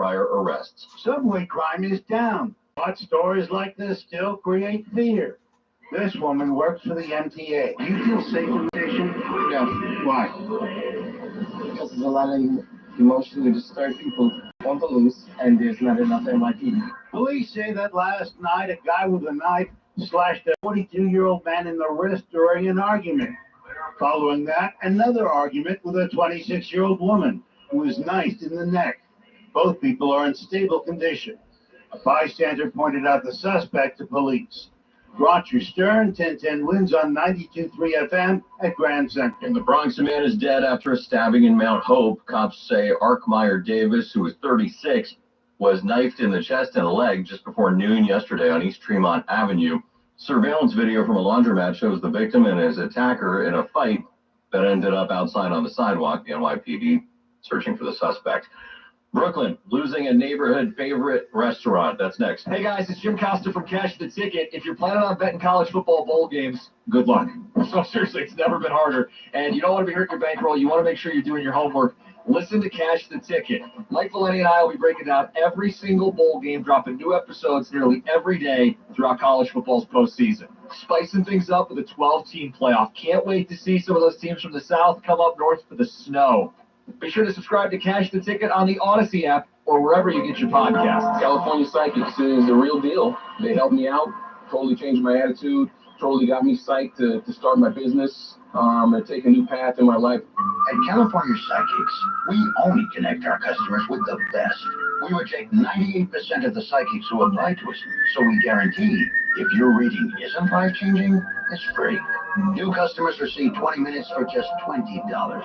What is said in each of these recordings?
prior arrests. Subway crime is down, but stories like this still create fear. This woman works for the MTA. Do you feel safe in the station? Yes. Why? Because there's a lot of emotionally disturbed people on the loose, and there's not enough NYPD. Police say that last night a guy with a knife slashed a 42-year-old man in the wrist during an argument. Following that, another argument with a 26-year-old woman who was knifed in the neck. Both people are in stable condition. A bystander pointed out the suspect to police. Roger Stern, 1010 wins on 92.3 FM at Grand Central. In the Bronx, a man is dead after a stabbing in Mount Hope. Cops say Arkmeyer Davis, who was 36, was knifed in the chest and leg just before noon yesterday on East Tremont Avenue. Surveillance video from a laundromat shows the victim and his attacker in a fight that ended up outside on the sidewalk. The NYPD searching for the suspect. Brooklyn losing a neighborhood favorite restaurant. That's next. Hey guys, it's Jim Costa from Cash the Ticket. If you're planning on betting college football bowl games, good luck. So seriously, it's never been harder. And you don't want to be hurting your bankroll. You want to make sure you're doing your homework. Listen to Cash the Ticket. Mike Valeni and I will be breaking down every single bowl game, dropping new episodes nearly every day throughout college football's postseason. Spicing things up with a 12-team playoff. Can't wait to see some of those teams from the South come up north for the snow. Be sure to subscribe to Cash the Ticket on the Odyssey app or wherever you get your podcasts. California Psychics is the real deal. They helped me out, totally changed my attitude, totally got me psyched to start my business and take a new path in my life. At California Psychics, we only connect our customers with the best. We reject 98% of the psychics who apply to us, so we guarantee if your reading isn't life-changing, it's free. New customers receive 20 minutes for just $20.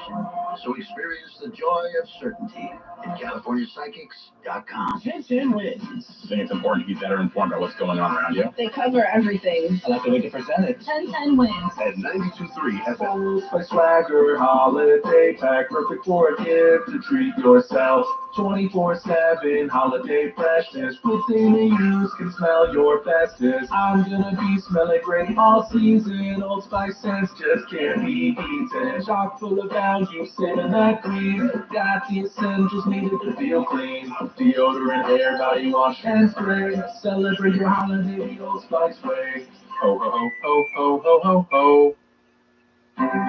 So experience the joy of certainty at CaliforniaPsychics.com. 1010 wins. I think it's important to be better informed about what's going on around you. They cover everything. I like the way they present it. 1010 wins. At 92.3 FM. Fools by Swagger holiday pack, perfect for a gift to treat yourself. 24/7 holiday freshness, within a use can smell your bestest. I'm gonna be smelling great all season. Old Spice scents just can't be beaten. Chock full of value, sitting that green. Got the essentials needed to feel clean. Deodorant, hair, body wash, and spray. Celebrate your holiday the Old Spice way. Ho ho ho ho ho ho ho ho.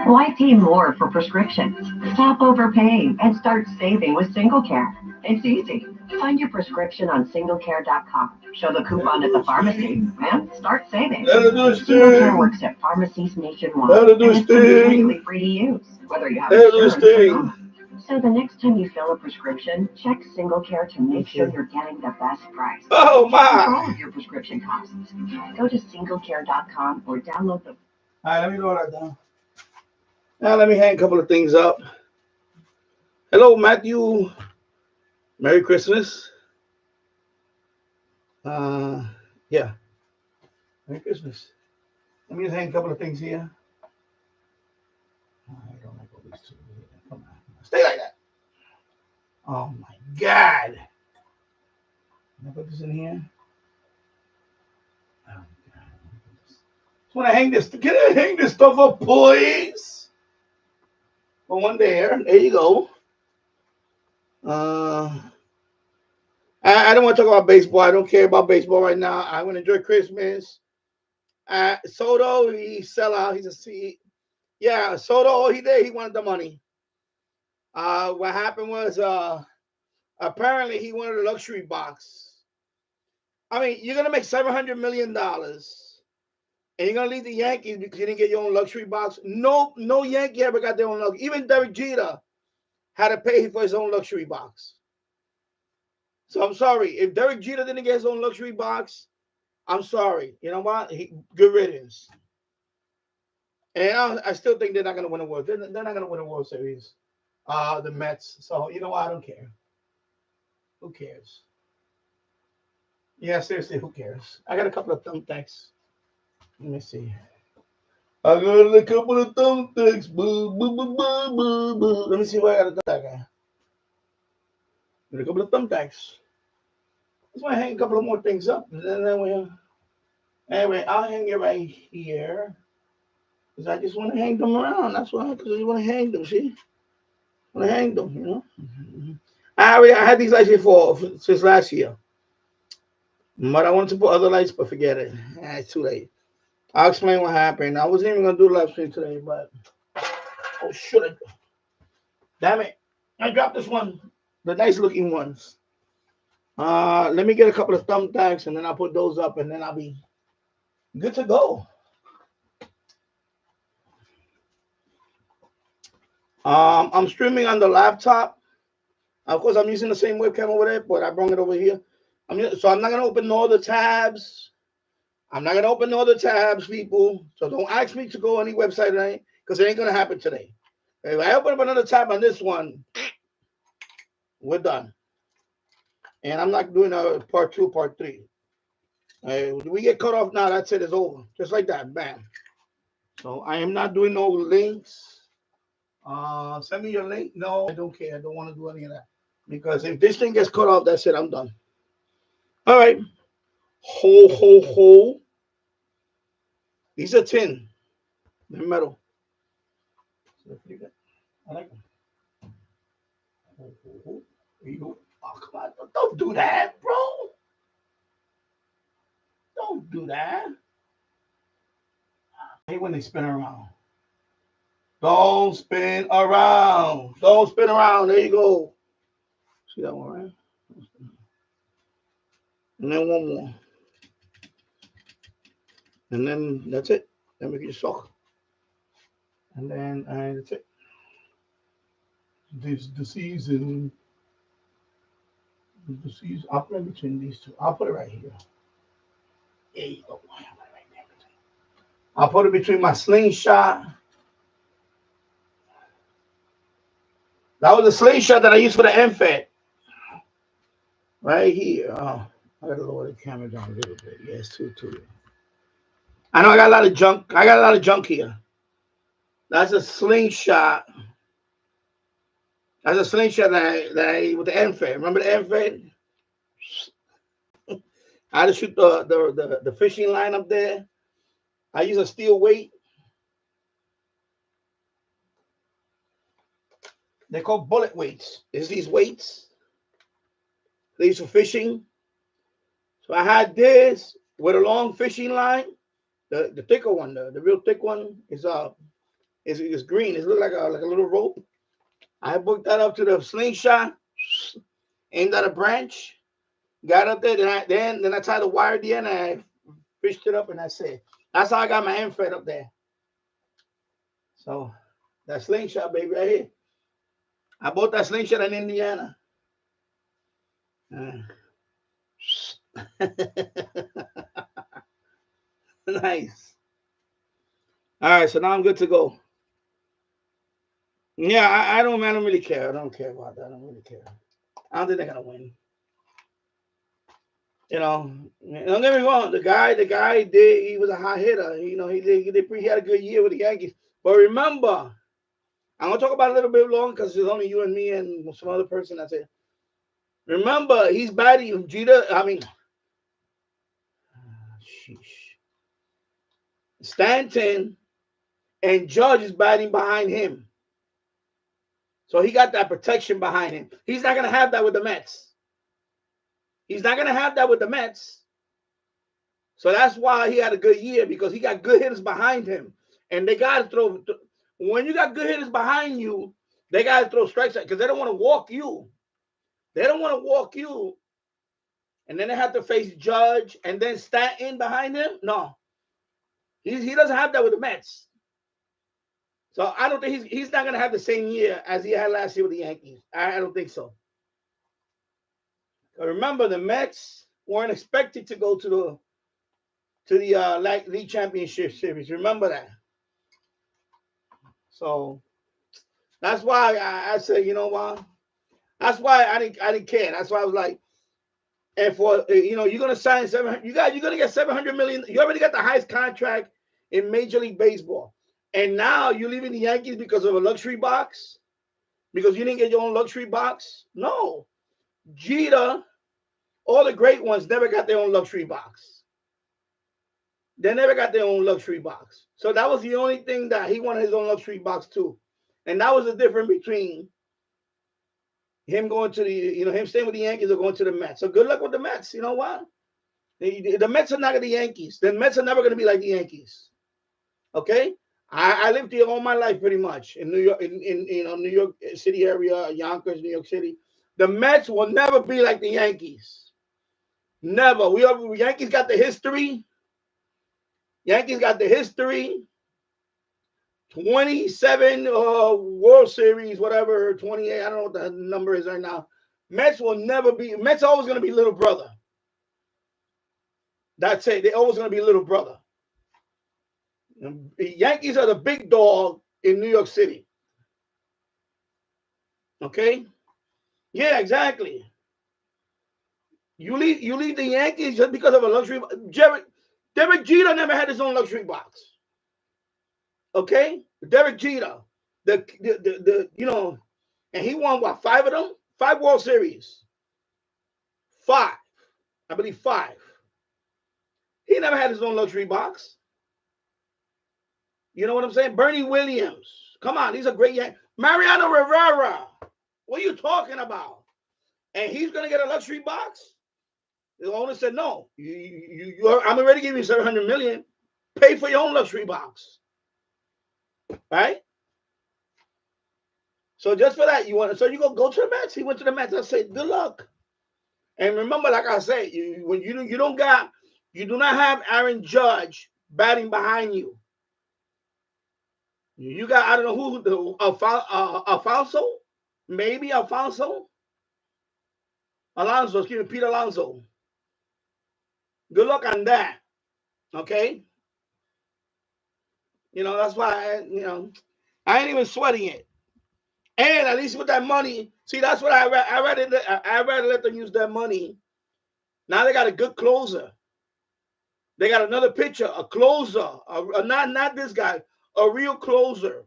Why pay more for prescriptions? Stop overpaying and start saving with SingleCare. It's easy. Find your prescription on singlecare.com. Show the coupon at the pharmacy and start saving. SingleCare works at pharmacies nationwide and it's completely free to use, whether you have insurance. So the next time you fill a prescription, check SingleCare to make sure you're getting the best price. Oh my! For all of your prescription costs, go to singlecare.com or download the. All right, let me go right down. Now let me hang a couple of things up. Hello, Matthew. Merry Christmas. Yeah. Merry Christmas. Let me just hang a couple of things here. I don't like all these two. Come on. Stay like that. Oh my God. Can I put this in here? Oh my God. Just want to hang this. Can I hang this stuff up, please? One there. There you go. I don't want to talk about baseball. I don't care about baseball right now. I want to enjoy Christmas. Soto, he sell out. He's a C. Yeah, Soto, all he did, he wanted the money. What happened was apparently he wanted a luxury box. I mean, you're gonna make $700 million, and you're gonna leave the Yankees because you didn't get your own luxury box. No Yankee ever got their own luxury. Even Derek Jeter had to pay for his own luxury box. So I'm sorry. If Derek Jeter didn't get his own luxury box, I'm sorry. You know what? Good riddance. And I still think they're not going to win a World. They're not going to win a World Series. The Mets. So, you know what? I don't care. Who cares? Yeah, seriously, who cares? I got a couple of thumbtacks. Let me see. I got a couple of thumbtacks. Boo, boo, boo, boo, boo, boo. Let me see where I got a thumbtack. Got a couple of thumbtacks. Just want to hang a couple of more things up. And then anyway, I'll hang it right here. Because I just want to hang them around. That's why, because I want to hang them, see? I want to hang them, you know? I had these lights before since last year. But I wanted to put other lights, but forget it. It's too late. I'll explain what happened. I wasn't even gonna do the live stream today, but oh shit! Damn it! I dropped this one, the nice looking ones. Let me get a couple of thumbtacks, and then I'll put those up, and then I'll be good to go. I'm streaming on the laptop. Of course, I'm using the same webcam over there, but I brought it over here. So I'm not gonna open all the tabs. I'm not gonna open all the tabs, people. So don't ask me to go any website tonight, because it ain't gonna happen today. If I open up another tab on this one, we're done. And I'm not doing a part 2, part 3. We get cut off now, that's it, it's over. Just like that, bam. So I am not doing no links. Send me your link. No, I don't care. I don't want to do any of that. Because if this thing gets cut off, that's it, I'm done. All right. Ho, ho, ho. These are tin. They're metal. I like them. Ho, ho, ho. There you go. Oh, come on. Don't do that, bro. Don't do that. I hate when they spin around. Don't spin around. Don't spin around. There you go. See that one, right? And then one more. And then that's it. Then we can suck. And then that's it. This the season. The season. I'll put it between these two. I'll put it right here. There you go. I'll put it between my slingshot. That was the slingshot that I used for the MFET. Right here. Oh, I gotta lower the camera down a little bit. Yes, too. I know I got a lot of junk. I got a lot of junk here. That's a slingshot. That's a slingshot that I with the MFET. Remember the MFET? I had to shoot the fishing line up there. I use a steel weight. They're called bullet weights. It's these weights. They use for fishing. So I had this with a long fishing line. The thicker one, the real thick one is green. It looks like a little rope. I booked that up to the slingshot, aimed at a branch, got up there, then I tied the wire at the end and I fished it up and that's it. That's how I got my MFET up there. So that slingshot, baby, right here. I bought that slingshot in Indiana. Nice. All right, so now I'm good to go. Yeah, I don't really care. I don't care about that. I don't really care. I don't think they're gonna win. You know, don't get me wrong. The guy did. He was a hot hitter. You know, he had a good year with the Yankees. But remember, I'm gonna talk about it a little bit long because it's only you and me and some other person. That's it. Remember, he's batting Jeter. I mean, Stanton and Judge is batting behind him. So he got that protection behind him. He's not gonna have that with the Mets. He's not gonna have that with the Mets. So that's why he had a good year, because he got good hitters behind him. And they got to throw. When you got good hitters behind you, they got to throw strikes out because they don't want to walk you. They don't want to walk you. And then they have to face Judge and then Stanton behind him. No. He doesn't have that with the Mets. So I don't think he's not going to have the same year as he had last year with the Yankees. I don't think so. But remember, the Mets weren't expected to go to the league championship series. Remember that. So that's why I said, you know what? That's why I didn't care. That's why I was like, and for you're gonna sign 700. You're gonna get $700 million. You already got the highest contract in Major League Baseball, and now you're leaving the Yankees because of a luxury box, because you didn't get your own luxury box. No, Jeter, all the great ones never got their own luxury box. They never got their own luxury box. So that was the only thing that he wanted his own luxury box too. And that was the difference between him going to the, him staying with the Yankees or going to the Mets. So good luck with the Mets. You know what? The Mets are not the Yankees. The Mets are never going to be like the Yankees. Okay? I lived here all my life pretty much in New York, in New York City area, Yonkers, New York City. The Mets will never be like the Yankees. Never. Yankees got the history. Yankees got the history. 27 World Series, whatever, 28. I don't know what the number is right now. Mets will never be. Mets always going to be little brother. That's it. They're always going to be little brother. The Yankees are the big dog in New York City. Okay? Yeah, exactly. You leave the Yankees just because of a luxury. Derek Jeter never had his own luxury box. Okay? Derek Jeter. And he won what, 5 of them? 5 World Series. 5. I believe 5. He never had his own luxury box. You know what I'm saying? Bernie Williams. Come on, he's a great Yankee. Mariano Rivera. What are you talking about? And he's going to get a luxury box? The owner said, no. I'm already giving you $700 million. Pay for your own luxury box. Right? So just for that, you go to the Mets. He went to the Mets. I said, good luck. And remember, like I said, when you do not have Aaron Judge batting behind you. You got, I don't know who, Alfonso, maybe Alonso, excuse me, Pete Alonso. Good luck on that. Okay. That's why I ain't even sweating it. And at least with that money, see, that's what I rather let them use that money. Now they got a good closer. They got another pitcher, a closer, not this guy, a real closer.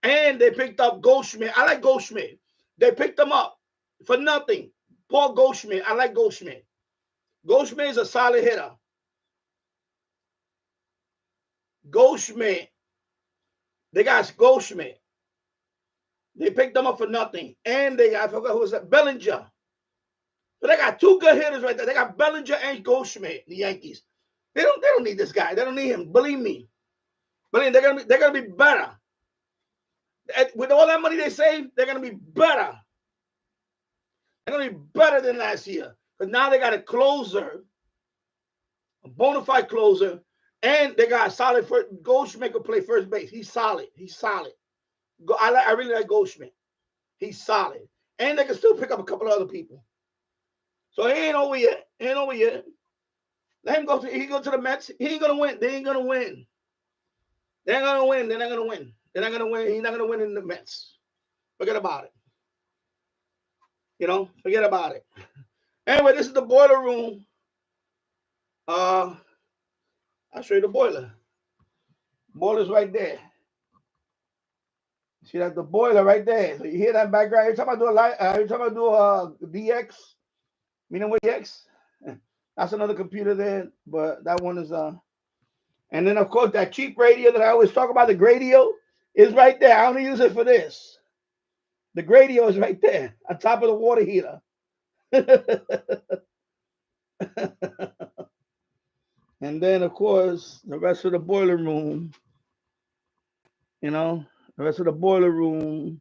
And they picked up Goldschmidt. I like Goldschmidt. They picked him up for nothing. Paul Goldschmidt. I like Goldschmidt. Goldschmidt is a solid hitter. Goldschmidt. They got Goldschmidt. They picked them up for nothing. And I forgot who was that, Bellinger. So they got 2 good hitters right there. They got Bellinger and Goldschmidt, the Yankees. They don't need this guy. They don't need him. Believe me. They're gonna be better. With all that money they saved, they're gonna be better. They're gonna be better than last year. Because now they got a closer, a bona fide closer, and they got a solid first. Goldschmidt can play first base. He's solid. I really like Goldschmidt. He's solid. And they can still pick up a couple of other people. So he ain't over yet. Let him go to the Mets. He ain't gonna win. They ain't gonna win. They're not gonna win. He's not gonna win in the Mets. Forget about it. Forget about it. Anyway, this is the boiler room. I'll show you the boiler. Boiler's right there. See, that's the boiler right there. So you hear that background? Every time I do a DX, meaning with DX, that's another computer there, but that one is and then of course that cheap radio that I always talk about, the Gradio, is right there. I only use it for this. The Gradio is right there on top of the water heater. And then of course the rest of the boiler room, the rest of the boiler room.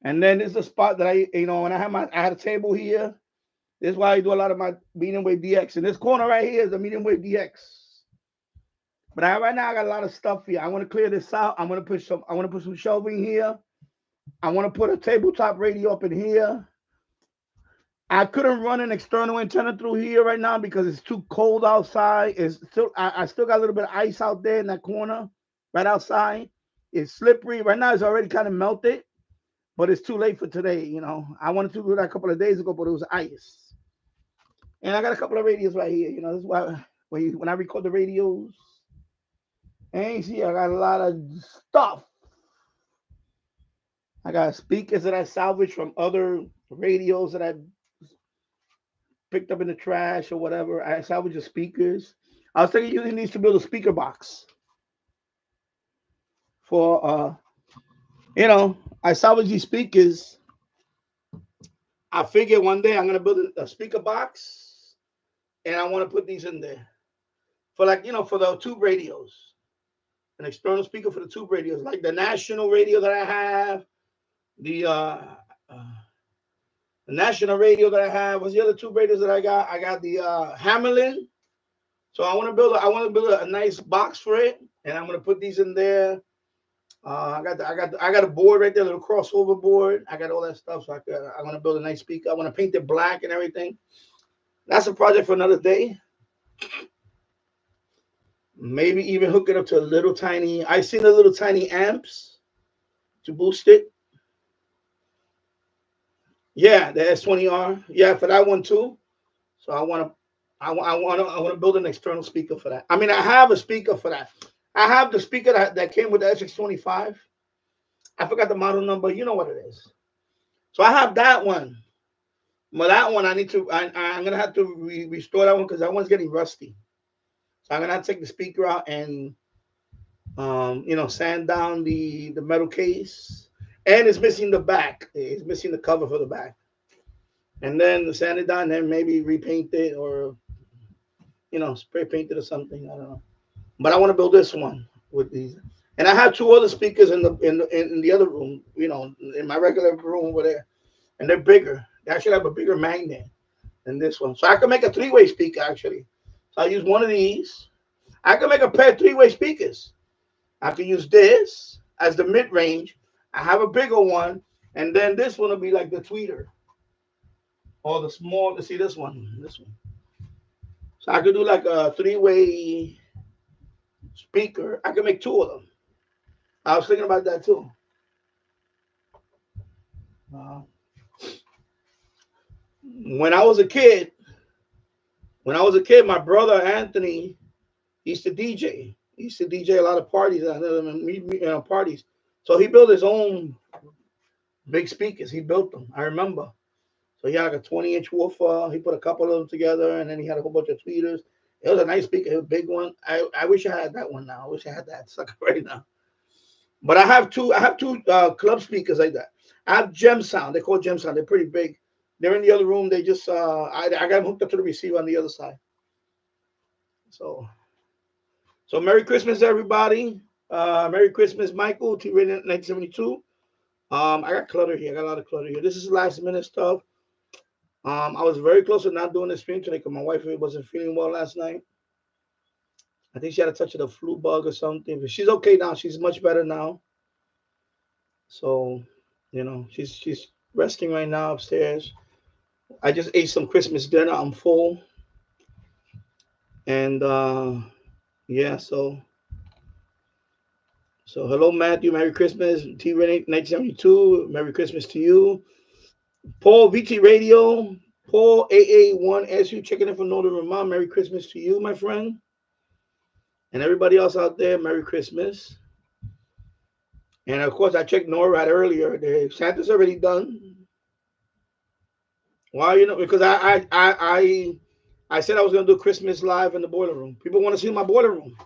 And then this is the spot that when I had a table here. This is why I do a lot of my medium wave DX. And this corner right here is the medium wave DX. But right now I got a lot of stuff here. I want to clear this out. I want to put some shelving here. I want to put a tabletop radio up in here. I couldn't run an external antenna through here right now because it's too cold outside. I still got a little bit of ice out there in that corner, right outside. It's slippery. Right now it's already kind of melted, but it's too late for today. I wanted to do that a couple of days ago, but it was ice. And I got a couple of radios right here. This is why when I record the radios, and see, I got a lot of stuff. I got speakers that I salvaged from other radios that I picked up in the trash or whatever. I salvaged the speakers. I was thinking using these to build a speaker box for I salvaged these speakers I figure one day I'm gonna build a speaker box, and I want to put these in there for like for the tube radios, an external speaker for the tube radios, like the national radio that I have, the national radio that I have. What's the other tube radios that I got? I got the Hamlin. So I want to build a nice box for it, and I'm gonna put these in there. I got a board right there, a little crossover board. I got all that stuff. So I want to build a nice speaker. I want to paint it black and everything. That's a project for another day. Maybe even hook it up to a little tiny. I seen the little tiny amps to boost it. Yeah, the S20R. Yeah, for that one too. So I want to build an external speaker for that. I mean, I have a speaker for that. I have the speaker that came with the SX25. I forgot the model number. You know what it is. So I have that one. But that one I'm gonna have to restore that one because that one's getting rusty. So I'm gonna have to take the speaker out and sand down the metal case. And it's missing the back. It's missing the cover for the back. And then sand it down and then maybe repaint it or spray paint it or something. I don't know. But I want to build this one with these. And I have two other speakers in the other room, in my regular room over there. And they're bigger. They actually have a bigger magnet than this one. So I can make a three-way speaker actually. So I use one of these. I can make a pair of three-way speakers. I can use this as the mid-range. I have a bigger one. And then this one will be like the tweeter. Or the small, see this one. So I could do like a three-way speaker. I could make two of them. I was thinking about that too. When I was a kid, my brother Anthony used to DJ. He used to DJ a lot of parties. Parties. So he built his own big speakers. He built them. I remember. So he had like a 20-inch woofer. He put a couple of them together, and then he had a whole bunch of tweeters. It was a nice speaker, a big one. I wish I had that one now. I wish I had that sucker right now. But I have two club speakers like that. I have Gem Sound. They're called Gem Sound. They're pretty big. They're in the other room. They just I got them hooked up to the receiver on the other side. So Merry Christmas, everybody. Merry Christmas, Michael. T-Radio 1972. I got clutter here. I got a lot of clutter here. This is last minute stuff. I was very close to not doing the stream today because my wife wasn't feeling well last night. I think she had a touch of the flu bug or something. But she's okay now. She's much better now. So, she's resting right now upstairs. I just ate some Christmas dinner. I'm full. And yeah, so hello, Matthew. Merry Christmas. T-Radio 1972. Merry Christmas to you. Paul VT Radio. Paul AA1SU checking in for Northern Vermont. Merry Christmas to you, my friend. And everybody else out there, Merry Christmas. And of course, I checked NORAD earlier. Santa's already done. Why? Because I said I was going to do Christmas live in the boiler room. People want to see my boiler room.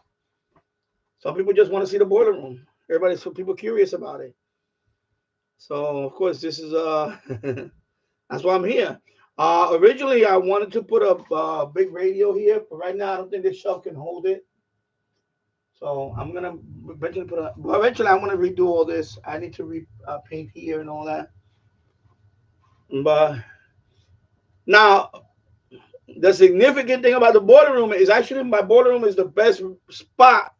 Some people just want to see the boiler room. People curious about it. So of course, this is that's why I'm here. Originally, I wanted to put a big radio here, but right now I don't think this shelf can hold it. So I'm gonna eventually eventually I want to redo all this. I need to paint here and all that. But now the significant thing about the boiler room is actually my boiler room is the best spot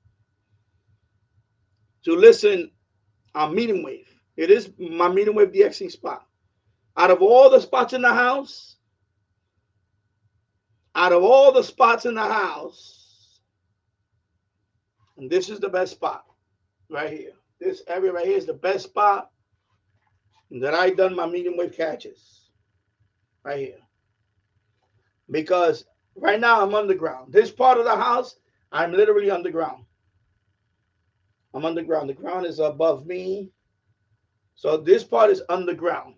to listen on medium wave. It is my medium wave DXing spot. Out of all the spots in the house, and this is the best spot right here. This area right here is the best spot that I done my medium wave catches right here. Because right now I'm underground. This part of the house, I'm literally underground. I'm underground. The ground is above me. So this part is underground.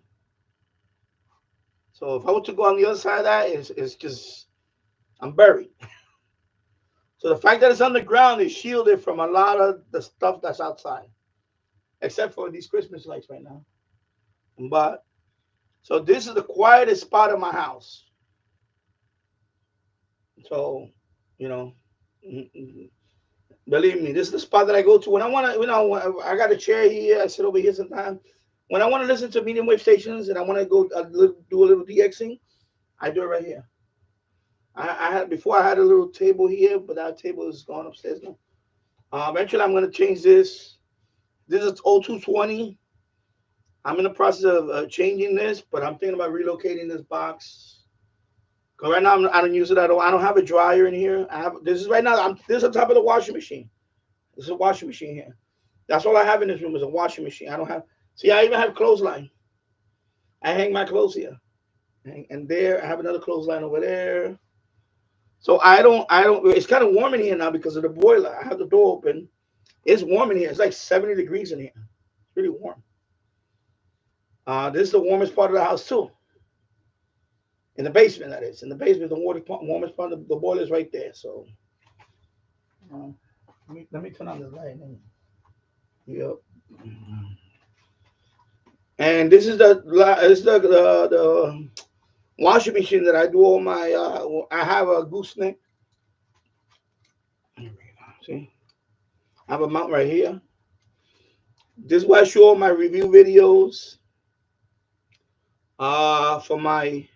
So if I were to go on the other side of that, it's just, I'm buried. So the fact that it's underground is shielded from a lot of the stuff that's outside. Except for these Christmas lights right now. So this is the quietest spot of my house. So, you know, believe me, this is the spot that I go to when I want to. You know, I got a chair here. I sit over here sometimes. When I want to listen to medium wave stations and I want to go do a little DXing, I do it right here. I had before I had a little table here, but that table is gone upstairs now. Eventually, I'm going to change this. This is 0220. I'm in the process of changing this, but I'm thinking about relocating this box. Cause right now I don't use it at all. I don't have a dryer in here. I have this is right now. This is on top of the washing machine. This is a washing machine here. That's all I have in this room is a washing machine. I don't have. See, I even have clothesline. I hang my clothes here, and there I have another clothesline over there. So I don't. It's kind of warm in here now because of the boiler. I have the door open. It's warm in here. It's like 70 degrees in here. It's really warm. This is the warmest part of the house too. In the basement, that is. In the basement, the warmest part of the boiler is right there. So let me turn on the light. Yep. And this is the washing machine that I do all my. I have a gooseneck. See, I have a mount right here. This is where I show all my review videos. For my.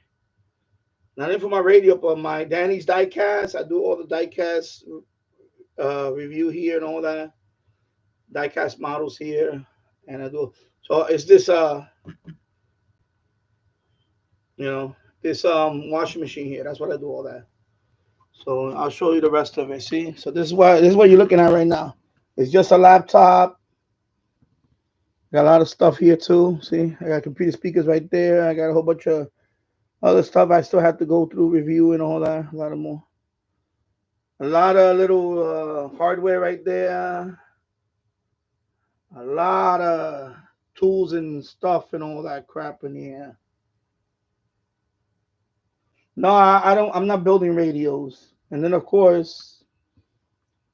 Not only for my radio, but my Danny's diecast. I do all the diecast review here and all that. Diecast models here. And I do. So it's this this washing machine here. That's what I do all that. So I'll show you the rest of it. See? So this is what you're looking at right now. It's just a laptop. Got a lot of stuff here too. See? I got computer speakers right there. I got a whole bunch of other stuff I still have to go through, review and all that. A lot of more. A lot of little hardware right there. A lot of tools and stuff and all that crap in here. No, I don't. I'm not building radios. And then of course,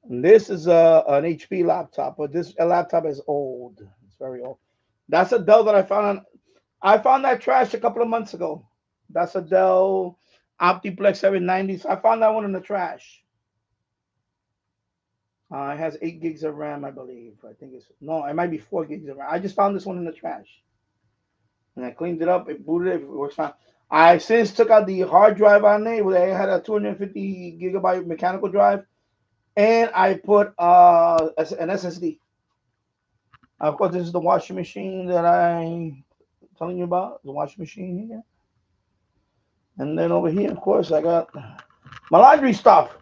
this is an HP laptop, but this laptop is old. It's very old. That's a Dell that I found. I found that trash a couple of months ago. That's a Dell Optiplex 790. So I found that one in the trash. It has 8 gigs of RAM, I believe. I think it might be 4 gigs of RAM. I just found this one in the trash. And I cleaned it up. It booted it. It works fine. I since took out the hard drive on it. Where I had a 250 gigabyte mechanical drive. And I put an SSD. Of course, this is the washing machine that I'm telling you about. The washing machine here. And then over here, of course, I got my laundry stuff.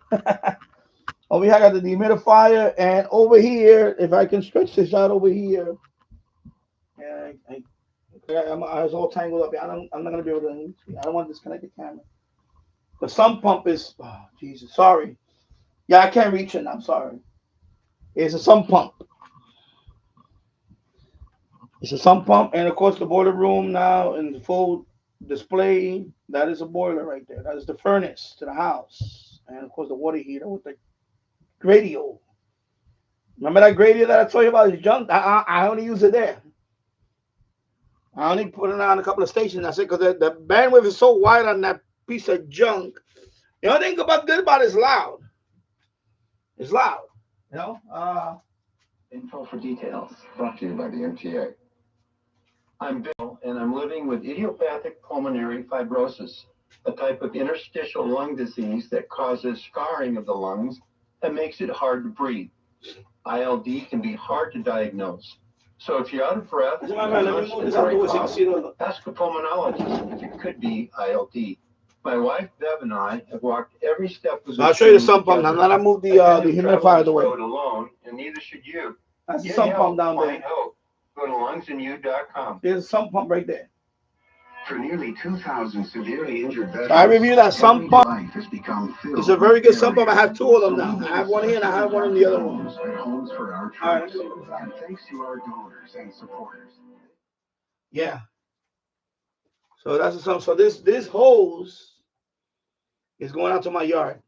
Over here, I got the dehumidifier, and over here, if I can stretch this out over here, I was all tangled up. I'm not gonna be able to. I don't want to disconnect the camera. The sump pump is. Oh Jesus, sorry. Yeah, I can't reach it. I'm sorry. It's a sump pump. It's a sump pump, and of course, the boiler room now in the full display. That is a boiler right there. That is the furnace to the house, and of course, the water heater with the radio. Remember that radio that I told you about? Is junk. I only use it there. I only put it on a couple of stations. That's it, because the bandwidth is so wide on that piece of junk. The only thing good about it is loud. It's loud. You know. Info for details. Brought to you by the MTA. I'm Bill, and I'm living with idiopathic pulmonary fibrosis, a type of interstitial lung disease that causes scarring of the lungs and makes it hard to breathe. ILD can be hard to diagnose. So if you're out of breath, ask a pulmonologist if it could be ILD. My wife Bev and I have walked every step of the I'll show you the sump pump. Now that I moved the humidifier the way. Alone, and neither should you. That's the sump pump down there. Go to lungsandyou.com. There's a sump pump right there. For nearly 2,000 severely injured veterans, I review that sump pump. It's a very good sump pump. I have 2 of them now. I have one here and I have one in the other one. Homes for our troops, and thanks to our donors and supporters. Yeah. So that's the sump. So this hose is going out to my yard.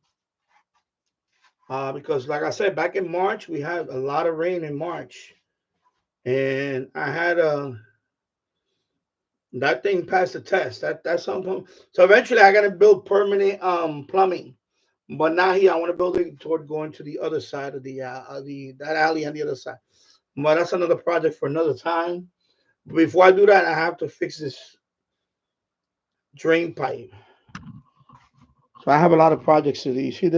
Because like I said, back in March, we had a lot of rain in March. And I had That thing passed the test. That's something. So eventually, I gotta build permanent plumbing. But now here, I want to build it toward going to the other side of the that alley on the other side. But that's another project for another time. Before I do that, I have to fix this drain pipe. So I have a lot of projects to do. You see,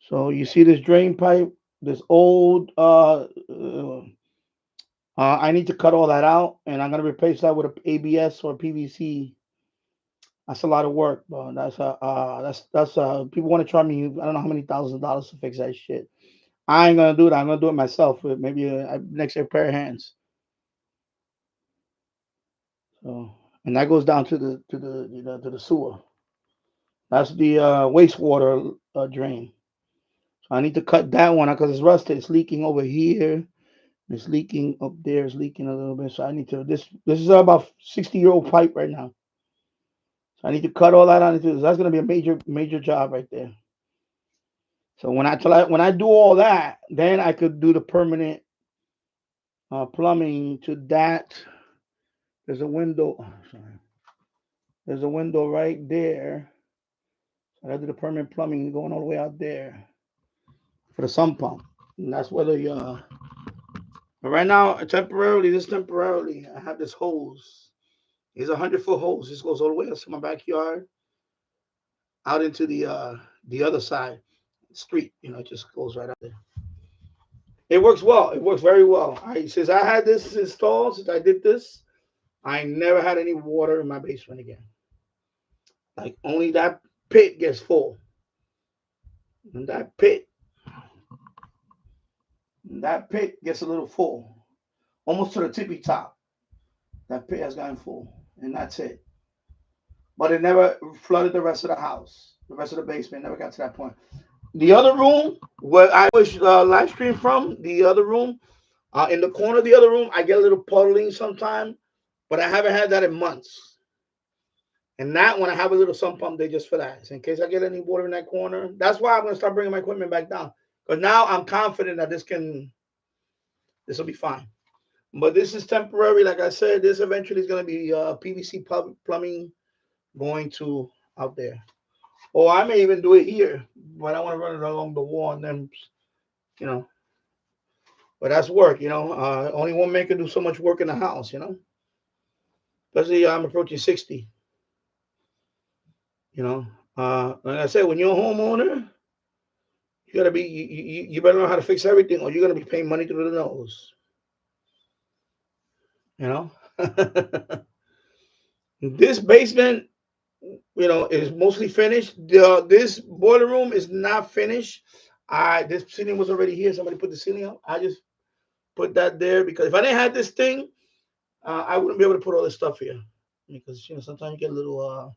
so you see this drain pipe, this old I need to cut all that out, and I'm gonna replace that with a ABS or PVC. That's a lot of work, bro. That's people want to charge me. I don't know how many thousands of dollars to fix that shit. I ain't gonna do that. I'm gonna do it myself with maybe an extra pair of hands. So, and that goes down to the sewer. That's the wastewater drain. So I need to cut that one out because it's rusted. It's leaking over here. It's leaking up there. It's leaking a little bit. So I need to. This is about 60-year-old pipe right now. So I need to cut all that out into this. That's gonna be a major job right there. So when I do all that, then I could do the permanent plumbing to that. There's a window. Oh, sorry. There's a window right there. So I do the permanent plumbing going all the way out there for the sump pump. And that's where the but right now temporarily, I have this hose. It's 100-foot hose. This goes all the way up to my backyard, out into the other side street. It just goes right out there. It works well. It works very well. Since I had this installed, since I did this, I never had any water in my basement again. Like only that pit gets full. And that pit gets a little full. Almost to the tippy top. That pit has gotten full. And that's it. But it never flooded the rest of the house. The rest of the basement never got to that point. The other room where I was live stream from, the other room, in the corner of the other room, I get a little puddling sometime, but I haven't had that in months. And that when I have a little sump pump there just for that. So in case I get any water in that corner. That's why I'm going to start bringing my equipment back down. Because now I'm confident that this will be fine. But this is temporary. Like I said, this eventually is going to be PVC plumbing going to out there. Or I may even do it here, but I want to run it along the wall and then, you know. But that's work, Only one man can do so much work in the house, Especially I'm approaching 60. Like I said, when you're a homeowner, you gotta be you better know how to fix everything, or you're gonna be paying money through the nose. This basement, is mostly finished. This boiler room is not finished. This ceiling was already here. Somebody put the ceiling up. I just put that there because if I didn't have this thing, I wouldn't be able to put all this stuff here. Because sometimes you get a little.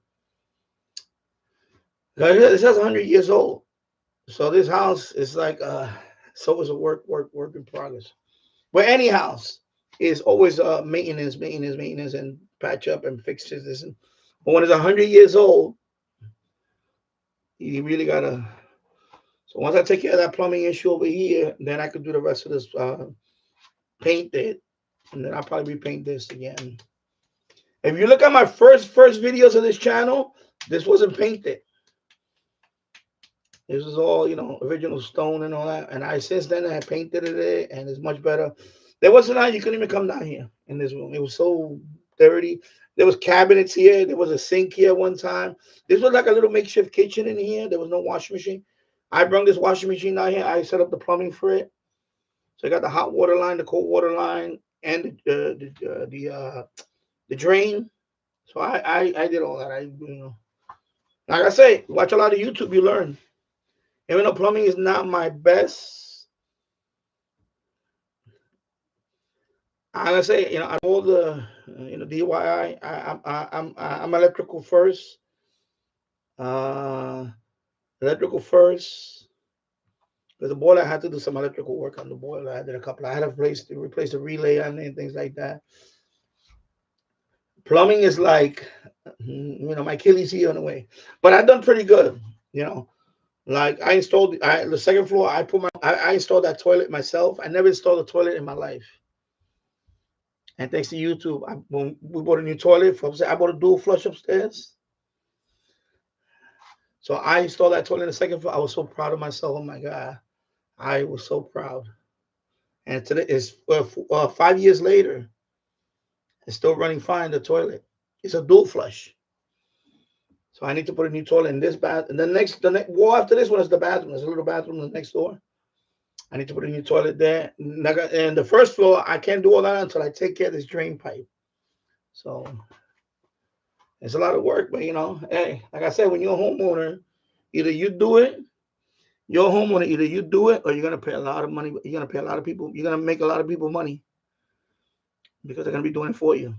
This house is 100 years old, so this house is like so is a work in progress. But any house is always maintenance, and patch up and fix this. But when it's 100 years old, you really gotta. So once I take care of that plumbing issue over here, then I could do the rest of this, paint it, and then I'll probably repaint this again. If you look at my first videos of this channel, this wasn't painted. This is all, original stone and all that. And since then I painted it, and it's much better. There was a night you couldn't even come down here in this room. It was so dirty. There was cabinets here. There was a sink here one time. This was like a little makeshift kitchen in here. There was no washing machine. I brought this washing machine down here. I set up the plumbing for it. So I got the hot water line, the cold water line, and the drain. So I did all that. Like I say, watch a lot of YouTube. You learn. Even though plumbing is not my best, I'm gonna say, out of all the, DIY, I'm electrical first. Electrical first. Because the boiler, I had to do some electrical work on the boiler. I did a couple. I had to replace the relay on it and things like that. Plumbing is like, my Achilles heel in a way. But I've done pretty good, Like I installed the second floor. I installed that toilet myself. I never installed a toilet in my life. And thanks to YouTube, when we bought a new toilet for upstairs, I bought a dual flush upstairs. So I installed that toilet in the second floor. I was so proud of myself. Oh my God. I was so proud. And today is 5 years later. It's still running fine, the toilet. It's a dual flush. So I need to put a new toilet in this bath. And the next wall after this one is the bathroom. There's a little bathroom next door. I need to put a new toilet there. And the first floor, I can't do all that until I take care of this drain pipe. So it's a lot of work, but hey, like I said, when you're a homeowner, either you do it, you're a homeowner, either you do it or you're gonna pay a lot of money. You're gonna pay a lot of people, you're gonna make a lot of people money because they're gonna be doing it for you.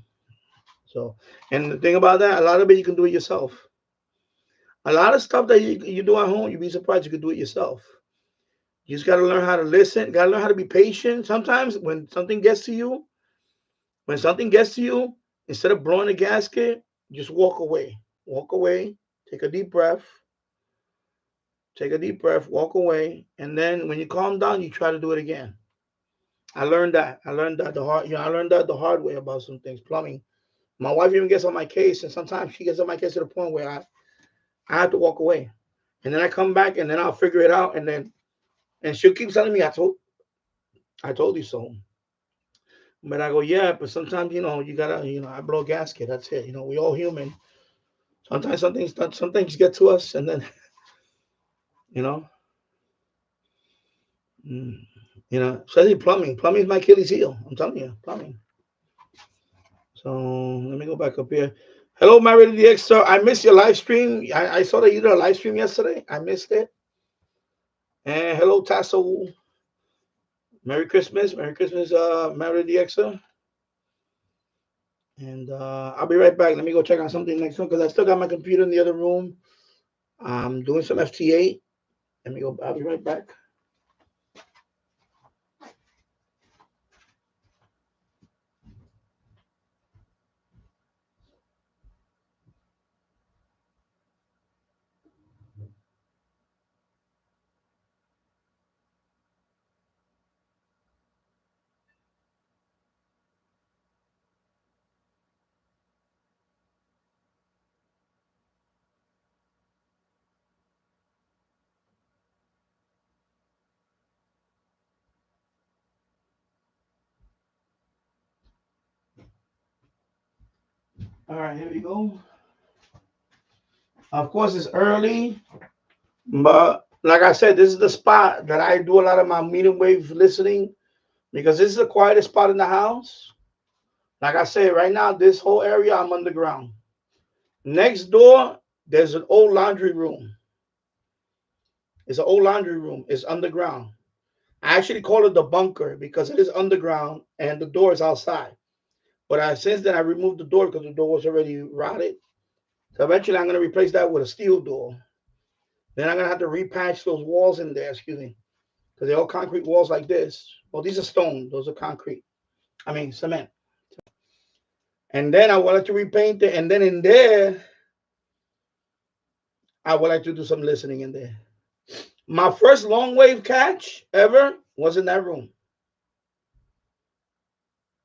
So, and the thing about that, a lot of it you can do it yourself. A lot of stuff that you do at home, you'd be surprised you could do it yourself. You just gotta learn how to listen, gotta learn how to be patient. Sometimes when something gets to you, instead of blowing the gasket, just walk away. Walk away, take a deep breath. Take a deep breath, walk away, and then when you calm down, you try to do it again. I learned that. I learned that the hard way about some things. Plumbing. My wife even gets on my case, and sometimes she gets on my case to the point where I have to walk away. And then I come back and then I'll figure it out. And she'll keep telling me, I told you so. But I go, yeah, but sometimes, you gotta, I blow a gasket. That's it. We all human. Sometimes some things get to us and then, especially plumbing. Plumbing is my Achilles heel. I'm telling you, plumbing. So let me go back up here. Hello, Married to the X, sir. I missed your live stream. I saw that you did a live stream yesterday. I missed it. And hello, Tasso. Merry Christmas. Merry Christmas, Married to the X, sir. And I'll be right back. Let me go check on something next one because I still got my computer in the other room. I'm doing some FTA. Let me go. I'll be right back. All right, here we go. Of course, it's early, but like I said, this is the spot that I do a lot of my medium wave listening because this is the quietest spot in the house. Like I said, right now, this whole area, I'm underground. Next door, there's an old laundry room. It's an old laundry room. It's underground. I actually call it the bunker because it is underground and the door is outside. But since then, I removed the door because the door was already rotted. So eventually, I'm going to replace that with a steel door. Then I'm going to have to repatch those walls in there, excuse me, because they're all concrete walls like this. Well, these are stone. Those are concrete. I mean, cement. And then I would like to repaint it. And then in there, I would like to do some listening in there. My first long wave catch ever was in that room.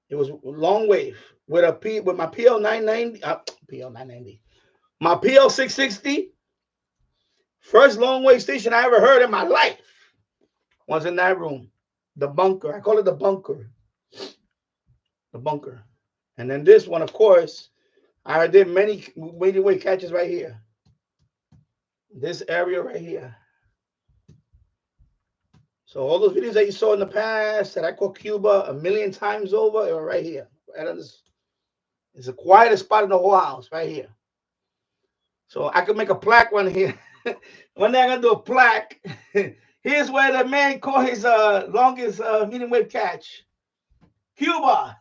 It was long wave with my PL 990, PL 990, my PL 660. First long wave station I ever heard in my life was in that room, the bunker. I call it the bunker. The bunker. And then this one, of course, I did many wave catches right here. This area right here. So all those videos that you saw in the past that I called Cuba a million times over, they were right here. Right on this. It's the quietest spot in the whole house, right here. So I could make a plaque one here. One day I'm gonna do a plaque. Here's where the man caught his longest medium wave catch. Cuba.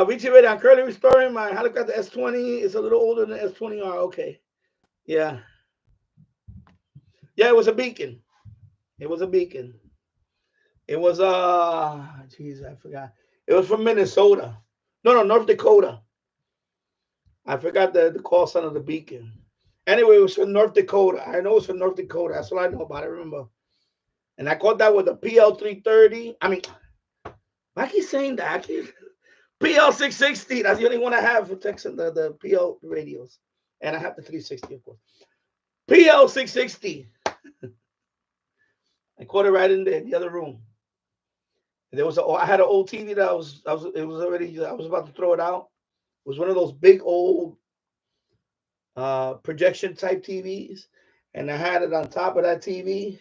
Reaching I'm currently restoring my helicopter S20. It's a little older than S20R. Okay. Yeah. Yeah, it was a beacon. It was a beacon. It was geez, I forgot. It was from Minnesota. No, North Dakota. I forgot the call sign of the beacon. Anyway, it was from North Dakota. I know it's from North Dakota. That's all I know about it. I remember. And I caught that with the PL330. I mean, why keep saying that? PL660. That's the only one I have for Texan, the PL radios. And I have the 360, of course. PL660. I caught it right in there, the other room. There was I had an old TV that I was about to throw it out. It was one of those big old projection type TVs, and I had it on top of that TV.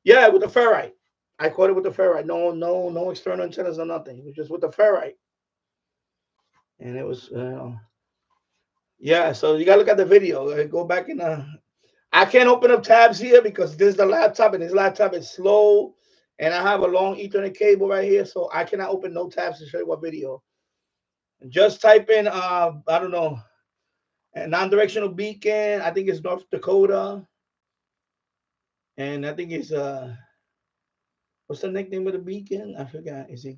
Yeah, with the ferrite. I caught it with the ferrite. No external antennas or nothing. It was just with the ferrite, and it was yeah. So you gotta look at the video. Go back in. I can't open up tabs here because this is the laptop, and this laptop is slow, and I have a long Ethernet cable right here, so I cannot open no tabs to show you what video. Just type in I don't know, a non-directional beacon. I think it's North Dakota, and I think it's what's the nickname of the beacon? I forgot. Is it?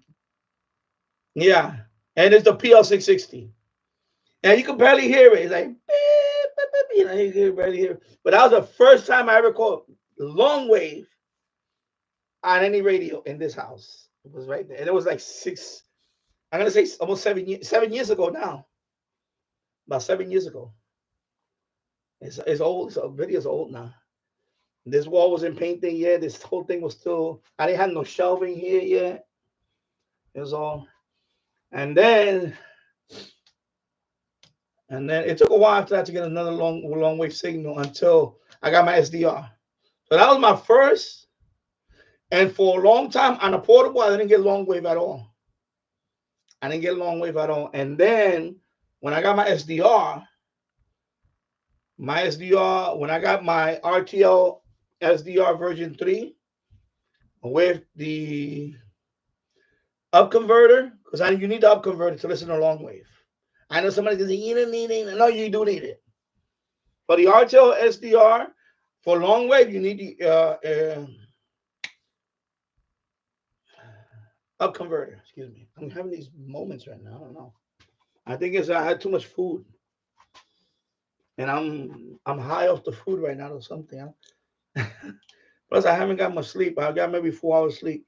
Yeah, and it's the PL660. And you can barely hear it. It's like beep, beep, beep, you know, you can barely hear it. But that was the first time I ever caught long wave on any radio in this house. It was right there, and it was like I'm gonna say almost 7 years ago now. About 7 years ago. It's old. So video's old now. This wall wasn't painted yet. This whole thing was still. I didn't have no shelving here yet. It was all, and then it took a while after that to get another long wave signal until I got my SDR. So that was my first. And for a long time on a portable, I didn't get long wave at all. And then when I got my SDR, when I got my RTL SDR version 3 with the up converter, because you need the up converter to listen to long wave. I know somebody can say, you don't need it. No, you do need it. For the RTL SDR, for long wave, you need the up converter. Excuse me. I'm having these moments right now. I don't know. I think it's I had too much food, and I'm high off the food right now or something. Plus, I haven't got much sleep. I got maybe 4 hours sleep.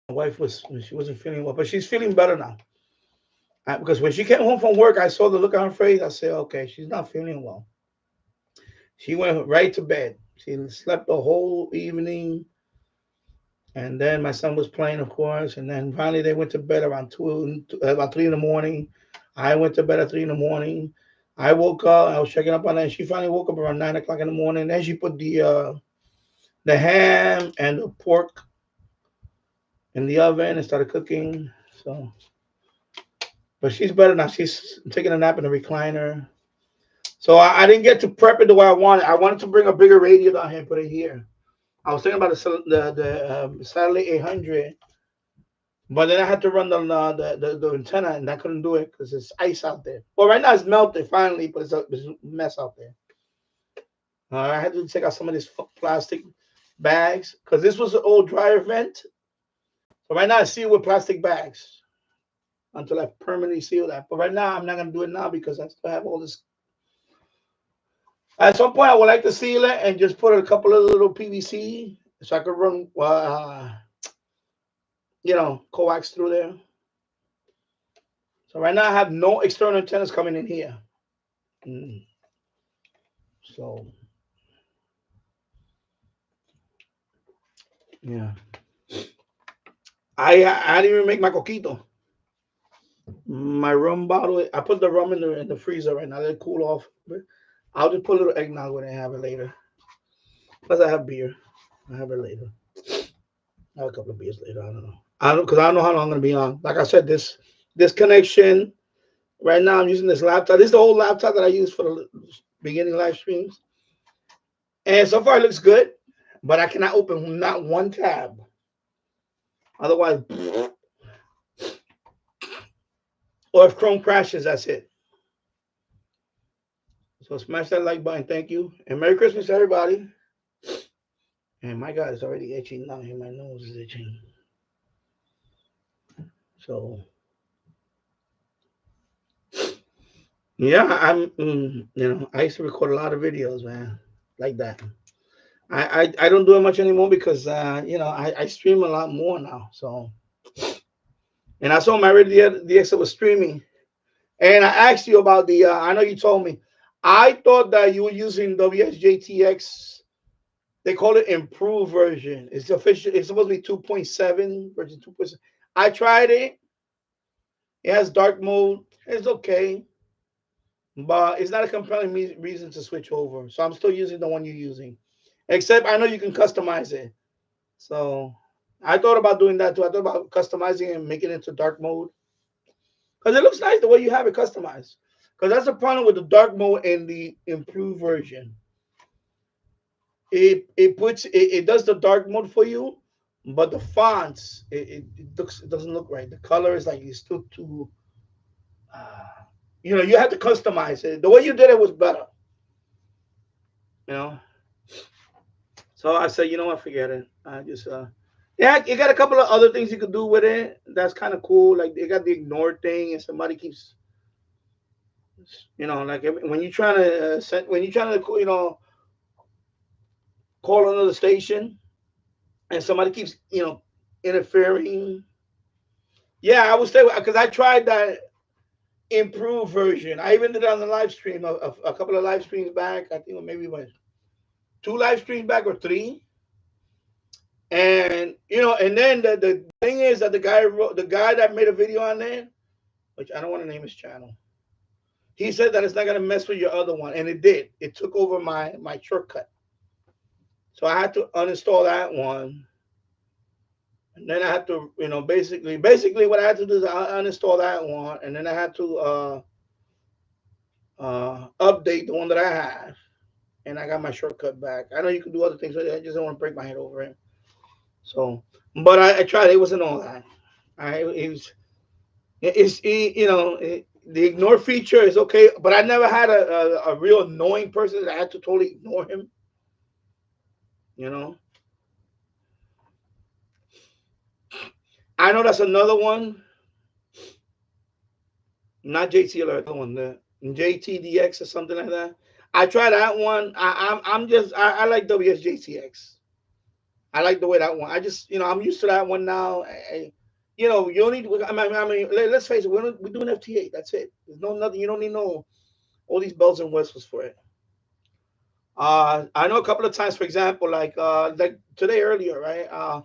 My wife she wasn't feeling well, but she's feeling better now. Because when she came home from work, I saw the look on her face. I said, okay, she's not feeling well. She went right to bed. She slept the whole evening. And then my son was playing, of course. And then finally they went to bed around 3 in the morning. I went to bed at 3 in the morning. I woke up. I was checking up on her. And she finally woke up around 9 o'clock in the morning. Then she put the ham and the pork in the oven and started cooking. So, but she's better now. She's taking a nap in the recliner. So I didn't get to prep it the way I wanted. I wanted to bring a bigger radio down here and put it here. I was thinking about the Satellite 800, but then I had to run the antenna, and I couldn't do it because it's ice out there. Well, right now it's melted finally, but it's a mess out there. I had to take out some of these plastic bags because this was an old dryer vent. So right now I seal with plastic bags until I permanently seal that. But right now I'm not going to do it now because I still have all this. At some point I would like to seal it and just put a couple of little PVC so I could run, coax through there. So right now I have no external antennas coming in here. So, yeah. I didn't even make my coquito. My rum bottle, I put the rum in the freezer right now. Let it cool off. I'll just put a little eggnog when I have it later. Plus I have beer. I have it later. I have a couple of beers later. I don't know. Because I don't know how long I'm going to be on. Like I said, this connection, right now I'm using this laptop. This is the old laptop that I use for the beginning live streams. And so far it looks good. But I cannot open not one tab. Otherwise, or if Chrome crashes, that's it. So smash that like button. Thank you. And Merry Christmas, everybody. And my God, it's already itching now. Here, my nose is itching. So, yeah, I used to record a lot of videos, man. like that. I don't do it much anymore because I stream a lot more now. So, and I saw my radio DX that was streaming, and I asked you about the. I know you told me. I thought that you were using WSJTX. They call it improved version. It's official. It's supposed to be 2.7 version 2.7. I tried it. It has dark mode. It's okay, but it's not a compelling reason to switch over. So I'm still using the one you're using. Except I know you can customize it. So I thought about doing that too. I thought about customizing and making it into dark mode because it looks nice the way you have it customized. Because that's the problem with the dark mode and the improved version. It does the dark mode for you, but the fonts it doesn't look right. The color is like it's still too. Uh, you have to customize it. The way you did it was better. You know. So I said, you know what, forget it. I just yeah, you got a couple of other things you could do with it. That's kind of cool. Like they got the ignore thing, and somebody keeps, like when you're trying to call another station, and somebody keeps interfering. Yeah, I would say because I tried that improved version. I even did it on the live stream a couple of live streams back. I think maybe what 2 live streams back or 3. And then the thing is that the guy that made a video on there, which I don't want to name his channel, he said that it's not gonna mess with your other one, and it did. It took over my shortcut, so I had to uninstall that one, and then I had to, basically what I had to do is I uninstall that one, and then I had to update the one that I have, and I got my shortcut back. I know you can do other things, but I just don't want to break my head over it. So, but I tried. It wasn't all that. It was. The ignore feature is okay, but I never had a real annoying person that I had to totally ignore him. I know that's another one, not JT Alert, the one, the JTDX or something like that. I tried that one. I like WSJTX. I like the way that one. I just, I'm used to that one now. You don't need. Let's face it. We're doing FT8. That's it. There's no nothing. You don't need no all these bells and whistles for it. I know a couple of times, for example, like today earlier, right?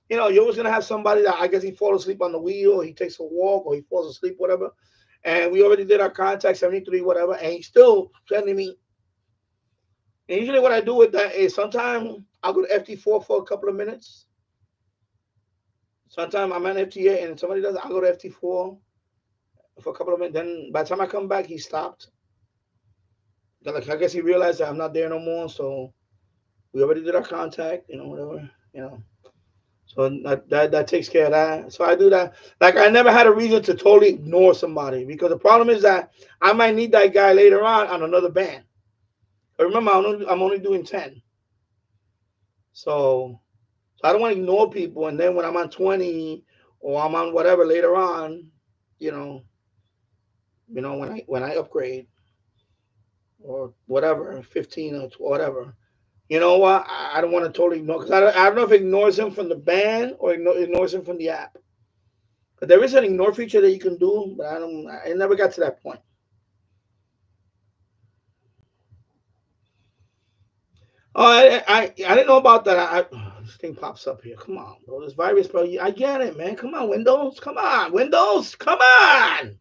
You're always gonna have somebody that I guess he falls asleep on the wheel, or he takes a walk, or he falls asleep, whatever. And we already did our contact 73, whatever, and he's still sending me. And usually, what I do with that is sometimes I'll go to FT4 for a couple of minutes. Sometimes I'm at FT8 and somebody does, I'll go to FT4 for a couple of minutes. Then by the time I come back, he stopped. Like I guess he realized that I'm not there no more, so we already did our contact, whatever, So that takes care of that. So I do that. Like I never had a reason to totally ignore somebody because the problem is that I might need that guy later on another band. But remember, I'm only doing 10. So I don't want to ignore people, and then when I'm on 20 or I'm on whatever later on, when I upgrade or whatever 15 or whatever. You know what? I don't want to totally ignore because I don't know if it ignores him from the band or ignores him from the app. But there is an ignore feature that you can do, but I never got to that point. Oh, I didn't know about that. This thing pops up here. Come on, bro. This virus, bro. I get it, man. Come on, Windows. Come on, Windows. Come on.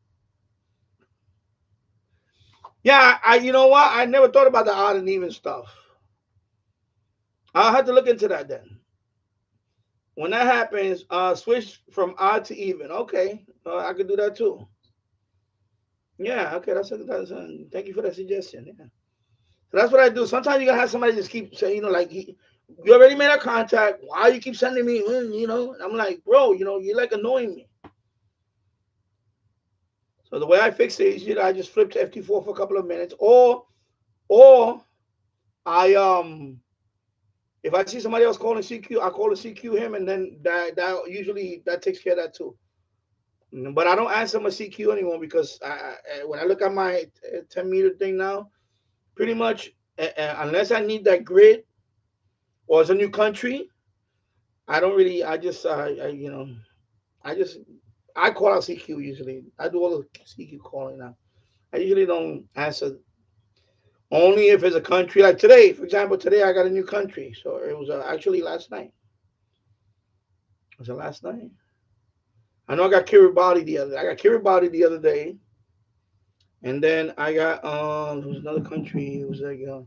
Yeah, you know what? I never thought about the odd and even stuff. I'll have to look into that then. When that happens, switch from odd to even. Okay, I could do that too. Yeah, okay, thank you for that suggestion. Yeah, so that's what I do. Sometimes you gotta have somebody just keep saying, you already made a contact. Why you keep sending me? I'm like, bro, you're like annoying me. So the way I fix it is, I just flip to FT4 for a couple of minutes, or I if I see somebody else calling CQ, I call the CQ him, and then that usually that takes care of that too. But I don't answer my CQ anymore because when I look at my 10-meter thing now, pretty much unless I need that grid or it's a new country, I don't really. I just I call out CQ usually. I do all the CQ calling now. I usually don't answer only if it's a country like today. For example, today I got a new country, so it was actually last night. Was it last night? I know I got Kiribati the other. I got Kiribati the other day, and then I got it was another country. It was like a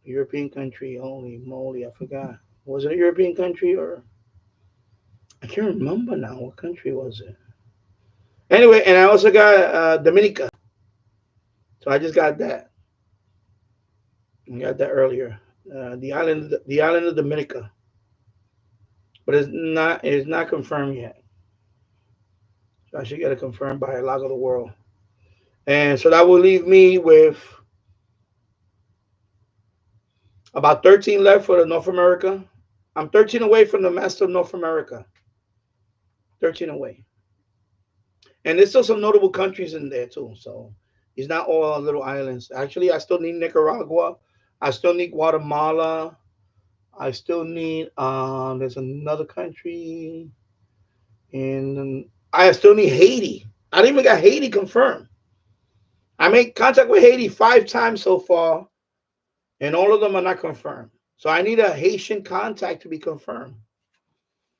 European country. Holy moly, I forgot. Was it a European country or I can't remember now. What country was it? Anyway, and I also got Dominica. So I just got that. I got that earlier. The island of Dominica, but it's not confirmed yet. So I should get it confirmed by Log of the World. And so that will leave me with about 13 left for the North America. I'm 13 away from the Master of North America. 13 away. And there's still some notable countries in there too. So it's not all little islands. Actually, I still need Nicaragua. I still need Guatemala. I still need there's another country and I still need Haiti. I don't even got Haiti confirmed. I made contact with Haiti 5 times so far, and all of them are not confirmed. So I need a Haitian contact to be confirmed.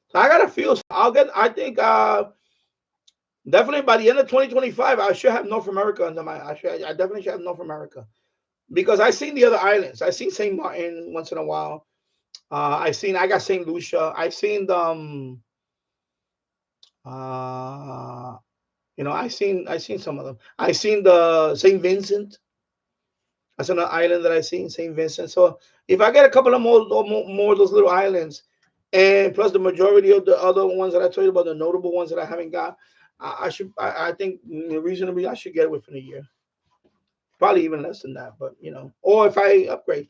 So I got a feel. So I'll get. I think definitely by the end of 2025, I should have North America under my. I definitely should have North America because I seen the other islands. I seen Saint Martin once in a while. I got Saint Lucia. I seen the uh, I seen some of them. I seen the Saint Vincent. That's another island that I seen, Saint Vincent. So if I get a couple of more of those little islands, and plus the majority of the other ones that I told you about, the notable ones that I haven't got, I think reasonably I should get it within a year. Probably even less than that, but or if I upgrade.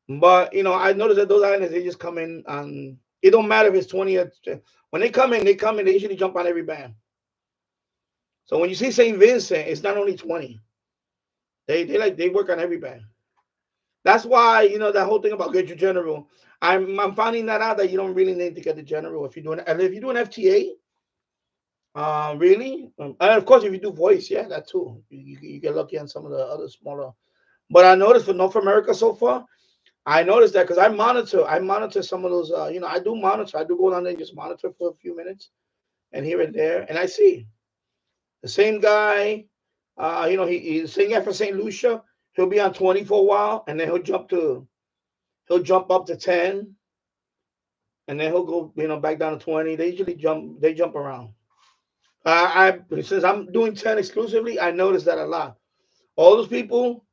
But I noticed that those islands they just come in and it don't matter if it's 20 or when they come in, they usually jump on every band. So when you see Saint Vincent, it's not only 20. They work on every band. That's why that whole thing about get your general. I'm finding that out that you don't really need to get the general if you're doing FTA. Really, and of course if you do voice, yeah, that too. You get lucky on some of the other smaller. But I noticed for North America so far, I noticed that because I monitor some of those. I do monitor. I do go down there and just monitor for a few minutes and here and there, and I see the same guy. He's the same guy for St. Lucia. He'll be on 20 for a while, and then he'll jump up to 10, and then he'll go back down to 20. They usually jump around. Since I'm doing 10 exclusively, I noticed that a lot. All those people,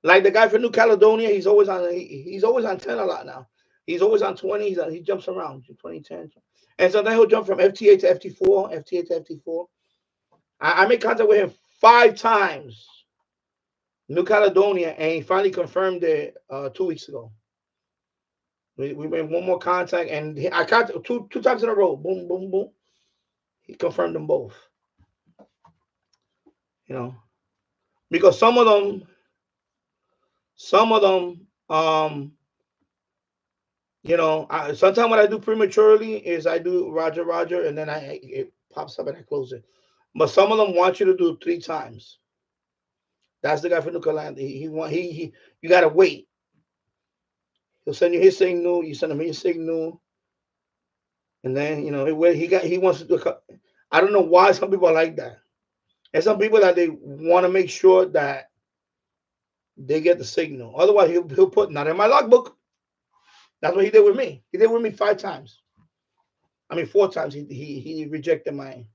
like the guy from New Caledonia, he's always on 10 a lot now. He's always on 20. He jumps around 20, 10. And so then he'll jump from FTA to FT4, FTA to FT4. I made contact with him 5 times, New Caledonia, and he finally confirmed it 2 weeks ago. We made one more contact, and I got two times in a row. Boom, boom, boom. He confirmed them both. Because some of them, sometimes what I do prematurely is I do Roger, Roger, and then it pops up and I close it. But some of them want you to do 3 times. That's the guy from New Caledonia. You gotta wait. He'll send you his signal. You send him his signal, and then he wants to do. I don't know why some people are like that. And some people that they want to make sure that they get the signal. Otherwise, he'll put not in my logbook. That's what he did with me. He did with me 5 times. I mean 4 times. He rejected mine.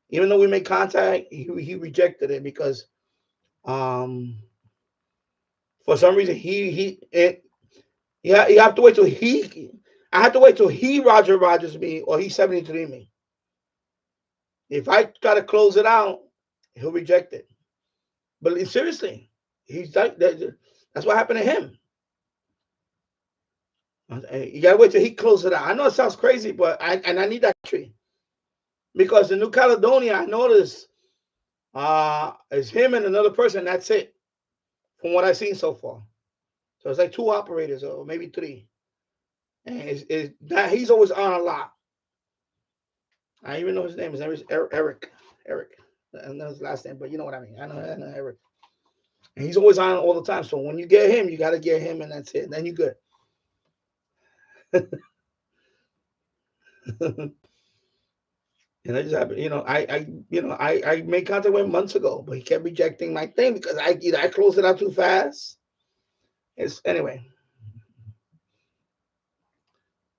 Even though we made contact, he rejected it because for some reason you have to wait till I have to wait till he Rogers me or he 73 me. If I try to close it out, he'll reject it. But seriously, he's like that's what happened to him. You gotta wait till he closes it out. I know it sounds crazy, but I need that tree because in New Caledonia, I noticed it's him and another person. That's it. from what I've seen so far. So it's like 2 operators or maybe 3. And it's that he's always on a lot. I even know his name. His name is Eric. Eric. I know his last name, but you know what I mean. I know Eric. And he's always on all the time. So when you get him, you got to get him, and that's it. Then you're good. And I just happened, I made contact with him months ago, but he kept rejecting my thing because I closed it out too fast. It's anyway.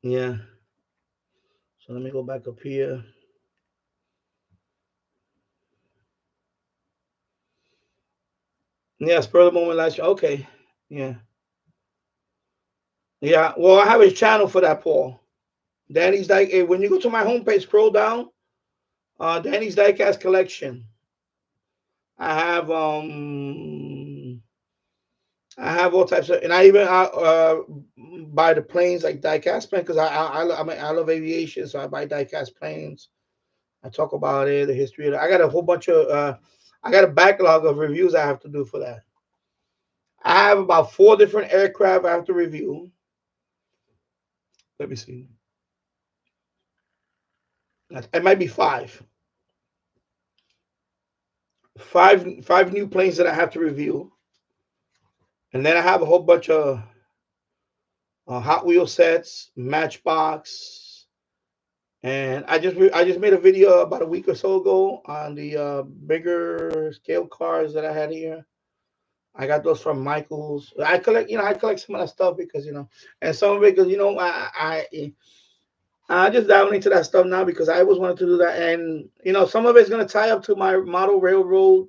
Yeah. So let me go back up here. Yeah, spur of the moment last year. Okay. Yeah. Yeah. Well, I have a channel for that, Paul. Danny's like, when you go to my homepage, scroll down. Danny's Diecast Collection. I have all types of, and I even buy the planes like diecast planes because I love aviation, so I buy diecast planes. I talk about it, the history of it. I got a whole bunch of I got a backlog of reviews I have to do for that. I have about 4 different aircraft I have to review. Let me see. It might be 5. 5 new planes that I have to review, and then I have a whole bunch of Hot Wheel sets, Matchbox, and I just made a video about a week or so ago on the bigger scale cars that I had here. I got those from Michael's. I collect some of that stuff because and some of it because I just diving into that stuff now because I always wanted to do that, and some of it's gonna tie up to my model railroad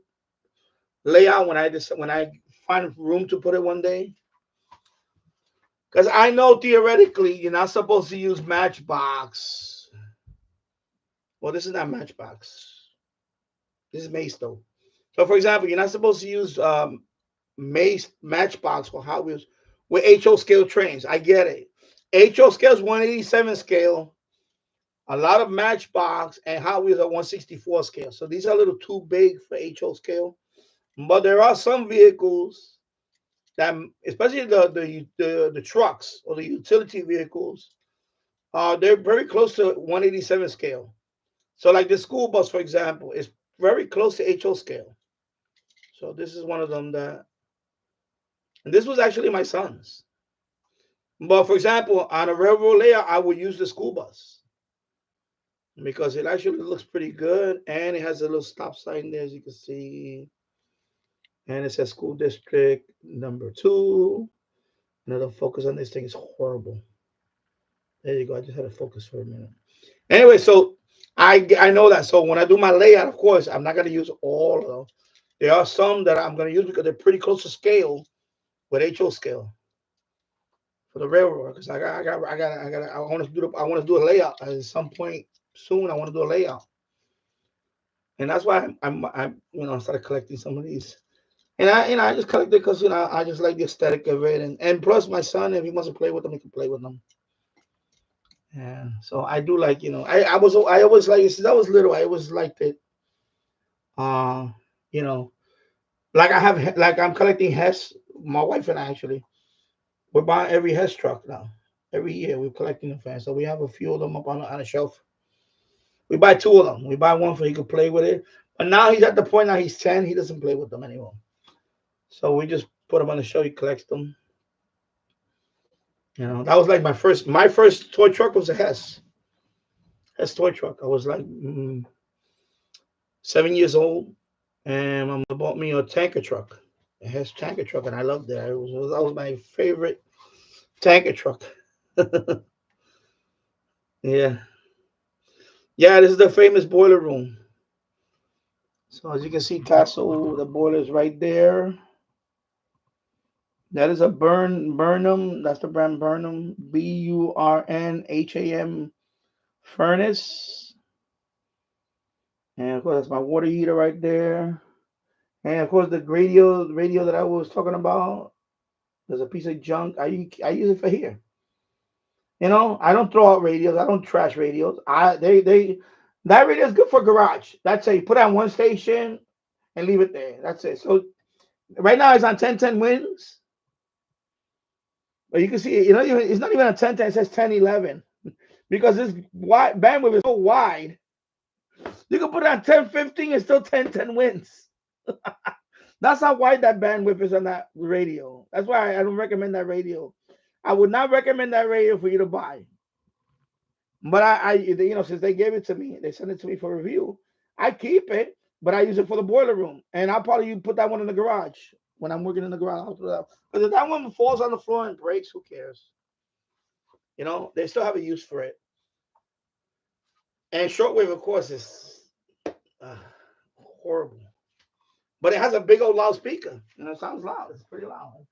layout when I find room to put it one day. Because I know theoretically you're not supposed to use Matchbox. Well, this is not Matchbox. This is Mace though. So, for example, you're not supposed to use Matchbox or Hot Wheels with HO scale trains. I get it. HO scale is 187 scale. A lot of Matchbox and Hot Wheels are 164 scale. So these are a little too big for HO scale. But there are some vehicles that, especially the trucks or the utility vehicles, they're very close to 187 scale. So like the school bus, for example, is very close to HO scale. So this is one of them and this was actually my son's. But for example, on a railroad layout, I would use the school bus because it actually looks pretty good, and it has a little stop sign there, as you can see, and it says school district number 2. Another focus on this thing is horrible. There you go. I just had to focus for a minute. Anyway, so I know that. So when I do my layout, of course, I'm not going to use all of them. There are some that I'm going to use because they're pretty close to scale with HO scale for the railroad. Because I want to do a layout at some point soon. I want to do a layout, and that's why I started collecting some of these. And I just collected because I just like the aesthetic of it, and plus my son, if he wants to play with them, he can play with them. Yeah, so I do like I always like since I was little, I always liked it. You know, I'm collecting Hess. My wife and I actually we're buying every Hess truck now. Every year we're collecting them fans. So we have a few of them up on a shelf. We buy 2 of them. We buy one for he could play with it. But now he's at the point now he's 10. He doesn't play with them anymore. So we just put him on the shelf. He collects them. That was like my first toy truck was a Hess toy truck. I was like 7 years old, and my mom bought me a tanker truck. A Hess tanker truck, and I loved it. That was my favorite tanker truck. Yeah. Yeah, this is the famous boiler room. So as you can see, Castle, the boiler is right there. That is a Burnham. That's the brand Burnham, BURNHAM furnace. And of course, that's my water heater right there. And of course, the radio that I was talking about. There's a piece of junk. I use it for here. I don't throw out radios. I don't trash radios. That radio is good for garage. That's it. You put it on one station and leave it there. That's it. So Right now it's on 10-10 wins. But you can see, it's not even a 10-10, it says 10-11. Because this wide bandwidth is so wide. You can put it on 10-15 and still 10-10 wins. That's how wide that bandwidth is on that radio. That's why I don't recommend that radio. I would not recommend that radio for you to buy. But since they gave it to me, they sent it to me for review. I keep it, but I use it for the boiler room, and I'll probably put that one in the garage when I'm working in the garage. Because if that one falls on the floor and breaks, who cares? They still have a use for it. And shortwave, of course, is horrible, but it has a big old loudspeaker. It sounds loud. It's pretty loud.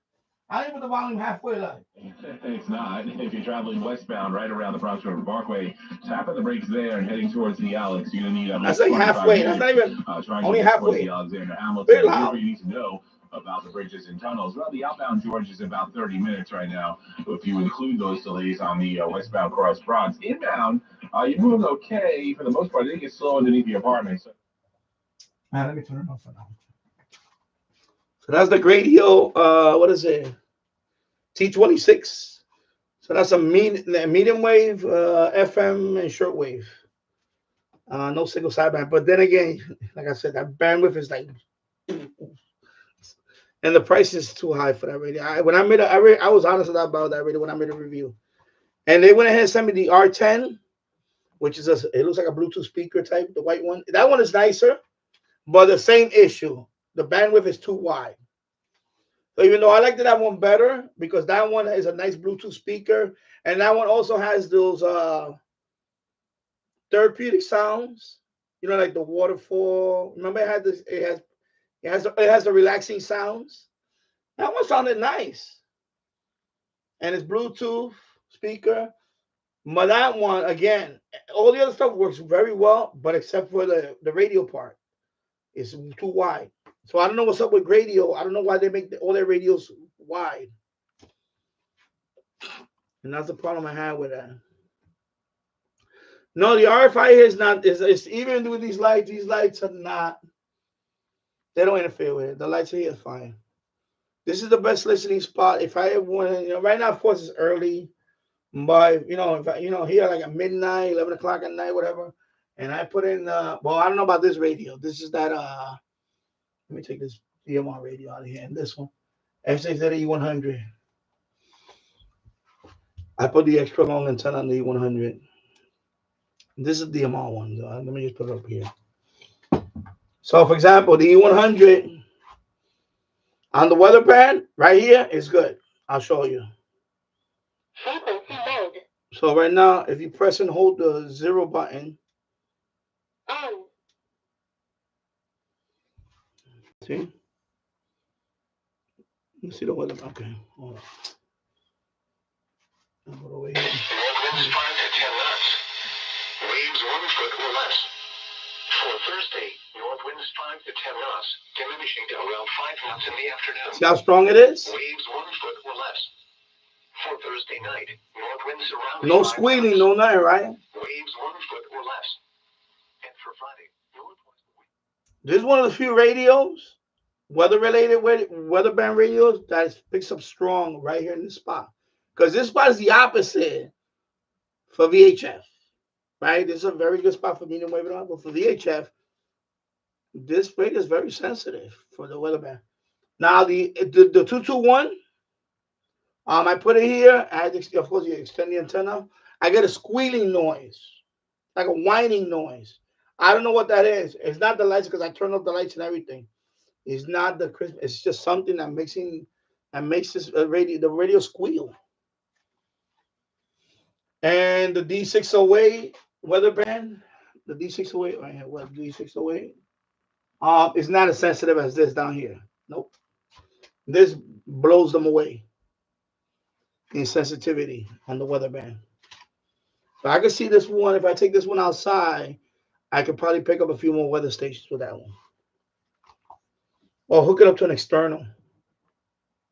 I didn't put the volume halfway like. It's not. If you're traveling westbound right around the Bronx River Parkway, tapping the brakes there and heading towards the Alex, you're going to need That's like halfway. That's not even only halfway. The Alexander Hamilton. Very Here's loud. what you need to know about the bridges and tunnels. Well, the outbound George is about 30 minutes right now, if you include those delays on the westbound cross Bronx. Inbound, you're moving okay for the most part. I think it's slow underneath the apartments. Let me turn it off for now. So that's the Gradio, what is it? T26. So that's a medium wave, FM, and shortwave. No single sideband. But then again, like I said, that bandwidth is like, and the price is too high for that radio. I was honest about that radio when I made a review. And they went ahead and sent me the R10, which is it looks like a Bluetooth speaker type, the white one. That one is nicer, but the same issue. The bandwidth is too wide. So even though I like that one better because that one is a nice Bluetooth speaker, and that one also has those therapeutic sounds, like the waterfall. Remember, it had this. It has the relaxing sounds. That one sounded nice, and it's Bluetooth speaker. But that one again, all the other stuff works very well, but except for the radio part, it's too wide. So I don't know what's up with radio. I don't know why they make all their radios wide. And that's the problem I had with that. No, the RFI is not. It's even with these lights. These lights are not. They don't interfere with it. The lights are here fine. This is the best listening spot. If I ever want, right now, of course, it's early. But if I, here like at midnight, 11 o'clock at night, whatever, and I put in. Well, I don't know about this radio. This is that. Let me take this DMR radio out of here. And this one, F680E100. I put the extra long antenna on the E100. This is the DMR one. Let me just put it up here. So, for example, the E100 on the weather band right here is good. I'll show you. Frequency mode. So right now, if you press and hold the 0 button, On. see? You see the weather? Okay. Hold on. I'll go over here. Northwinds 5 to 10 knots. Waves 1 foot or less. For Thursday, northwinds 5 to 10 knots, diminishing to around 5 knots in the afternoon. See how strong it is? Waves 1 foot or less. For Thursday night, northwinds around No 5 squealing, knots. no nothing, right? Waves 1 foot or less. And for Friday, northwest wind. This is one of the few radios, weather-related weather band radios, that picks up strong right here in this spot. Because this spot is the opposite for VHF, right? This is a very good spot for medium wave, but for VHF, this radio is very sensitive for the weather band. Now, the 221, I put it here. Of course, you extend the antenna. I get a squealing noise, like a whining noise. I don't know what that is. It's not the lights because I turned off the lights and everything. It's not the crisp. It's just something that makes this the radio squeal. And the D608 weather band, the D608 right here, what D608? It's not as sensitive as this down here. Nope. This blows them away in sensitivity on the weather band. So I can see this one. If I take this one outside, I could probably pick up a few more weather stations with that one. Or hook it up to an external.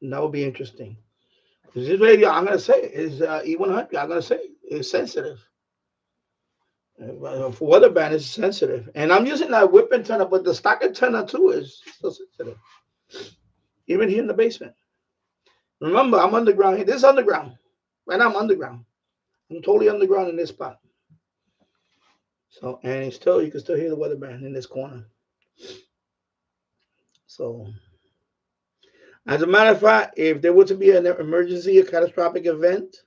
And that would be interesting. This radio, I'm going to say, is E100. I'm going to say it's sensitive. For weather band, it's sensitive. And I'm using that whip antenna, but the stock antenna too is still sensitive. even here in the basement. Remember, I'm underground here. This is underground. Right now, I'm underground. I'm totally underground in this spot. So, and it's still, you can still hear the weatherman in this corner. So, as a matter of fact, if there were to be an emergency, a catastrophic event,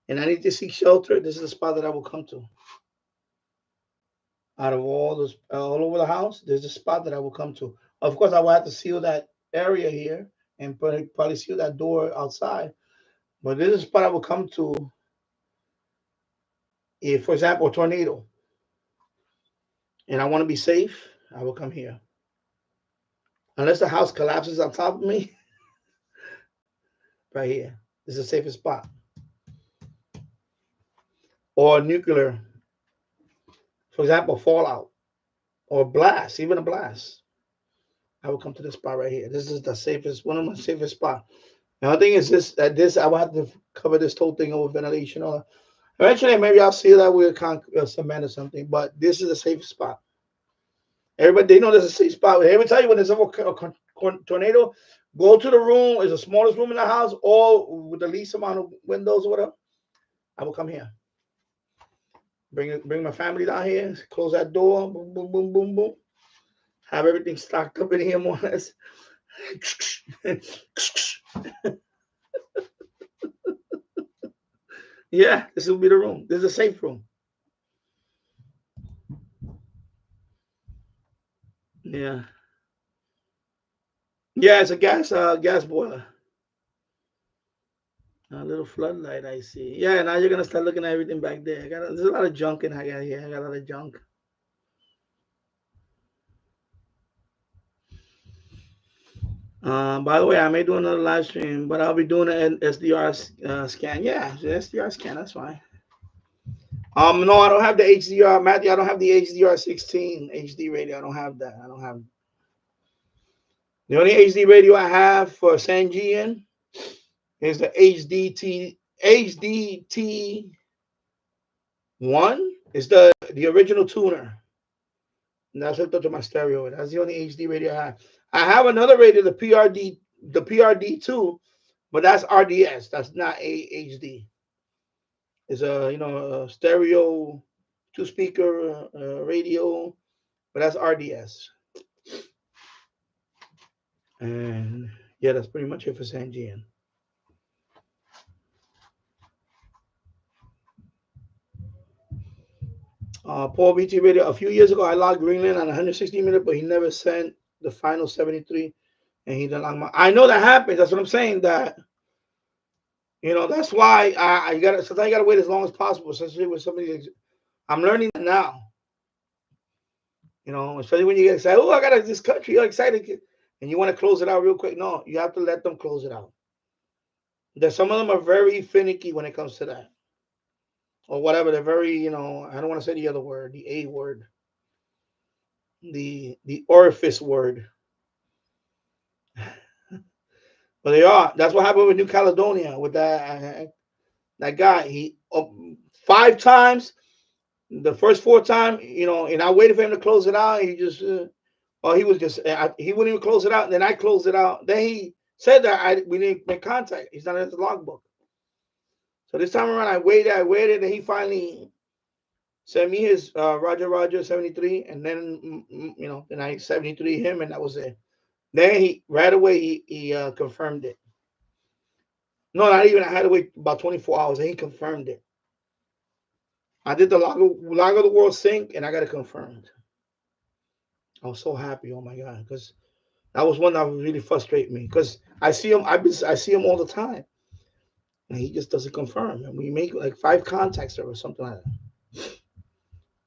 and I need to seek shelter, this is the spot that I will come to. Out of all those, all over the house, there's a spot that I will come to. Of course, I will have to seal that area here and probably seal that door outside. But this is a spot I will come to if, for example, a tornado, and I want to be safe, I will come here. Unless the house collapses on top of me, right here. This is the safest spot. Or nuclear, for example, fallout or blast, even a blast. I will come to this spot right here. This is the safest, one of my safest spots. The other thing is this I will have to cover this whole thing over ventilation. Or eventually, maybe I'll seal that with cement or something. But this is the safest spot. Everybody, they know there's a safe spot. They will tell you when there's a tornado, go to the room. It's the smallest room in the house, or with the least amount of windows or whatever. I will come here. Bring my family down here. Close that door. Boom, boom, boom, boom, boom. Have everything stocked up in here more or less. Yeah, this will be the room. This is a safe room. Yeah. Yeah, it's a gas boiler. A little floodlight I see. Yeah, now you're gonna start looking at everything back there. There's a lot of junk in here. I got a lot of junk. By the way, I may do another live stream, but I'll be doing an SDR scan. Yeah, the SDR scan. That's fine. No, I don't have the HDR, Matthew. I don't have the HDR 16 HD radio. I don't have that. I don't have. The only HD radio I have for Sanjian is the HDT1. It's the original tuner. And that's hooked up to my stereo. That's the only HD radio I have. I have another radio, the PRD2, but that's RDS. That's not HD. It's a stereo 2-speaker radio, but that's RDS. And yeah, that's pretty much it for Sanjian. Paul BT Radio. A few years ago, I logged Greenland on 160 minutes, but he never sent the final 73, and he didn't log my. I know that happens. That's what I'm saying. That that's why I gotta. Sometimes you gotta wait as long as possible, especially with somebody. I'm learning that now. Especially when you get excited. Oh, I got this country. You're excited, and you want to close it out real quick. No, you have to let them close it out. There's some of them are very finicky when it comes to that. Or whatever, they're very, I don't want to say the other word, the A word, the orifice word. But they are. That's what happened with New Caledonia with that guy. He 5 times, the first 4 times, and I waited for him to close it out. He just, he wouldn't even close it out. And then I closed it out. Then he said that we didn't make contact. He's not in the logbook. So this time around, I waited, and he finally sent me his Roger 73, and then then I 73 him, and that was it. Then he right away he confirmed it. No, not even. I had to wait about 24 hours, and he confirmed it. I did the log of the world sync, and I got it confirmed. I was so happy. Oh my god, because that was one that would really frustrate me. Because I see him, I see him all the time. And he just doesn't confirm. And we make like 5 contacts or something like that.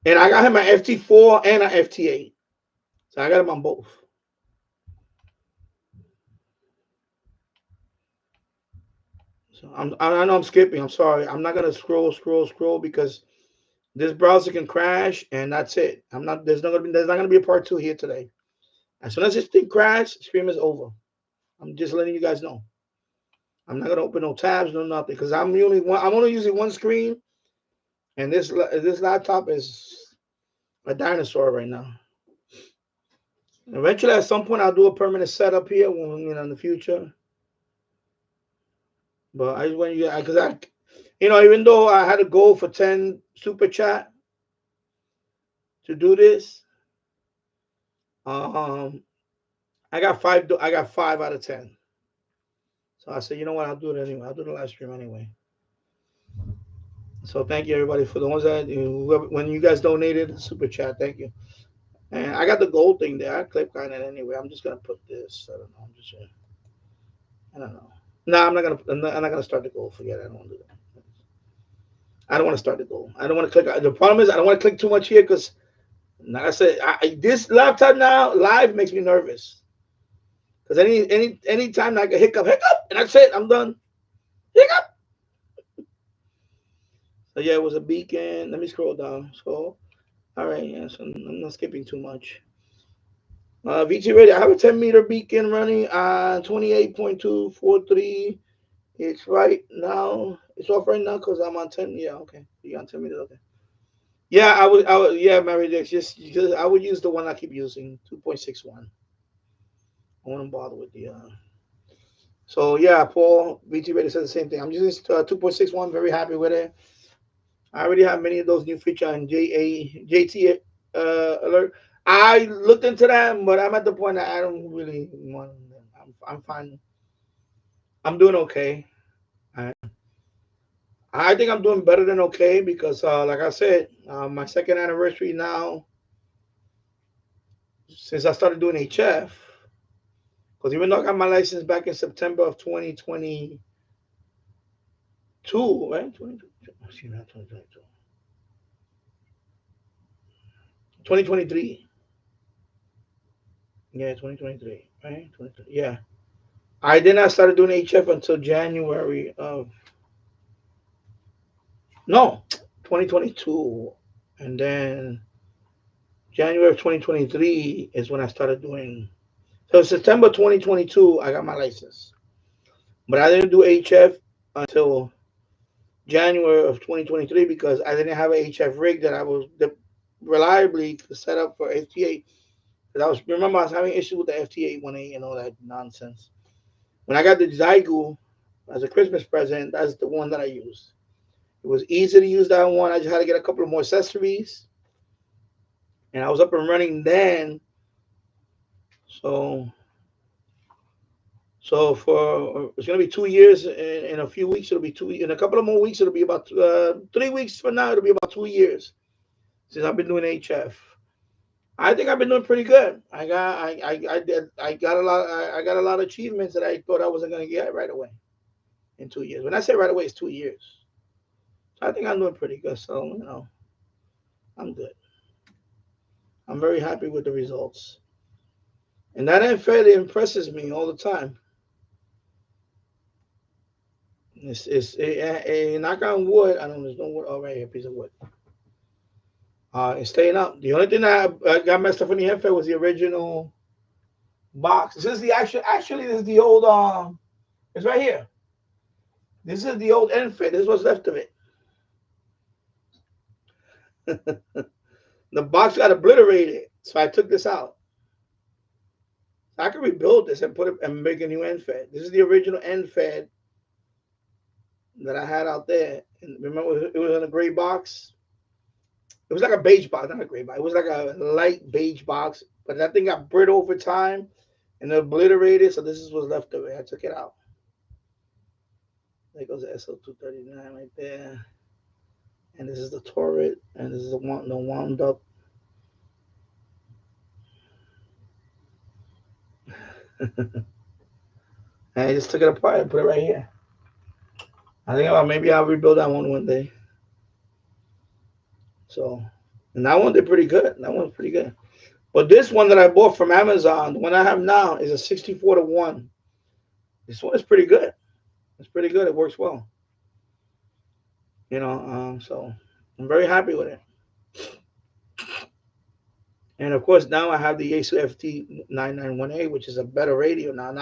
And I got him an FT4 and an FT8. So I got him on both. So I know I'm skipping. I'm sorry. I'm not gonna scroll because this browser can crash, and that's it. There's not gonna be a part 2 here today. As soon as this thing crashes, stream is over. I'm just letting you guys know. I'm not gonna open no tabs, no nothing, because I'm only using one screen, and this laptop is a dinosaur right now. Eventually, at some point, I'll do a permanent setup here when, in the future. But I just want you, because even though I had a goal for 10 super chat to do this, I got five. I got 5 out of 10. So I said, you know what? I'll do it anyway. I'll do the live stream anyway. So thank you everybody for the ones that when you guys donated super chat. Thank you. And I got the gold thing there. I clicked on it anyway. I'm just gonna put this. I don't know. I don't know. No, I'm not gonna start the goal. Forget it. I don't want to do that. I don't want to start the goal. I don't want to click. The problem is I don't want to click too much here because, like I said, this laptop now live makes me nervous. Because any time I get hiccup, and that's it. I'm done. Hiccup. So yeah, it was a beacon. Let me scroll down. So, all right, yeah. So I'm not skipping too much. VT Radio. I have a 10-meter beacon running on 28.243. It's right now. It's off right now because I'm on 10. Yeah, okay. You on 10 meters? Okay. Yeah, I would. Yeah, Mary Dix. Just because I would use the one I keep using, 2.61. I wouldn't bother with the. So yeah, Paul VT Radio said the same thing. I'm using 2.61. Very happy with it. I already have many of those new features on JT alert. I looked into that, but I'm at the point that I don't really want them. I'm fine. I'm doing okay. I think I'm doing better than okay because, like I said, my second anniversary now since I started doing HF. Because even though I got my license back in September of 2022, right? 2023. Yeah, 2023, right? 2023. Yeah. I did not start doing HF until January of 2022, and then January of 2023 is when I started doing. So September 2022, I got my license, but I didn't do HF until January of 2023 because I didn't have a HF rig that I was reliably set up for FTA. Because I was having issues with the FTA 18 and all that nonsense. When I got the Zygu as a Christmas present, that's the one that I used. It was easy to use that one. I just had to get a couple of more accessories, and I was up and running then. So for it's gonna be 2 years in a few weeks. It'll be in a couple of more weeks. It'll be about 3 weeks from now. It'll be about 2 years since I've been doing HF. I think I've been doing pretty good. I got a lot of achievements that I thought I wasn't gonna get right away in 2 years. When I say right away, it's 2 years. So I think I'm doing pretty good. So I'm good. I'm very happy with the results, and that fairly impresses me all the time. It's knock on wood. I don't know. There's no wood. Oh, right here, piece of wood. It's staying up. The only thing that I got messed up in the NFED was the original box. This is the actually this is the old it's right here. This is the old NFED. This is what's left of it. The box got obliterated, so I took this out. I can rebuild this and put it and make a new NFED. This is the original NFED that I had out there. And remember, it was in a gray box. It was like a beige box, not a gray box. It was like a light beige box, but that thing got brittle over time and obliterated. So this is what's left of it. I took it out. There goes the SO239 right there, and this is the turret, and this is the wound up. And I just took it apart and put it right here. I think maybe I'll rebuild that one day. So, and that one did pretty good. That one's pretty good. But this one that I bought from Amazon, the one I have now, is a 64-1. This one is pretty good. It's pretty good. It works well. So I'm very happy with it. And of course, now I have the Yaesu FT991A, which is a better radio now.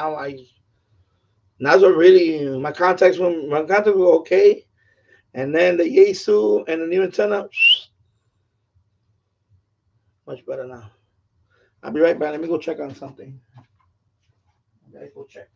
That's what really my contacts were okay, and then the Yaesu and the new antenna, much better now. I'll be right back. Let me go check on something. Let's go check.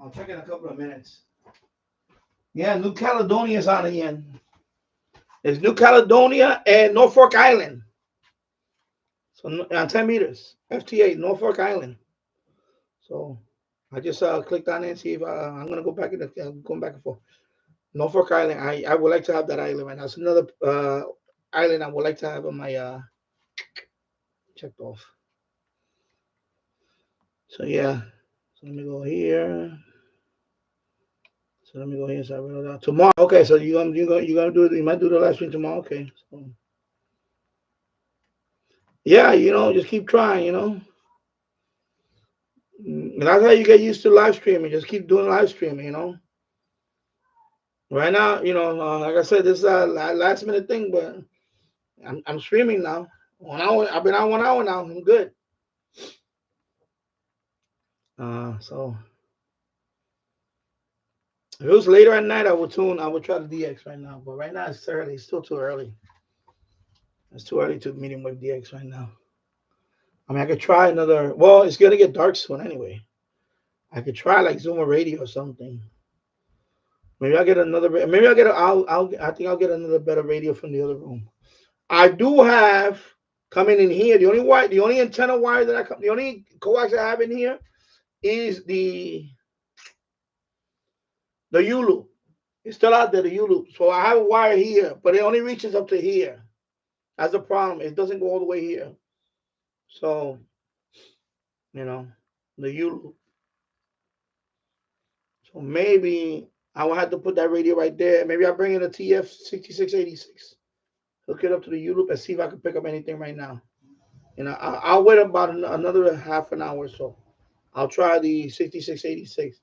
I'll check in a couple of minutes. Yeah, New Caledonia is on again. There's New Caledonia and Norfolk Island. So on 10 meters, FTA, Norfolk Island. So I just clicked on it and see if I'm gonna go back in going back and forth. Norfolk Island. I would like to have that island right now. It's another island I would like to have on my checked off. So yeah. So let me go here. So let me go here. So I wrote it down. Tomorrow. Okay. So you gonna do it? You might do the live stream tomorrow. Okay. So, yeah. Just keep trying. And that's how you get used to live streaming. Just keep doing live streaming. Right now, like I said, this is a last minute thing, but I'm streaming now. 1 hour. I've been on 1 hour now. I'm good. So if it was later at night, I would try the DX right now. But right now it's early. It's still too early. It's too early to medium wave DX right now. I mean, I could try another. Well, it's gonna get dark soon anyway. I could try like Zoomer Radio or something. Maybe I'll get another. Maybe I'll get. I think I'll get another better radio from the other room. I do have coming in here. The only antenna wire the only coax I have in here is the U loop. It's still out there, the U loop. So I have a wire here, but it only reaches up to here. That's the problem. It doesn't go all the way here. So, the U loop. So maybe I will have to put that radio right there. Maybe I'll bring in a TF 6686. Hook it up to the U loop and see if I can pick up anything right now. I'll wait about another half an hour or so. I'll try the 6686.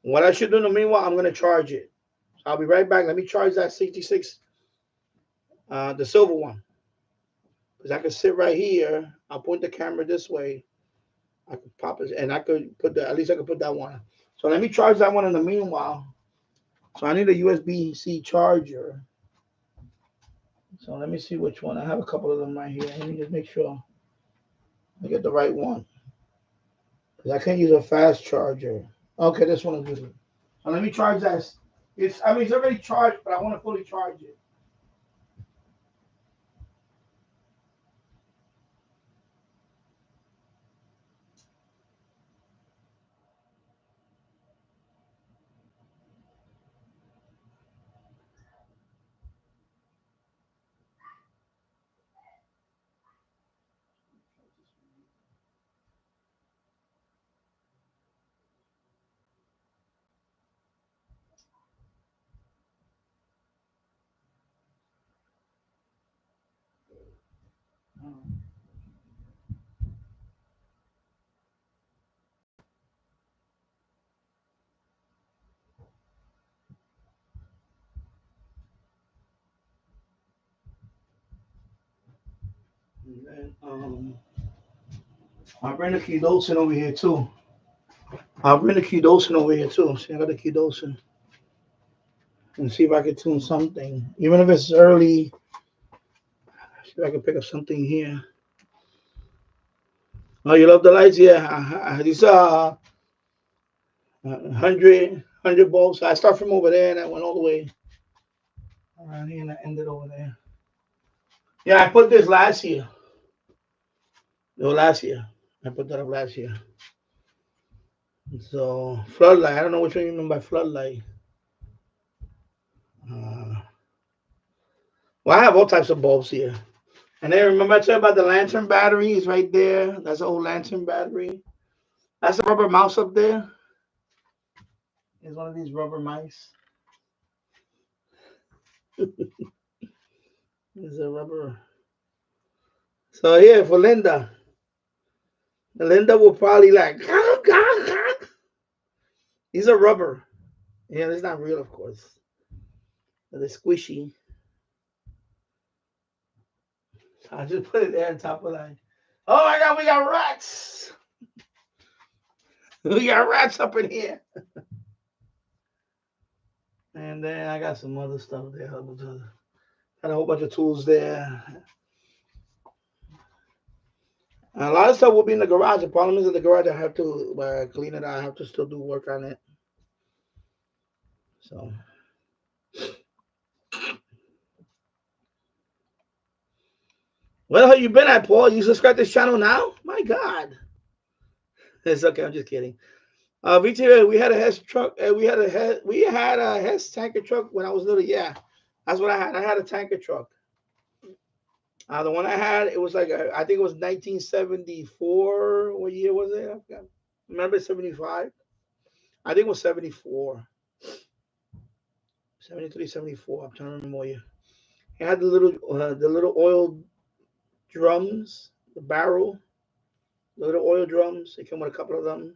What I should do in the meanwhile, I'm going to charge it. So I'll be right back. Let me charge that 66, the silver one. Because I can sit right here. I'll point the camera this way. I could pop it, and I could at least I could put that one. So let me charge that one in the meanwhile. So I need a USB-C charger. So let me see which one. I have a couple of them right here. Let me just make sure I get the right one. Because I can't use a fast charger. Okay, this one is good. So let me charge that. It's already charged, but I want to fully charge it. And then, I'll bring the Kidolson over here too. I'll bring the Kidolson over here too. See, I got the Kidolson. And see if I can tune something. Even if it's early, see if I can pick up something here. Oh, you love the lights? Yeah. These are 100 bulbs. I start from over there and I went all the way around here and I ended over there. Yeah, I put this last year. No, last year. I put that up last year. So, floodlight. I don't know which one you mean by floodlight. Well, I have all types of bulbs here. And then remember I told you about the lantern batteries right there? That's an old lantern battery. That's a rubber mouse up there. It's one of these rubber mice. It's a rubber. So here for Linda. Linda will probably like, these are rubber. Yeah, it's not real, of course. But they're squishy. So I just put it there on top of like, oh my God, we got rats. We got rats up in here. And then I got some other stuff there. Got a whole bunch of tools there. And a lot of stuff will be in the garage. The problem is in the garage, I have to clean it. I have to still do work on it. So. Where the hell you been at, Paul? You subscribe to this channel now? My God. It's okay. I'm just kidding. VTV, we had a Hess truck. We had a Hess tanker truck when I was little. Yeah, that's what I had. I had a tanker truck. The one I had, it was like I think it was 1974. What year was it? I forgot. Remember 75? I think it was 74. 73, 74. I'm trying to remember what year. It had the little oil drums, the barrel, the little oil drums. It came with a couple of them.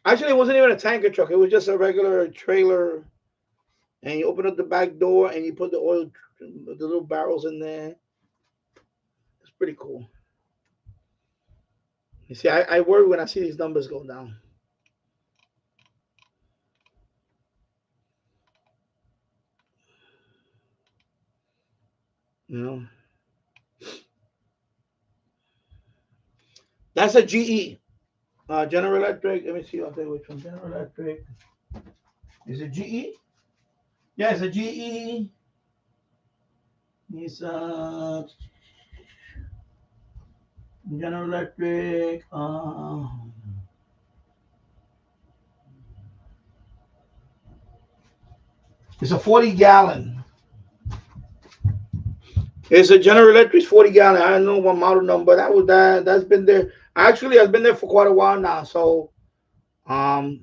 Actually, it wasn't even a tanker truck. It was just a regular trailer. And you open up the back door and you put the little barrels in there. It's pretty cool. You see, I worry when I see these numbers go down. You know? That's a GE. General Electric. Let me see. I'll tell you which one. General Electric. Is it GE? Yeah, it's a GE. It's General Electric. It's a 40-gallon. It's a General Electric 40-gallon. I don't know what model number. That's been there. Actually, I've been there for quite a while now. So, so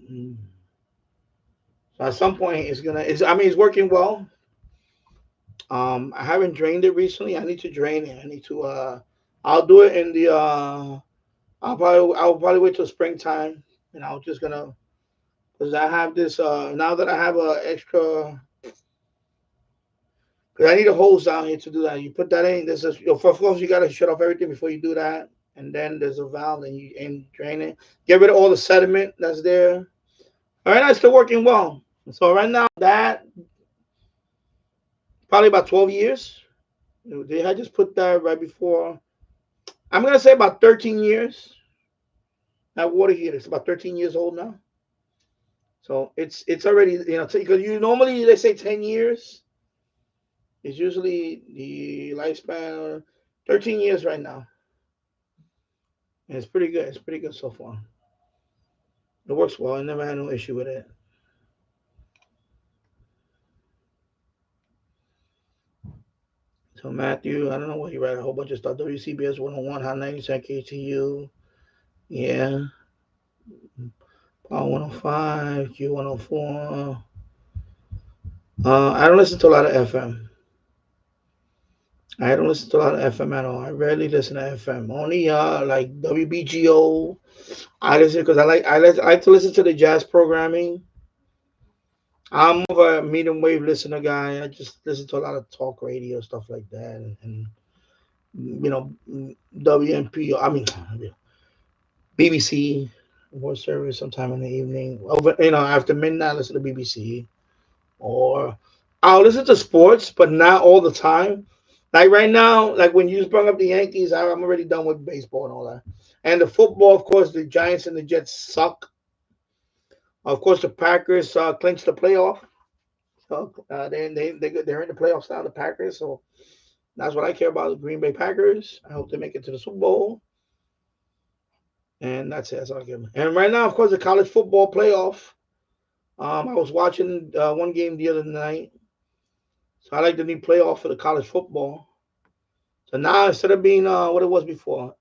at some point it's working well. I haven't drained it recently. I need to drain it. I need to. I'll do it in the. I'll probably wait till springtime, and I'm just gonna, because I have this. Now that I have a extra. Because I need a hose down here to do that. You put that in. There's a, of course, you gotta shut off everything before you do that, and then there's a valve, and you drain it. Get rid of all the sediment that's there. All right, it's still working well. So right now, that probably about 12 years. They had just put that right before. I'm gonna say about 13 years. That water heater is about 13 years old now. So it's already, because you normally they say 10 years. It's usually the lifespan 13 years right now. And it's pretty good. It's pretty good so far. It works well. I never had no issue with it. So Matthew, I don't know what you read, a whole bunch of stuff. WCBS 101, high 90% KTU. Yeah. Power 105, Q104. I don't listen to a lot of FM. I don't listen to a lot of FM at all. I rarely listen to FM. Only like WBGO. I listen because I like to listen to the jazz programming. I'm more of a medium wave listener guy. I just listen to a lot of talk radio stuff like that, and WMP. I mean, BBC World Service sometime in the evening. Over, after midnight, I listen to BBC. Or I'll listen to sports, but not all the time. Like right now, like when you just brought up the Yankees, I'm already done with baseball and all that. And the football, of course, the Giants and the Jets suck. Of course, the Packers clinched the playoff. So they're in the playoffs now, the Packers. So that's what I care about, the Green Bay Packers. I hope they make it to the Super Bowl. And that's it. That's all I care about. And right now, of course, the college football playoff. I was watching one game the other night. So I like the new playoff for the college football. So now instead of being what it was before,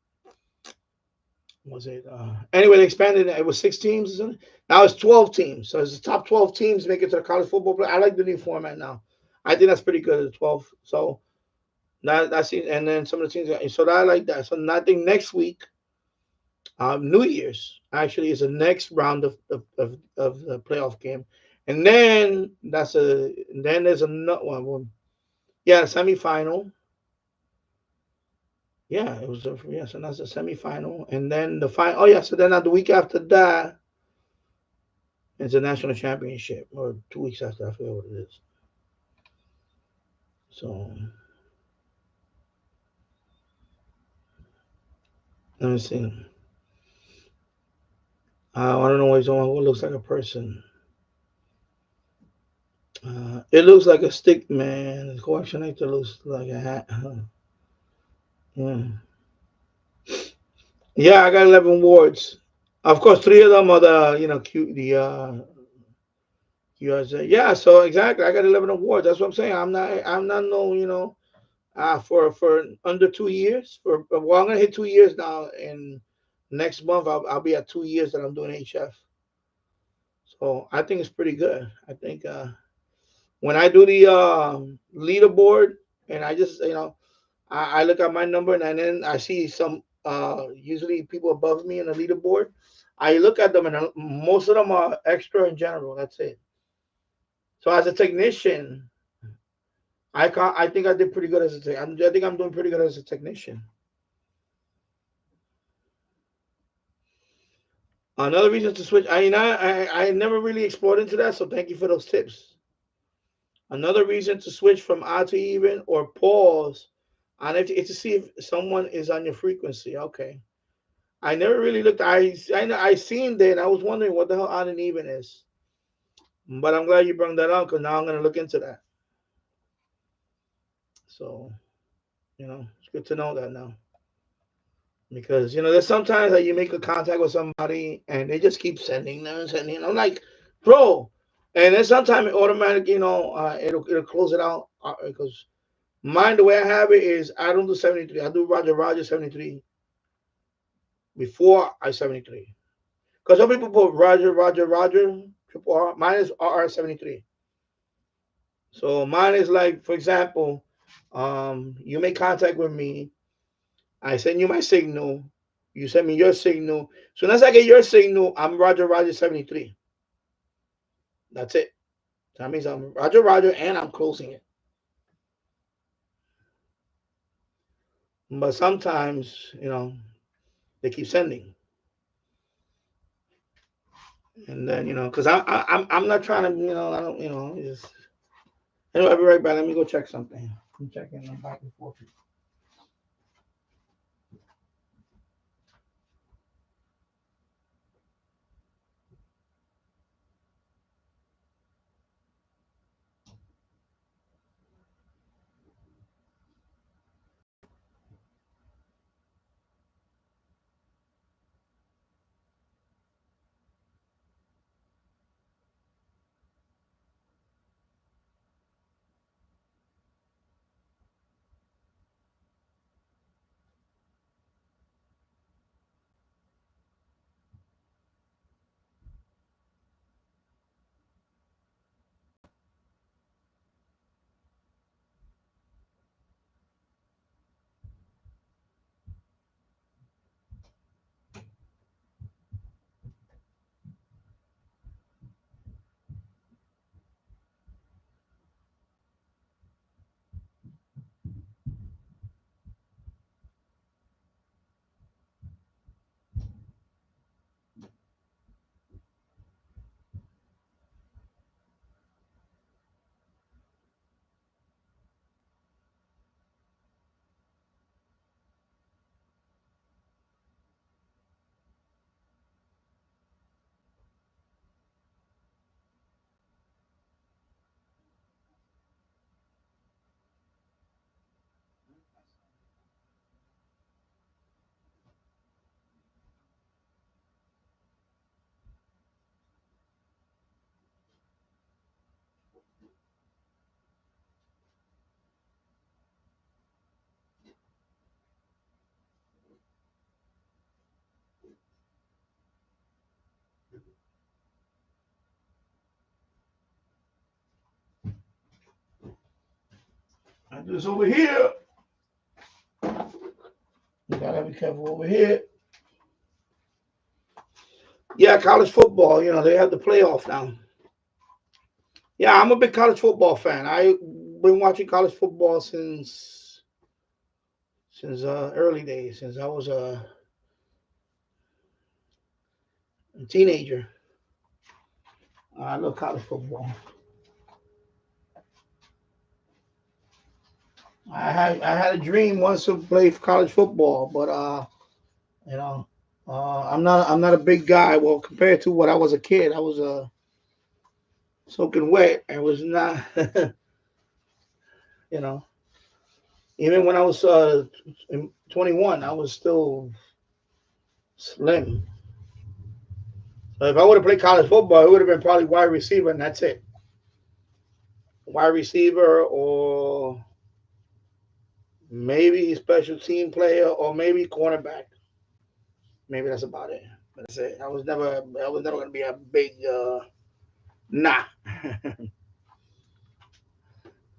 was it anyway they expanded it. It was 6 teams. Now it's 12 teams. So it's the top 12 teams make it to the college football play. I like the new format now. I think that's pretty good. The 12. So that's it. And then some of the teams. So I like that. So I think next week, New Year's actually is the next round of the playoff game, and then there's another one. Yeah, semifinal. Yeah, it was so that's the semifinal, and then the final. Oh yeah, so then the week after that is the national championship, or 2 weeks after. I forget what it is. So let me see. I don't know what looks like a person. It looks like a stick man. The collection actor looks like a hat. Yeah, yeah. I got 11 awards. Of course, three of them are the cute USA. Yeah, so exactly. I got 11 awards. That's what I'm saying. I'm not no for under 2 years. Well, I'm gonna hit 2 years now. In next month, I'll be at 2 years that I'm doing HF. So I think it's pretty good. I think when I do the leaderboard, and I just I look at my number, and then I see some usually people above me in the leaderboard. I look at them, and most of them are extra in general. That's it. So as a technician, I think I did pretty good as a I think I'm doing pretty good as a technician. Another reason to switch, I never really explored into that, so thank you for those tips. Another reason to switch from odd to even or pause on it is to see if someone is on your frequency. Okay, I never really looked. I seen that, and I was wondering what the hell odd and even is. But I'm glad you brought that up because now I'm gonna look into that. So it's good to know that now. Because there's sometimes that you make a contact with somebody and they just keep sending them and sending. I'm like, bro, and then sometimes it automatically, it'll close it out because mine the way I have it is I don't do 73. I do Roger 73 before I 73. Because some people put Roger triple R. Mine is RR 73. So mine is like, for example, you make contact with me. I send you my signal. You send me your signal. Soon as I get your signal, I'm Roger 73. That's it. That means I'm Roger, and I'm closing it. But sometimes, they keep sending, and then because I'm not trying to, I don't, just anyway. I'll be right back. Let me go check something. I'm checking. I'm back and forth. I do this over here. You gotta be careful over here. Yeah, college football. You know they have the playoff now. Yeah, I'm a big college football fan. I've been watching college football since early days, since I was a teenager. I love college football. I had a dream once to play college football, but you know, I'm not a big guy. Well, compared to what I was a kid, I was soaking wet. I was not, you know. Even when I was 21, I was still slim. So if I would have played college football, it would have been probably wide receiver, and that's it. Wide receiver, or maybe special team player, or maybe cornerback. Maybe that's about it. But that's it. I was never gonna be a big nah.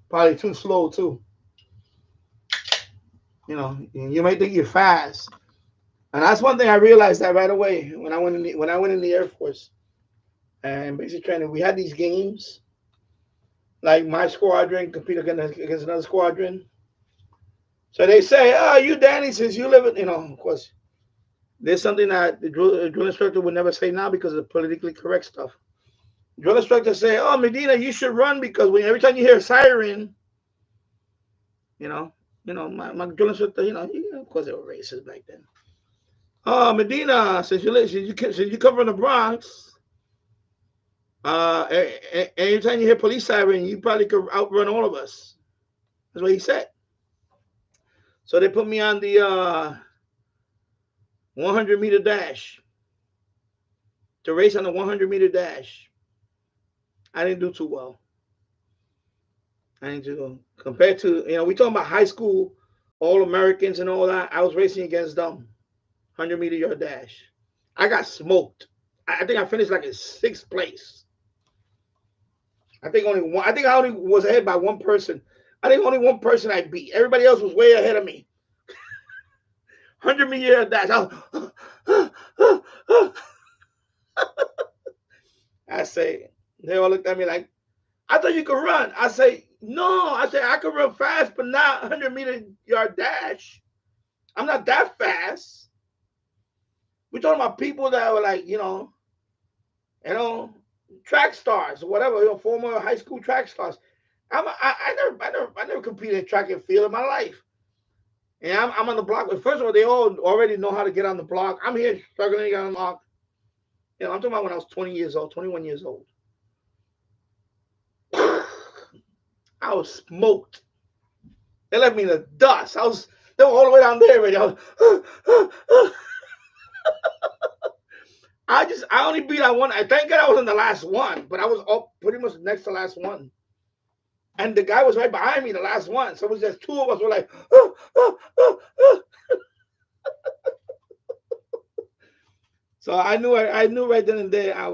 Probably too slow too. You know, you might think you're fast, and that's one thing I realized that right away when I went in the Air Force and basic training. We had these games, like my squadron compete against another squadron. So they say, "Oh, you Danny, since you live in," of course, there's something that the drill instructor would never say now because of the politically correct stuff. Drill instructor say, "Oh, Medina, you should run because every time you hear a siren, you know, my drill instructor, of course they were racist back then. Oh, Medina, since you cover in the Bronx, every time you hear police siren, you probably could outrun all of us." That's what he said. So they put me on the 100-meter dash to race on the 100-meter dash. I didn't do too well. I didn't do compared to we talking about high school All Americans and all that. I was racing against them. 100-meter yard dash. I got smoked. I think I finished like in sixth place. I think I only was ahead by one person. I think only one person I beat. Everybody else was way ahead of me. 100-meter dash. I say, they all looked at me like, "I thought you could run." I say, "No." I say, "I could run fast, but not 100-meter yard dash. I'm not that fast." We're talking about people that were like, track stars or whatever, former high school track stars. I never competed in track and field in my life. And I'm on the block. First of all, they all already know how to get on the block. I'm here struggling to get on the block. I'm talking about when I was 20 years old, 21 years old. I was smoked. They left me in the dust. They were all the way down there already. I only beat that one. I thank God I was in the last one, but I was up pretty much next to the last one. And the guy was right behind me, the last one. So it was just two of us were like, So I knew right then and there I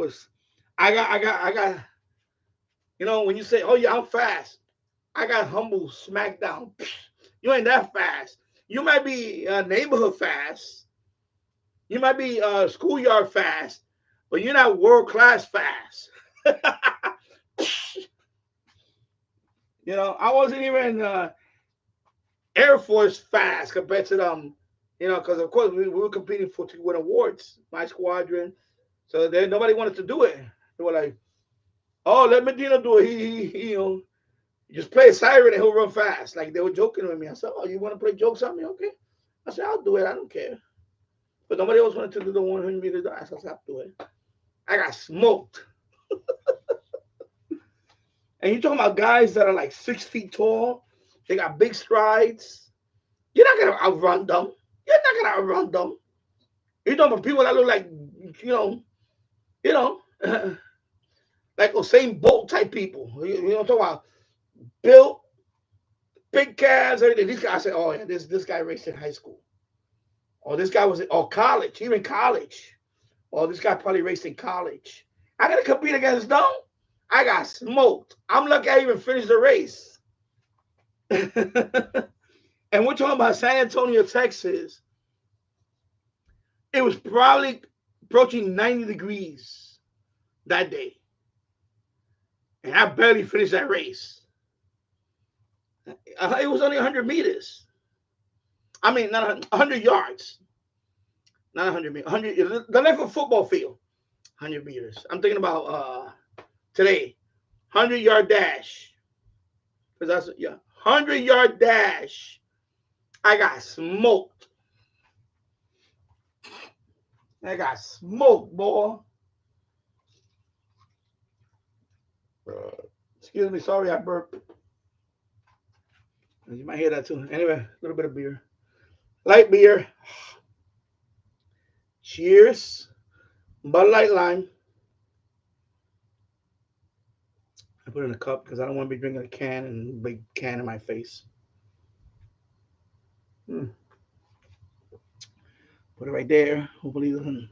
got, when you say, "Oh yeah, I'm fast," I got humble smacked down. You ain't that fast. You might be neighborhood fast. You might be schoolyard fast, but you're not world class fast. I wasn't even Air Force fast compared to them. Because of course we were competing to win awards, my squadron. So nobody wanted to do it. They were like, "Oh, let Medina do it. He just play a siren and he'll run fast." Like they were joking with me. I said, "Oh, you want to play jokes on me? Okay." I said, "I'll do it. I don't care." But nobody else wanted to do the 100-meter dash. I said, "I'll do it." I got smoked. And you're talking about guys that are like 6 feet tall. They got big strides. You're not gonna outrun them. You're talking about people that look like, like Usain Bolt type people. You know, talking about built, big calves, everything. These guys say, "Oh yeah, this guy raced in high school, or this guy was college, even college, or this guy probably raced in college." I gotta compete against them. I got smoked. I'm lucky I even finished the race. And we're talking about San Antonio, Texas. It was probably approaching 90 degrees that day. And I barely finished that race. It was only 100 meters. I mean, not 100 yards. Not 100 meters. 100, the length of a football field. 100 meters. I'm thinking about today. 100-yard dash. Because that's, yeah. 100-yard dash. I got smoked. Boy. Excuse me. Sorry, I burped. You might hear that too. Anyway, a little bit of beer. Light beer. Cheers. Bud Light Lime. I put it in a cup because I don't want to be drinking a can and a big can in my face. Put it right there. Hopefully it doesn't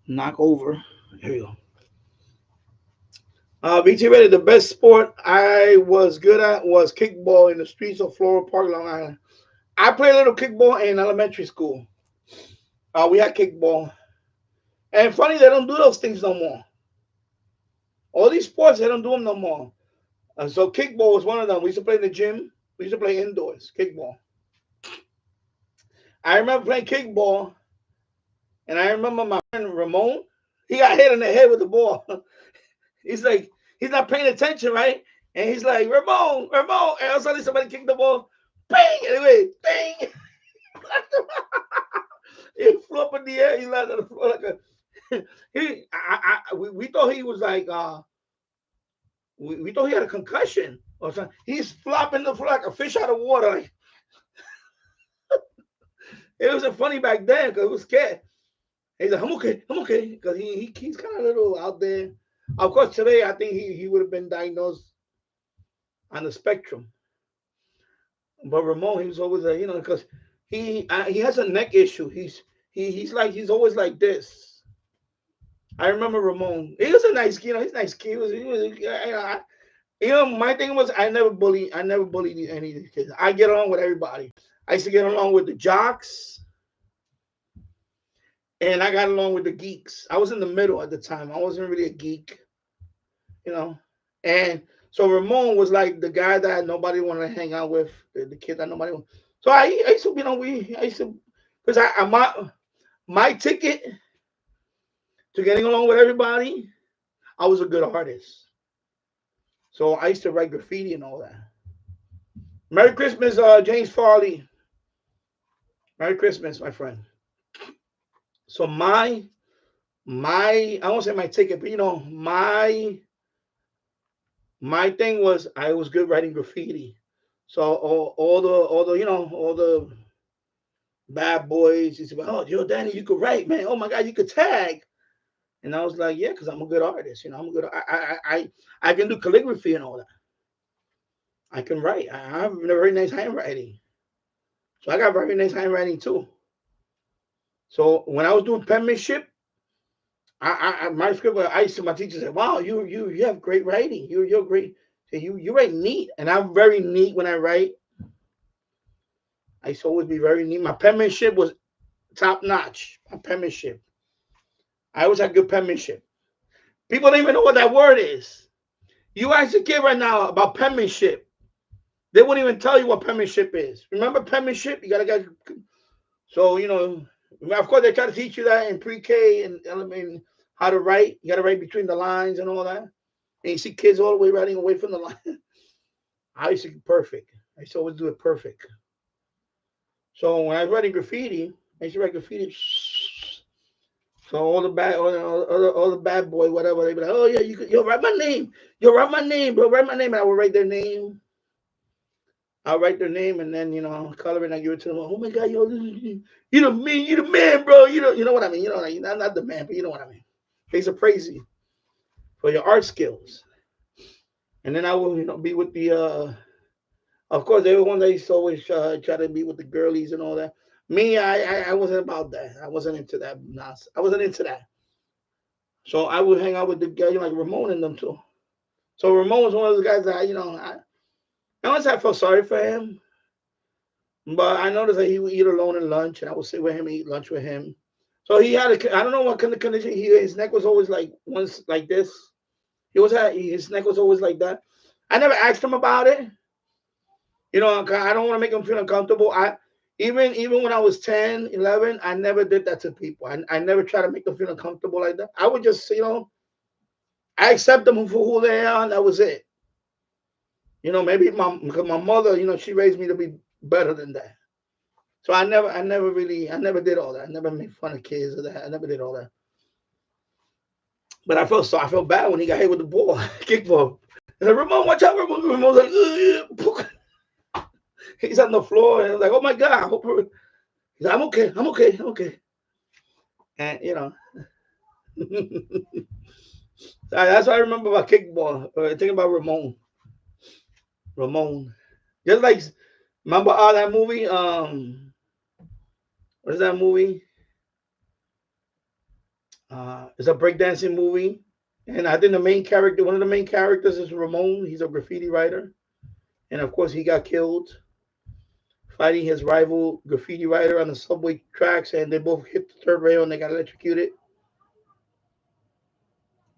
knock over. There we go. BT Ready, the best sport I was good at was kickball in the streets of Floral Park, Long Island. I played a little kickball in elementary school. We had kickball. And funny, they don't do those things no more. All these sports, they don't do them no more. So kickball was one of them. We used to play in the gym. We used to play indoors, kickball. I remember playing kickball, and I remember my friend Ramon. He got hit in the head with the ball. He's like, he's not paying attention, right? And he's like, Ramon. And all of a sudden somebody kicked the ball. Bang! Anyway, bang! He flew up in the air. He landed on the floor like a. We thought he was like we thought he had a concussion or something. He's flopping the floor like a fish out of water. Like, it wasn't funny back then because it was scared. He's like, I'm okay, because he's kind of a little out there. Of course, today I think he would have been diagnosed on the spectrum. But Ramon, he was always because he has a neck issue. He's always like this. I remember Ramon. He was a nice kid. He's a nice kid. My thing was I never bullied any of the kids. I get along with everybody. I used to get along with the jocks, and I got along with the geeks. I was in the middle at the time. I wasn't really a geek, And so Ramon was like the guy that nobody wanted to hang out with, the kid that nobody wanted. So I used to, because my ticket to getting along with everybody, I was a good artist. So I used to write graffiti and all that. Merry Christmas, James Farley. Merry Christmas, my friend. So my I won't say my ticket, but my thing was I was good writing graffiti. So all the bad boys used to be, oh, yo, Danny, you could write, man. Oh my God, you could tag. And I was like, yeah, because I'm a good artist. I'm a good. I can do calligraphy and all that. I can write. I have a very nice handwriting. So I got very nice handwriting too. So when I was doing penmanship, my script, my teacher said, wow, you have great writing. You're great. So you write neat. And I'm very neat when I write. I used to always be very neat. My penmanship was top notch. My penmanship. I always had good penmanship. People don't even know what that word is. You ask a kid right now about penmanship, they won't even tell you what penmanship is. Remember penmanship? You gotta get. So of course they try to teach you that in pre-K and how to write. You gotta write between the lines and all that. And you see kids all the way writing away from the line. I used to be perfect. I used to always do it perfect. So when I was writing graffiti, I used to write graffiti. So all the bad boy, whatever, they be like, oh yeah, you'll write my name. You'll write my name, bro. Write my name. And I will write their name. I'll write their name and then color it and I give it to them. Oh my God, yo, you the man, bro. You know what I mean. Not the man, but you know what I mean. They should praise you for your art skills. And then I will, be with the. Of course, everyone that used to always try to be with the girlies and all that. Me, I wasn't about that. I wasn't into that nonsense. I wasn't into that. So I would hang out with the guys like Ramon and them too. So Ramon was one of those guys that I honestly, I felt sorry for him, but I noticed that he would eat alone at lunch, and I would sit with him and eat lunch with him. So he had I don't know what kind of condition his neck was always like once like this. His neck was always like that. I never asked him about it. You know, I don't want to make him feel uncomfortable. Even when I was 10, 11, I never did that to people. I never tried to make them feel uncomfortable like that. I would just, I accept them for who they are, and that was it. Maybe because my mother, she raised me to be better than that. So I never did all that. I never made fun of kids or that. I never did all that. But I felt bad when he got hit with the ball, kickball. I said, Ramon, watch out, Ramon. Ramon's like, he's on the floor, and I was like, oh my God, I hope he's like, I'm okay. And that's what I remember about kickball. Thinking about Ramon. Just like, remember that movie? What is that movie? It's a breakdancing movie. And I think one of the main characters is Ramon. He's a graffiti writer. And of course, he got killed fighting his rival graffiti writer on the subway tracks. And they both hit the third rail and they got electrocuted.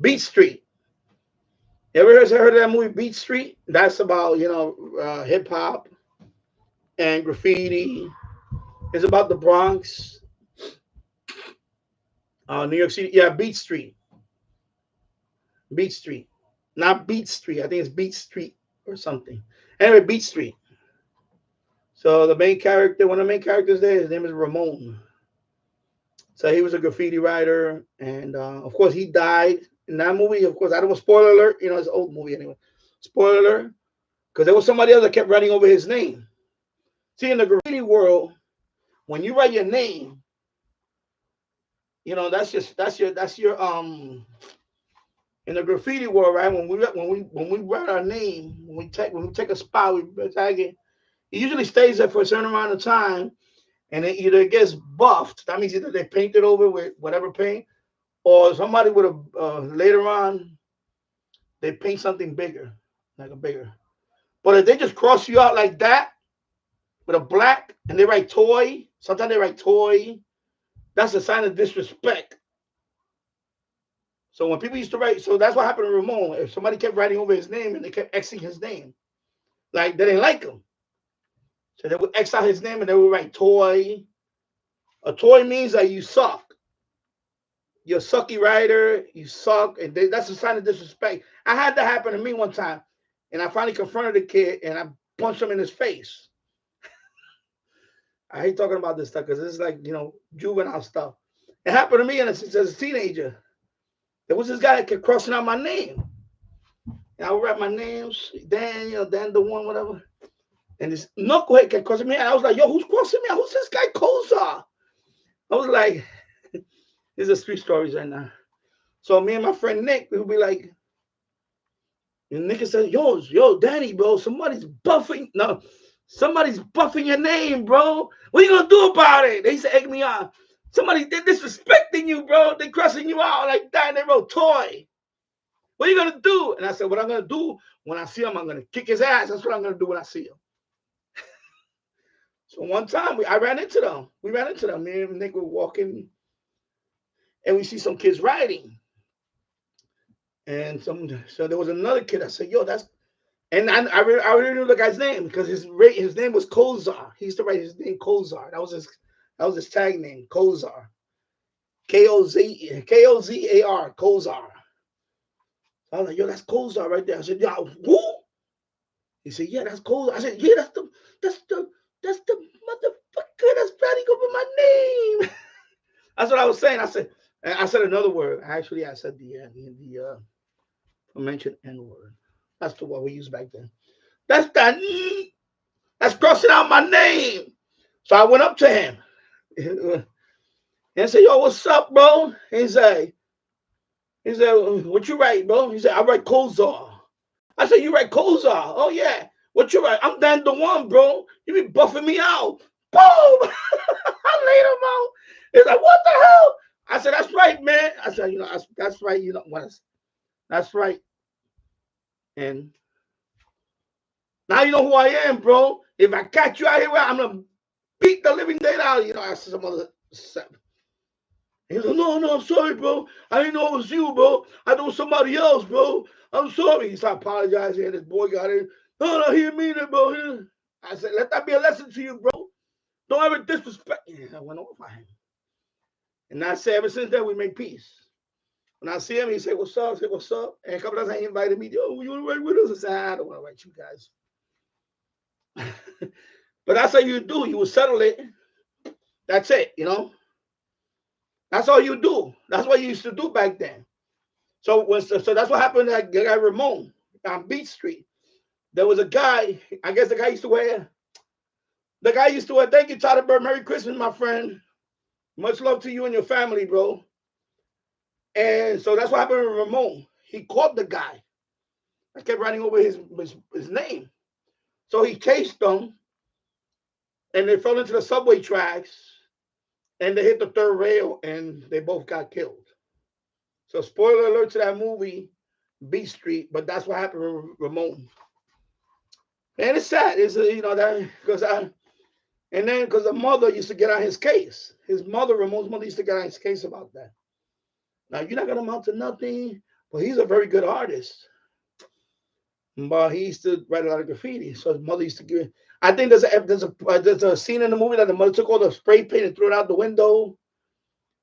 Beat Street. You ever heard of that movie, Beat Street? That's about, hip hop and graffiti. It's about the Bronx, New York City. Yeah, Beat Street. Beat Street. Not Beat Street. I think it's Beat Street or something. Anyway, Beat Street. So one of the main characters there, his name is Ramon. So he was a graffiti writer. And of course, he died in that movie. Of course, I don't want spoiler alert. It's an old movie anyway. Spoiler alert. Because there was somebody else that kept writing over his name. See, in the graffiti world, when you write your name, that's your in the graffiti world, right? When we write our name, when we take a spot, we tag it. It usually stays there for a certain amount of time, and it either gets buffed. That means either they paint it over with whatever paint, or somebody would have later on they paint something bigger, like a bigger. But if they just cross you out like that with a black, and they write toy, sometimes they write toy, that's a sign of disrespect. So when people used to write, so that's what happened to Ramon. If somebody kept writing over his name and they kept Xing his name, like they didn't like him. So they would X out his name and they would write toy. A toy means that you suck. You're a sucky writer, you suck. And that's a sign of disrespect. I had that happen to me one time. And I finally confronted the kid and I punched him in his face. I hate talking about this stuff because it's like, juvenile stuff. It happened to me as a teenager. There was this guy that kept crossing out my name. And I would write my names, Dan, Dan the one, whatever. And this knucklehead kept crossing me. And I was like, yo, who's crossing me? Who's this guy, Kozar? I was like, these are street stories right now. So me and my friend Nick, we would be like, and Nick said, yo, Danny, bro, somebody's buffing your name, bro. What are you gonna do about it? They used to egg me on. They're disrespecting you, bro. They're crossing you out like that. And they wrote toy. What are you gonna do? And I said, what I'm gonna do when I see him, I'm gonna kick his ass. That's what I'm gonna do when I see him. So one time I ran into them. We ran into them. Me and Nick were walking, and we see some kids riding. And so there was another kid. I said, yo, and I already knew the guy's name because his name was Kozar. He used to write his name Kozar. That was his tag name, Kozar. Kozar, Kozar. I was like, yo, that's Kozar right there. I said, yo, who? He said, yeah, that's Kozar. I said, yeah, that's the motherfucker that's writing over my name. That's what I was saying. I said another word. Actually, I said the mentioned N-word. That's the one we used back then. That's crossing out my name. So I went up to him and I said, yo, what's up, bro? He said, what you write, bro? He said, I write Kozar. I said, you write Kozar? Oh, yeah. What you write? I'm Dan the one, bro. You be buffing me out. Boom! I laid him out. He's like, what the hell? I said, that's right, man. I said, that's right. That's right. And Now you know who I am, bro. If I catch you out here, I'm gonna beat the living dead out of you. I said some other stuff. He's like, no, I'm sorry, bro. I didn't know it was you, bro. I know somebody else, bro. I'm sorry. He started apologizing, and this boy got in. No, he didn't mean it, bro. I said, let that be a lesson to you, bro. Don't ever disrespect. Yeah, I went off on him. And I said, ever since then, we made peace. When I see him, he said, what's up? I said, what's up? And a couple of times he invited me, yo, you want to ride with us? I said, I don't want to ride you guys. But that's how you do. You will settle it. That's it, you know. That's all you do. That's what you used to do back then. So that's what happened to that guy Ramon on Beach Street. There was a guy, I guess the guy used to wear, thank you, Tyler Bird. Merry Christmas, my friend. Much love to you and your family, bro. And so that's what happened with Ramon. He caught the guy. I kept writing over his name. So he chased them, and they fell into the subway tracks, and they hit the third rail, and they both got killed. So spoiler alert to that movie, Beach Street, but that's what happened with Ramon. And it's sad, that because the mother used to get on his case. Ramon's mother used to get on his case about that. Now you're not gonna amount to nothing, but he's a very good artist. But he used to write a lot of graffiti. So his mother used to give. I think there's a scene in the movie that the mother took all the spray paint and threw it out the window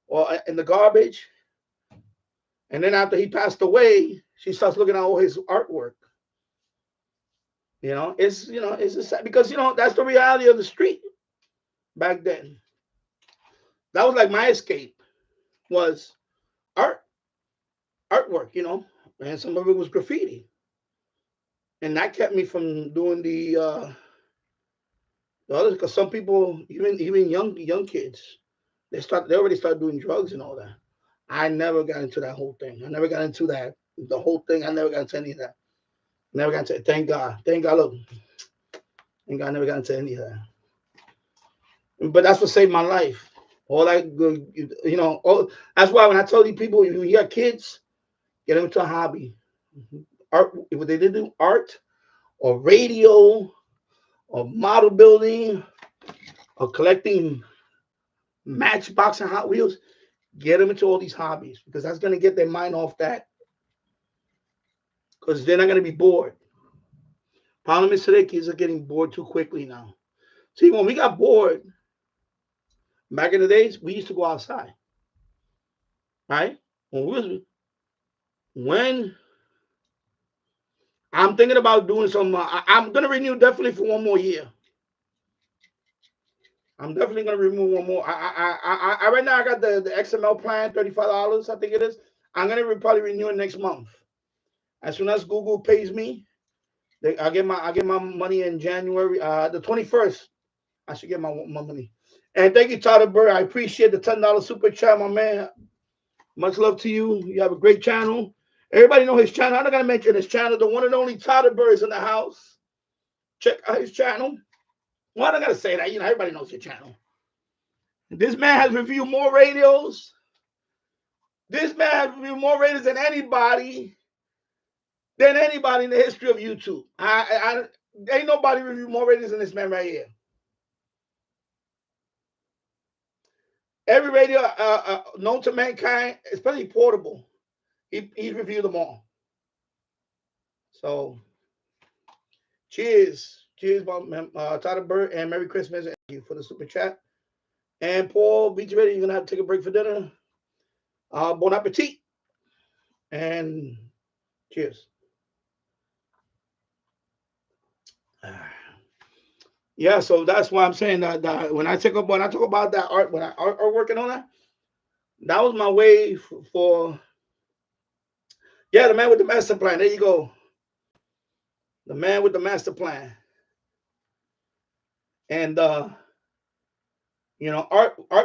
or in the garbage. And then after he passed away, she starts looking at all his artwork. It's just sad because that's the reality of the street back then. That was like my escape was artwork, and some of it was graffiti. And that kept me from doing the others, because some people, even young kids, they already start doing drugs and all that. I never got into that whole thing. I never got into the whole thing. I never got into any of that. Never got into it. Thank God. Look. Thank God I never got into any of that. But that's what saved my life. All that, that's why when I tell you people, when you have kids, get them into a hobby. Art, if they did do art or radio or model building or collecting Matchbox and Hot Wheels, get them into all these hobbies, because that's going to get their mind off that, because they're not going to be bored. Problem is today, kids are getting bored too quickly now. See, when we got bored back in the days, we used to go outside, right? When I'm thinking about doing some, I'm going to renew definitely for one more year. I'm definitely going to remove one more. I right now I got the XML plan, $35, I think it is. I'm going to probably renew it next month. As soon as Google pays me, I get my money in January, the 21st. I should get my money. And thank you, Tyler Bird. I appreciate the $10 super chat, my man. Much love to you. You have a great channel. Everybody know his channel. I'm not gonna mention his channel. The one and only Tyler Bird is in the house. Check out his channel. Well, I gotta say that. Everybody knows your channel. This man has reviewed more radios. This man has reviewed more radios than anybody in the history of YouTube. Ain't nobody reviewed more radios than this man right here. Every radio known to mankind, especially portable, he reviewed them all. So, cheers, Tyler Bird, and Merry Christmas. Thank you for the super chat. And Paul, be ready. You're gonna have to take a break for dinner. Bon appetit, and cheers. Yeah, so that's why I'm saying that when I talk about that art, when I art working on that was my way for the man with the master plan. There you go. The man with the master plan. And art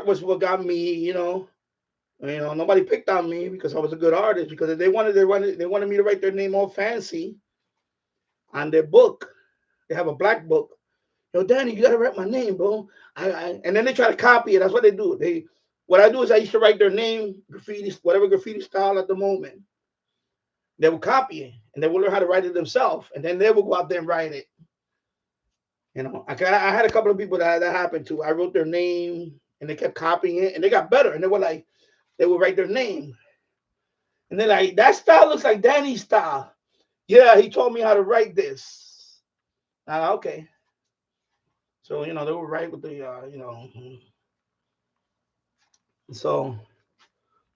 was what got me, nobody picked on me because I was a good artist, because they wanted me to write their name all fancy on their book. They have a black book. Danny, you gotta write my name, bro. And then they try to copy it. That's what they do. What I do is I used to write their name, graffiti, whatever graffiti style at the moment. They will copy it, and they will learn how to write it themselves, and then they will go out there and write it. You know, I had a couple of people that happened to. I wrote their name and they kept copying it and they got better. And they were like, they would write their name. And they're like, that style looks like Danny's style. Yeah, he told me how to write this. Okay. So, you know, they were right with the, you know. So,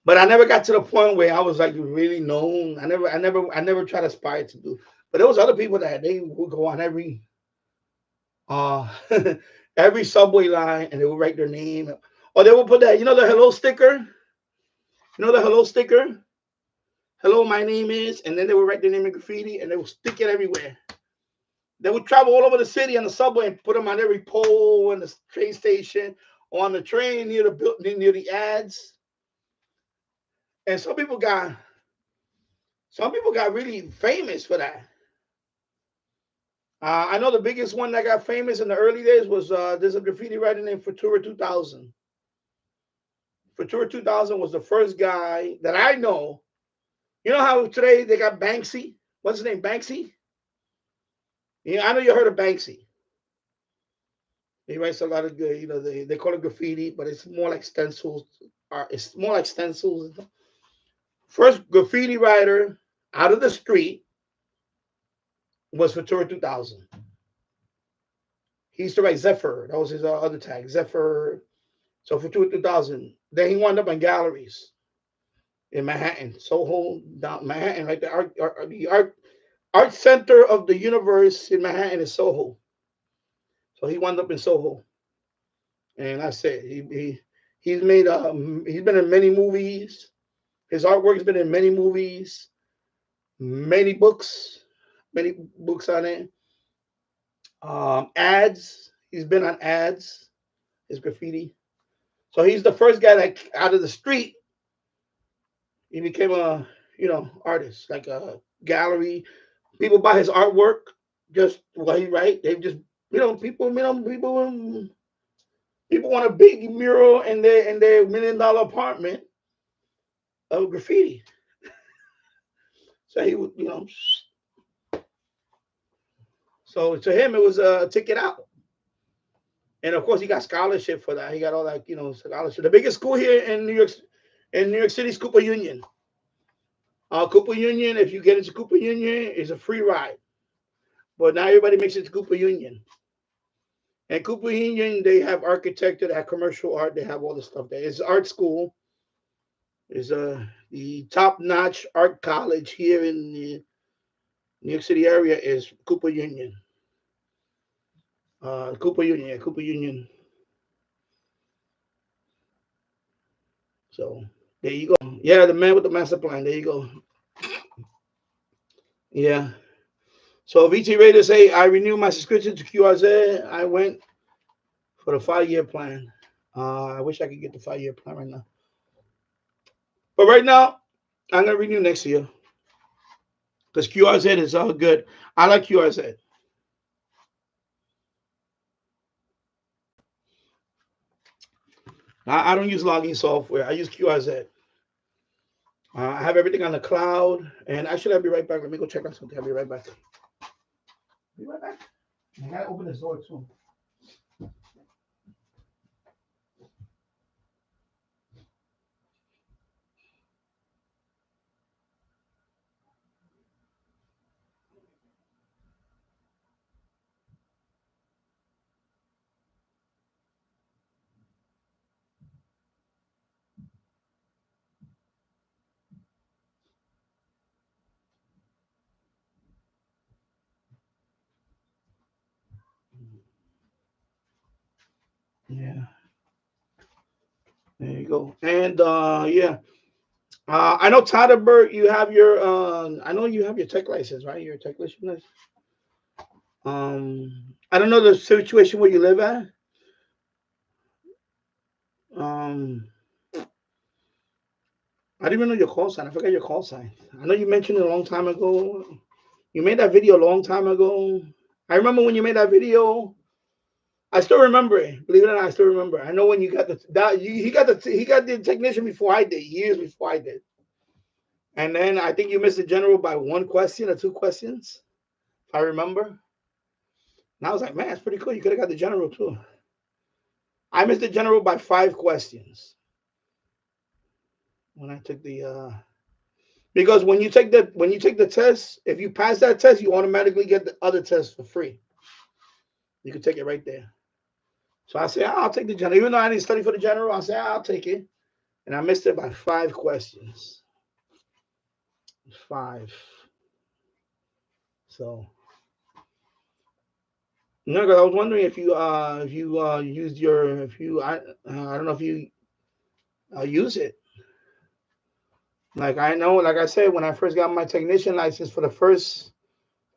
but I never got to the point where I was like really known. I never tried to aspire to do. But there was other people that they would go on uh, every subway line and they would write their name. Or they would put that, you know, the hello sticker? You know the hello sticker? Hello, my name is, and then they would write their name in graffiti and they would stick it everywhere. They would travel all over the city on the subway and put them on every pole in the train station or on the train near the ads. And some people got really famous for that. I know the biggest one that got famous in the early days was there's a graffiti writer named Futura 2000. Futura 2000 was the first guy that I know. You know how today they got Banksy? What's his name? Banksy? Yeah, I know you heard of Banksy. He writes a lot of good, you know, they call it graffiti, but it's more like stencils. It's more like stencils. First graffiti writer out of the street was Futura 2000. He used to write Zephyr. That was his other tag, Zephyr. So Futura 2000. Then he wound up in galleries in Manhattan, Soho, down Manhattan, right there. The art center of the universe in Manhattan is Soho. So he wound up in Soho, and that's it. He's made he's been in many movies. His artwork's been in many movies, many books on it. Ads. He's been on ads. His graffiti. So he's the first guy that out of the street. He became a artist, like a gallery. People buy his artwork just what he write. They just people want a big mural in their $1 million apartment of graffiti. So he would, so to him it was a ticket out. And of course he got scholarship for that. He got all that, scholarship. The biggest school here in New York City is Cooper Union. Cooper Union, if you get into Cooper Union, is a free ride. But now everybody makes it to Cooper Union. And Cooper Union, they have architecture, they have commercial art, they have all the stuff there. It's art school. It's the top-notch art college here in the New York City area is Cooper Union. Cooper Union. So there you go. Yeah, the man with the master plan. There you go. Yeah. So VT Raider say I renewed my subscription to QRZ. I went for the 5-year plan. I wish I could get the 5-year plan right now. But right now, I'm gonna renew next year because QRZ is all good. I like QRZ. I don't use login software. I use QRZ. I have everything on the cloud. And actually, I'll be right back. Let me go check out something. I'll be right back. Be right back. I gotta open this door too. Yeah. There you go. And yeah. I know Tyderbird, you have your I know you have your tech license, right? Your tech license. I don't know the situation where you live at. I didn't even know your call sign. I forgot your call sign. I know you mentioned it a long time ago. You made that video a long time ago. I remember when you made that video. I still remember it. Believe it or not, I still remember. I know when you got he got the technician before I did, years before I did. And then I think you missed the general by one question or two questions, if I remember. And I was like, man, it's pretty cool. You could have got the general too. I missed the general by 5 questions when I took the because when you take the test, if you pass that test, you automatically get the other test for free. You can take it right there. So I said, I'll take the general. Even though I didn't study for the general, I said, I'll take it. And I missed it by 5 questions. 5. So no, because I was wondering if you used your I don't know if you use it. Like I know, like I said, when I first got my technician license for the first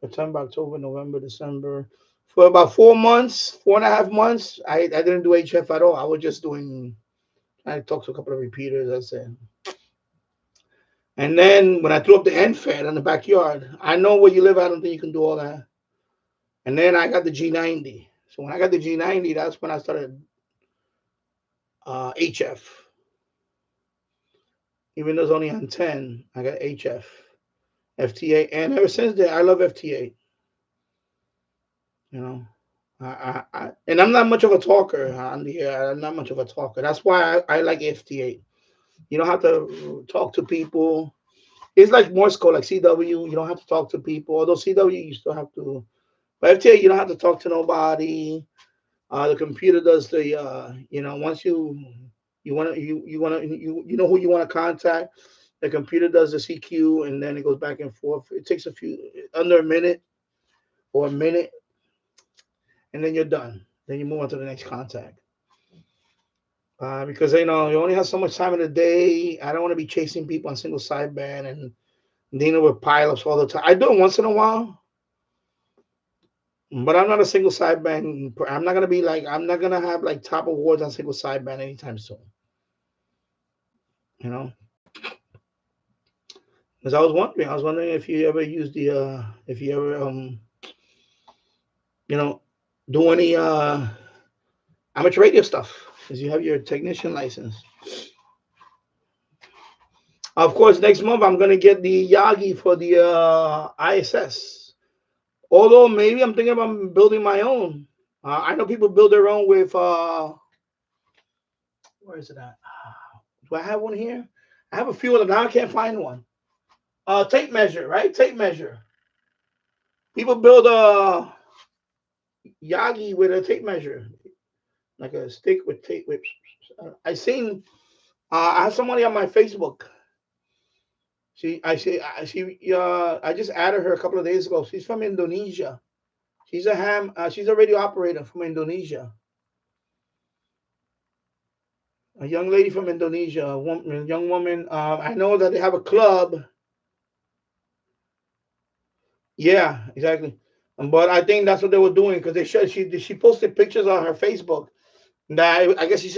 September, October, November, December, for about 4 months, 4.5 months, I didn't do HF at all. I was just doing. I talked to a couple of repeaters. I said. And then when I threw up the end fed in the backyard, I know where you live. I don't think you can do all that. And then I got the G90. So when I got the G90, that's when I started HF. Even though it's only on 10, I got HF, FTA. And ever since then, I love FTA. You know, and I'm not much of a talker on the air. I'm not much of a talker. That's why I like FTA. You don't have to talk to people. It's like Morse code, like CW. You don't have to talk to people. Although CW, you still have to. But FTA, you don't have to talk to nobody. The computer does the. Once you know who you want to contact. The computer does the CQ, and then it goes back and forth. It takes under a minute or a minute, and then you're done. Then you move on to the next contact. Because you only have so much time in the day. I don't want to be chasing people on single sideband and dealing with pileups all the time. I do it once in a while, but I'm not a single sideband. I'm not gonna have like top awards on single sideband anytime soon. You know, because I was wondering if you ever use if you ever do any amateur radio stuff, because you have your technician license. Of course, next month I'm gonna get the Yagi for the ISS. Although maybe I'm thinking about building my own. I know people build their own with where is it at? Do I have one here? I have a few of them now. I can't find one. Tape measure, right? Tape measure. People build a Yagi with a tape measure, like a stick with tape. I seen. I have somebody on my Facebook. I just added her a couple of days ago. She's from Indonesia. She's a radio operator from Indonesia. A young lady from Indonesia, a young woman. I know that they have a club. Yeah, exactly. But I think that's what they were doing, because she posted pictures on her Facebook. That I guess she's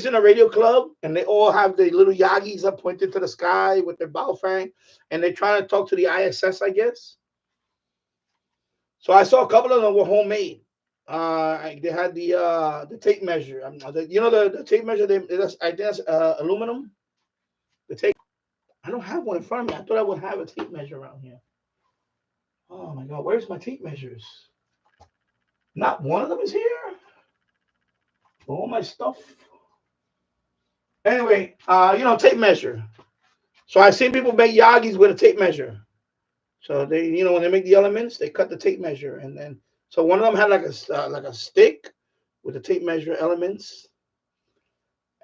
in a radio club, and they all have the little Yagis up pointed to the sky with their bow fang, and they're trying to talk to the ISS, I guess. So I saw a couple of them were homemade. They had the tape measure. The tape measure. I guess aluminum. The tape. I don't have one in front of me. I thought I would have a tape measure around here. Oh my God, where's my tape measures? Not one of them is here. All my stuff. Anyway, tape measure. So I've seen people make Yagis with a tape measure. So they, when they make the elements, they cut the tape measure, and then so one of them had like a stick with the tape measure elements,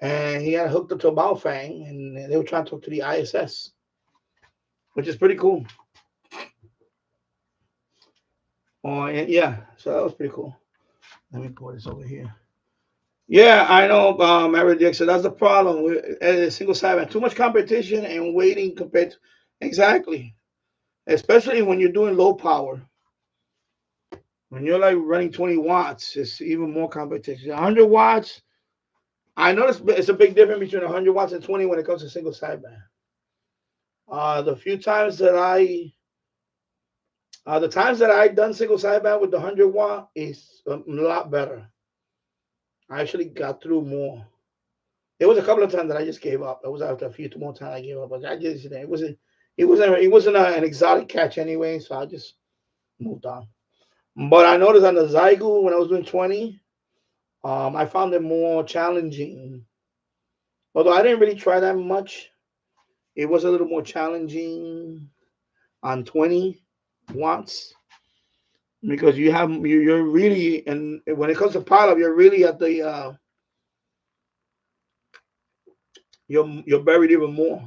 and he had it hooked up to a bow fang, and they were trying to talk to the ISS, which is pretty cool. Oh yeah, so that was pretty cool. Let me pour this over here. Yeah, I know, Mary Dixon. That's the problem with single sideband. Too much competition and waiting compared to exactly. Especially when you're doing low power. When you're like running 20 watts, it's even more competition. 100 watts, I noticed it's a big difference between 100 watts and 20 when it comes to single sideband. The times that I done single sideband with the 100 watt is a lot better. I actually got through more. There was a couple of times that I just gave up. It was after a few more times I gave up, but it wasn't an exotic catch anyway, so I just moved on. But I noticed on the Zygo when I was doing 20, I found it more challenging. Although I didn't really try that much, it was a little more challenging on 20 watts because you're really, and when it comes to pileup, you're really at the you're buried even more.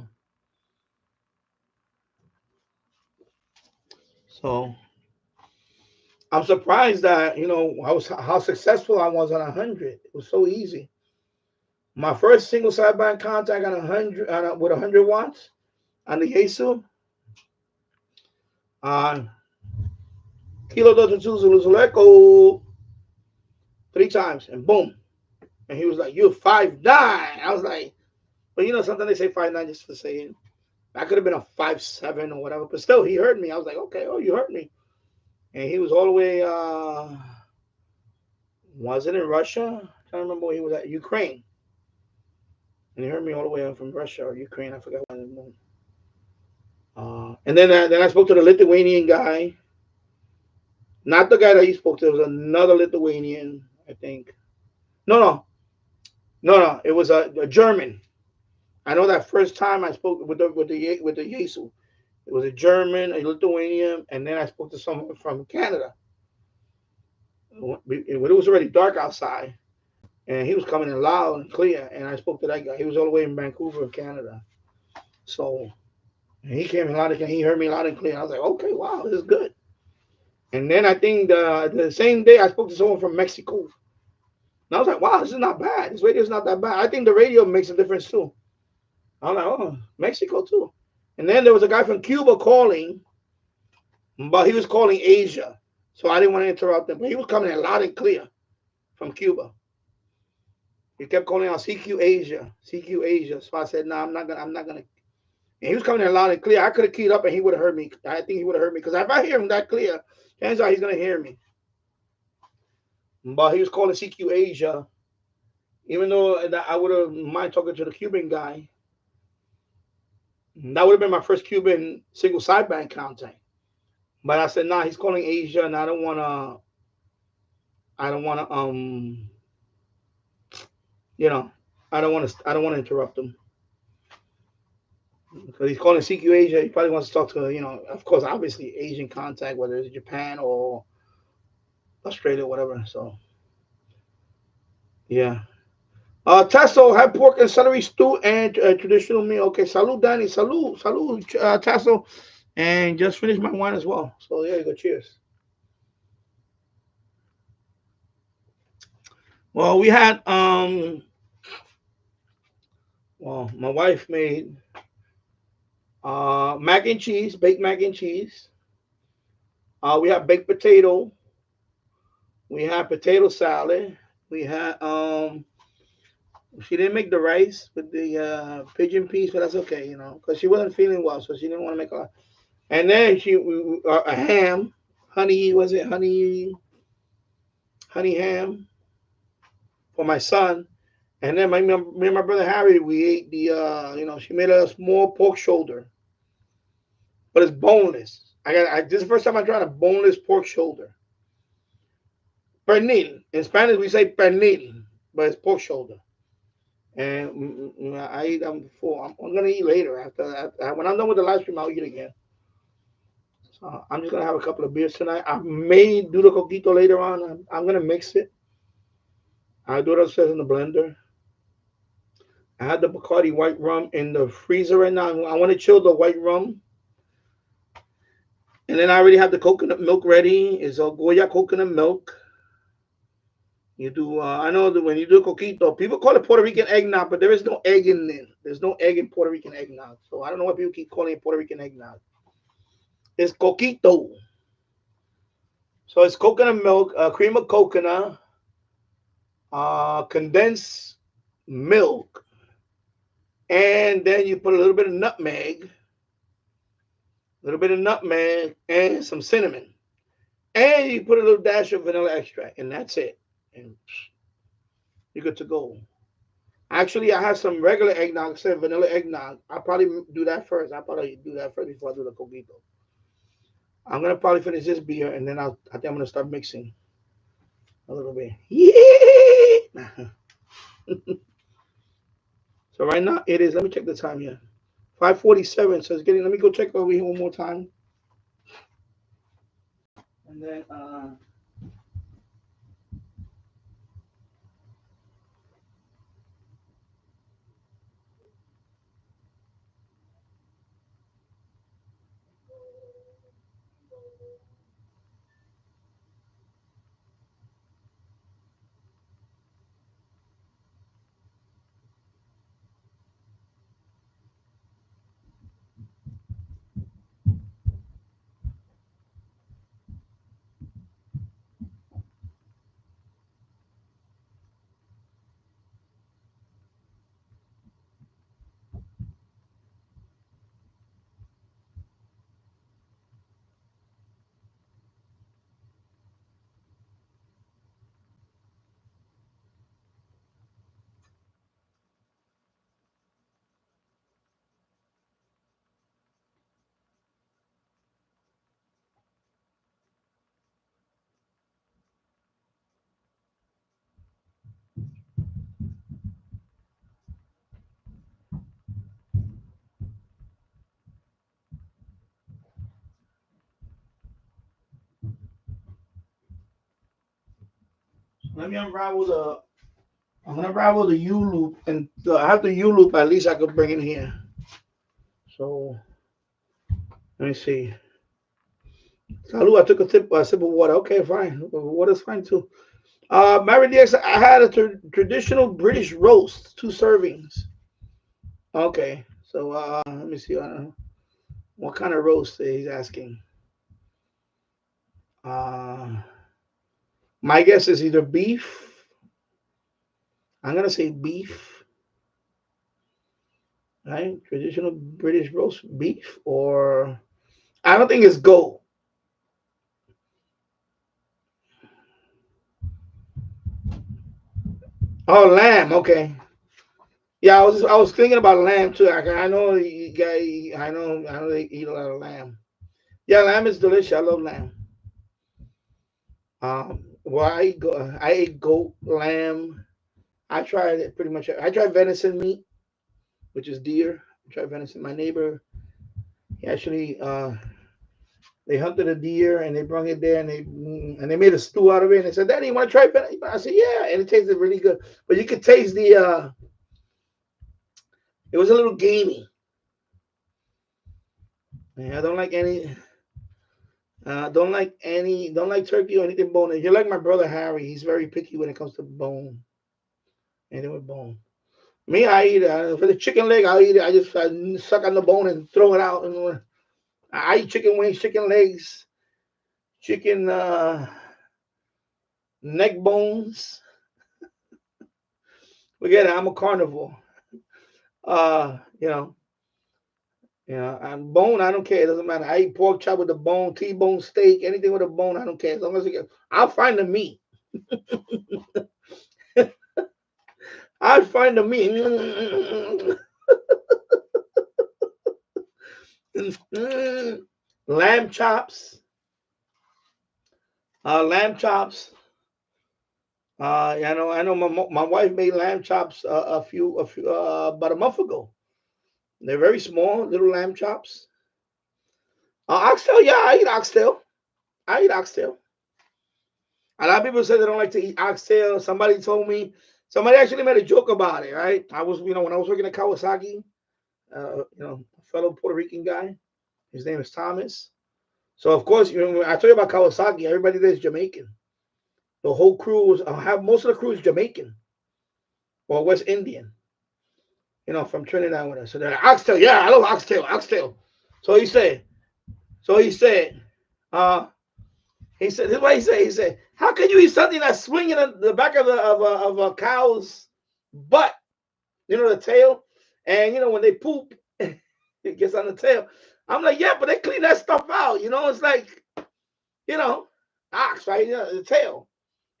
So I'm surprised that how successful I was on 100. It was so easy. My first single sideband contact on 100 with 100 watts on the Yesu, uh, Kilo Delta Two Zulu Zulu Echo 3 times, and boom. And he was like, "You're 5'9". I was like, but sometimes they say 5'9" just for saying. I could have been a 5'7" or whatever, but still, he heard me. I was like, okay, oh, you heard me. And he was all the way, was it in Russia? I can't remember where he was at. Ukraine. And he heard me all the way from Russia or Ukraine. I forgot. And then I spoke to the Lithuanian guy. Not the guy that he spoke to. It was another Lithuanian, I think. No. It was a German. I know that first time I spoke with the Yesu. It was a German, a Lithuanian, and then I spoke to someone from Canada. It was already dark outside, and he was coming in loud and clear. And I spoke to that guy. He was all the way in Vancouver, Canada. So he came in loud and he heard me loud and clear. I was like, okay, wow, this is good. And then I think the same day I spoke to someone from Mexico. And I was like, wow, this is not bad. This radio is not that bad. I think the radio makes a difference too. I was like, oh, Mexico too. And then there was a guy from Cuba calling, but he was calling Asia. So I didn't want to interrupt him. But he was coming in loud and clear from Cuba. He kept calling out CQ Asia, CQ Asia. So I said, no, I'm not gonna. And he was coming in loud and clear. I could have keyed up and he would have heard me. I think he would have heard me. Because if I hear him that clear, chances are he's gonna hear me. But he was calling CQ Asia. Even though I would have mind talking to the Cuban guy. That would have been my first Cuban single sideband contact. But I said, nah, he's calling Asia, and I don't wanna I don't wanna interrupt him. Because he's calling CQ Asia, he probably wants to talk to, of course, obviously Asian contact, whether it's Japan or Australia, or whatever. So yeah. Tasso had pork and celery stew and traditional meal. Okay, salud, Danny. Salud, Tasso. And just finished my wine as well. So there you go. Cheers. Well, we had my wife made mac and cheese, baked mac and cheese. We had baked potato. We had potato salad. We had she didn't make the rice with the pigeon peas, but that's okay, because she wasn't feeling well, so she didn't want to make a lot. And then a ham, honey ham for my son. And then me and my brother Harry, we ate she made a small pork shoulder, but it's boneless. This is the first time I tried a boneless pork shoulder. Pernil. In Spanish, we say pernil, but it's pork shoulder. And I eat them before. I'm going to eat later. After when I'm done with the live stream, I'll eat again. So I'm just going to have a couple of beers tonight. I may do the coquito later on. I'm going to mix it. I'll do it upstairs in the blender. I had the Bacardi white rum in the freezer right now. I want to chill the white rum. And then I already have the coconut milk ready. It's a Goya coconut milk. You do. I know that when you do coquito, people call it Puerto Rican eggnog, but there is no egg in it. There's no egg in Puerto Rican eggnog. So I don't know why people keep calling it Puerto Rican eggnog. It's coquito. So it's coconut milk, cream of coconut, condensed milk, and then you put a little bit of nutmeg, and some cinnamon, and you put a little dash of vanilla extract, and that's it. And you're good to go. Actually, I have some regular eggnog instead of vanilla eggnog. I'll probably do that first. Before I do the coquito. I'm gonna probably finish this beer and then I think I'm gonna start mixing a little bit. Yeah. So right now it is. Let me check the time here. 5:47. So it's getting. Let me go check over here one more time. And then let me unravel the. I'm gonna unravel the U loop, and I have the U loop. At least I could bring it here. So let me see. Salud, I took a sip of water. Okay, fine. Water's fine too. Mary DX, I had a traditional British roast, 2 servings. Okay, so let me see what kind of roast he's asking. Uh, my guess is either beef. I'm gonna say beef, right? Traditional British roast beef, or I don't think it's goat. Oh, lamb. Okay. Yeah, I was thinking about lamb too. I know you guys. I know they eat a lot of lamb. Yeah, lamb is delicious. I love lamb. Well, I ate goat, lamb. I tried it pretty much. I tried venison meat, which is deer. I tried venison. My neighbor, he actually they hunted a deer and they brought it there and they made a stew out of it. And they said, "Daddy, you want to try venison?" I said, "Yeah," and it tasted really good. But you could taste the. It was a little gamey. Yeah, I don't like any. Don't like turkey or anything bone. You're like my brother Harry. He's very picky when it comes to bone. Anything with bone. Me, I eat it. For the chicken leg, I'll eat it. I suck on the bone and throw it out. And I eat chicken wings, chicken legs, chicken neck bones. Forget it. I'm a carnivore. Uh, you know, and bone, I don't care. It doesn't matter. I eat pork chop with the bone, T-bone steak, anything with a bone, I don't care. As long as I'll find the meat. I'll find the meat. Lamb chops. Lamb chops. I know. My wife made lamb chops about a month ago. They're very small, little lamb chops. Oxtail, yeah, I eat oxtail. I eat oxtail. A lot of people say they don't like to eat oxtail. Somebody actually made a joke about it, right? When I was working at Kawasaki, a fellow Puerto Rican guy. His name is Thomas. So of course, when I told you about Kawasaki, everybody there is Jamaican. The whole crew most of the crew is Jamaican or West Indian. From Trinidad with us. So they're like, oxtail, yeah, I love oxtail. So he said, so he said, uh, this is what he said. He said, how can you eat something that's swinging in the back of a cow's butt? The tail, and when they poop, it gets on the tail. I'm like, yeah, but they clean that stuff out. It's like, ox, right? The tail.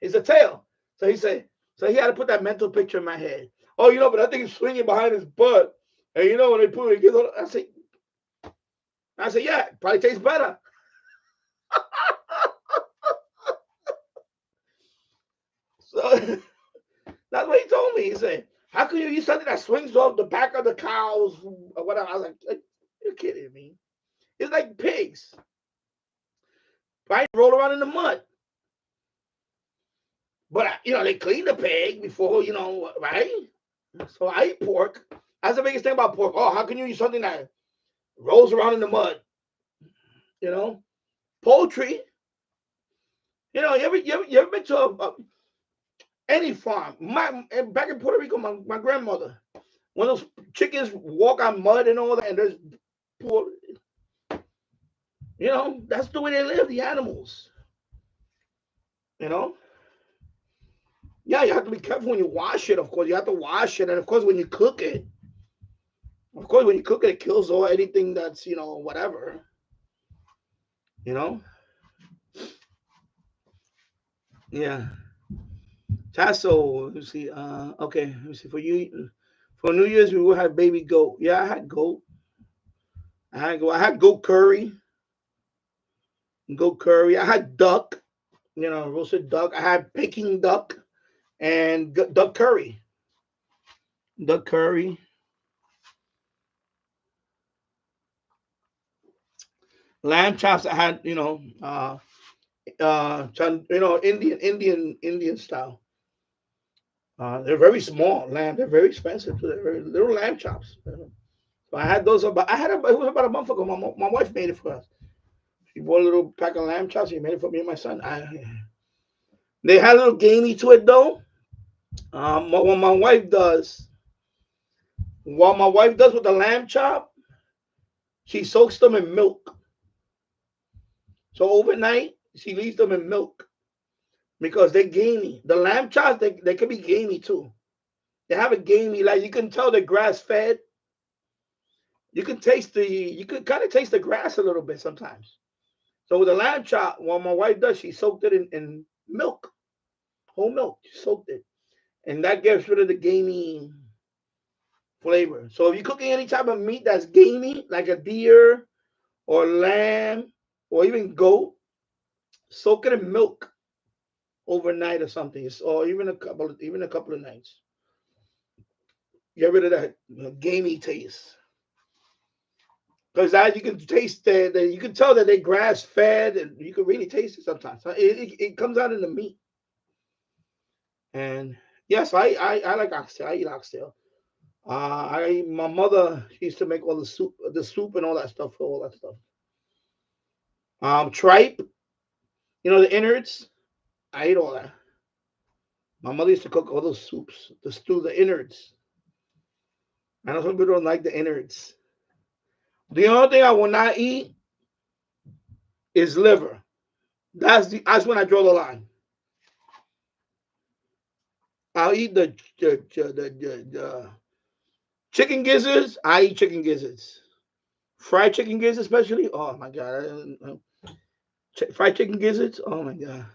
It's a tail. So he said, so he had to put that mental picture in my head. Oh, but I think he's swinging behind his butt. And when they put it, I said, yeah, it probably tastes better. So that's what he told me. He said, "How can you eat something that swings off the back of the cows or whatever?" I was like, "You're kidding me? It's like pigs, right? Roll around in the mud." But they clean the pig before, right? So I eat pork. That's the biggest thing about pork. Oh, how can you eat something that rolls around in the mud? Poultry. You ever been to any farm? Back in Puerto Rico, my grandmother, when those chickens walk on mud and all that, and there's poor, that's the way they live. The animals, you know. Yeah, you have to be careful when you wash it. Of course, you have to wash it, and of course, when you cook it, it kills all anything that's whatever. You know. Yeah. Tasso, let me see. Okay, let me see. For New Year's, we will have baby goat. Yeah, I had goat. I had goat curry. Goat curry. I had duck. Roasted duck. I had Peking duck and duck curry. Duck curry. Lamb chops. I had Indian style. They're very small lamb. They're very expensive. They're very little lamb chops. So I had those. It was about a month ago. My wife made it for us. She bought a little pack of lamb chops. She made it for me and my son. They had a little gamey to it though. What my wife does, with the lamb chop, she soaks them in milk. So overnight, she leaves them in milk because they're gamey. The lamb chops, they can be gamey too. They have a gamey, like you can tell they're grass fed. You can kind of taste the grass a little bit sometimes. So with the lamb chop, what my wife does, she soaked it in milk, whole milk. She soaked it, and that gets rid of the gamey flavor. So if you're cooking any type of meat that's gamey, like a deer or lamb or even goat, soak it in milk overnight or something, or even a couple of nights. Get rid of that gamey taste. Because you can taste that you can tell that they grass fed, and you can really taste it sometimes. So it comes out in the meat. And yes, I like oxtail. I eat oxtail. My mother, she used to make all the soup and all that stuff, all that stuff. Tripe, the innards. I ate all that. My mother used to cook all those soups, the stew, the innards. I know some people don't like the innards. The only thing I will not eat is liver. That's when I draw the line. I'll eat the chicken gizzards. I eat chicken gizzards. Fried chicken gizzards, especially. Oh my god! Fried chicken gizzards. Oh my god!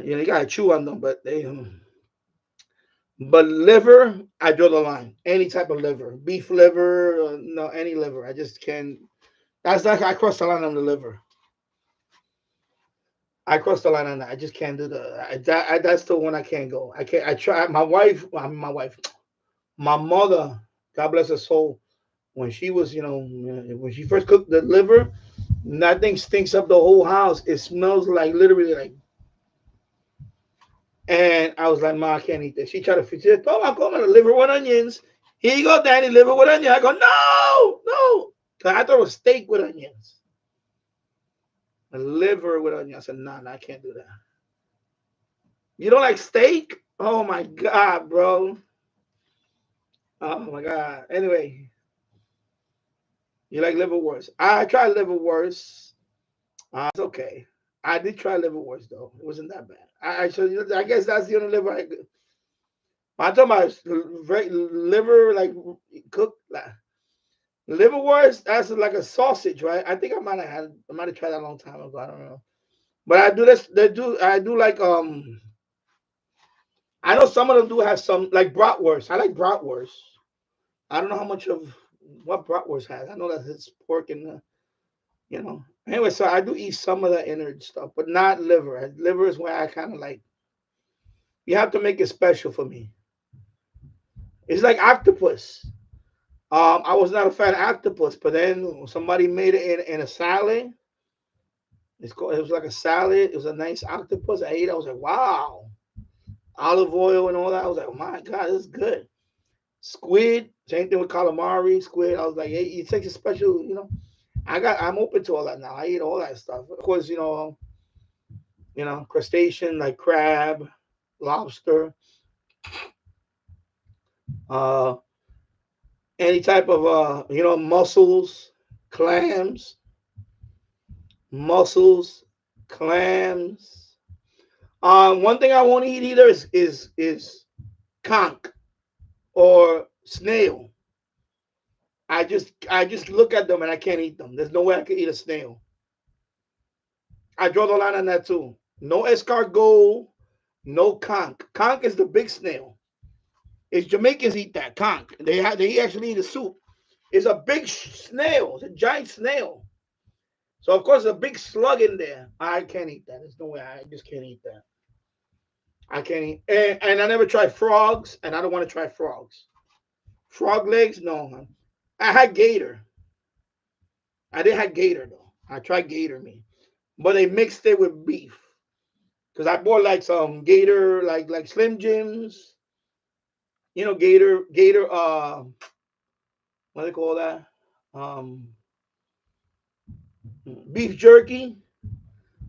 You gotta chew on them, but they. But liver, I draw the line. Any type of liver, beef liver, no, any liver. I just can't. That's like I cross the line on the liver. I crossed the line on that. I just can't do that's the one I can't go. I can't. I try. My mother, God bless her soul, when she was, when she first cooked the liver, that thing stinks up the whole house. It smells like literally like. And I was like, Ma, I can't eat this. She tried to fix it. Oh, I'm going to liver with onions. Here you go, Danny, liver with onions. I go, no, no. 'Cause I thought it was steak with onions. A liver with onions. I said, nah, I can't do that. You don't like steak? Oh my God, bro. Oh my God. Anyway, you like liverwurst? I tried liverwurst. It's okay. I did try liverwurst though. It wasn't that bad. I guess that's the only liver I could. I'm talking about liver, like cooked. Like, liverwurst, that's like a sausage, right? I think I might have tried that a long time ago. I don't know. But I do this. I do like I know some of them do have some like bratwurst. I like bratwurst. I don't know how much of what bratwurst has. I know that it's pork and Anyway, so I do eat some of the innard stuff, but not liver. Liver is where I kind of like. You have to make it special for me. It's like octopus. I was not a fan of octopus, but then somebody made it in a salad. It was like a salad. It was a nice octopus. I ate it. I was like, wow. Olive oil and all that. I was like, oh my God, this is good. Squid, same thing with calamari, squid. I was like, hey, it takes a special, I'm open to all that now. I eat all that stuff. Of course, crustacean like crab, lobster, uh, any type of mussels, clams, mussels, clams. One thing I won't eat either is conch or snail. I just look at them and I can't eat them. There's no way I can eat a snail. I draw the line on that too. No escargot, no conch. Conch is the big snail. It's Jamaicans eat that conch. They actually eat a soup. It's a big snail. It's a giant snail. So of course a big slug in there. I can't eat that. There's no way. I just can't eat that. I can't eat. And I never tried frogs, and I don't want to try frogs. Frog legs, no. I had gator. I didn't have gator though. I tried gator meat, but they mixed it with beef. Cause I bought like some gator, like Slim Jims, gator. What do they call that? Beef jerky,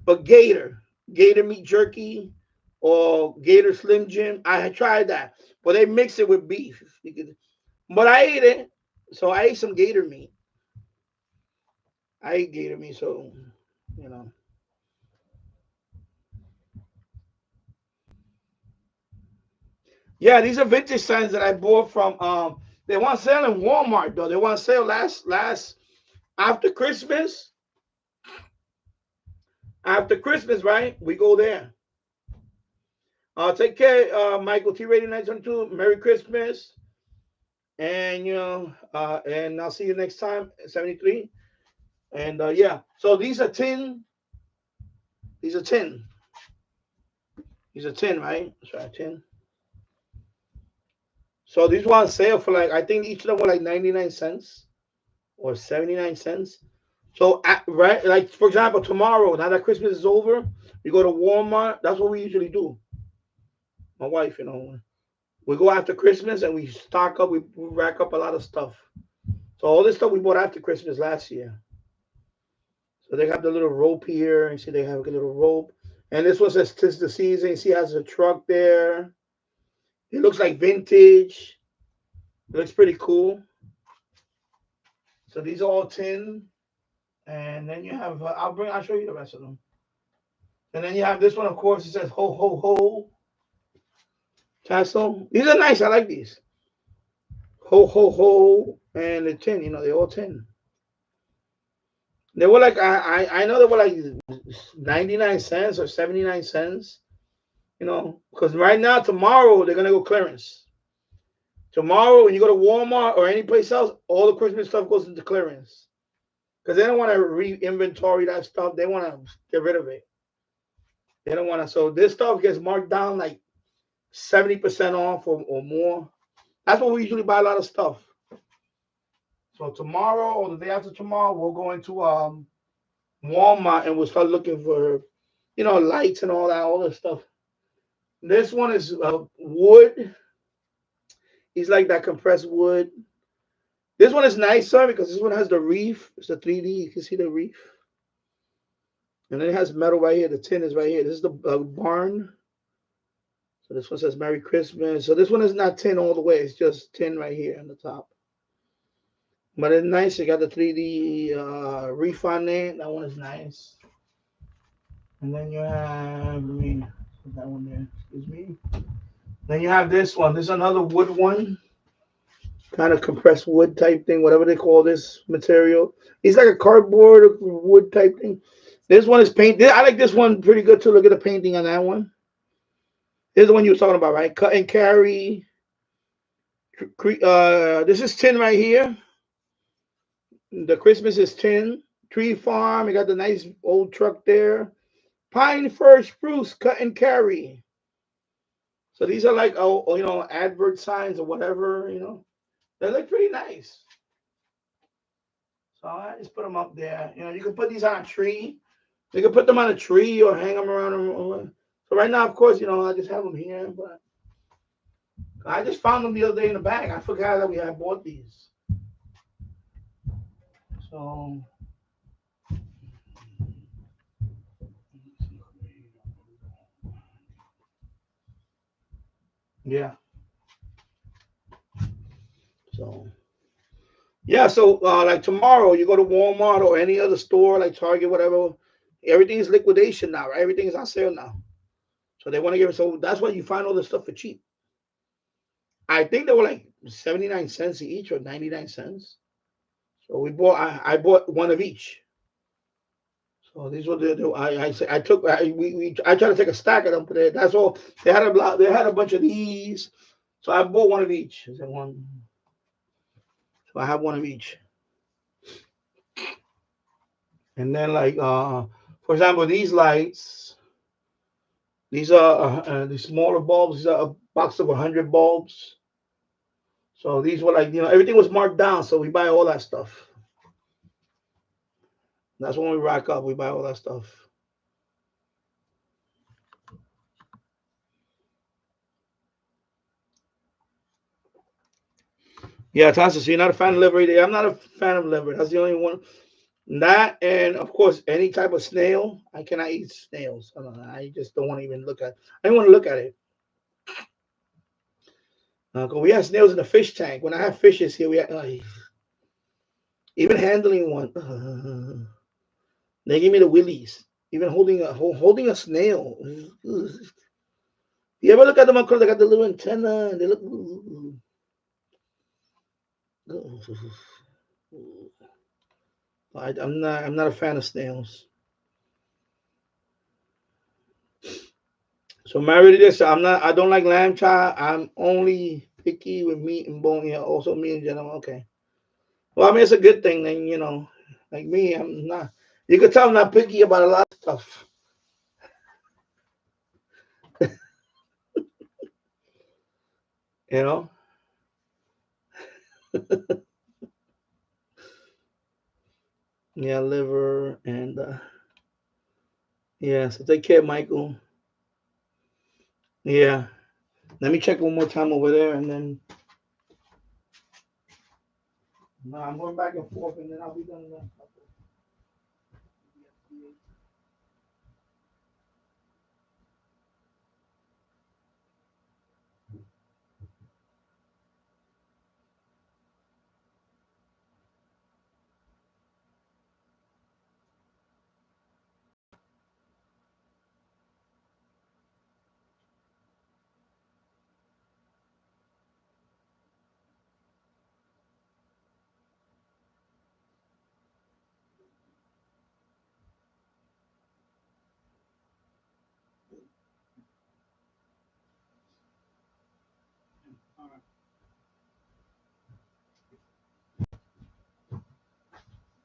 but gator meat jerky, or gator Slim Jim. I had tried that, but they mix it with beef. But I ate it, so I ate some gator meat. I ate gator meat, so you know. Yeah, these are vintage signs that I bought from. They want sale in Walmart though. They want sale last after Christmas. After Christmas, right? We go there. Take care, Michael T. Radio 922. Merry Christmas, and and I'll see you next time. 73, and yeah. So these are tin. These are tin. These are tin, right? Sorry, tin. So these were on sale for I think each of them were like 99 cents or 79 cents. So, right, like for example, tomorrow, now that Christmas is over, we go to Walmart. That's what we usually do. My wife, we go after Christmas and we stock up, we rack up a lot of stuff. So all this stuff we bought after Christmas last year. So they have the little rope here. You see, they have a little rope. And this one says "'Tis the season." You see, it has a truck there. It looks like vintage. It looks pretty cool. So these are all tin. And then you have, I'll show you the rest of them. And then you have this one, of course, it says "Ho, ho, ho." Tassel. These are nice. I like these. Ho, ho, ho. And the tin, they're all tin. They were like, I know they were like 99 cents or 79 cents. Because right now, tomorrow, they're going to go clearance. Tomorrow, when you go to Walmart or any place else, all the Christmas stuff goes into clearance. Because they don't want to re-inventory that stuff. They want to get rid of it. They don't want to. So this stuff gets marked down like 70% off or more. That's what we usually buy a lot of stuff. So tomorrow or the day after tomorrow, we'll go into Walmart and we'll start looking for, lights and all this stuff. This one is wood. It's like that compressed wood. This one is nicer because this one has the reef. It's a 3D. You can see the reef. And then it has metal right here. The tin is right here. This is the barn. So this one says Merry Christmas. So this one is not tin all the way. It's just tin right here on the top. But it's nice. You got the 3D reef on it. That one is nice. And then you have, put that one there. Excuse me. Then you have this one. This is another wood one. Kind of compressed wood type thing, whatever they call this material. It's like a cardboard wood type thing. This one is painted. I like this one pretty good too. Look at the painting on that one. This is the one you were talking about, right? Cut and carry. This is tin right here. The Christmas is tin. tree farm. You got the nice old truck there. Pine fir spruce cut and carry. So these are like advert signs or whatever. They look pretty nice. So I just put them up there. You can put these on a tree. You can put them on a tree or hang them around. So right now, of course, I just have them here, but I just found them the other day in the bag. I forgot that we had bought these. So yeah. So yeah. So like tomorrow, you go to Walmart or any other store like Target, whatever. Everything is liquidation now, right? Everything is on sale now. So they want to give it. So that's why you find all this stuff for cheap. I think they were like 79 cents each or 99 cents. So we bought. I bought one of each. So these were I took I tried to take a stack of them, but that's all they had they had a bunch of these, so I bought one of each. I said one, so I have one of each. And then like for example, these lights, these are the smaller bulbs. These are a box of 100 bulbs. So these were like everything was marked down, so we buy all that stuff. That's when we rack up. We buy all that stuff. Yeah, Tasha, so you're not a fan of liver? I'm not a fan of liver. That's the only one. That and of course any type of snail. I cannot eat snails. I just don't want to even look at. I don't want to look at it. 'Cause we have snails in the fish tank. When I have fishes here, we have, even handling one. They give me the willies. Even holding a snail. You ever look at them? Of course, they got the little antenna. And they look. I'm not a fan of snails. So married to this, I don't like lamb chop. I'm only picky with meat and bone. Yeah, also meat in general. Okay. Well, I mean it's a good thing then, like me, I'm not. You can tell I'm not picky about a lot of stuff. You know. Yeah, liver and yeah. So take care, Michael. Yeah. Let me check one more time over there, and then no, I'm going back and forth, and then I'll be done in a couple.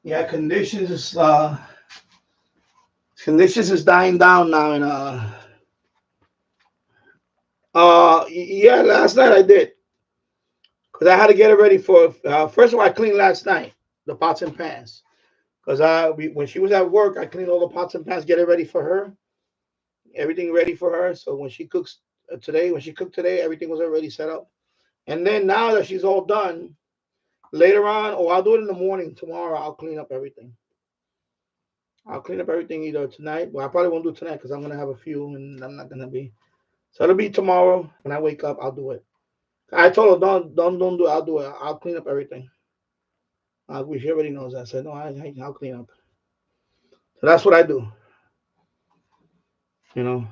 Yeah, conditions is dying down now, and yeah, last night I did because I had to get it ready for. First of all, I cleaned last night the pots and pans because when she was at work, I cleaned all the pots and pans, get it ready for her, everything ready for her. So when she cooks today, when she cooked today, everything was already set up. And then now that she's all done, later on, or I'll do it in the morning tomorrow. I'll clean up everything. I'll clean up everything either tonight. Well, I probably won't do it tonight because I'm gonna have a few, and I'm not gonna be. So it'll be tomorrow when I wake up. I'll do it. I told her don't do it. I'll do it. I'll clean up everything. She already knows that. I said no. I'll clean up. So that's what I do. You know,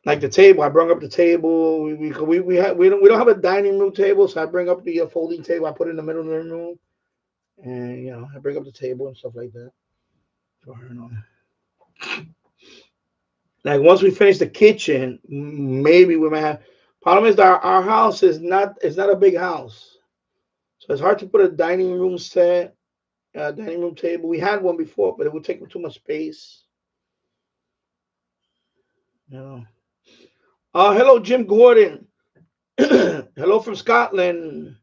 like the table. I bring up the table. We don't have a dining room table, so I bring up the folding table. I put it in the middle of the room, and I bring up the table and stuff like that for her and all that. Like once we finish the kitchen, maybe we might have. Problem is that our house is not a big house, so it's hard to put a dining room set dining room table. We had one before, but it would take too much space. You know. Hello, Jim Gordon. Hello from Scotland.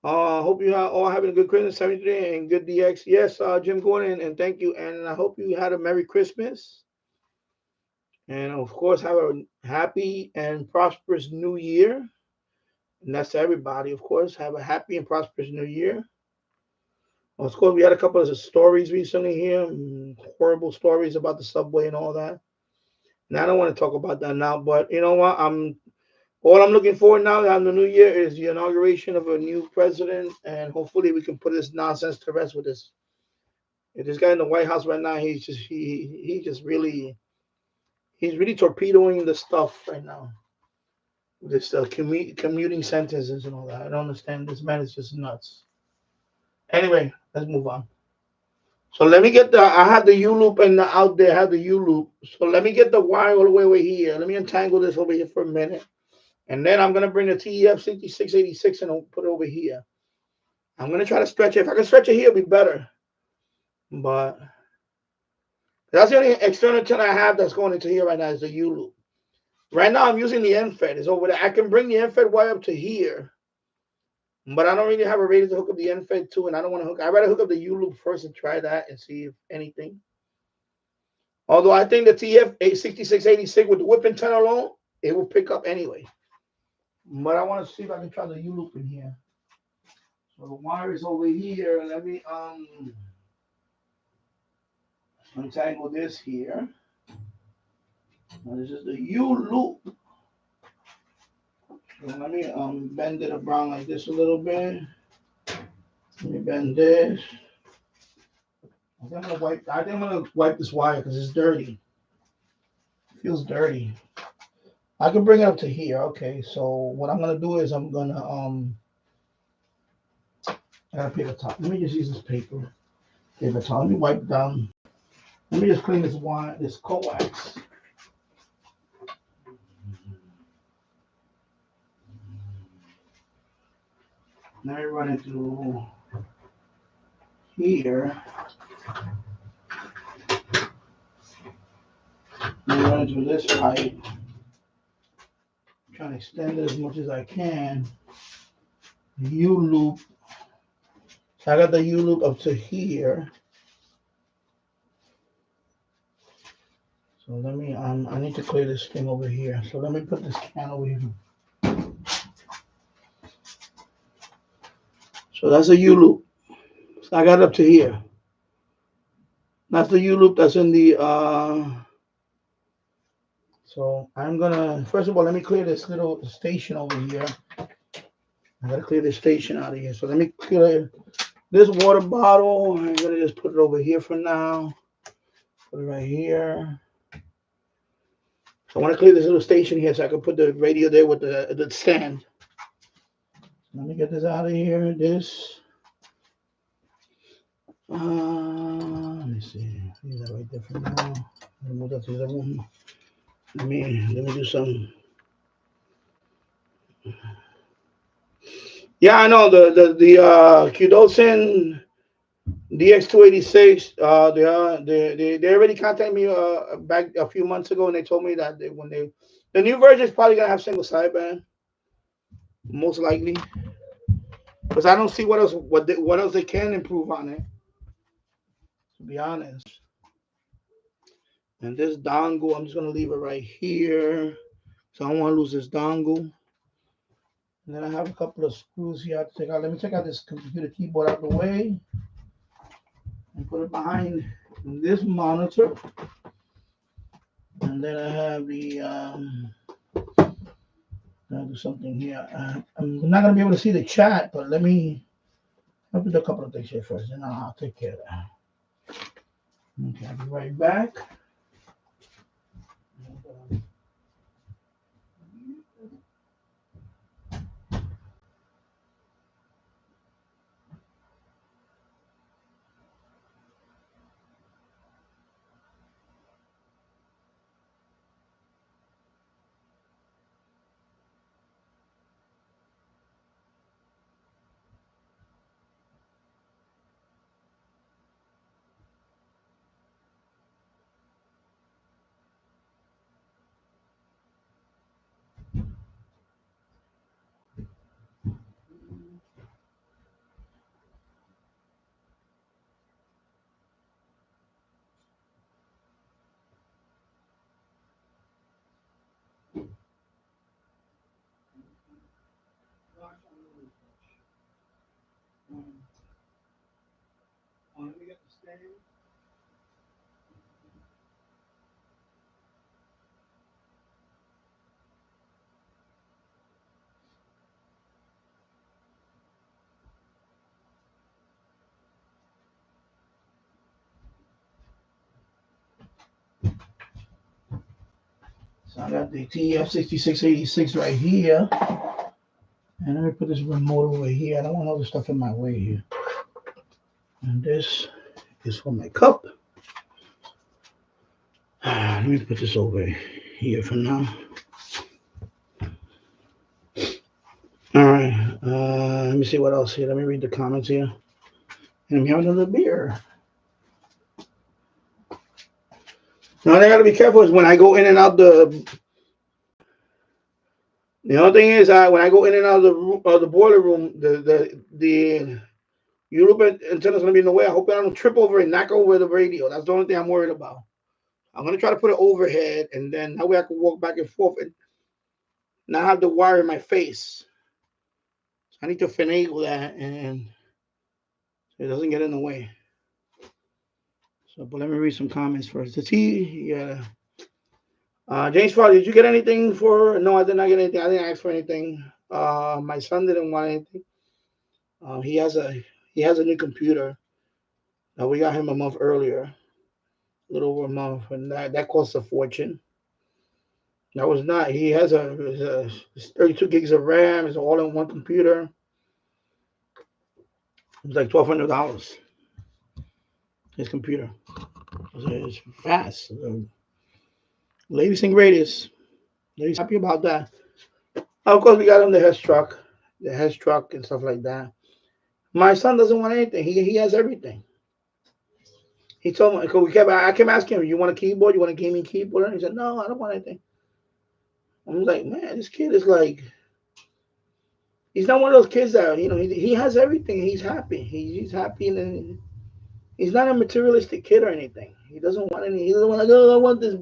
Hope you are all having a good Christmas 73 and good DX. Yes, Jim Gordon, and thank you. And I hope you had a Merry Christmas. And of course, have a happy and prosperous New Year. And that's to everybody, of course. Have a happy and prosperous New Year. Of course, we had a couple of stories recently here, horrible stories about the subway and all that. And I don't want to talk about that now, but you know what? All I'm looking forward now on the new year is the inauguration of a new president, and hopefully we can put this nonsense to rest with this. This guy in the White House right now, he's really torpedoing the stuff right now. This commuting sentences and all that. I don't understand. This man is just nuts. Anyway, let's move on. So let me get I have the U loop and out there I have the U loop. So let me get the wire all the way over here. Let me untangle this over here for a minute. And then I'm going to bring the TEF 6686 and I'll put it over here. I'm going to try to stretch it. If I can stretch it here, it'll be better. But that's the only external antenna I have that's going into here right now is the U loop. Right now I'm using the NFET. It's over there. I can bring the NFET wire up to here. But I don't really have a radio to hook up the NFET to, and I don't want to hook. I'd rather hook up the U loop first and try that and see if anything. Although I think the TF 6686 with the whip antenna alone, it will pick up anyway. But I want to see if I can try the U loop in here. So the wire is over here. Let me untangle this here. Now this is the U loop. So let me bend it around like this a little bit. Let me bend this. I think I'm gonna wipe this wire because it's dirty. It feels dirty. I can bring it up to here. Okay, so what I'm gonna do is I'm gonna I got a paper towel. Let me just use this paper towel. Let me wipe down. Let me just clean this wire, this coax. Now I run it through here. Now I run it through this pipe. I'm trying to extend it as much as I can. U loop. So I got the U loop up to here. So let me I need to clear this thing over here. So let me put this can over here. So that's a U loop. So I got it up to here. That's the U loop that's in the so I'm gonna first of all let me clear this little station over here. I gotta clear this station out of here. So let me clear this water bottle. I'm gonna just put it over here for now. Put it right here. So I want to clear this little station here so I can put the radio there with the stand. Let me get this out of here. This. Let me see. Leave that right there for now. Let me move that to the room. Let me do some. Yeah, I know the Qdosin DX286. They already contacted me back a few months ago, and they told me that the new version is probably gonna have single sideband, most likely, because I don't see what else they can improve on it, to be honest. And this dongle, I'm just gonna leave it right here, so I don't want to lose this dongle. And then I have a couple of screws here to take out. Let me take out this computer keyboard out of the way and put it behind this monitor. And then I have the I'll do something here. I'm not gonna be able to see the chat, but I'll do a couple of things here first, and I'll take care of that. Okay, I'll be right back. So I got the TF6686 right here. And let me put this remote over here. I don't want all the stuff in my way here. And this is for my cup. Let me put this over here for now. All right. Let me see what else here. Let me read the comments here. And we have another beer. Now, what I gotta be careful is when I go in and out the. The only thing is, when I go in and out of the boiler room, the European antenna's gonna be in the way. I hope I don't trip over and knock over the radio. That's the only thing I'm worried about. I'm gonna try to put it overhead, and then that way I can walk back and forth and not have the wire in my face. So I need to finagle that, and so it doesn't get in the way. So, but let me read some comments first. The T, yeah. James Farley, did you get anything for? No, I did not get anything. I didn't ask for anything. My son didn't want anything. He has a new computer. We got him a month earlier, a little over a month, and that cost a fortune. That was not. He has a 32 gigs of RAM. It's all in one computer. It was like $1,200. His computer. It's fast. Latest and greatest. He's happy about that. Of course, we got him the Hess truck and stuff like that. My son doesn't want anything. He has everything. He told me, because I kept asking him, you want a keyboard? You want a gaming keyboard? And he said, no, I don't want anything. I'm like, man, this kid is like, he's not one of those kids that, he has everything. He's happy. He's happy, and he's not a materialistic kid or anything. He doesn't want any. He doesn't want to go, I want this.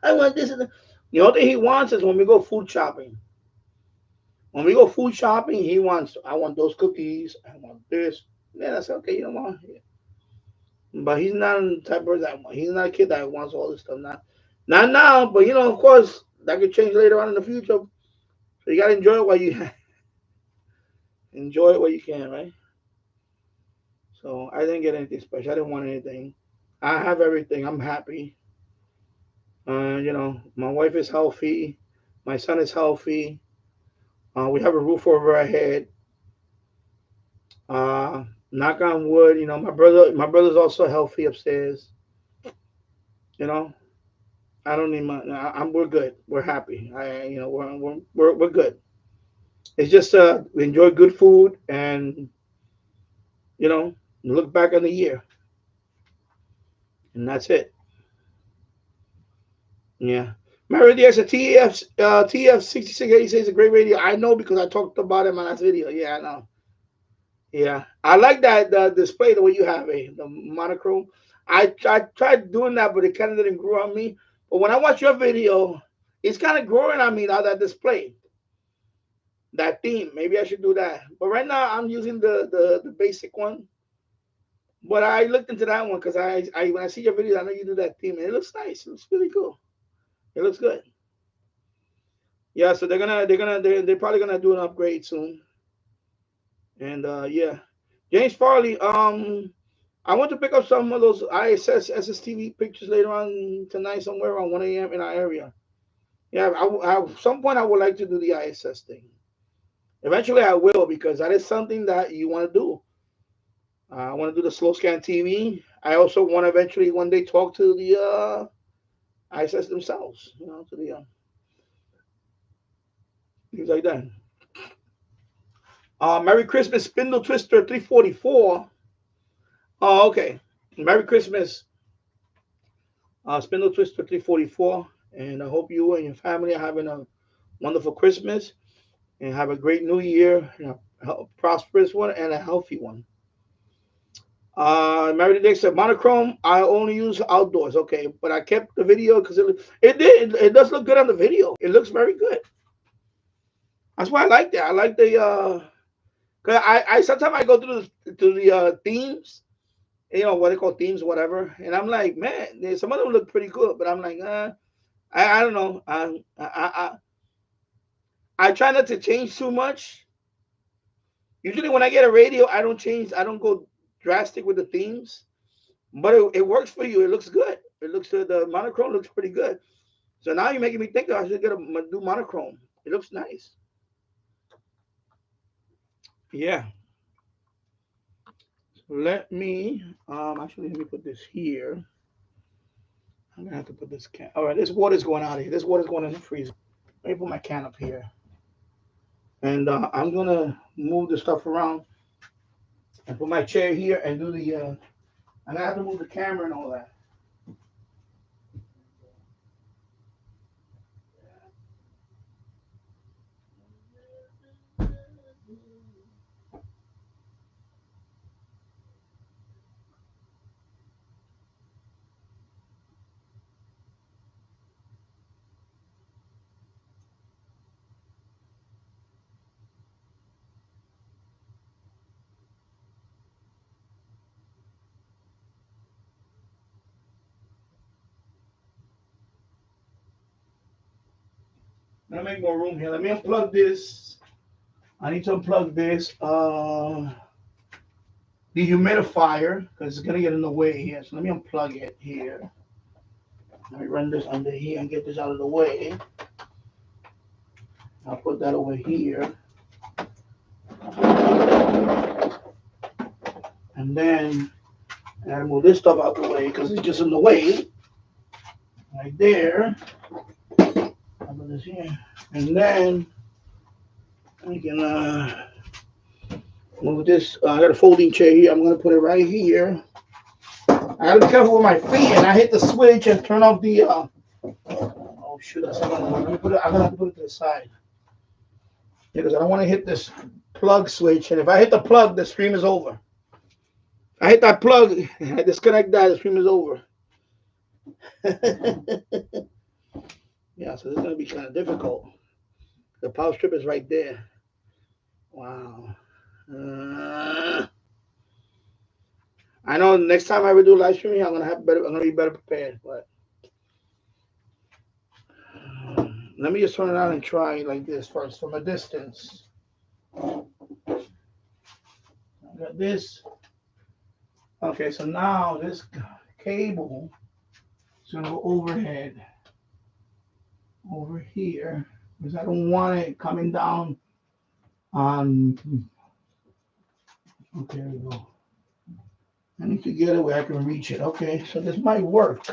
I want this. And the only thing he wants is when we go food shopping. When we go food shopping, he wants, I want those cookies. I want this. Yeah, I said, okay, you know what? But he's not the type of that. He's not a kid that wants all this stuff. Not now, but of course, that could change later on in the future. So you gotta enjoy it while you enjoy it while you can, right? So I didn't get anything special. I didn't want anything. I have everything. I'm happy. My wife is healthy. My son is healthy. We have a roof over our head. Knock on wood. My brother's also healthy upstairs. I don't need my. We're good. We're happy. We're good. It's just we enjoy good food and look back on the year, and that's it. Yeah. Mary Diaz, a TF 6686 is a great radio. I know because I talked about it in my last video. Yeah, I know. Yeah, I like that the display the way you have it, the monochrome. I tried doing that, but it kind of didn't grow on me. But when I watch your video, it's kind of growing on me now, that display, that theme. Maybe I should do that. But right now I'm using the basic one. But I looked into that one because I when I see your videos, I know you do that theme, and it looks nice. It looks really cool. It looks good. Yeah, so they're probably gonna do an upgrade soon. And yeah, James Farley. I want to pick up some of those ISS SSTV pictures later on tonight, somewhere around 1 a.m. in our area. Yeah, at some point I would like to do the ISS thing. Eventually I will, because that is something that you want to do. I want to do the slow scan TV. I also want to eventually one day talk to the ISS themselves, to the things like that. Merry Christmas, Spindle Twister 344. Oh, okay. Merry Christmas, Spindle Twister 344. And I hope you and your family are having a wonderful Christmas and have a great new year, a prosperous one and a healthy one. Mary Dick said, monochrome, I only use outdoors. Okay, but I kept the video because it does look good on the video. It looks very good. That's why I like that. I like the because I sometimes I go through the themes. what they call themes, whatever. And I'm like, man, some of them look pretty good, but I'm like, I don't know. I try not to change too much. Usually when I get a radio, I don't change. I don't go drastic with the themes, but it works for you. It looks good. It looks the monochrome looks pretty good. So now you're making me think I should do monochrome. It looks nice. Yeah. Let me actually let me put this here. I'm gonna have to put this can. All right, this water's going out of here. This water's going in the freezer. Let me put my can up here, and I'm gonna move the stuff around and put my chair here and do the. I'm gonna have to move the camera and all that. I'm gonna make more room here. Let me unplug this. I need to unplug this. Dehumidifier because it's gonna get in the way here. So let me unplug it here. Let me run this under here and get this out of the way. I'll put that over here. And then I gotta move this stuff out the way because it's just in the way. Right there. I'll put this here. And then I can move this. I got a folding chair here. I'm gonna put it right here. I gotta be careful with my feet, and I hit the switch and turn off the. Oh shoot! That's not gonna work. Let me put it. I'm gonna have to put it to the side because I don't want to hit this plug switch. And if I hit the plug, the stream is over. I hit that plug, I disconnect that, the stream is over. Yeah, so this is gonna be kind of difficult. The power strip is right there. Wow. I know next time I ever do live streaming, I'm gonna be better prepared. But let me just turn it on and try like this first from a distance. I got this. Okay, so now this cable is gonna go overhead over here because I don't want it coming down on. Okay, there we go. I need to get it where I can reach it. Okay, so this might work.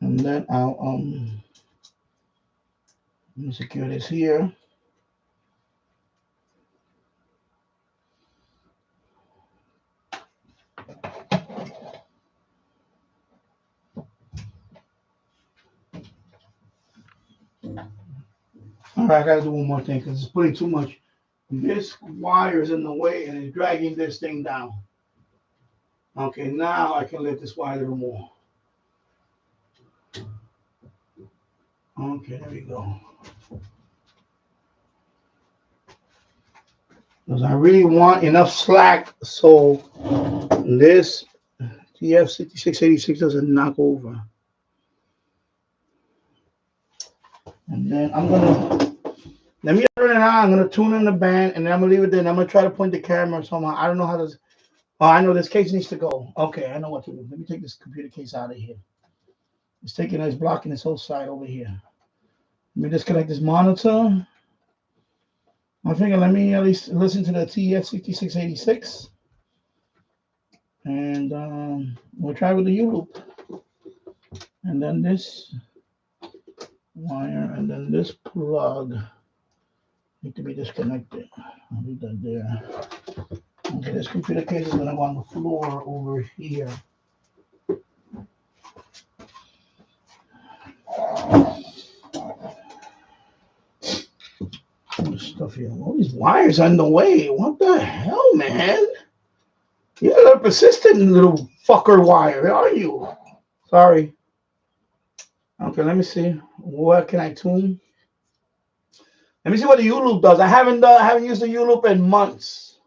And then I'll let me secure this here. All right, I gotta do one more thing because it's putting too much. This wire is in the way and it's dragging this thing down. Okay, now I can lift this wire a little more. Okay, there we go. Because I really want enough slack so this TF6686 doesn't knock over. And then let me turn it on. I'm gonna tune in the band and then I'm gonna leave it there. And I'm gonna try to point the camera somehow. I don't know how to. Oh, I know this case needs to go. Okay, I know what to do. Let me take this computer case out of here. It's blocking this whole side over here. Let me disconnect this monitor. I'm thinking let me at least listen to the TF6686. And we'll try with the U-loop. And then this wire and then this plug need to be disconnected. I'll leave that there. Okay, this computer case is gonna go on the floor over here. Stuff here. All these wires are in the way. What the hell, man? You're a persistent little fucker wire. Where are you? Sorry. Okay, let me see. What can I tune? Let me see what the U-loop does. I haven't used the U-loop in months.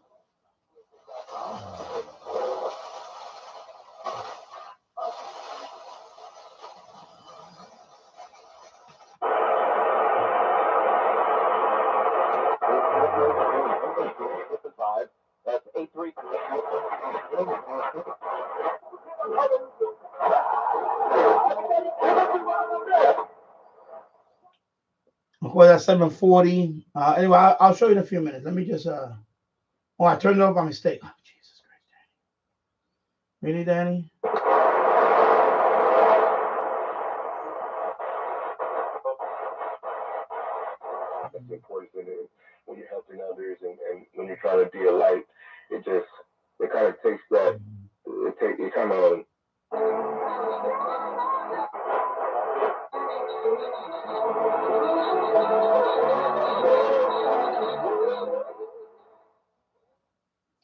That's 83. Of course, that's 740. Anyway, I'll show you in a few minutes. Let me just oh, I turned it off by mistake. Oh, Jesus Christ, Danny. Really, Danny? That's important when you're helping others and when you're trying to be a light, it kind of takes that, it kind of,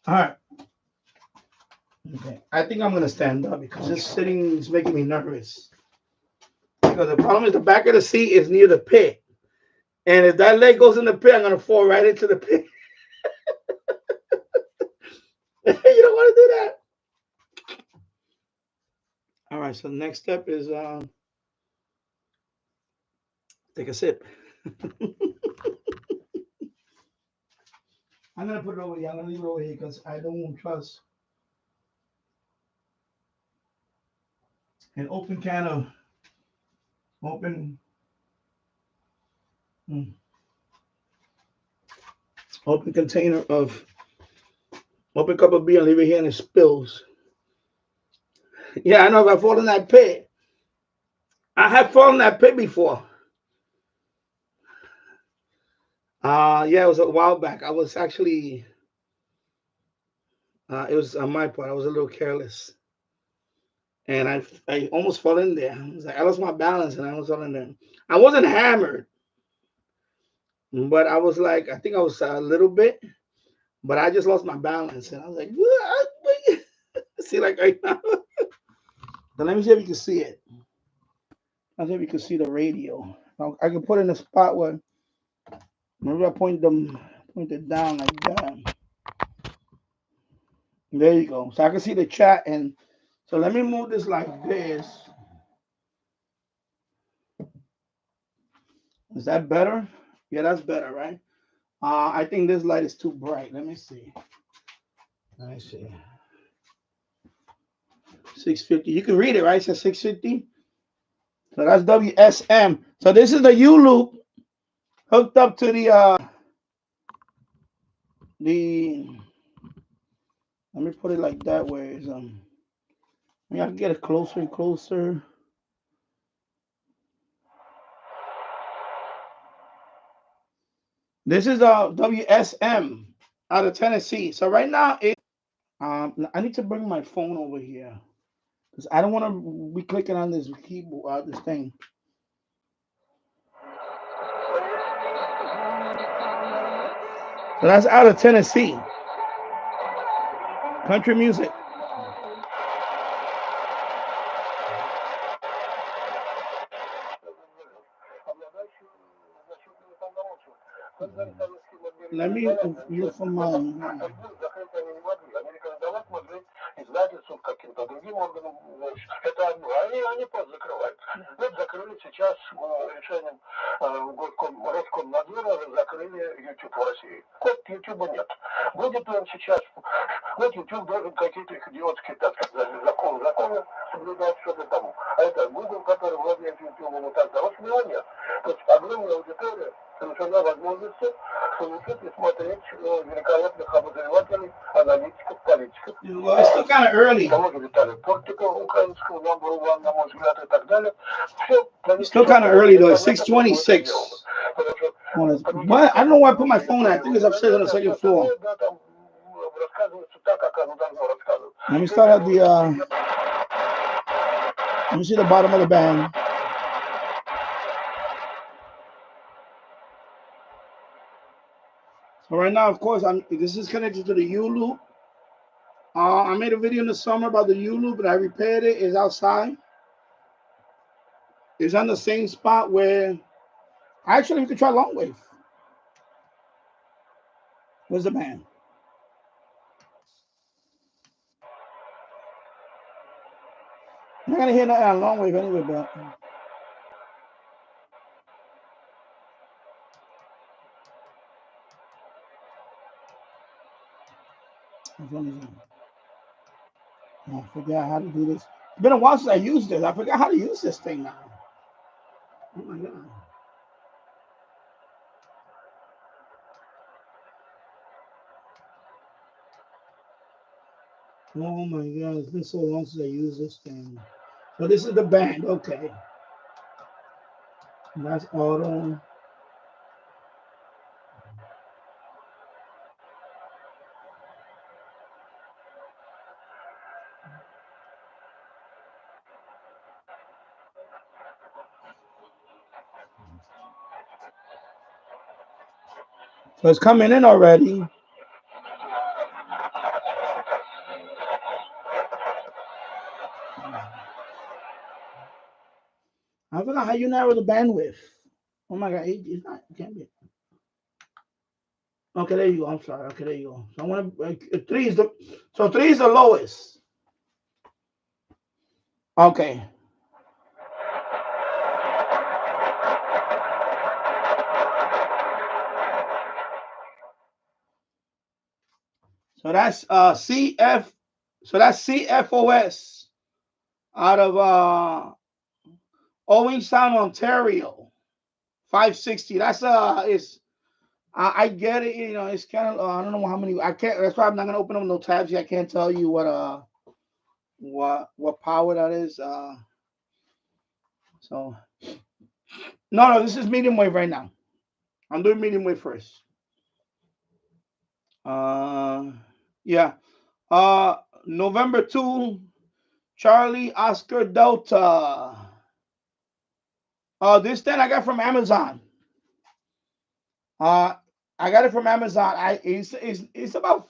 All right. Okay. I think I'm going to stand up because this sitting is making me nervous. Because the problem is the back of the seat is near the pit. And if that leg goes in the pit, I'm going to fall right into the pit. You don't want to do that. All right. So the next step is take a sip. I'm going to put it over here. I'm going to leave it over here because I don't trust an open can of open container of open cup of beer and leave it here and it spills. Yeah, I know if I fall in that pit. I have fallen in that pit before. Yeah, it was a while back. I was actually it was on my part. I was a little careless. And I almost fell in there. I was like, I lost my balance and I almost fell in there. I wasn't hammered, but I was like, I think I was a little bit, but I just lost my balance. And I was like, see, like right now. So let me see if you can see it. Let's see if you can see the radio. I can put it in a spot where maybe I point it down like that. There you go. So I can see the chat. And so let me move this like this. Is that better? Yeah, that's better, right? I think this light is too bright. Let me see. 650. You can read it, right? It says 650. So that's WSM. So this is the U loop hooked up to the let me put it like that way. Is I can get it closer and closer. This is WSM out of Tennessee. So right now I need to bring my phone over here because I don't want to be clicking on this keyboard, this thing. So that's out of Tennessee. Country music. Let me view from mine. издательством, каким-то другим органом, это одно. Они просто закрывают. Вот закрыли сейчас решением Роскомнадзора, закрыли YouTube в России. Вот YouTube нет. Будет он сейчас, вот YouTube должен какие-то их идиотские, так сказать, законы соблюдать, что-то тому. А это Google, который владеет YouTube и так далее. Вот его нет. То есть огромная аудитория, совершенно возможности слушать и смотреть великолепных обозревателей, аналитиков, политиков. Well, it's still kind of early. It's still kind of early though. It's 6:26. But I don't know where I put my phone at. I think it's upstairs on the second floor. Let me start at the let me see the bottom of the band. So right now, of course, this is connected to the U loop. I made a video in the summer about the U loop, but I repaired it. It's outside. It's on the same spot where actually we could try long wave. Where's the band? I'm not gonna hear that on long wave anyway, but Which one is it? Oh, I forgot how to do this. It's been a while since I used this. I forgot how to use this thing now. Oh my god. Oh my god, it's been so long since I used this thing. So this is the band, okay. And that's auto. So it's coming in already. I forgot how you narrow the bandwidth. Oh my god, it's not, it can't be. Okay, there you go. I'm sorry. Okay, there you go. So I want to three is the lowest. Okay. So that's CF. So that's CFOS out of Owen Sound, Ontario. 560. That's is I get it. You know, it's kind of I don't know how many. I can't. That's why I'm not gonna open up no tabs here. I can't tell you what power that is. So no, this is medium wave right now. I'm doing medium wave first. Yeah. November 2, Charlie Oscar Delta. This thing I got from Amazon. I got it from Amazon. It's about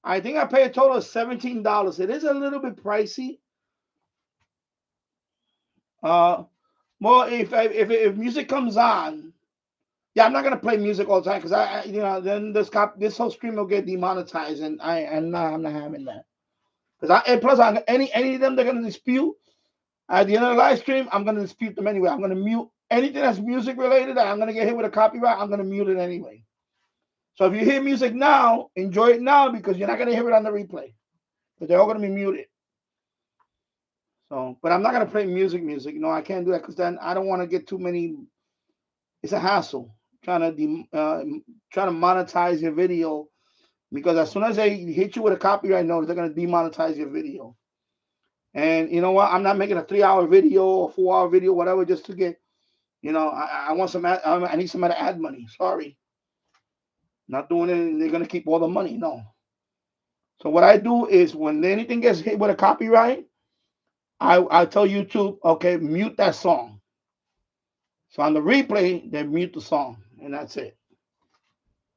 I think I paid a total of $17. It is a little bit pricey. Well, if music comes on, yeah, I'm not gonna play music all the time because then this whole stream will get demonetized, and I'm not having that. Because any of them they're gonna dispute at the end of the live stream, I'm gonna dispute them anyway. I'm gonna mute anything that's music related. I'm gonna get hit with a copyright. I'm gonna mute it anyway. So if you hear music now, enjoy it now because you're not gonna hear it on the replay because they're all gonna be muted. So, but I'm not gonna play music. No, I can't do that because then I don't want to get too many. It's a hassle trying to monetize your video because as soon as they hit you with a copyright notice, they're gonna demonetize your video. And you know what? I'm not making a 3-hour video or 4-hour video, whatever, just to get. I want some. I need some ad money. Sorry, not doing it. They're gonna keep all the money. No. So what I do is when anything gets hit with a copyright, I tell YouTube, okay, mute that song. So on the replay, they mute the song, and that's it.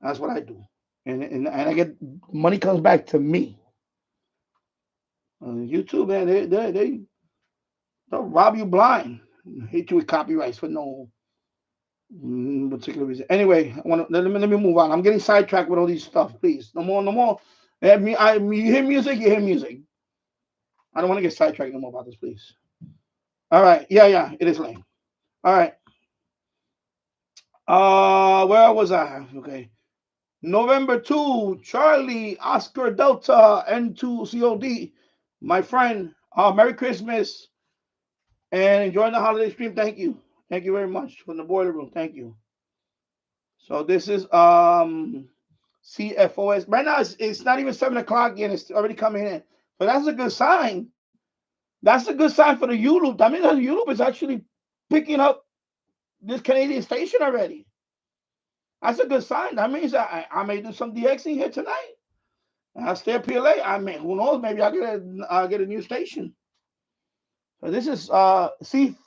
That's what I do, and I get money comes back to me. YouTube, man, they'll rob you blind, hit you with copyrights for no particular reason. Anyway, let me move on. I'm getting sidetracked with all these stuff. Please, no more. You hear music, you hear music. I don't want to get sidetracked no more about this, please. All right, yeah, it is lame. All right. Where was I? Okay. November 2, Charlie Oscar Delta N2COD. My friend, Merry Christmas and enjoying the holiday stream. Thank you. Thank you very much from the boiler room. Thank you. So this is CFOS. Right now it's not even 7 o'clock yet. It's already coming in. So that's a good sign. That's a good sign for the U-Loop. That means the U-Loop is actually picking up this Canadian station already. That's a good sign. That means I may do some DXing here tonight. I'll stay at PLA. I mean, who knows? Maybe I'll get a new station. So this is CFOS.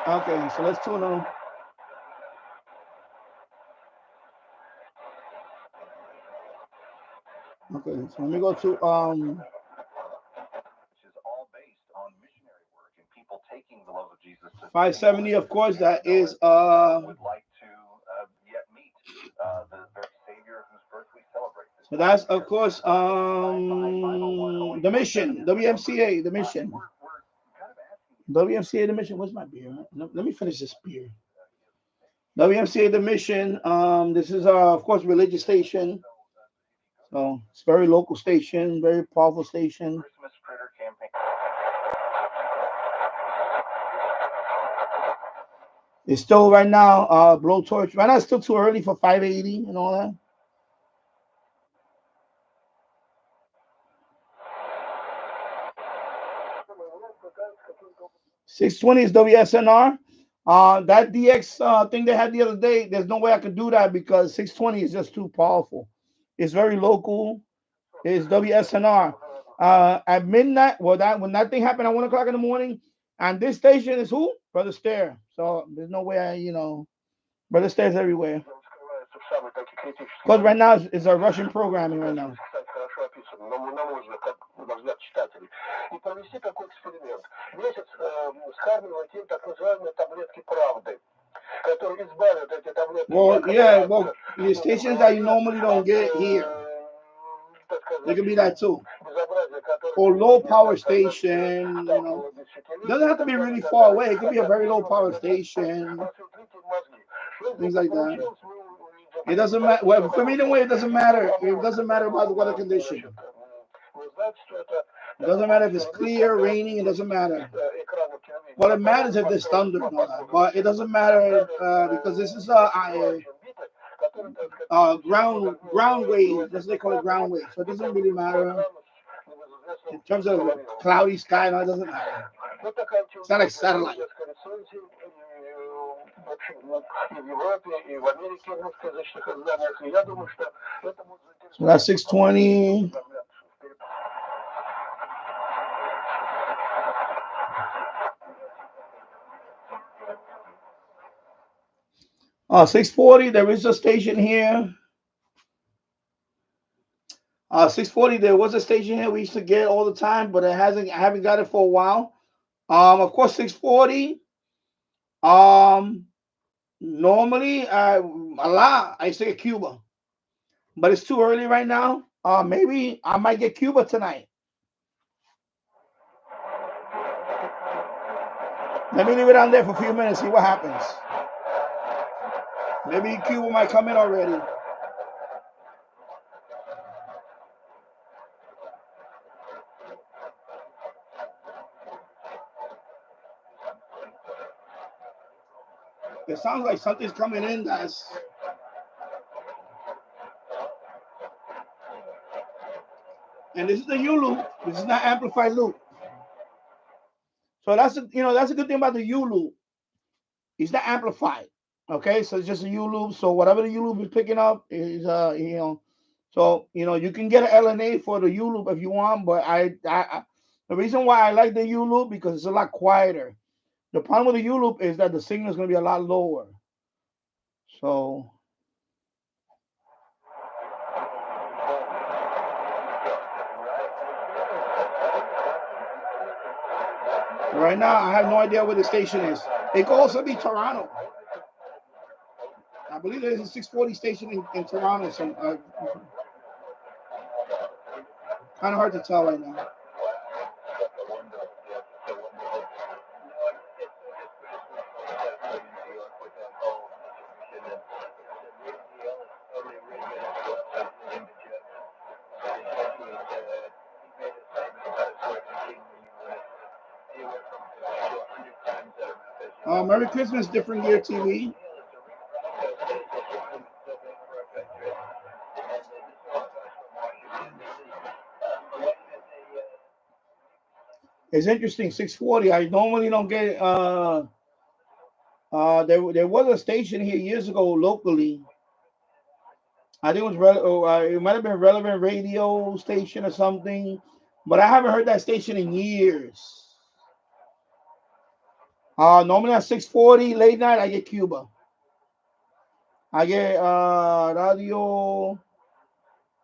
Okay, so let's tune on. Okay, so let me go to which is all based on missionary work and people taking the love of Jesus to 570. Of course, that is would like to yet meet the very Savior whose birth we celebrate. So that's of course the mission, WMCA, the mission. WMCA the Mission. What's my beer? Let me finish this beer. WMCA the Mission. This is of course religious station. So it's very local station, very powerful station. It's still right now blowtorch. Right now it's still too early for 580 and all that. 620 is WSNR. That DX thing they had the other day, there's no way I could do that because 620 is just too powerful. It's very local. It's WSNR. At midnight, well, that when that thing happened at 1 o'clock in the morning, and this station is who? Brother Stare. So there's no way Brother Stare's everywhere. Because right now it's a Russian programming right now. Well, yeah, well, the stations that you normally don't get here. It could be that too. Or low power station, It doesn't have to be really far away. It could be a very low power station. Things like that. It doesn't matter. Well, for me, the way it doesn't matter. It doesn't matter about the weather condition. It doesn't matter if it's clear, raining. It doesn't matter. What it matters if there's thunder and all that. But it doesn't matter because this is ground wave. That's what they call it, ground wave. So it doesn't really matter in terms of cloudy sky. No, it doesn't matter. It's not like satellite. So that's 620. Oh, 640, there is a station here. 640, there was a station here we used to get all the time, but I haven't got it for a while. Of course, 640. Normally, a lot. I used to get Cuba, but it's too early right now. Maybe I might get Cuba tonight. Let me leave it on there for a few minutes, see what happens. Maybe Cuba might come in already. It sounds like something's coming in, guys. And this is the U loop. This is not amplified loop. So that's a good thing about the U loop. It's not amplified. Okay, so it's just a U loop. So whatever the U loop is picking up is So you can get an LNA for the U loop if you want, but the reason why I like the U loop because it's a lot quieter. The problem with the U loop is that the signal is going to be a lot lower. So right now I have no idea where the station is. It could also be Toronto. I believe there's a 640 station in Toronto. Some kind of hard to tell right now. Merry Christmas, Different Gear TV. It's interesting, 640. I normally don't get there was a station here years ago locally. I think it was it might have been Relevant Radio Station or something, but I haven't heard that station in years. Normally at 640 late night I get Cuba. I get radio.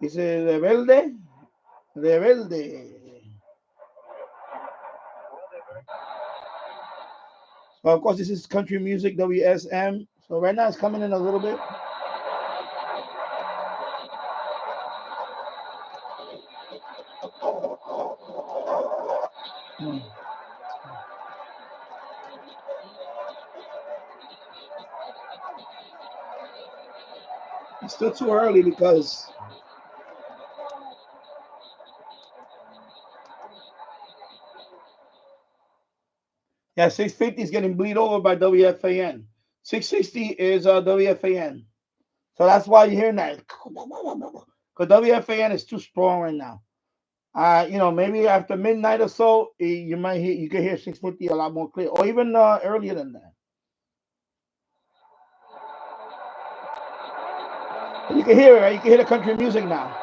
Is it Rebelde? Rebelde. So of course this is country music WSM. So right now it's coming in a little bit. It's still too early because yeah, 650 is getting bleed over by WFAN. 660 is WFAN. So that's why you're hearing that. Because WFAN is too strong right now. Maybe after midnight or so, you can hear 650 a lot more clear, or even earlier than that. You can hear it, right? You can hear the country music now.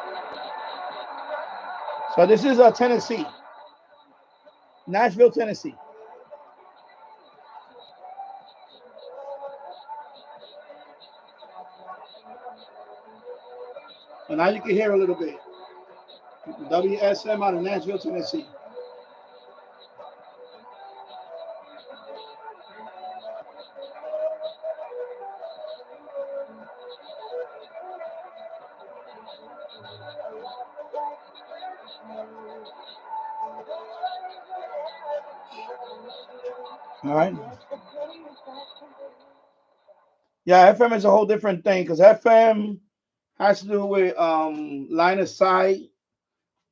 So this is Tennessee, Nashville, Tennessee. And now you can hear a little bit. WSM out of Nashville, Tennessee. All right. Yeah, FM is a whole different thing because FM has to do with line of sight,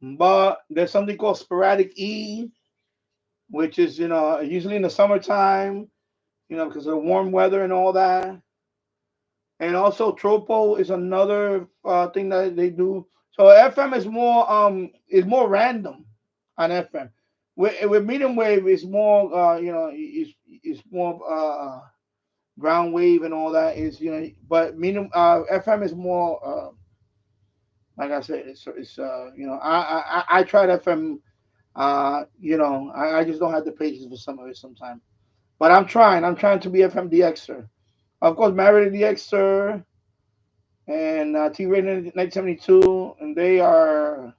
but there's something called sporadic E, which is usually in the summertime, because of warm weather and all that. And also tropo is another thing that they do. So FM is more random on FM. With medium wave is more is more ground wave and all that is but medium FM is more like I said it's I tried FM I just don't have the patience for some of it sometimes. But I'm trying to be FMDXer. Of course, Married DXer and T Radio 1972, and they are,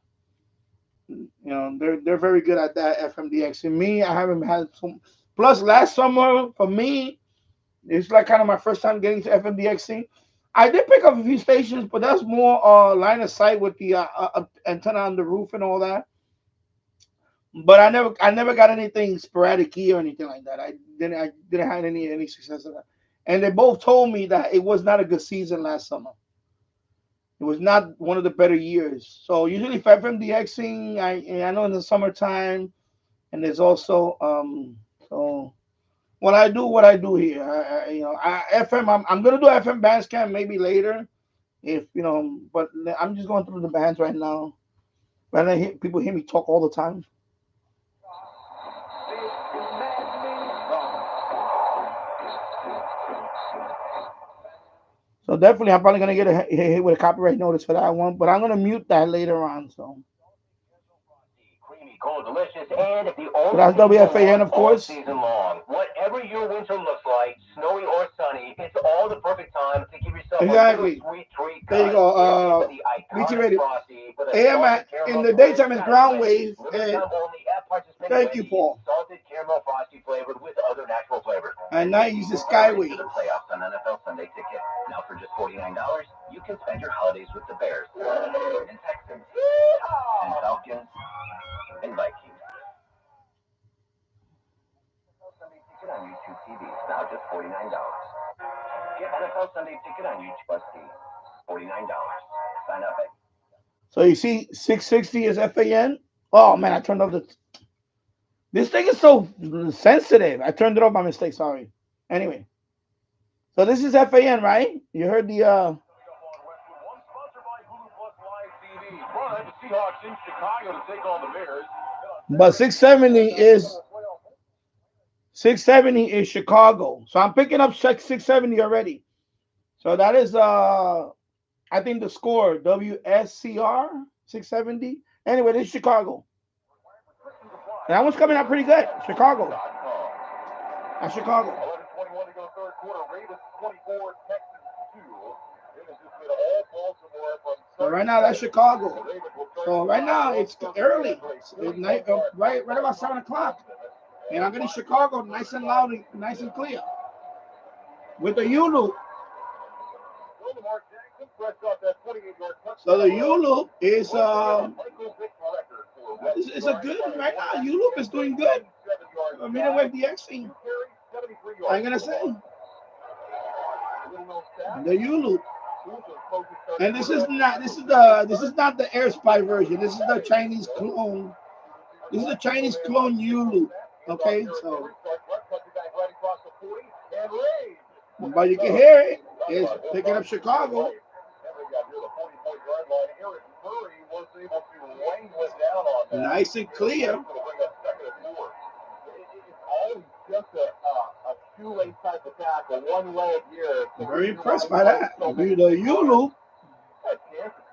they're very good at that FMDX. And me, I haven't had some. Plus, last summer for me, it's like kind of my first time getting to FMDXing. I did pick up a few stations, but that's more line of sight with the antenna on the roof and all that. But I never got anything sporadic key or anything like that. I didn't have any success of that. And they both told me that it was not a good season last summer. It was not one of the better years. So usually for FMDXing, I know in the summertime, and there's also so what I do here. FM. I'm gonna do FM Bandcamp maybe later, if But I'm just going through the bands right now. Right now, people hear me talk all the time. So definitely, I'm probably gonna get a hit with a copyright notice for that one, but I'm gonna mute that later on. So. Creamy, cold, delicious, and the So that's WFAN, of course. season long. Whatever your winter looks like, snowy or sunny, it's all the perfect time to give yourself exactly. a sweet treat. There you go. BT Radio. AM in the daytime is ground wave. And thank you, Paul. Salted caramel frosty flavored with other natural flavors. And now you use the Skyway. The playoffs on NFL Sunday Ticket. Now for just $49, you can spend your holidays with the Bears and Texans and Falcons and Vikings. NFL Sunday Ticket on YouTube TV. Now just $49. Get NFL Sunday Ticket on YouTube Plus TV. $49. Sign up at. So you see, 660 is FAN. Oh man, I turned off the. This thing is so sensitive. I turned it off by mistake. Sorry. Anyway, so this is FAN, right? You heard the. But 670 is Chicago. So I'm picking up 670 already. So that is I think the score WSCR 670. Anyway, this is Chicago. And that one's coming out pretty good. Chicago. That's Chicago. 11:21 to go third quarter. Ravens 24, Texans 2. So right now that's Chicago. So right now it's early. It's night, right about 7 o'clock. And I'm getting Chicago nice and loud and nice and clear. With the U-loop. So the U-loop is it's a good right now. U-loop is doing good. Medium wave DXing. I'm gonna say the U-loop. And this is not the air spy version. This is the Chinese clone. This is the Chinese clone Yulu. Okay, so but you can hear it. It's picking up Chicago. Nice and clear. Very impressed by that. The Yulu.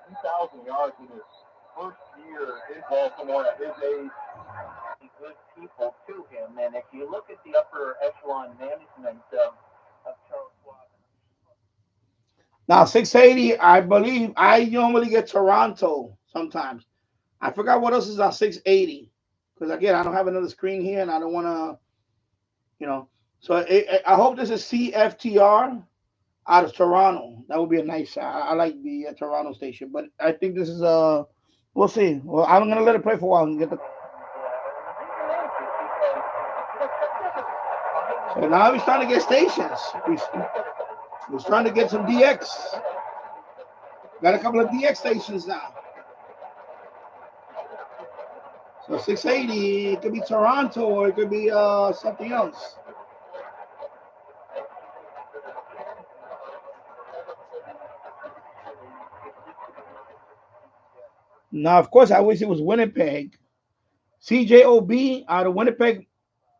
2,000 yards in his first year in Baltimore at his age. Good people to him, and if you look at the upper echelon management of Charles Schwab. Now 680, I believe I normally get Toronto sometimes. I forgot what else is on 680 because again I don't have another screen here and I don't want to, So I hope this is CFTR out of Toronto. That would be a nice. I like the Toronto station, but I think this is we'll see. Well, I'm gonna let it play for a while and get the. So now he's trying to get stations. He's trying to get some DX. Got a couple of DX stations now. So 680, it could be Toronto or it could be something else. Now, of course, I wish it was Winnipeg. CJOB out of Winnipeg,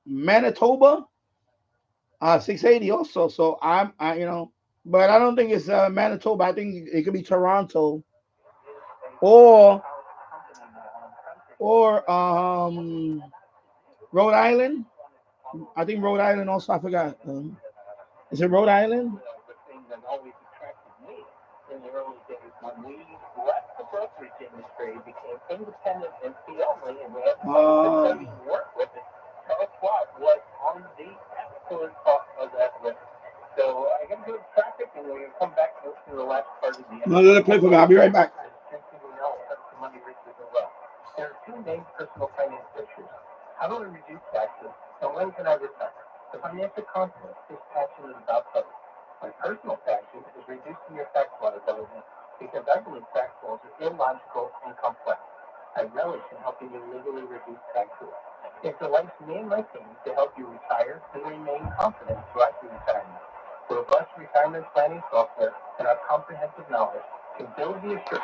Manitoba. 680 also. So but I don't think it's Manitoba. I think it could be Toronto or Rhode Island. I think Rhode Island also. I forgot. Is it Rhode Island? That always attracted me in the early days when we left the brokerage industry, became independent and fee only, and we had to work with it. Charles Schwab was on the absolute top of that list. So I got to go to traffic, and we're going to come back to the last part of the end. No, let it play for me. I'll be right back. There are two main personal finance issues. How do I reduce taxes, and when can I retire? The financial confidence is passionate about both. My personal passion is reducing your tax liability because I believe tax laws are illogical and complex. I relish in helping you legally reduce taxes. It delights me and my team to help you retire and remain confident throughout your retirement. Robust retirement planning software and our comprehensive knowledge can build the assurance.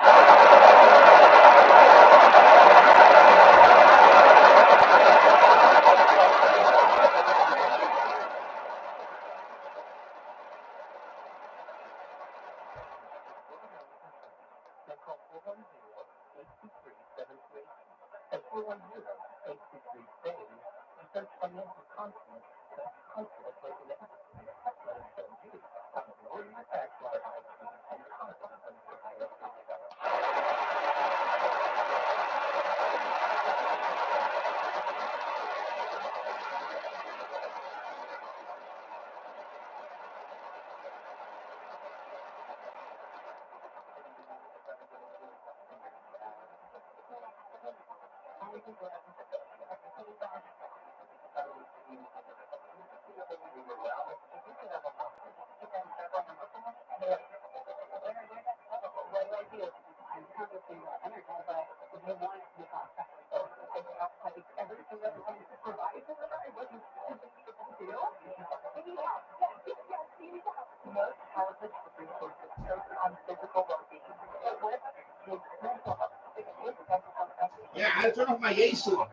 Yeah, I had to turn off my Yasu.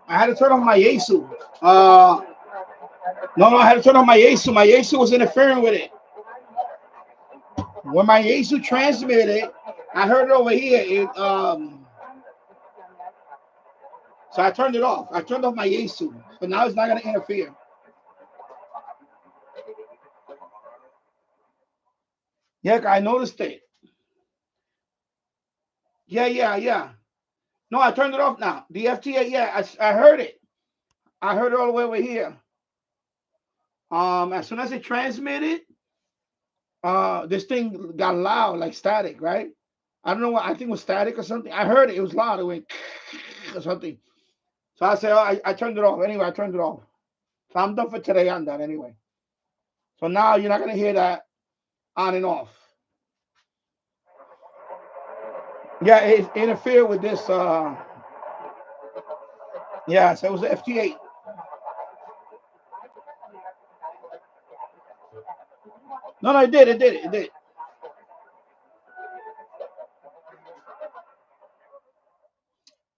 I had to turn off my Yasu. No, I had to turn off my Yasu. My Yasu was interfering with it. When my Yasu transmitted, I heard it over here. So I turned it off. I turned off my Yasu. So now it's not going to interfere. Yeah, I noticed it. Yeah. No, I turned it off now. The FTA, yeah, I heard it. I heard it all the way over here. As soon as it transmitted, this thing got loud, like static, right? I don't know what, I think it was static or something. I heard it. It was loud. It went or something. So I said, I turned it off. Anyway, I turned it off. So I'm done for today on that anyway. So now you're not going to hear that. on and off. Yeah, it interfered with this. Yeah, so it was the FT8. No, it did.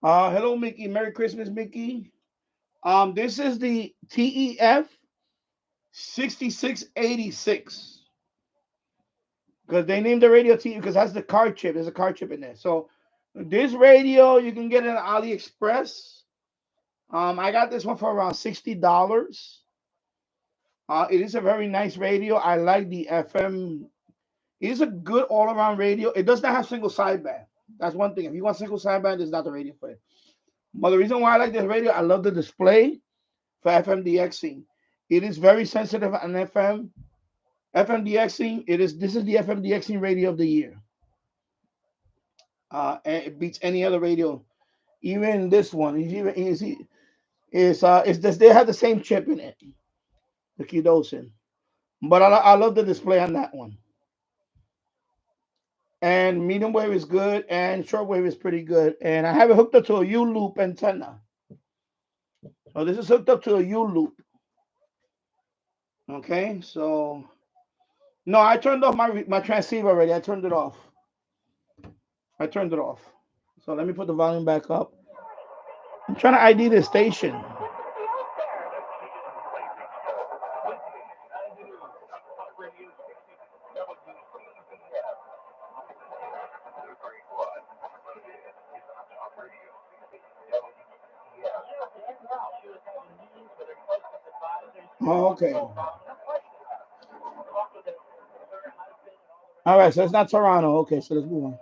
Hello, Mickey. Merry Christmas, Mickey. This is the TEF 6686 because they named the radio TEF because that's the card chip. There's a card chip in there. So this radio you can get in AliExpress. I got this one for around $60. It is a very nice radio. I like the FM. It is a good all-around radio. It does not have single sideband. That's one thing. If you want single sideband, it's not the radio for it. But the reason why I like this radio, I love the display for FMDXing. It is very sensitive on FM. FMDXing, this is the FMDXing radio of the year. And it beats any other radio. Even this one. They have the same chip in it. The Kidosin. But I love the display on that one. And medium wave is good, and shortwave is pretty good. And I have it hooked up to a U-loop antenna. So this is hooked up to a U-loop. Okay, so no, I turned off my transceiver already. I turned it off. So let me put the volume back up. I'm trying to ID this station. Oh, okay. All right, so it's not Toronto. Okay, so let's move on.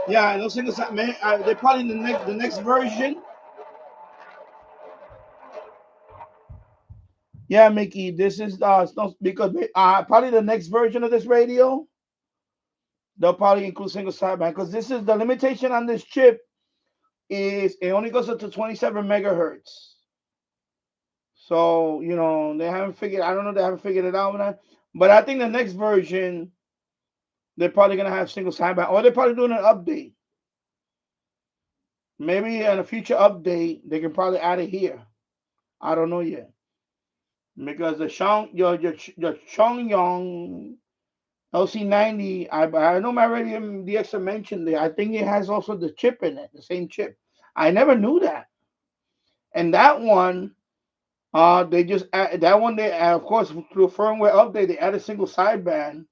Yeah, I know single side, man. They're probably the next version. Yeah, Mickey, this is because probably the next version of this radio, they'll probably include single sideband because this is the limitation on this chip is it only goes up to 27 megahertz. So they haven't figured. I don't know. They haven't figured it out, but I think the next version they're probably gonna have single sideband, or they're probably doing an update. Maybe in a future update they can probably add it here. I don't know yet. Because the your Chongyong LC90, I know my radio DXer mentioned it. I think it has also the chip in it, the same chip. I never knew that. And that one, they just that one they of course through a firmware update they added single sideband.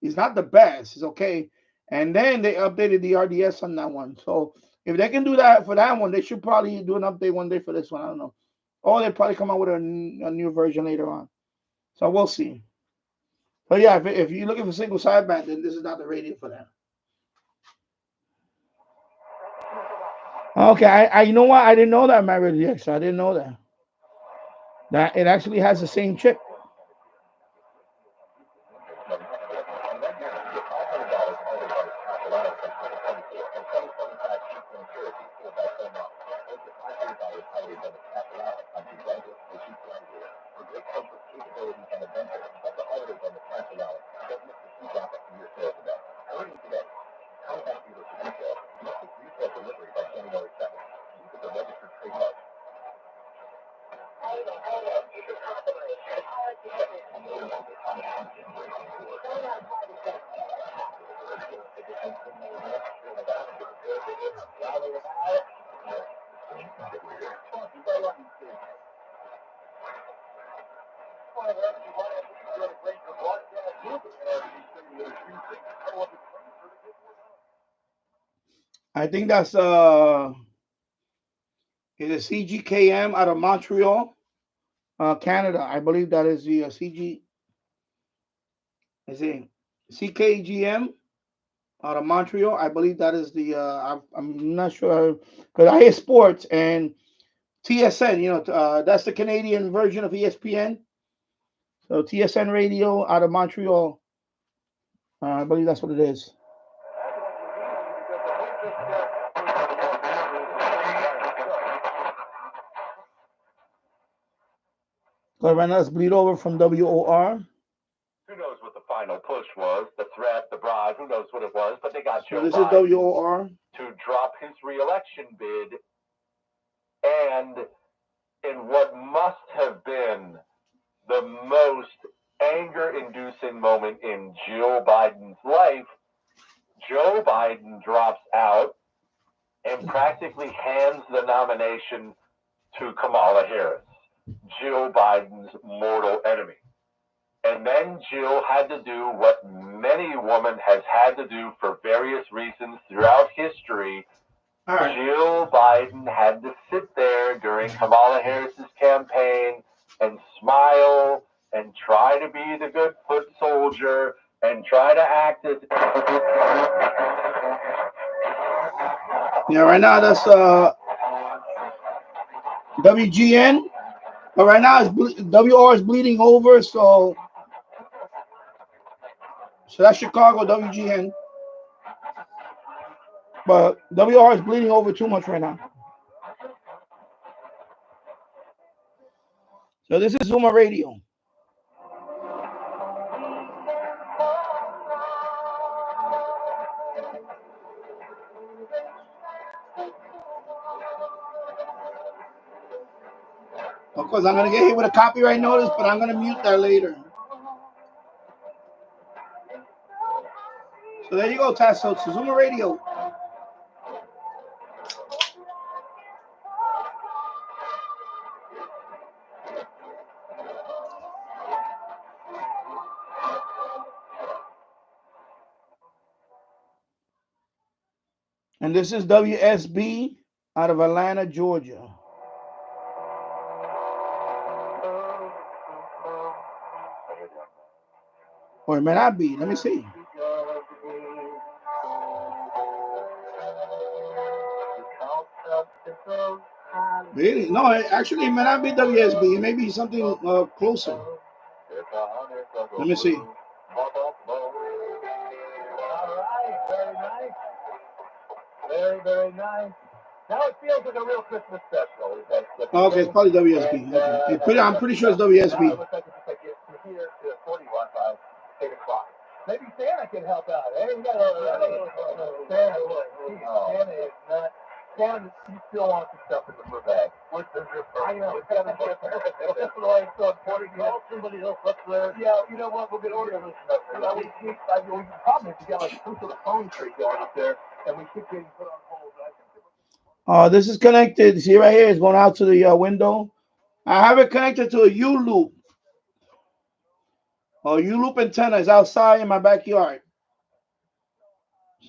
It's not the best, it's okay. And then they updated the RDS on that one. So if they can do that for that one, they should probably do an update one day for this one. I don't know. Or they probably come out with a new version later on. So we'll see. But yeah, if you're looking for single sideband, then this is not the radio for that. Okay, I you know what? I didn't know that, my radio DX. I didn't know that. That it actually has the same chip. I think that's it's a CGKM out of Montreal, Canada. I believe that is the CG. Is it CKGM out of Montreal? I believe that is the. I'm not sure because I hear sports and TSN. That's the Canadian version of ESPN. So TSN Radio out of Montreal. I believe that's what it is. So right now it's bleed over from WOR. Who knows what the final push was? The threat, the bribe, who knows what it was? But they got So Joe this is Biden WOR. to drop his reelection bid, and in what must have been the most anger-inducing moment in Joe Biden's life, Joe Biden drops out and practically hands the nomination to Kamala Harris, Joe Biden's mortal enemy. And then Jill had to do what many women has had to do for various reasons throughout history. All right. Jill Biden had to sit there during Kamala Harris's campaign and smile and try to be the good foot soldier and try to act as... Yeah, right now that's WGN. But right now it's WR is bleeding over, so that's Chicago WGN. But WR is bleeding over too much right now. So this is Zuma Radio. Of course, I'm going to get hit with a copyright notice, but I'm going to mute that later. So there you go, Tasso. It's Zuma Radio. And this is WSB out of Atlanta, Georgia. Or it may not be. Let me see. Really? No, actually, it may not be WSB. It may be something closer. Let me see. Very, very nice. Now it feels like a real Christmas special. Okay, it's probably WSB. Okay. I'm pretty sure it's WSB. Looks like it's like from here to 41 by 8 o'clock. Maybe Santa can help out. Hey, you got Santa is not. Santa, he still wants the stuff in the blue bag. What's the zipper? I know. It's got a zipper. That's why it's so important. Call somebody else up there. Yeah, you know what? We'll get order this stuff. We probably if you got like some sort of phone tree going up there, and we keep getting put on hold. This is connected. See right here, it's going out to the window. I have it connected to a U-loop. U-loop antenna is outside in my backyard.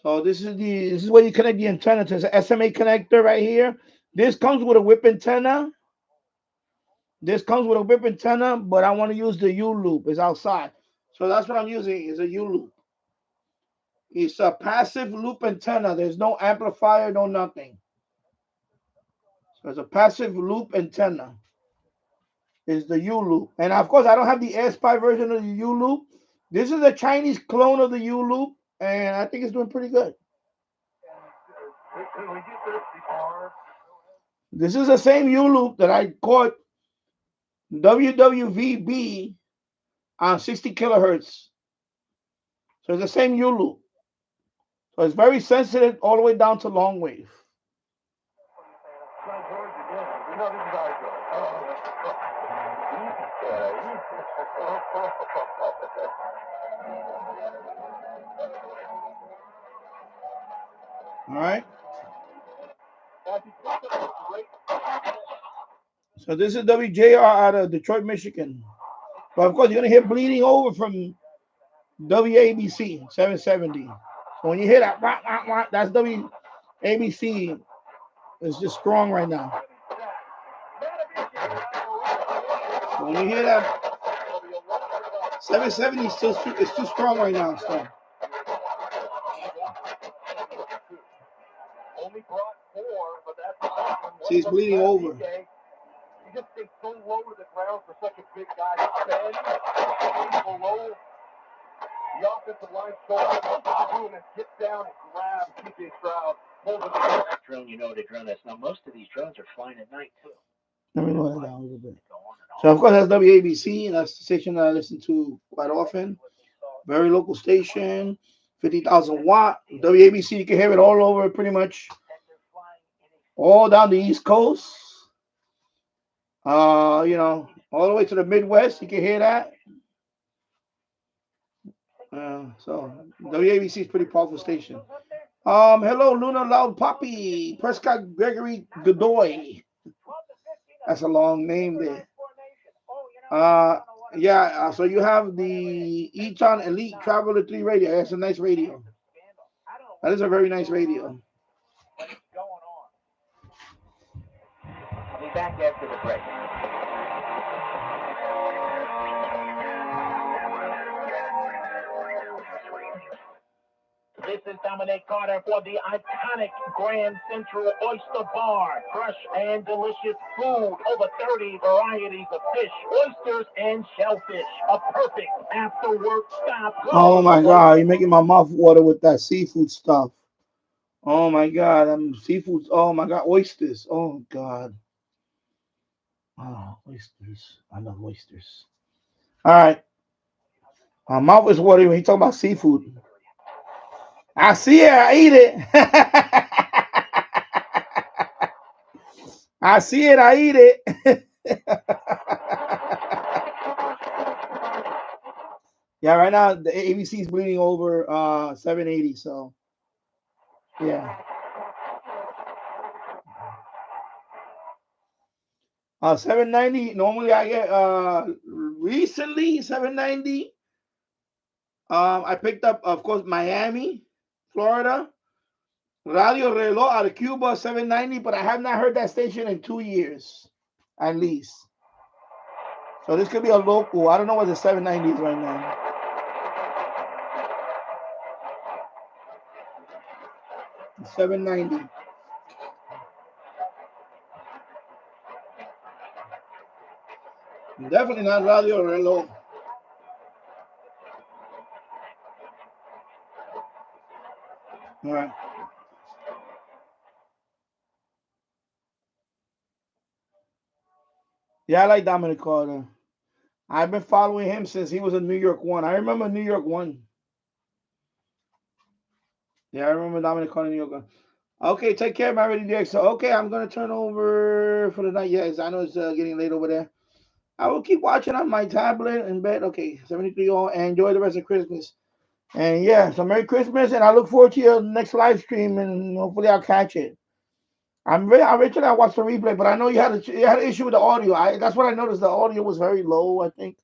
So this is where you connect the antenna to. It's an SMA connector right here. This comes with a whip antenna. But I want to use the U-loop. It's outside. So that's what I'm using is a U-loop. It's a passive loop antenna. There's no amplifier, no nothing. So it's a passive loop antenna. Is the U-loop. And of course, I don't have the S-Pi version of the U-loop. This is a Chinese clone of the U-loop, and I think it's doing pretty good. This is the same U-loop that I caught WWVB on 60 kilohertz. So it's the same U-loop. So it's very sensitive all the way down to long wave. All right. So this is WJR out of Detroit, Michigan. But of course, you're going to hear bleeding over from WABC 770. So when you hear that, that's WABC. It's just strong right now. So when you hear that, 770 is still it's too strong right now. So. See, it's bleeding over. You just stay so low to the ground for such a big guy to stand below The offensive line doing a hit down and grab TJ Stroud. Drone, you know the drone is. Now, most of these drones are flying at night, too. Let me lower that down a little bit. So, of course, that's WABC, and that's the station that I listen to quite often. Very local station, 50,000 watt. WABC, you can hear it all over pretty much all down the East Coast. You know, all the way to the Midwest, you can hear that. So WABC is pretty powerful station. Hello, Luna Loud Poppy, Prescott Gregory Godoy. That's a long name there. So you have the Eton Elite Traveler 3 radio. That's a nice radio. That is a very nice radio. I'll be back after the break. This is Dominic Carter for the iconic Grand Central Oyster Bar. Fresh and delicious food, over 30 varieties of fish, oysters, and shellfish. A perfect after-work stop. Oh my God, you're making my mouth water with that seafood stuff. Oh my God, seafood. Oh my God, oysters. Oh God. Oh, oysters. I love oysters. All right. My mouth is watering when you talk about seafood. I see it. I eat it. I see it. I eat it. Yeah, right now the ABC is bleeding over 780. So, yeah. 790. Normally I get recently 790. I picked up, of course, Miami, Florida. Radio Reloj out of Cuba, 790, but I have not heard that station in 2 years, at least. So this could be a local. I don't know what the 790 is right now. It's 790. Definitely not Radio Reloj. All right. Yeah, I like Dominic Carter. I've been following him since he was in New York One. I remember New York One. Yeah, I remember Dominic Carter in New York One. Okay, take care, my ready DX. So, okay, I'm going to turn over for the night. Yes, I know it's getting late over there. I will keep watching on my tablet in bed. Okay, 73 all, and enjoy the rest of Christmas. And yeah, so Merry Christmas, and I look forward to your next live stream, and hopefully I'll catch it. I originally I watched the replay, but I know you had an issue with the audio. That's what I noticed. The audio was very low. I think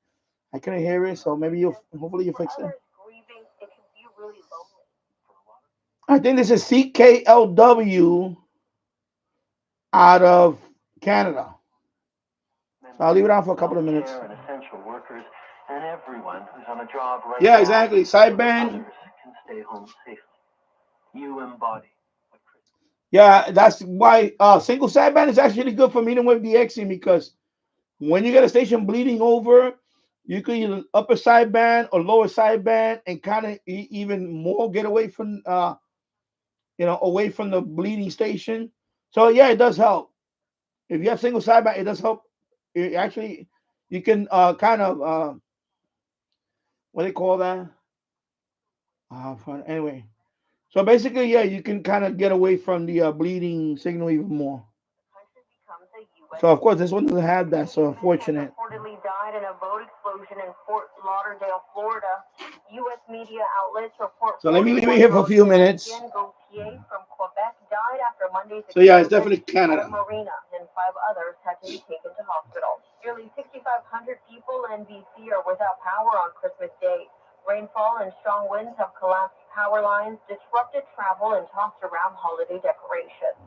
I couldn't hear it, so maybe hopefully you fix it. I think this is CKLW out of Canada. So I'll leave it on for a couple of minutes. Essential workers and everyone who's on a job right Yeah, exactly. Sideband. Can stay home safely. You embody. Yeah, that's why single sideband is actually good for medium wave DXing, because when you get a station bleeding over, you can either upper sideband or lower sideband and kind of even more get away from away from the bleeding station. So yeah, it does help. If you have single sideband, it does help. It actually, you can kind of what do they call that? Anyway, so basically, yeah, you can kind of get away from the bleeding signal even more. So of course, this one doesn't have that. So unfortunate. Reportedly died in a boat explosion in Fort Lauderdale, Florida. U.S. media outlets report. So let me leave it here for a few minutes. From Quebec died after Monday's. So yeah, it's definitely Canada. Marina and 5 others had to be taken to hospital. Nearly 6,500 people in BC are without power on Christmas Day. Rainfall and strong winds have collapsed power lines, disrupted travel, and tossed around holiday decorations.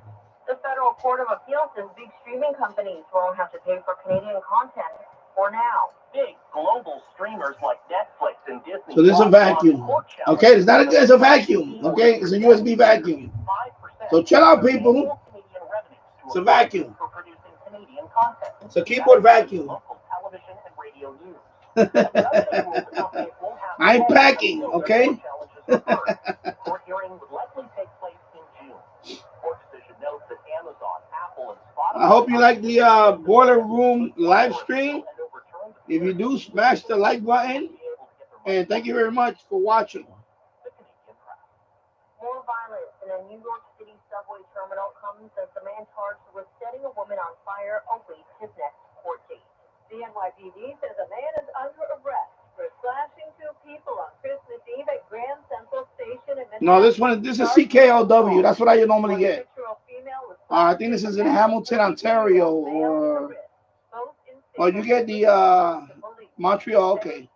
The Federal Court of Appeal says big streaming companies won't have to pay for Canadian content for now. Big global streamers like Netflix and Disney. So this is a vacuum. Okay, it's not it's a vacuum. Okay, it's a USB vacuum. So chill out, people. It's a vacuum. It's a keyboard vacuum. Television and radio news. I'm packing, okay? Court hearing would likely take place in June. Court decision notes that Amazon, Apple, and Spotify. I hope you like the Boiler Room live stream. If you do, smash the like button. And thank you very much for watching. More violence in a New York City subway terminal comes as the man charged with setting a woman on fire awaits his next court date. The NYPD says a man is under arrest for slashing two people on Christmas Eve at Grand Central Station in No, this is CKLW. That's what I normally get. I think this is in Hamilton, Ontario, or you get the Montreal. Okay.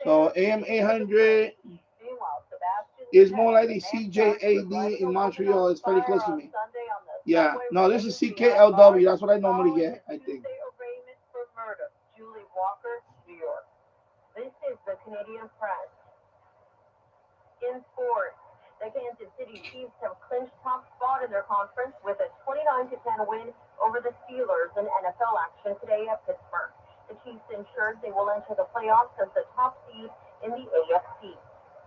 So AM 800 is more like the CJAD in Montreal. It's pretty close to me. Yeah. No, this is CKLW. That's what I normally get, I think. This is the Canadian Press. In sports, the Kansas City Chiefs have clinched top spot in their conference with a 29-10 win over the Steelers in NFL action today at Pittsburgh. The Chiefs ensured they will enter the playoffs as the top seed in the AFC.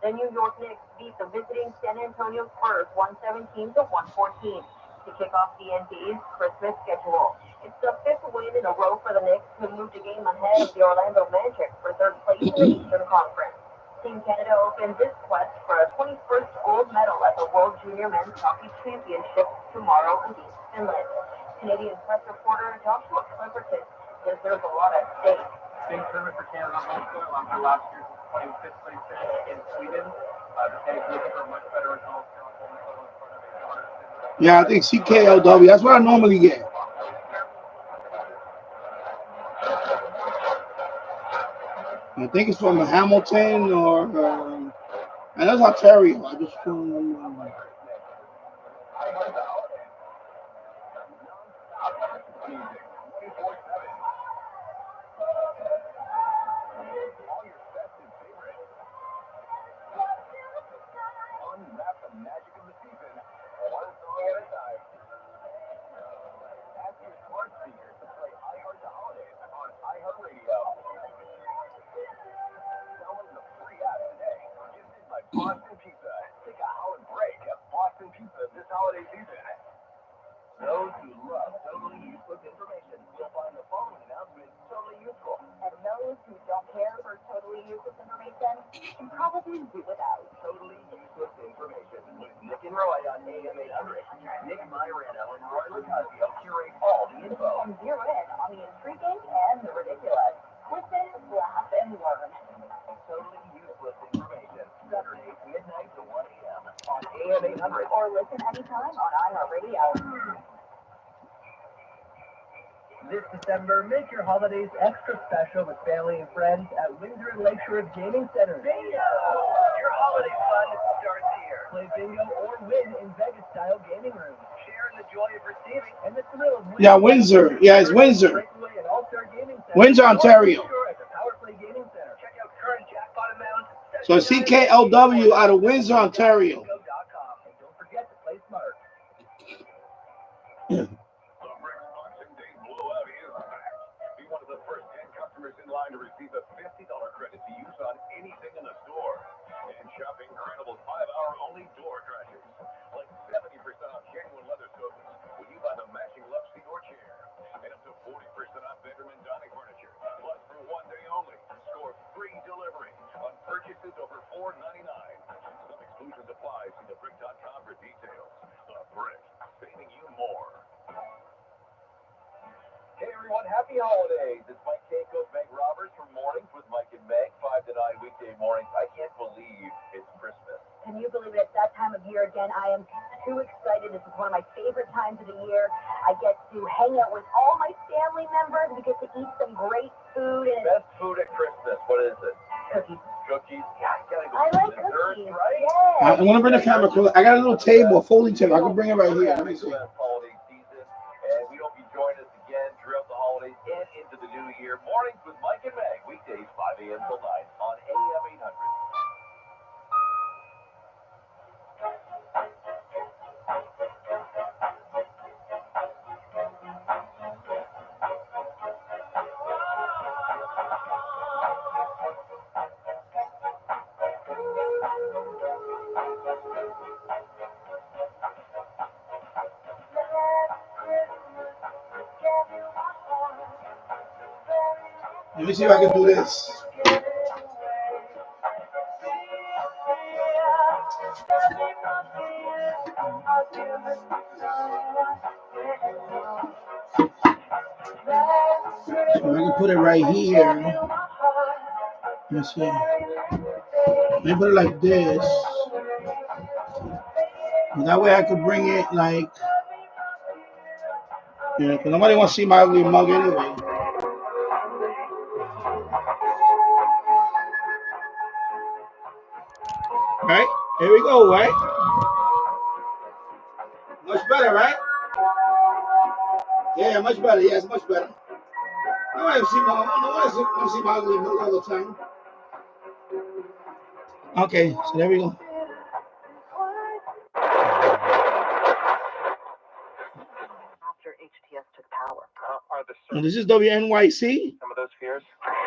The New York Knicks beat the visiting San Antonio Spurs 117-114 to kick off the NBA's Christmas schedule. It's the fifth win in a row for the Knicks, who moved a game ahead of the Orlando Magic for third place in the Eastern Conference. Team Canada opens its quest for a 21st gold medal at the World Junior Men's Hockey Championship tomorrow in Finland. Canadian press reporter Joshua Clipperton says there's a lot at stake. Big tournament for Canada also after last year's 25th place finish in Sweden. The Canucks looking for a much better result. Yeah, I think CKLW. That's what I normally get. I think it's from Hamilton or I know it's Ontario. I just don't remember. Boston Pizza. Take a holiday break at Boston Pizza this holiday season. Those who love totally useless information will find the following announcement totally useful. And those who don't care for totally useless information can probably do without. Totally useless information with Nick and Roy on AM 800. Nick Myrano and Roy Lucasio curate all the info. And zero in on the intriguing and the ridiculous. Listen, laugh, and learn. Totally useless information. Saturdays, midnight to 1 a.m. on AM 800. Or listen anytime on iHeartRadio. This December, make your holidays extra special with family and friends at Windsor and Lakeshore Gaming Center. Bingo! Your holiday fun starts here. Play bingo or win in Vegas-style gaming rooms. Share in the joy of receiving and the thrill of winning. Yeah, Windsor. Yeah, it's Windsor. Windsor, Ontario. Check out current jackpot amounts. So CKLW out of Windsor, Ontario. Don't forget to play smart. Be one of the first 10 customers in line to receive a $50 credit to use on anything in the store. And shop incredible 5-hour only door crashers. Like 70% off genuine leather sofas when you buy the matching love seat or chair. And up to 40% off bedroom and dining furniture. Plus for one day only, score free delivery on purchases over $4.99. Some exclusions apply. See thebrick.com for details. The Brick, saving you more. Hey everyone, happy holidays. It's Mike Keiko, Meg Roberts from Mornings with Mike and Meg, 5 to 9 weekday mornings. I can't believe it's Christmas. Can you believe it's that time of year again? I am too excited. This is one of my favorite times of the year. I get to hang out with all my family members. We get to eat some great food. And best food at Christmas, what is it? Cookies. Cookies? Yeah, you gotta go I like desserts, cookies, right? yes. I'm going to bring the camera close. I got a little table, a folding table. I can bring it right here. Let me see. Holiday season, and we hope you join us again throughout the holidays and into the new year. Mornings with Mike and Meg, weekdays 5 a.m. till 9 on AM 800. Let me see if I can do this. So I can put it right here. Let's see. Let me put it like this. And that way I could bring it like, you know, because nobody wants to see my ugly mug anyway. Right? Here we go, right? Much better, right? Yeah, much better. Yes, much better. No one wants to see my ugly mug all the time. Okay, so there we go. After HTS took power. And this is WNYC. Some of those fears?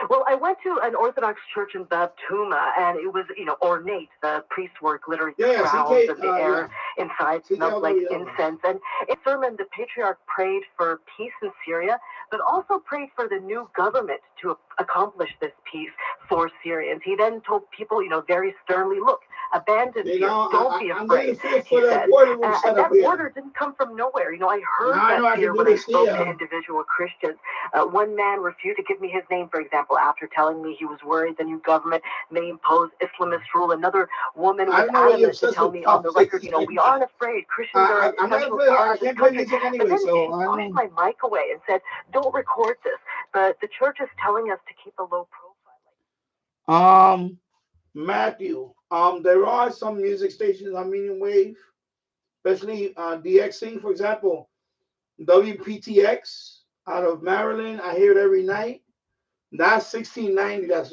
Well, I went to an Orthodox church in Baptuma, and it was, ornate. The priests wore glittering crowns, and the air inside smelled like incense. And in sermon, the patriarch prayed for peace in Syria, but also prayed for the new government to accomplish this peace for Syrians. He then told people, very sternly, look, abandon fear, don't be afraid, he said. And that order didn't come from nowhere. I heard that fear when I spoke to individual Christians. One man refused to give me his name, for example, after telling me he was worried the new government may impose Islamist rule. Another woman was adamant to tell me on the record, we aren't afraid. Christians are an essential part of this country. But then she pushed my mic away and said, don't record this. But the church is telling us to keep a low profile. Matthew, there are some music stations on medium wave, especially DXing, for example, WPTX out of Maryland. I hear it every night. That's 1690. That's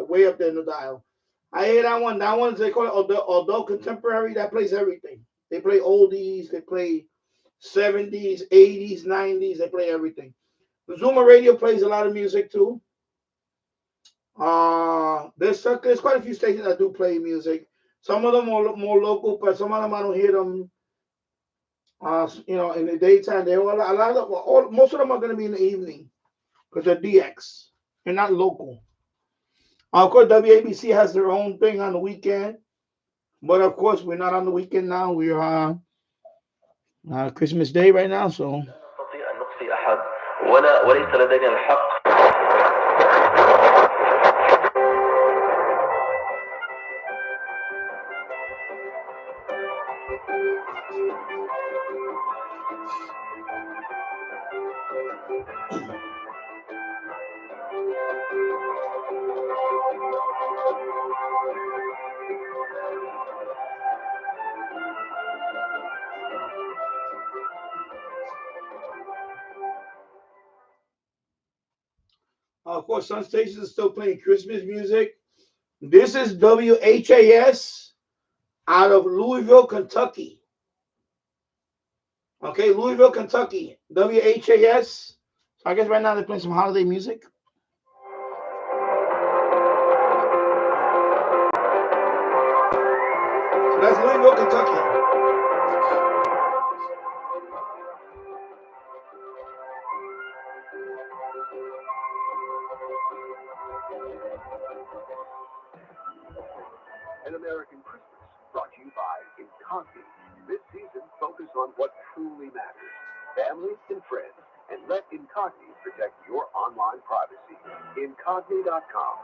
way up there in the dial. I hear that one. That one, they call it adult contemporary. That plays everything. They play oldies. They play 70s, 80s, 90s. They play everything. The Zuma Radio plays a lot of music too. There's quite a few stations that do play music. Some of them are more local, but some of them I don't hear them. In the daytime. Most of them are going to be in the evening because they're DX. They're not local. Of course, WABC has their own thing on the weekend, but of course, we're not on the weekend now. We're on Christmas Day right now, so. Of course, some stations are still playing Christmas music. This is WHAS out of Louisville, Kentucky. Okay, Louisville, Kentucky. WHAS. So I guess right now they're playing some holiday music. So that's Louisville, Kentucky. An American Christmas, brought to you by Incognito. This season, focus on what truly matters, family and friends, and let Incognito protect your online privacy. Incognito.com.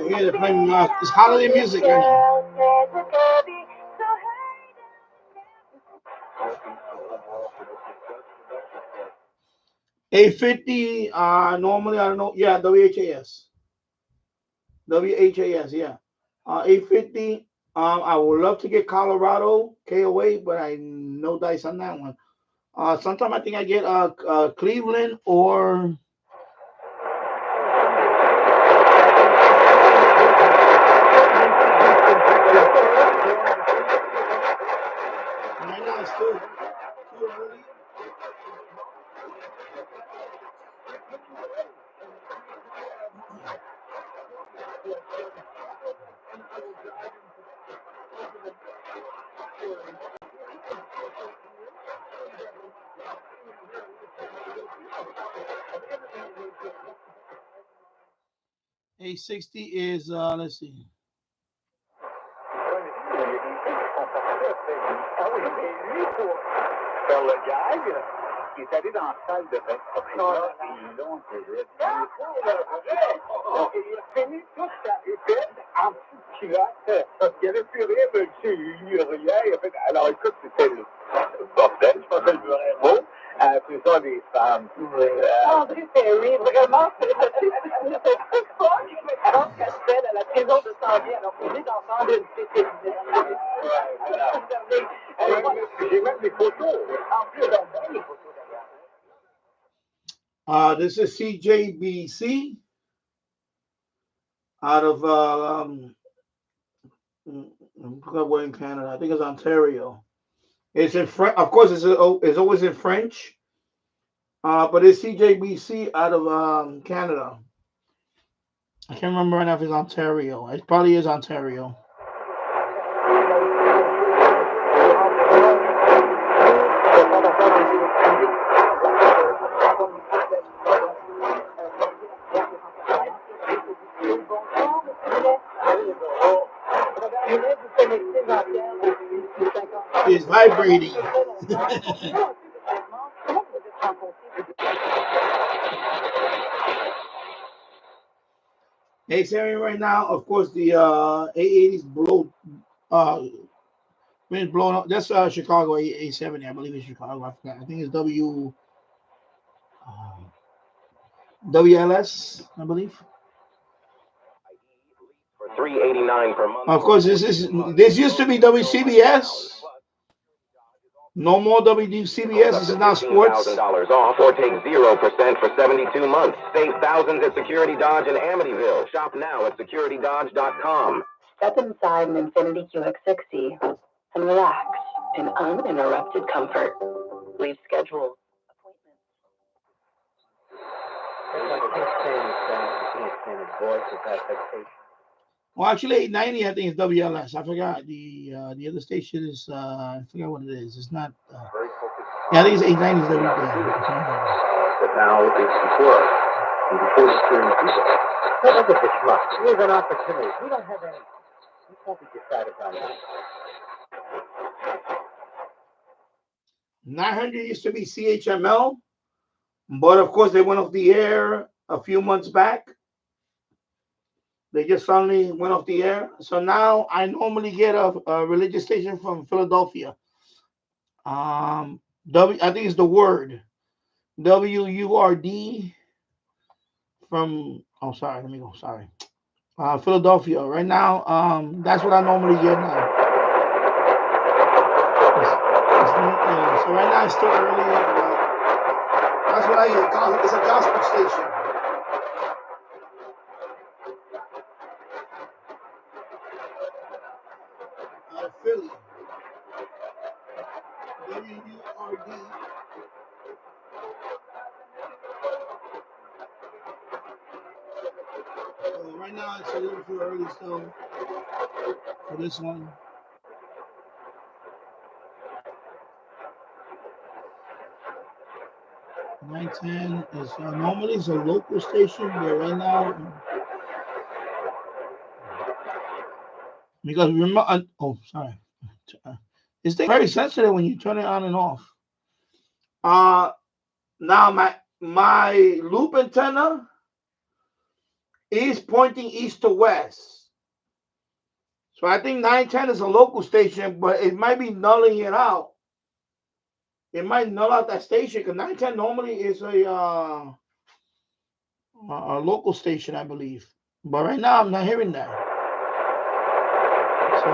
Yeah, they're playing it's holiday music right now. 850, normally, I don't know. Yeah, WHAS. WHAS, yeah. 850. I would love to get Colorado, KOA, but I no dice on that one. Sometimes I think I get Cleveland or. Right now it's too early. 860 is let's see. Qui est allé dans la salle de bain. Ils l'ont fait. Il a fini toute sa répète en petite culotte. Il avait plus rien, mais il a rien. Alors écoute, c'était le bordel. Je pensais que le vrai mot. Après ça, les femmes. André Perry, vraiment, c'est pas que je me trompe qu'elle fait à la prison de Sanguin. Alors, on est dans le de une j'ai même des photos. En plus, on les photos d'ailleurs. This is CJBC out of we're in Canada. I think it's Ontario. It's in French. Of course, it's always in French. But it's CJBC out of Canada. I can't remember right now if it's Ontario. It probably is Ontario. It's vibrating. Hey, Sammy, right now, of course, the 880s blow, wind blowing up. That's Chicago 870, I believe it's Chicago. I forgot. I think it's WLS, I believe. For $389 per month. Of course, this used to be WCBS. No more WCBS. This is now sports. $15,000 off or take 0% for 72 months. Save thousands at Security Dodge in Amityville. Shop now at securitydodge.com. Step inside an Infiniti QX60 and relax in uninterrupted comfort. Leave schedule. Well, actually, 890, I think, is WLS. I forgot. The other station is, I forgot what it is. It's not. Yeah, I think it's 890 is WLS. But now it's before us. And before the steering people. Don't look at the schmuck. Here's an opportunity. We don't have any. We can't be decided on that. 900 used to be CHML, but of course, they went off the air a few months back. They just suddenly went off the air. So now I normally get a religious station from Philadelphia. I think it's the Word. WURD from, sorry, let me go, sorry. Philadelphia. Right now, that's what I normally get now. So right now it's still early. That's what I get. It's a gospel station. Philly. WURD. Right now it's a little too early still for this one. $910 is normally it's a local station, but right now because remember, sorry, it's very sensitive when you turn it on and off. Now my loop antenna is pointing east to west, so I think 910 is a local station, but it might be nulling it out. It might null out that station because 910 normally is a local station, I believe. But right now I'm not hearing that. So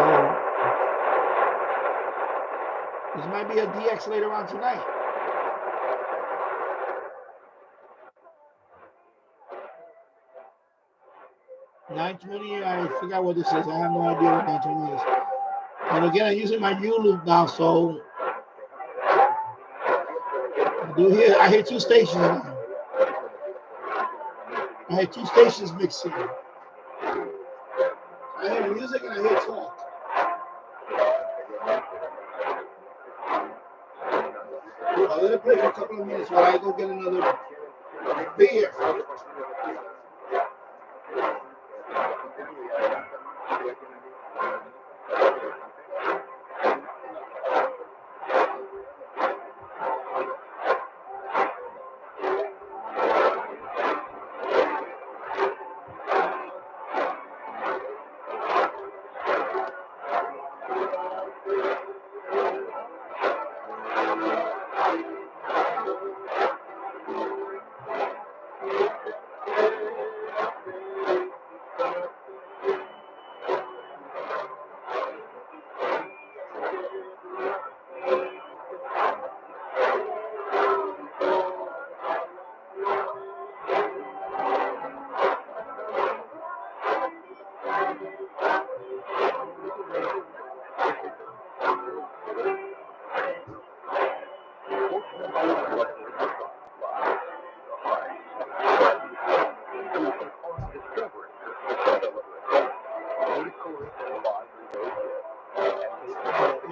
this might be a DX later on tonight. $920, I forgot what this is. I have no idea what $920 is. And again, I'm using my U loop now, so I hear two stations now. I hear two stations mixing. I hear music and I hear talk. I'll let it play for a couple of minutes while I go get another beer.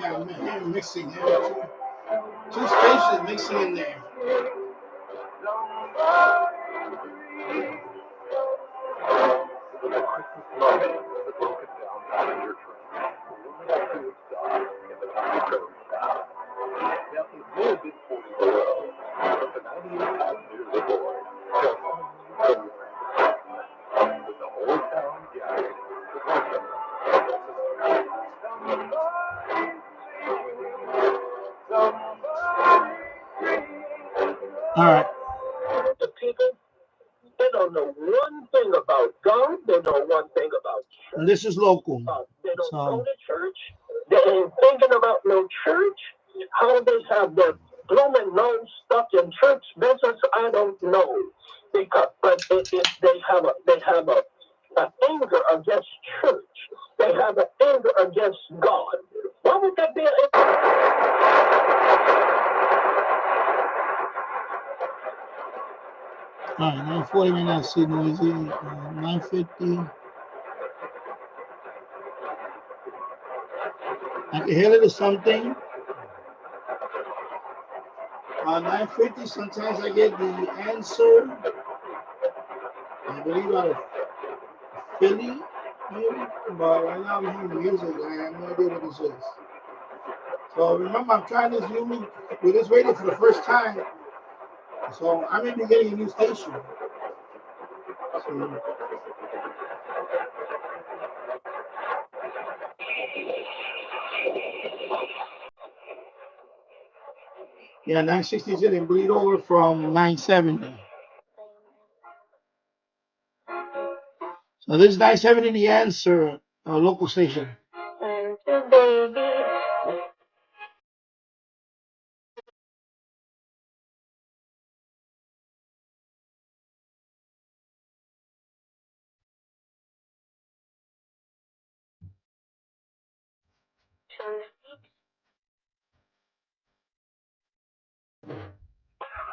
Yeah, I'm here mixing here. Two stations mixing in there. All right. The people, they don't know one thing about God. They know one thing about church. And this is local. They don't go to church. They ain't thinking about no church. How they have their blooming nose stuck in church business, I don't know. Because, but if they have a anger against church, they have an anger against God. Why would that be All right, 940 right now, see noisy. 950. I can hear it or something. 950, sometimes I get the answer. I believe out of Philly, maybe. But right now I'm hearing music. I have no idea what this is. So remember, I'm trying this new with this radio for the first time. So I may be getting a new station. So, yeah, 960 didn't bleed over from 970. So this is 970 the answer, local station.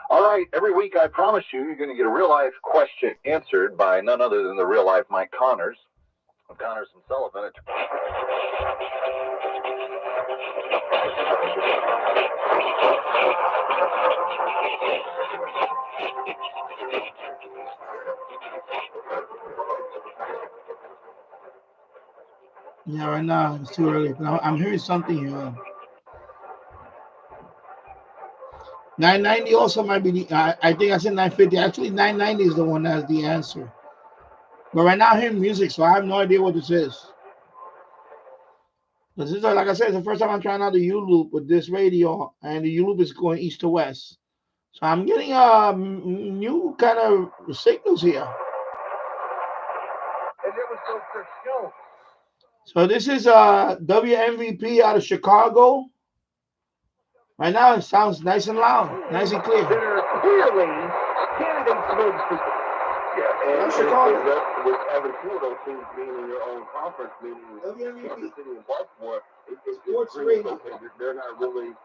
All right, every week I promise you're going to get a real-life question answered by none other than the real-life Mike Connors of Connors and Sullivan. Yeah, right now it's too early, but I'm hearing something here. 990 also might be the, I think I said 950. Actually, 990 is the one that has the answer. But right now I'm hearing music, so I have no idea what this is. This is, like I said, it's the first time I'm trying out the U-loop with this radio, and the U-loop is going east to west. So I'm getting new kind of signals here. So this is WMVP out of Chicago. Right now it sounds nice and loud, nice and clear. clearly candidates and Chicago. With having two of those teams being in your own conference, meaning Kansas City and Baltimore, it's radio. They're not really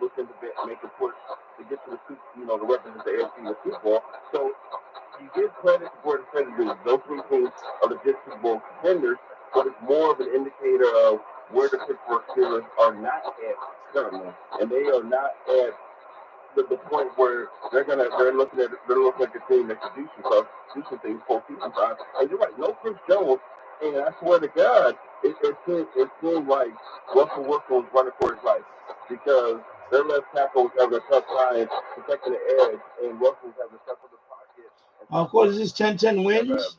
looking to make a push to get to the, to represent the AFC in the Super Bowl. So you give credit where the credit is. Those three teams are the Super Bowl contenders, but it's more of an indicator of where the Pittsburgh Steelers are not at currently, and they are not at the point where they're looking like a team that can do some things for season time. And you're right, no Chris Jones, and I swear to God, it seemed like Russell Wilson was running for his life because their left tackle was having a tough time protecting the edge, and Russell was having a tough in the pocket. Of course, this is 10-10 wins.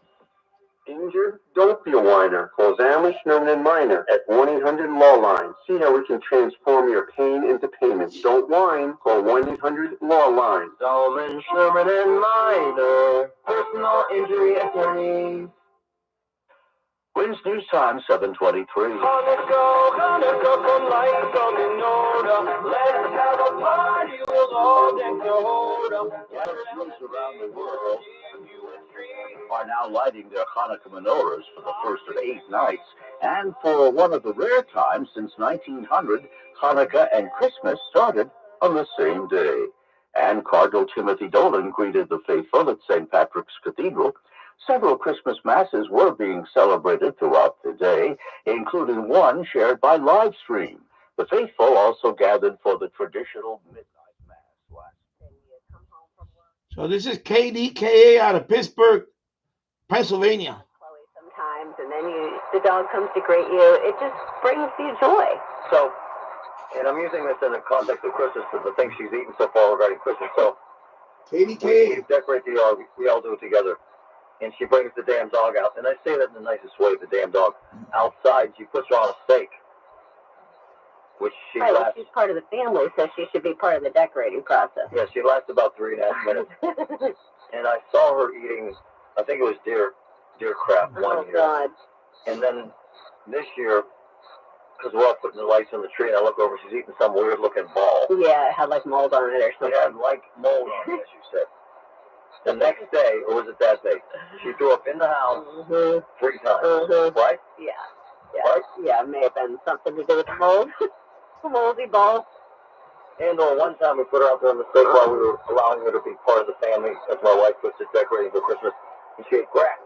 Injured? Don't be a whiner. Call Zamish, Sherman & Minor at 1-800-LAW-LINE. See how we can transform your pain into payment. Don't whine. Call 1-800-LAW-LINE. Zalman, Sherman & Minor. Personal injury attorney. Wins News Time, 7:23. Hanukkah from lights on the Noda. Let's have a party, we'll all Dakota. Churches around the world are now lighting their Hanukkah menorahs for the first of 8 nights, and for one of the rare times since 1900, Hanukkah and Christmas started on the same day. And Cardinal Timothy Dolan greeted the faithful at St. Patrick's Cathedral. Several Christmas masses were being celebrated throughout the day, including one shared by live stream. The faithful also gathered for the traditional midnight mass. So this is KDKA out of Pittsburgh, Pennsylvania. Sometimes, and then the dog comes to greet you. It just brings you joy. So, and I'm using this in the context of Christmas for the things she's eaten so far regarding Christmas. So, KDKA. We decorate the yard. We all do it together. And she brings the damn dog out. And I say that in the nicest way, the damn dog. Outside, she puts her on a stake. Which she lasts. She's part of the family, so she should be part of the decorating process. Yeah, she lasts about 3.5 minutes. And I saw her eating, I think it was deer crap one year. God. And then this year, because we're all putting the lights on the tree, and I look over, she's eating some weird-looking ball. Yeah, it had like mold on it or something. It had like mold on it, she said. The next day, or was it that day, she threw up in the house 3 times, right? Yeah. Right? Yeah, it may have been something to do with the mold. The moldy balls. And one time we put her out there on the stake while we were allowing her to be part of the family, as my wife puts it, decorating for Christmas, and she ate grass.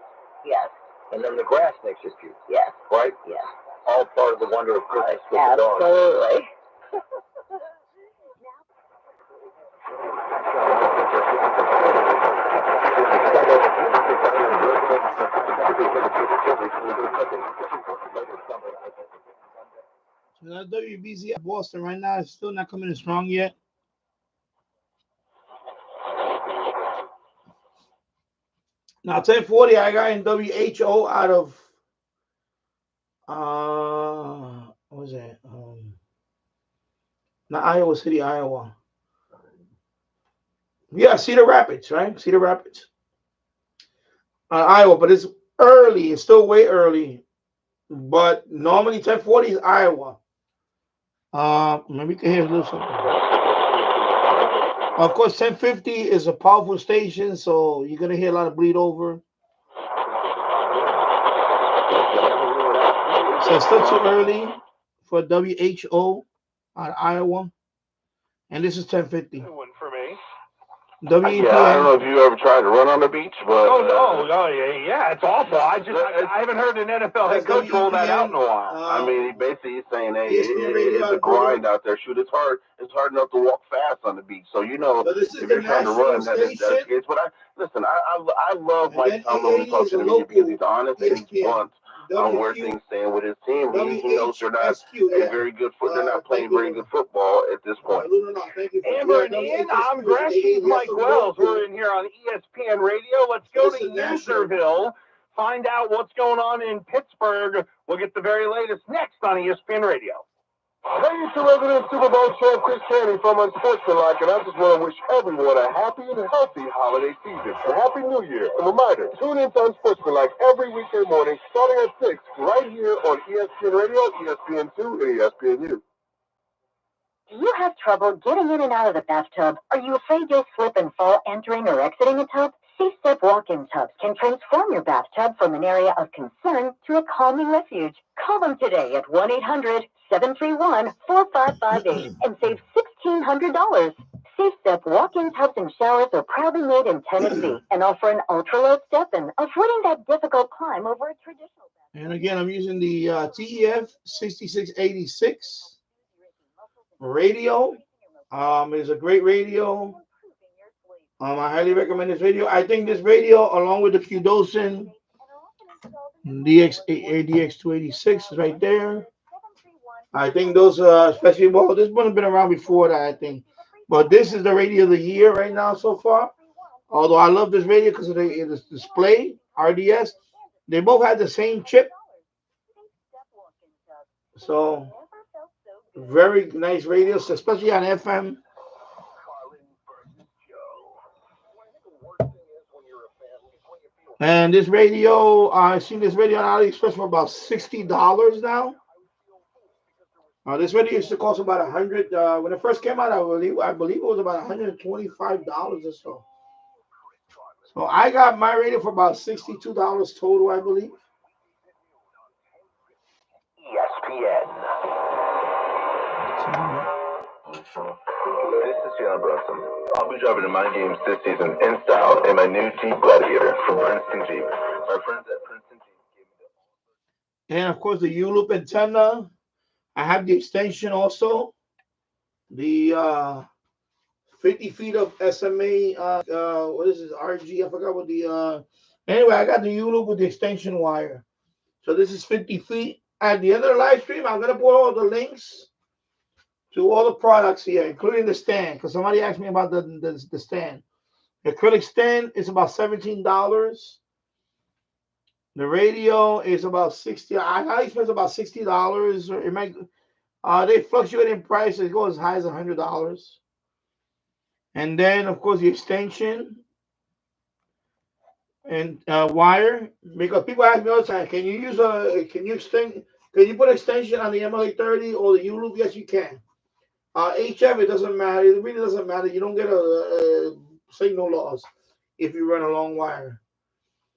Yes. And then the grass makes you puke. Yes. Right? Yes. All part of the wonder of Christmas with the dog. Absolutely. So that WBZ at Boston right now is still not coming in strong yet. Now 1040, I got in WHO out of what was that? Not Iowa City, Iowa. Yeah, Cedar Rapids, right? Cedar Rapids. Iowa, but it's early. It's still way early. But normally 1040 is Iowa. Maybe you can hear a little something. Of course, 1050 is a powerful station, so you're gonna hear a lot of bleed over. So it's still too early for WHO out of Iowa, and this is 1050. One for me. WEPN. Yeah, I don't know if you ever tried to run on the beach, but Yeah, it's awful. I haven't heard an NFL head coach roll that out in a while. I mean, he's saying, hey, it's a grind out there. Shoot, it's hard enough to walk fast on the beach. So if you're trying to run, that's but I love Mike Tomlin talking to me because he's honest and he's blunt on where things stand with his team. He knows they're not they're not playing very good football at this point. Amber and Ian, I'm Gresham, Mike Wells. We're in here on ESPN Radio. Let's go to Userville, find out what's going on in Pittsburgh. We'll get the very latest next on ESPN Radio. Hey, it's the resident Super Bowl champ Chris Candy from Unsportsmanlike, and I just want to wish everyone a happy and healthy holiday season. And Happy New Year. A reminder, tune in to Unsportsmanlike every weekday morning starting at 6 right here on ESPN Radio, ESPN2, and ESPNU. Do you have trouble getting in and out of the bathtub? Are you afraid you'll slip and fall entering or exiting a tub? Safe-Step walk-in tubs can transform your bathtub from an area of concern to a calming refuge. Call them today at 1-800-731-4558 and save $1,600. Safe Step walk-in tubs and showers are proudly made in Tennessee and offer an ultra-low step-in, avoiding that difficult climb over a traditional bath. And again, I'm using the TEF 6686 radio. It's a great radio. I highly recommend this radio. I think this radio, along with the Qdosin DX286 is right there. I think those, especially, well, this one has been around before that, I think. But this is the radio of the year right now so far. Although I love this radio because of the display, RDS. They both had the same chip. So, very nice radios, especially on FM. And this radio, I've seen this radio on AliExpress for about $60 now. This radio used to cost about $100. When it first came out, I believe it was about $125 or so. So I got my radio for about $62 total, I believe. ESPN. This is John Brunson. I'll be driving to my games this season in style in my new Jeep Gladiator from Princeton Jeep. My friends at Princeton Jeep gave me the... And of course the U-loop antenna. I have the extension also. The 50 feet of SMA. What is this? RG. I forgot what the. Anyway, I got the U-loop with the extension wire. So this is 50 feet. At the end of the live stream, I'm gonna put all the links to all the products here, including the stand, because somebody asked me about the stand. The acrylic stand is about $17. The radio is about $60. I spend about $60. It might they fluctuate in price. It goes as high as $100. And then of course the extension and wire, because people ask me all the time, can you put extension on the MLA30 or the U-loop? Yes, you can. HF, it doesn't matter. It really doesn't matter. You don't get a signal loss if you run a long wire.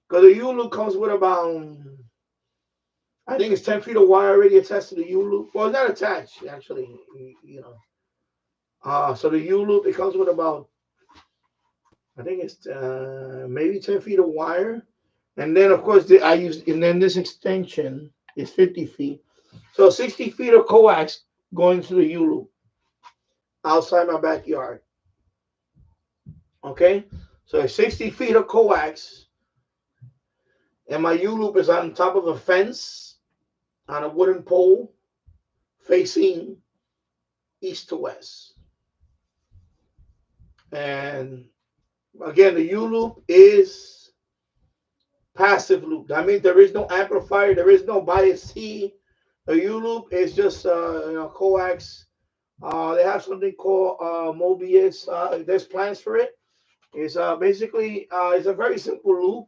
Because the U-loop comes with about, I think it's 10 feet of wire already attached to the U-loop. Well, it's not attached, actually, you know. So the U-loop, it comes with about, I think it's maybe 10 feet of wire. And then, of course, and then this extension is 50 feet. So 60 feet of coax going to the U-loop outside my backyard. Okay? So 60 feet of coax. And my U-loop is on top of a fence on a wooden pole facing east to west. And again, the U-loop is passive loop. That means there is no amplifier, there is no bias C. The U-loop is just coax. They have something called Mobius. There's plans for it. It's basically it's a very simple loop.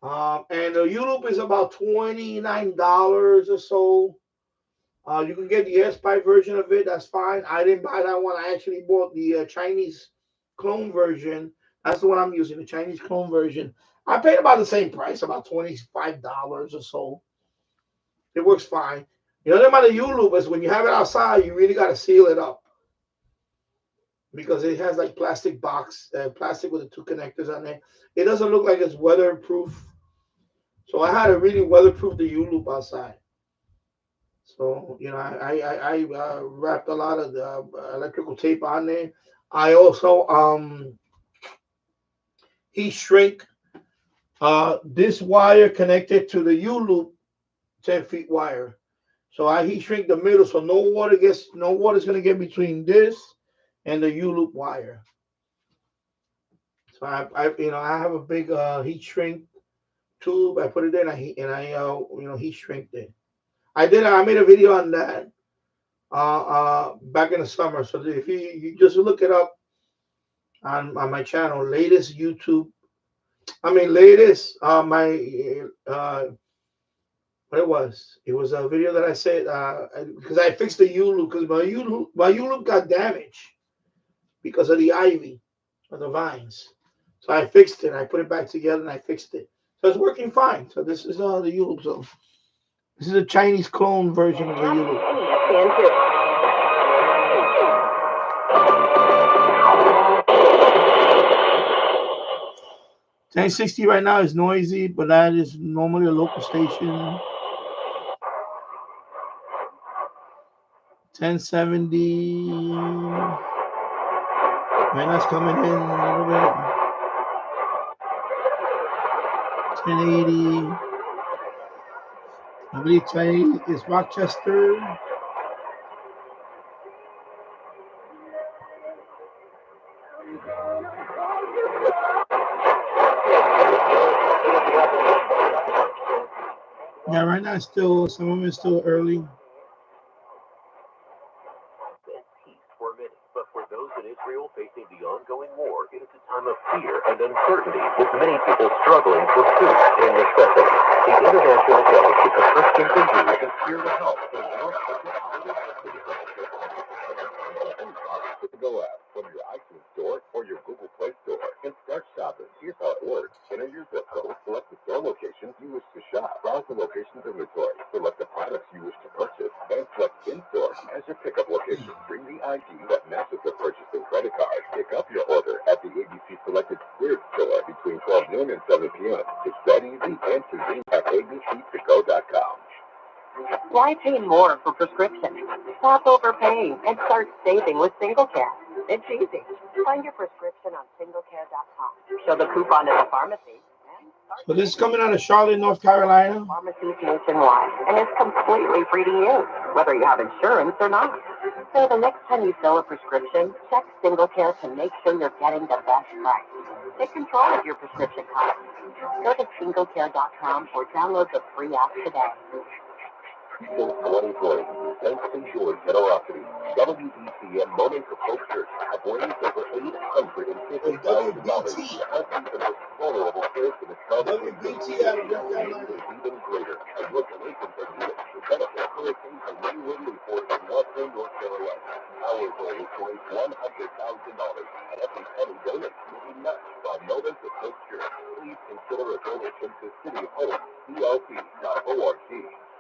And the U-loop is about $29 or so. You can get the S-Pipe version of it. That's fine. I didn't buy that one. I actually bought the Chinese clone version. That's the one I'm using, the Chinese clone version. I paid about the same price, about $25 or so. It works fine. The other about the U-loop is when you have it outside, you really got to seal it up. Because it has like plastic box, plastic with the two connectors on there. It doesn't look like it's weatherproof. So I had to really weatherproof the U-loop outside. So, you know, I wrapped a lot of the electrical tape on there. I also heat shrink this wire connected to the U-loop 10 feet wire. So I heat shrink the middle so no water's going to get between this and the U-loop wire. So I have a big heat shrink tube. I put it in and I heat shrinked it. I made a video on that back in the summer. So if you just look it up on my channel, latest it was a video that I said because I fixed the U-loop because my U-loop got damaged because of the ivy or the vines. So I fixed it. I put it back together and I fixed it. So it's working fine. So this is the U-loop. So this is a Chinese clone version of the U-loop. 1060 right now is noisy, but that is normally a local station. 1070. Right now it's coming in a little bit. 1080. I believe 1080 is Rochester. Yeah, right now it's still, some of them is still early. But for those in Israel facing the ongoing war, it is a time of fear and uncertainty, with many people struggling for food and necessities. The International Fellowship of Christians and Jews is here to help. Go out from your iTunes store or your Google Play store and start shopping. Here's how it works. Enter your zip code, select the store location you wish to shop, browse the location's inventory, select the products you wish to purchase, and select in-store as your pickup location. Bring the ID that matches the purchasing credit card. Pick up your order at the ABC Selected Spirit store between 12 noon and 7 p.m. It's that easy and convenient at abctogo.com. Why pay more for prescriptions? Stop overpaying and start saving with SingleCare. It's easy. Find your prescription on singlecare.com. Show the coupon at the pharmacy. So this is coming out of Charlotte, North Carolina. Pharmacies nationwide, and it's completely free to use, whether you have insurance or not. So the next time you fill a prescription, check SingleCare to make sure you're getting the best price. Take control of your prescription costs. Go to singlecare.com or download the free app today. Since 2020, thanks to your generosity, WBC and Moment of Hope Church have raised over $850,000 to help the most vulnerable kids in the Charlotte region. Your faith is even greater, and your donations are needed to benefit hurricanes and new relief for in western North Carolina. Our goal is to raise $100,000, and every penny donated will be matched by Moment of Hope Church. Please consider a donation to City of Hope, CLP.org.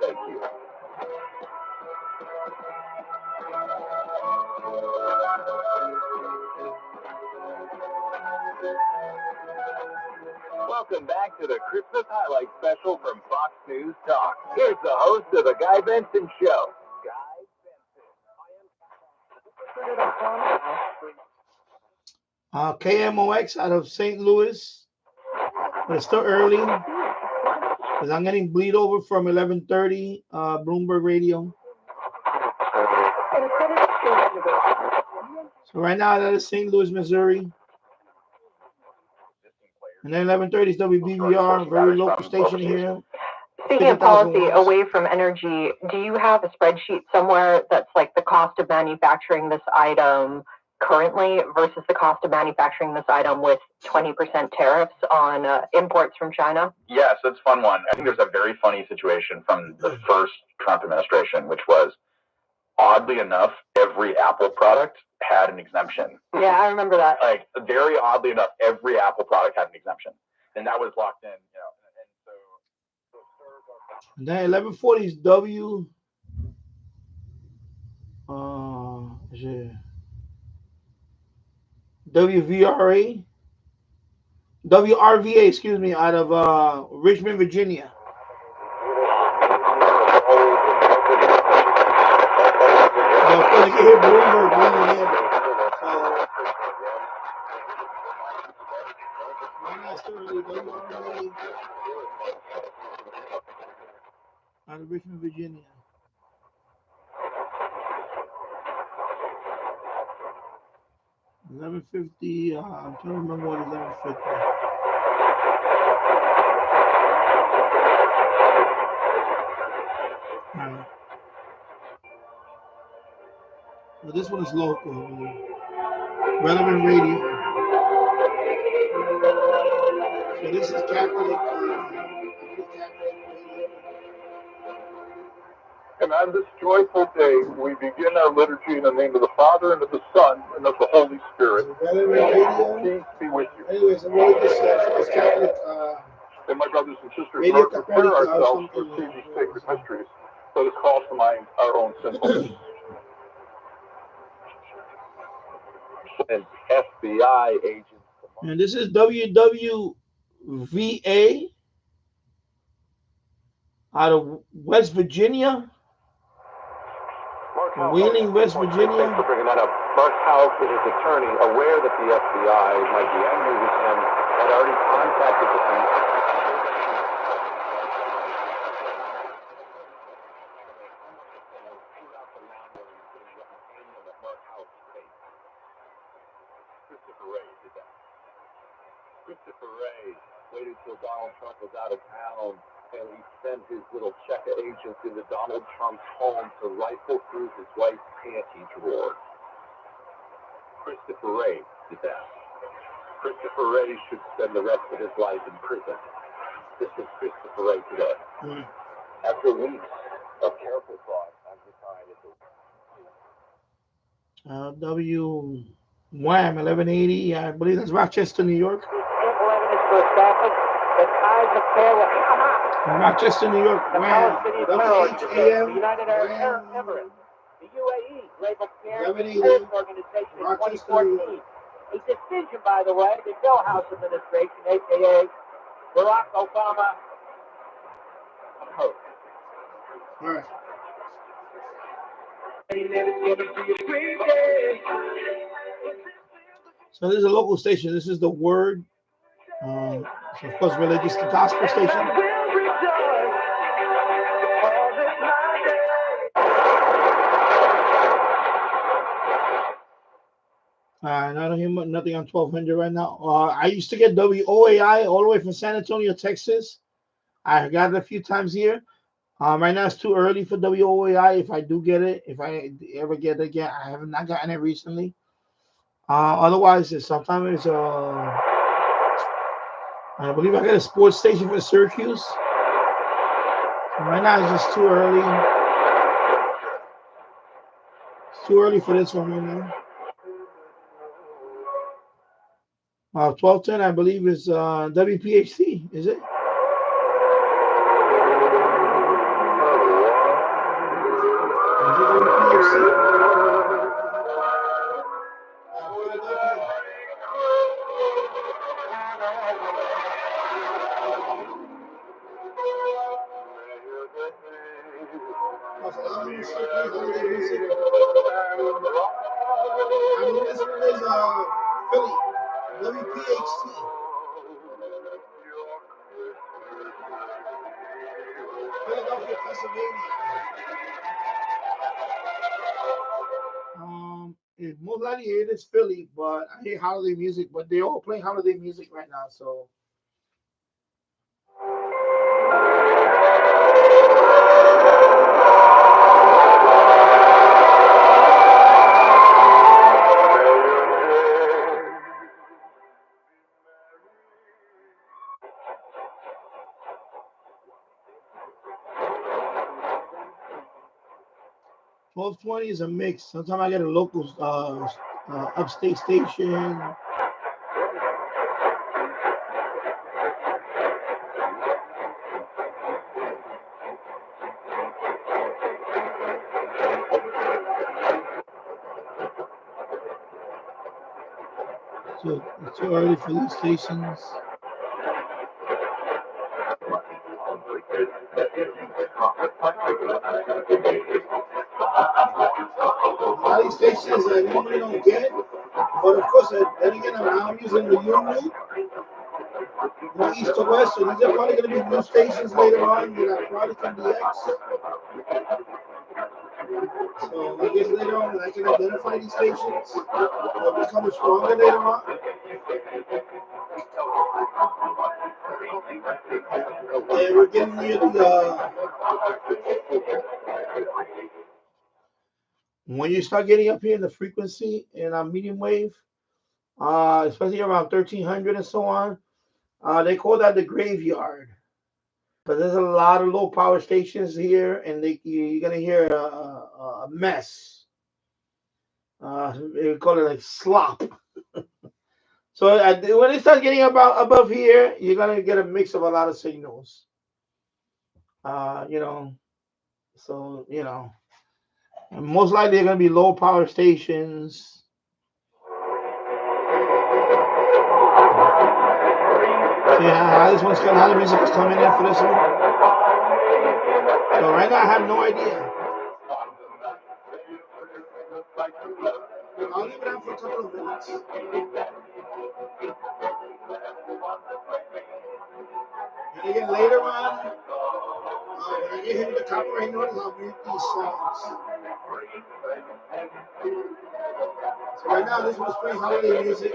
Thank you. Welcome back to the Christmas Highlight Special from Fox News Talk. Here's the host of the Guy Benson Show, Guy Benson. KMOX out of St. Louis, but it's still early because I'm getting bleed over from 11:30 Bloomberg Radio. So right now that is St. Louis, Missouri. And then 11:30 is WBVR, very local station here. Speaking of policy, away from energy, do you have a spreadsheet somewhere that's like the cost of manufacturing this item currently versus the cost of manufacturing this item with 20% tariffs on imports from China? Yes, that's a fun one. I think there's a very funny situation from the first Trump administration, which was, oddly enough, every Apple product had an exemption. Yeah, I remember that. Like, very oddly enough, every Apple product had an exemption. And that was locked in, you know. And then 11:40 is WRVA, excuse me, out of Richmond, Virginia. Of course, you can hear Bloomberg really hear them. Out of Richmond, Virginia. $11.50. I'm trying to remember what $11.50. Right. Well, this one is local. Relevant Radio. So this is Catholic. And on this joyful day, we begin our liturgy in the name of the Father, and of the Son, and of the Holy Spirit. Peace be with you. Anyways, I'm really this Catholic. And my brothers and sisters, in order to prepare ourselves to receive these sacred mysteries, let us call to mind our own sinfulness. And FBI agents. And this is WWVA VA out of West Virginia, Wheeling, West Virginia. Thanks for bringing that up. Mark House and his attorney, aware that the FBI might be angry with him, had already contacted him. Christopher Ray waited till Donald Trump was out of town, and he sent his little check of agents into Donald Trump's home to rifle through his wife's panty drawer. Christopher Ray did that. Christopher Ray should spend the rest of his life in prison. This is Christopher Ray today. After weeks of careful thought, I've decided to... WWAM 1180, I believe that's Rochester, New York. Rochester, New York, WAM, WHAM, United Arab Emirates, the UAE, labeled terrorist organization in 2014. A decision, by the way, the Bill House administration, a.k.a. Barack Obama, opposed. All right. So this is a local station. This is the Word. So of course, religious gospel station. I don't hear nothing on 1200 right now. I used to get WOAI all the way from San Antonio, Texas. I got it a few times here. Right now it's too early for WOAI. If I do get it, if I ever get it again, I have not gotten it recently. Otherwise, sometimes I believe I got a sports station for Syracuse. Right now it's just too early. It's too early for this one right now. 1210, I believe, is WPHC, is it? Is it WPHC? I mean, this one is Philly, WPHT. Philadelphia, Pennsylvania. Most likely it is Philly, but I hear holiday music, but they're all playing holiday music right now, so. $12.20 is a mix. Sometimes I get a local upstate station. So it's too early for these stations. A lot of these stations I normally don't get, but of course, then again, I'm using the U-Loop, east to west, so these are probably going to be new stations later on that I probably can DX. So I guess later on, when I can identify these stations, they'll become stronger later on. And we're getting near the when you start getting up here in the frequency in a medium wave, especially around 1300 and so on, they call that the graveyard. But there's a lot of low power stations here, and you're gonna hear a mess. They call it like slop. So when it starts getting above here, you're gonna get a mix of a lot of signals. So and most likely they're gonna be low power stations. how this one's coming, how the music is coming in for this one. So right now I have no idea. I'll leave it out for a couple of minutes. And again, later on, when I get hit with the copyright notice, I'll mute these songs. So right now, this one's playing holiday music.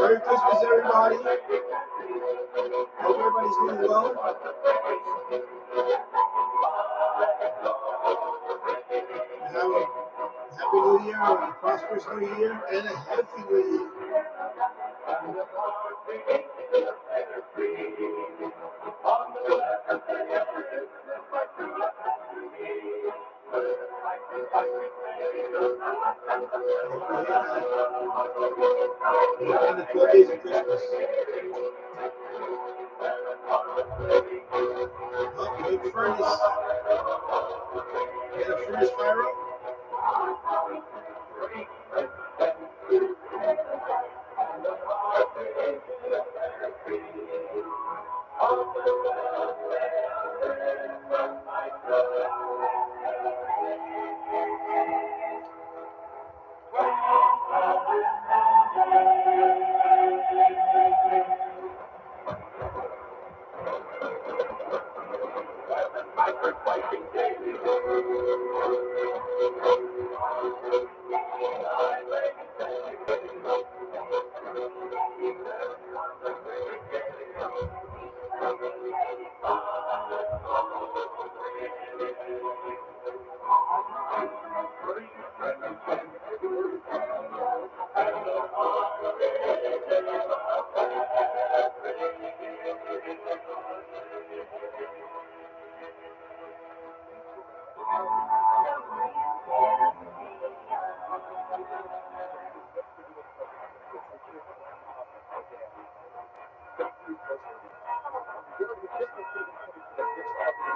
Merry Christmas, everybody. Hope everybody's doing well. And have a happy new year, a prosperous new year, and a healthy new year. And the 12 days of Christmas. Oh, big furnace. Get a furnace fire up.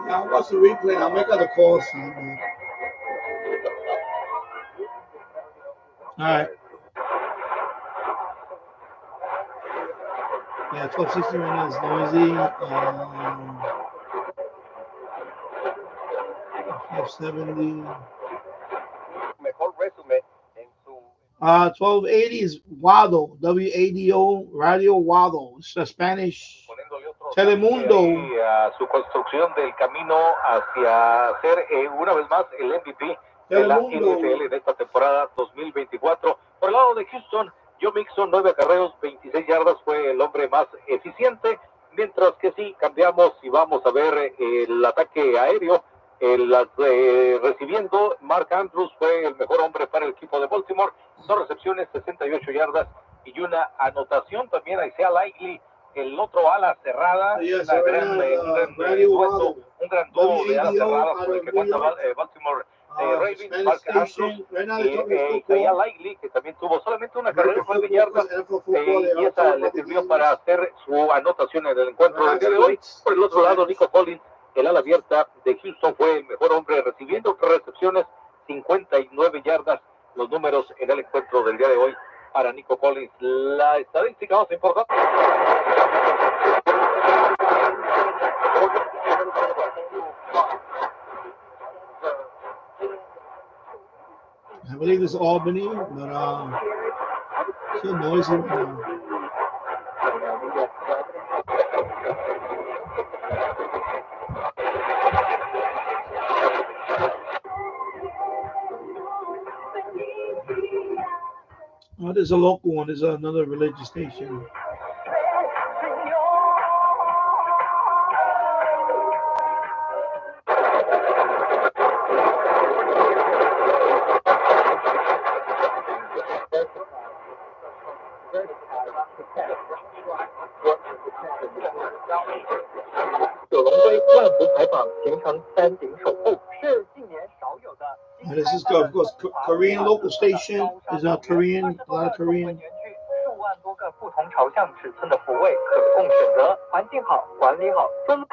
Yeah, I'll watch the replay. I'll make other calls. All right. Yeah, 1260 right now is noisy. 570. 1280 is Wado, WADO, Radio Wado. It's a Spanish Telemundo. Su construcción del camino hacia ser una vez más el MVP de la NFL de esta temporada 2024. Por el lado de Houston, Joe Mixon, 9 acarreos, 26 yardas, fue el hombre más eficiente. Mientras que sí, cambiamos y vamos a ver el ataque aéreo. Recibiendo, Mark Andrews fue el mejor hombre para el equipo de Baltimore. 2 recepciones, 68 yardas y una anotación. También a Isaiah Likely, el otro ala cerrada. Un gran dúo de alas cerradas por el que cuenta Baltimore Ravens. Mark Andrews y Isaiah Likely, que también tuvo solamente una carrera de 9 yardas, y esa le sirvió para hacer su anotación en el encuentro del día de hoy. Por el otro lado, Nico Collins, el ala abierta de Houston, fue el mejor hombre recibiendo 3 recepciones, 59 yardas, los números en el encuentro del día de hoy para Nico Collins. La estadística más importante. I believe it's Albany, but so noisy right now. Oh, there's a local one. There's another religious station. This is, of course, Korean local station. There's a Korean, a lot of Korean. 数万多个不同朝向尺寸的服位可供选择，环境好，管理好，分。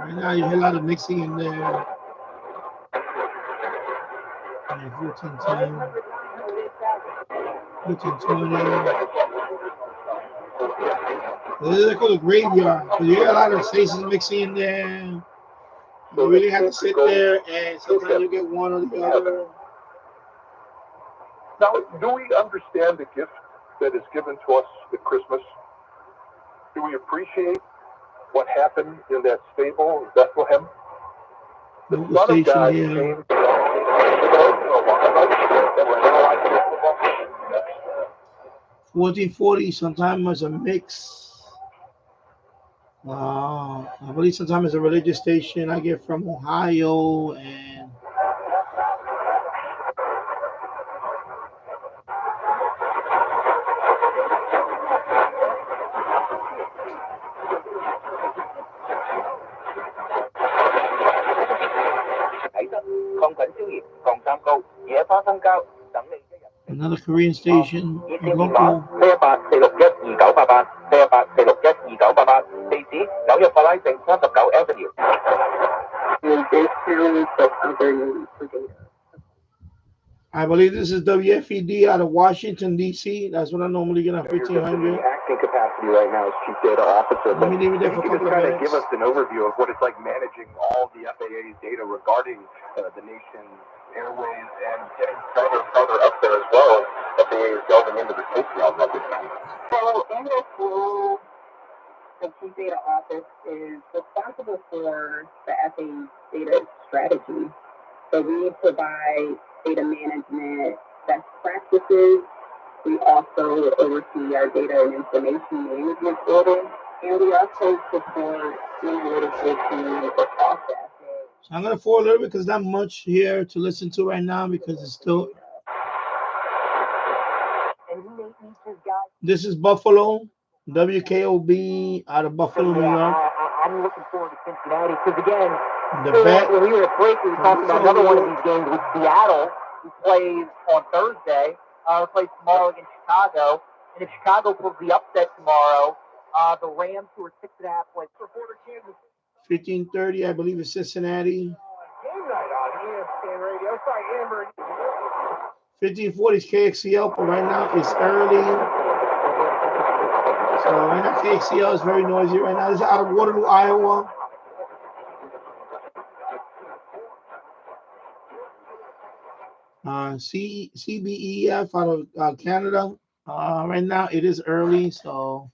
Right now, you hear a lot of mixing in there. 1410, 1420. This is called a graveyard. So you hear a lot of stations mixing in there. You really have to sit there, and sometimes you get one or the other. Now, do we understand the gift that is given to us at Christmas? Do we appreciate what happened in that stable in Bethlehem? The Son of God came to 1440 sometimes was a mix. I believe sometimes it's a religious station I get from Ohio, and another Korean station, local. I believe this is WFED out of Washington, D.C. That's what I normally get on 1500. Acting capacity right now as Chief Data Officer. Let me leave it there for a couple of minutes. Give us an overview of what it's like managing all the FAA's data regarding the nation's airways and getting further and further up there as well as FAA is delving into the safety of this thing. So in this role, the Chief Data Office is responsible for the FAA's data strategy. So we provide data management best practices. We also oversee our data and information management order, and we also support analytics safety across the FAA. So I'm going to forward a little bit because not much here to listen to right now because it's still. This is Buffalo, WKOB out of Buffalo, New York. I'm looking forward to Cincinnati because again, when we were at break, we were talking about another one of these games with Seattle, who plays on Thursday. Plays tomorrow against Chicago, and if Chicago pulls the upset tomorrow, the Rams, who are 6.5 points. Reporter Kansas. 15:30, I believe, is Cincinnati. Game night on ESPN Radio. Sorry, Amber. 1540 is KXCL, but right now it's early. So right now KXCL is very noisy right now. This is out of Waterloo, Iowa. CBEF out of Canada. Right now it is early, so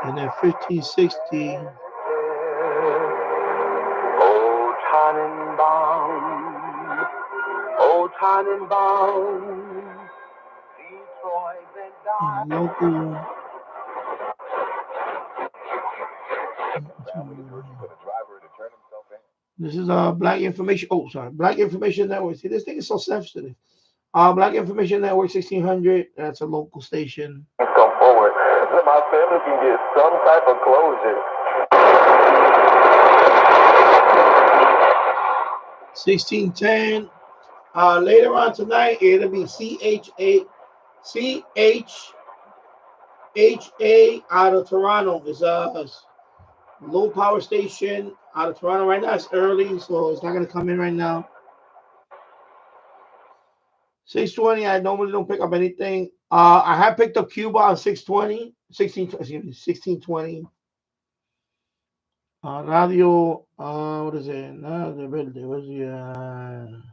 and then 1560. Local. This is Black Information. Oh, sorry, Black Information Network. See, this thing is so sensitive. Black Information Network 1600. That's a local station. Come forward so my family can get some type of closure. 1610. Later on tonight, it'll be CHA out of Toronto. It's a low power station out of Toronto. Right now it's early, so it's not going to come in right now. 620, I normally don't pick up anything. I have picked up Cuba on 1620. Radio, what is it? Radio Verde. What's the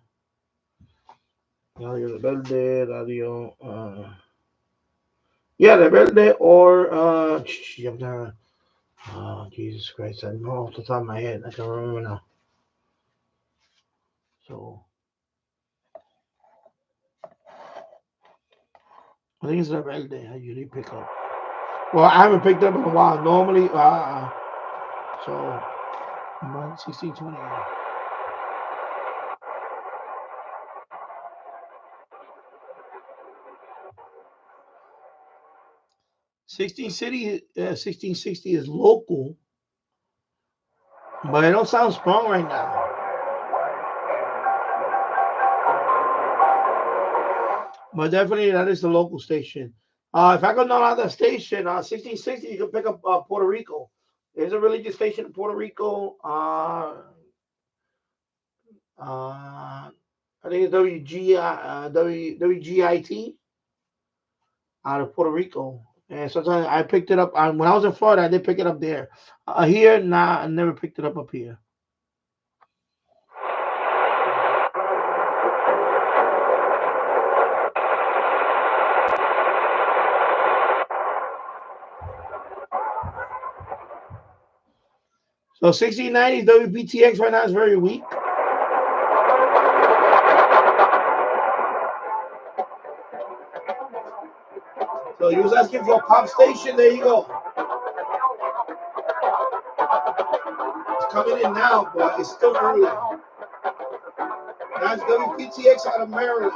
Radio Verde, Radio, yeah, the Verde or oh, Jesus Christ, I know off the top of my head. I can't remember now. So I think it's the Verde I usually pick up. Well, I haven't picked up in a while. Normally, so 1620. 1660 is local, but it don't sound strong right now. But definitely that is the local station. If I go down on that station, 1660, you can pick up Puerto Rico. There's a religious station in Puerto Rico. I think it's WGIT out of Puerto Rico. And sometimes I picked it up. When I was in Florida, I did pick it up there. Here, nah, I never picked it up here. So 1690 WPTX right now is very weak. So he was asking for a pop station. There you go. It's coming in now, but it's still early. That's WPTX out of Maryland.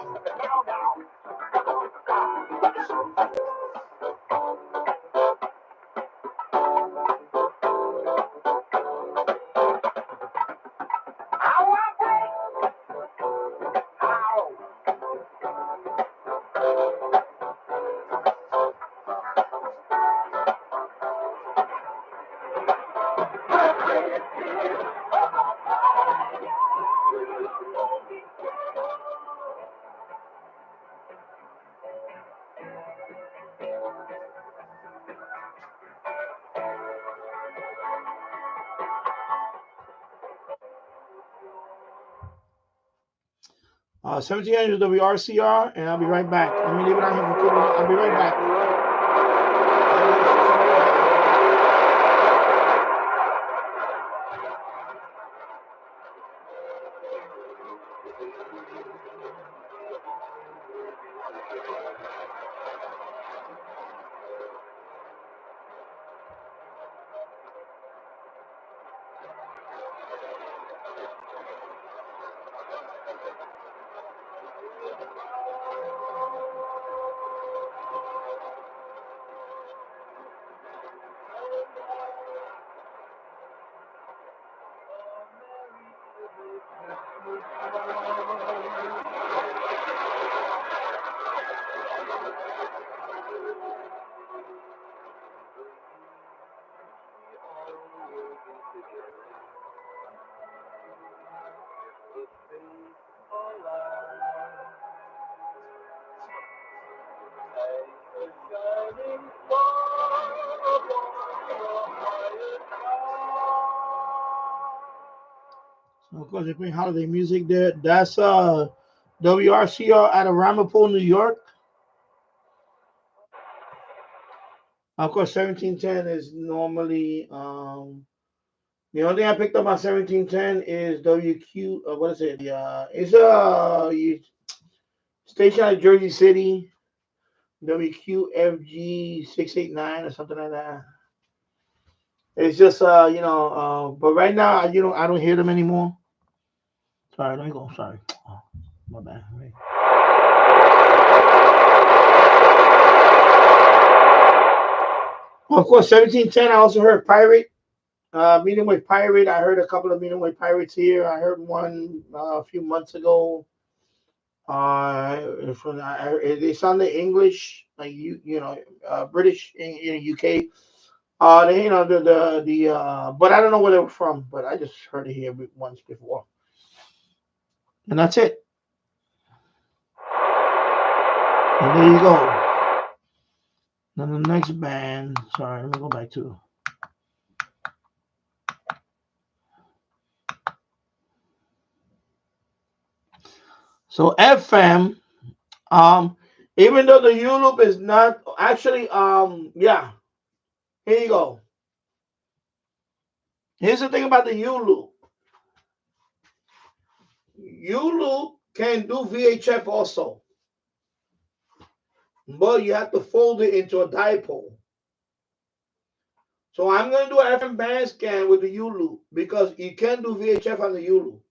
Uh, 1700 WRCR, and I'll be right back. Let me leave it on here for 2 minutes. I'll be right back. So of course, they play holiday music there. That's WRCR out of Ramapo, New York. Of course, 1710 is normally the only thing I picked up on 1710 is WQ. What is it? It's a station at Jersey City, WQFG 689 or something like that. It's just but right now I don't hear them anymore. Sorry, let me go. Sorry, my bad. Right. Of course, 1710. I also heard Pirate. Meeting with Pirate. I heard a couple of Meeting with Pirates here. I heard one a few months ago. They sounded English, like British in UK. They, but I don't know where they were from. But I just heard it here once before, and that's it. And there you go. Then the next band. Sorry, let me go back to. So FM, even though the U loop is not actually, yeah. Here you go. Here's the thing about the U loop. U loop can do VHF also, but you have to fold it into a dipole. So I'm going to do an FM band scan with the U loop because you can do VHF on the U loop.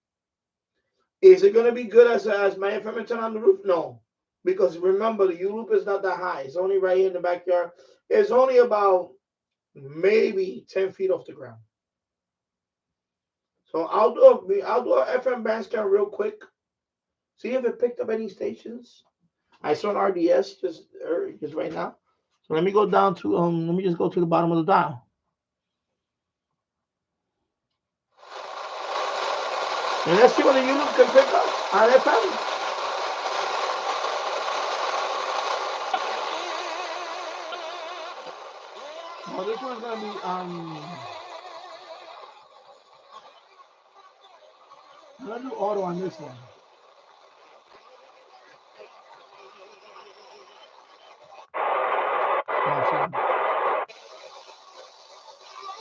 Is it going to be good as my FM antenna on the roof? No, because remember the U loop is not that high. It's only right here in the backyard. It's only about maybe 10 feet off the ground. So I'll do an FM band scan real quick. See if it picked up any stations. I saw an RDS just right now. So let me go down to let me just go to the bottom of the dial. And let's see what the unit can pick up on FM. Oh, this one's gonna be I'm gonna do auto on this one.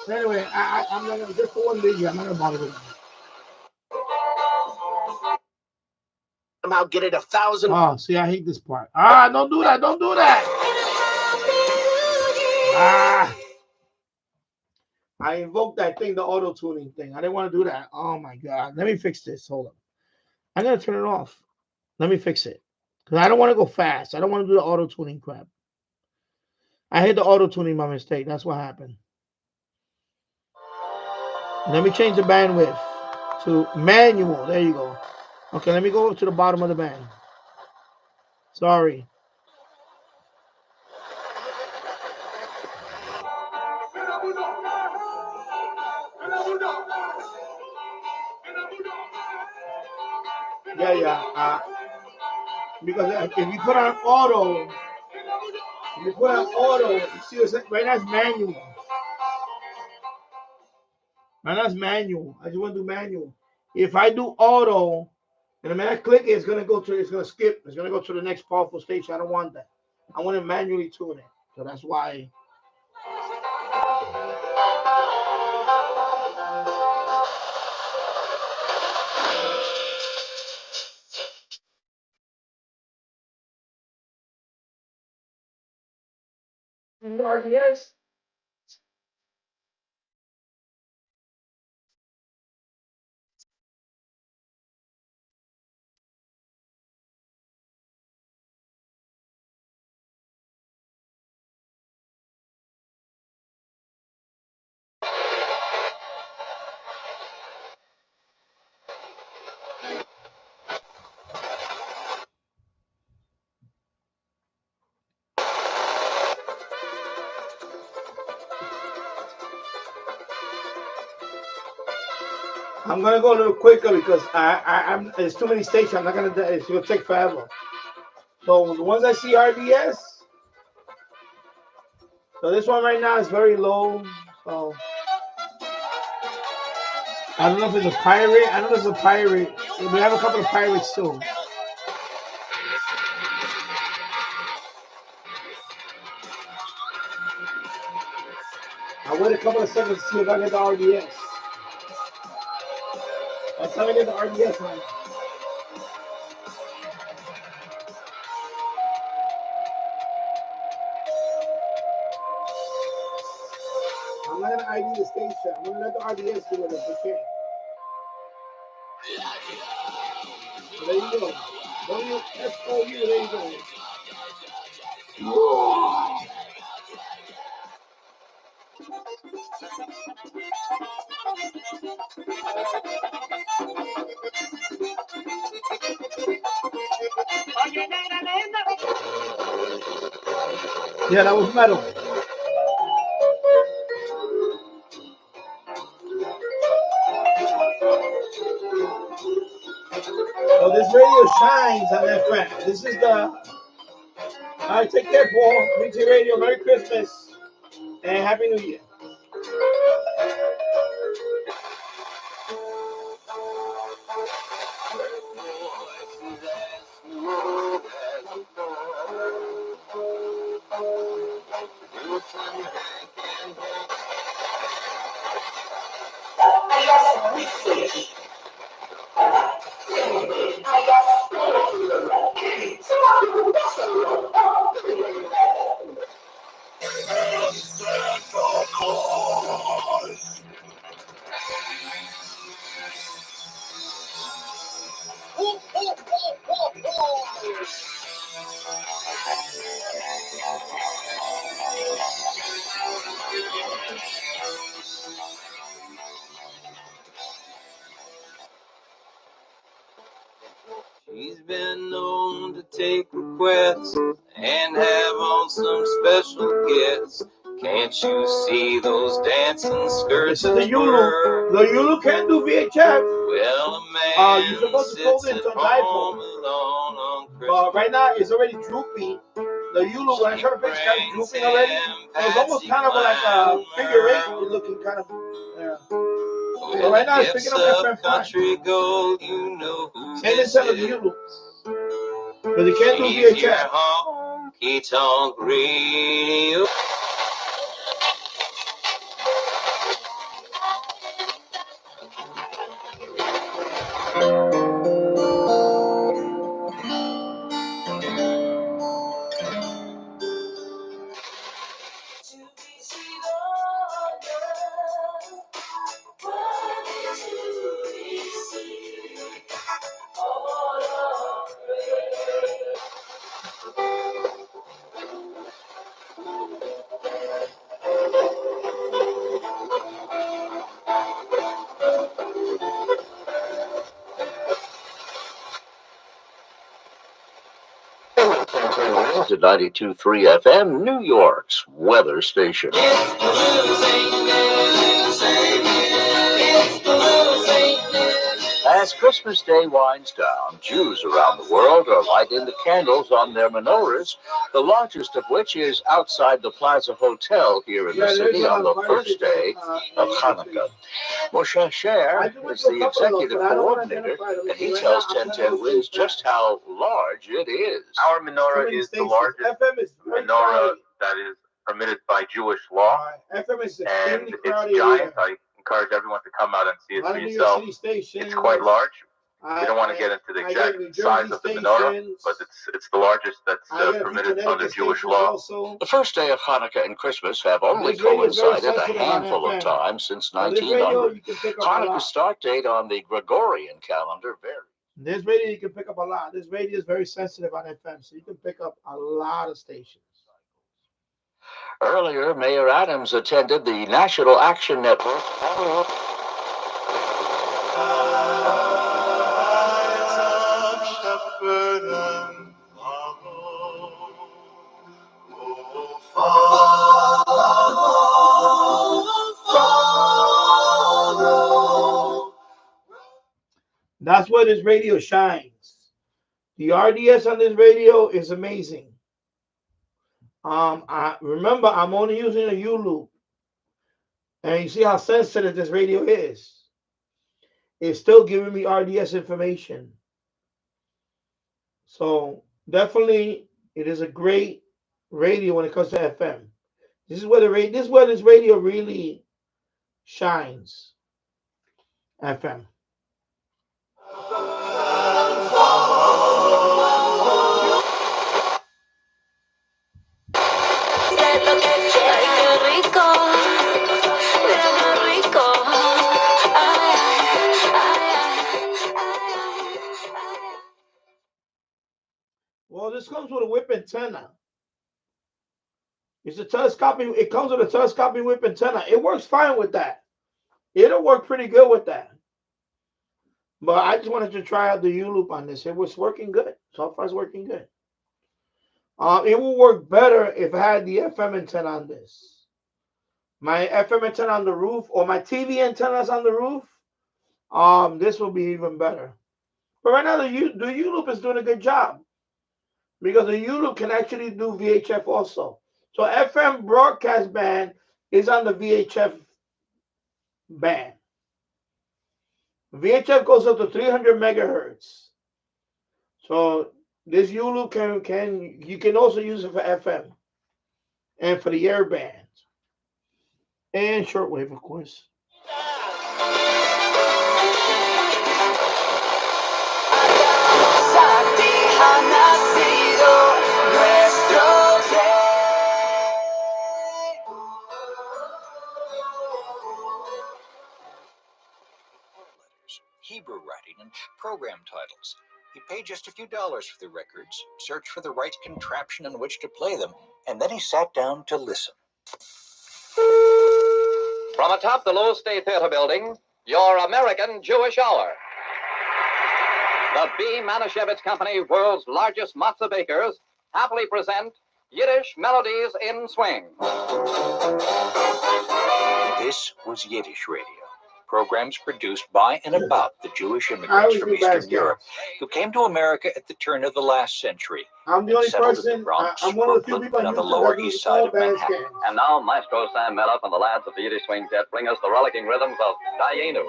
Anyway, I'm not gonna just for one video. I'm not gonna bother with it. Somehow get it 1,000. Oh, see, I hate this part. Ah, don't do that. Don't do that. Ah. I invoked that thing, the auto tuning thing. I didn't want to do that. Oh my God. Let me fix this. Hold on. I'm gonna turn it off. Let me fix it. Because I don't want to go fast. I don't want to do the auto tuning crap. I hit the auto tuning by mistake. That's what happened. Let me change the bandwidth to manual. There you go. Okay, let me go over to the bottom of the band. Sorry. Yeah. Because if you put on auto, you see what's right now it's manual. Right now it's manual. I just want to do manual. If I do auto, and the minute I click it, it's gonna skip. It's gonna go to the next powerful station. I don't want that. I want to manually tune it. So that's why. RDS. I'm gonna go a little quicker because I'm there's too many stations. I'm not gonna. It's gonna take forever. So the ones I see RDS. So this one right now is very low. So I don't know if it's a pirate. I don't know if it's a pirate. We have a couple of pirates too. I'll wait a couple of seconds to see if I get the RDS. That's how I get the RDS on. I'm not gonna ID the station. I'm gonna let the RDS do it if they can. So there you go. WSOU, there you go. Yeah, that was metal. So this radio shines on that fan. This is the. All right, take care, Paul. BT Radio. Merry Christmas and Happy New Year. She's been known to take requests and have on some special guests. Can't you see those dancing skirts? This is the Yulu. The Yulu can't do VHF. Well, a man you're supposed to hold it to an iPhone. But right now it's already droopy. The Yulu, when I try to fix it, it's drooping already. So it's almost kind of like a figure eight looking kind of. Yeah. So right now it's picking up FM5. Country gold, you know who Same instead of the Yulu. But they can't do VHF. Honky Tonk Radio. To 92.3 FM, New York's weather station. As Christmas Day winds down, Jews around the world are lighting the candles on their menorahs, the largest of which is outside the Plaza Hotel here in the city on the first day of Hanukkah. Moshe Sher is the executive coordinator, and he tells 1010 Wiz just how large it is. Our menorah is the largest menorah that is permitted by Jewish law, and it's giant. I encourage everyone to come out and see it for yourself. It's quite large. We don't want to get into the exact size of the menorah, but it's the largest that's permitted under Jewish law. The first day of Hanukkah and Christmas have only coincided a handful of times since 1900. Hanukkah's start date on the Gregorian calendar varies. This radio you can pick up a lot. This radio is very sensitive on FM, so you can pick up a lot of stations. Earlier, Mayor Adams attended the National Action Network. That's where this radio shines. The RDS on this radio is amazing. I remember I'm only using a U-loop, and you see how sensitive this radio is. It's still giving me RDS information. So definitely, it is a great radio when it comes to FM. This is where this radio really shines. FM. Well, this comes with a whip antenna. It's a telescoping. It comes with a telescoping whip antenna. It works fine with that. It'll work pretty good with that. But I just wanted to try out the U-loop on this. It was working good. So far, it's working good. It will work better if I had the FM antenna on this. My FM antenna on the roof or my TV antennas on the roof, this will be even better. But right now, the U-loop is doing a good job because the U-loop can actually do VHF also. So FM broadcast band is on the VHF band. VHF goes up to 300 megahertz. So this U-loop you can also use it for FM and for the air band and shortwave, of course. Hebrew writing and program titles. He paid just a few dollars for the records, searched for the right contraption in which to play them, and then he sat down to listen. From atop the Low State Theater building, your American Jewish Hour. The B. Manischewitz Company, world's largest matzah bakers, happily present Yiddish Melodies in Swing. This was Yiddish Radio. Programs produced by and about the Jewish immigrants from Eastern Europe who came to America at the turn of the last century. I'm the only person, I'm one of the few people on and on the YouTube Lower that do East Side all of band Manhattan. scans. And now Maestro Sam Mellup and the lads of the Yiddish Swing Set bring us the rollicking rhythms of Dayenu.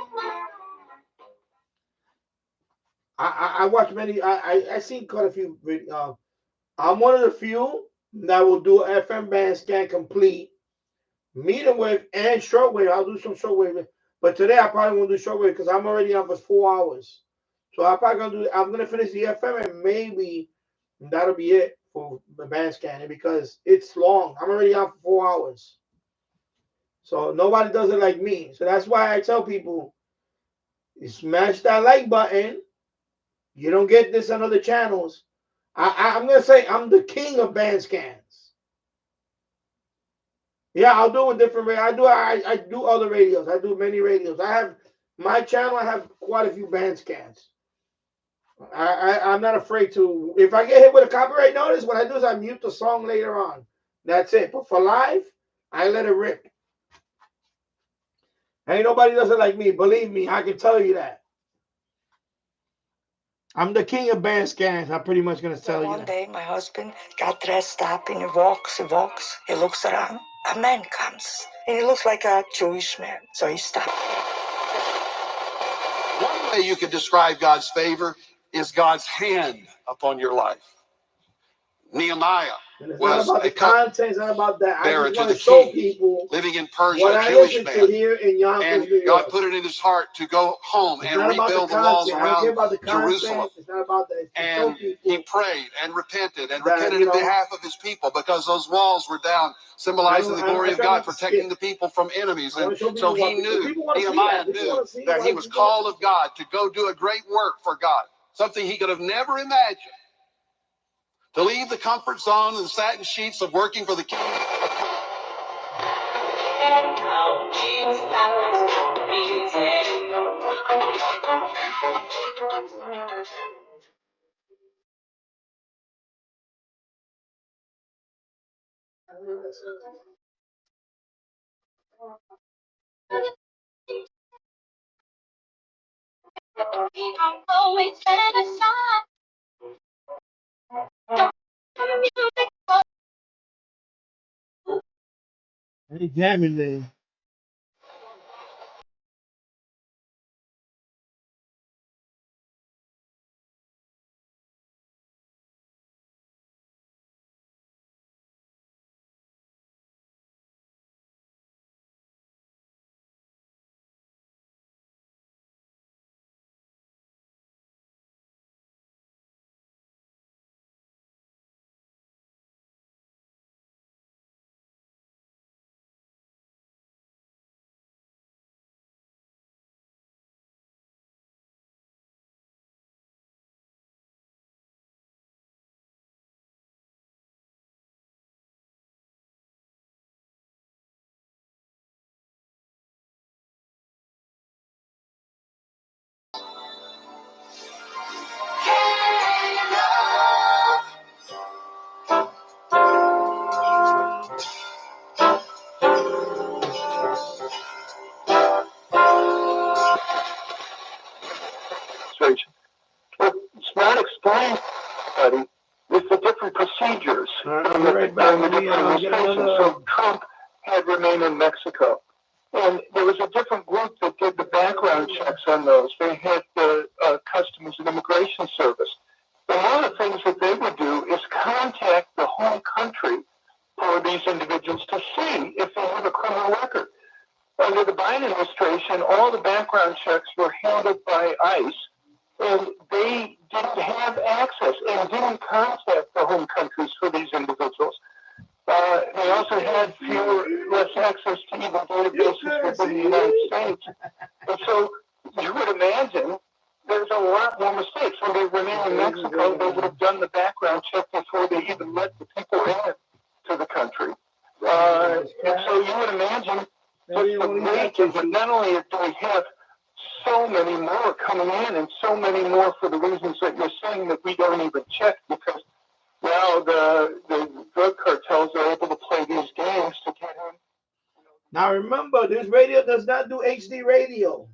I watch many, I seen quite a few videos. I'm one of the few that will do FM band scan complete, medium wave and shortwave. I'll do some shortwave, but today I probably won't do shortwave because I'm already on for 4 hours. So I'm gonna finish the FM and maybe that'll be it for the band scanning because it's long. I'm already on for 4 hours. So nobody does it like me. So that's why I tell people, you smash that like button. You don't get this on other channels. I'm going to say I'm the king of band scans. Yeah, I'll do a different radio. I do other radios. I do many radios. I have my channel. I have quite a few band scans. I'm not afraid to. If I get hit with a copyright notice, what I do is I mute the song later on. That's it. But for live, I let it rip. Ain't nobody does it like me. Believe me, I can tell you that. I'm the king of band scans. I'm pretty much going to tell you One day, my husband got dressed up and he walks. He looks around. A man comes. And he looks like a Jewish man. So he stopped. One way you could describe God's favor is God's hand upon your life. Nehemiah was not about the content, it's not about that. I just want to show people living in Persia, what a Jewish man. Here in Yonkers, and New York. God put it in his heart to go home and rebuild the walls around Jerusalem. It's not about that. And he prayed and repented in behalf of his people because those walls were down, symbolizing the glory of God, protecting the people from enemies. And so he knew, Nehemiah knew that he was called of God to go do a great work for God, something he could have never imagined. To leave the comfort zone and the satin sheets of working for the king. Hey, jamming there. It's not explained, buddy. It's the different procedures and the different restrictions. So Trump had remained in Mexico. And there was a different group that did the background checks on those. They had the Customs and Immigration Service. And one of the things that they would do is contact the home country for these individuals to see if they have a criminal record. Under the Biden administration, all the background checks were handled by ICE, and they didn't have access and didn't contact the home countries for these individuals. They also had less access to even databases within the United States. And so you would imagine there's a lot more mistakes. When they remain in Mexico, they would have done the background check before they even let the people in to the country. And so you would imagine but not only do we have so many more coming in and so many more for the reasons that you're saying that we don't even check because Well, the drug cartels are able to play these games to get him. Now remember, this radio does not do HD radio.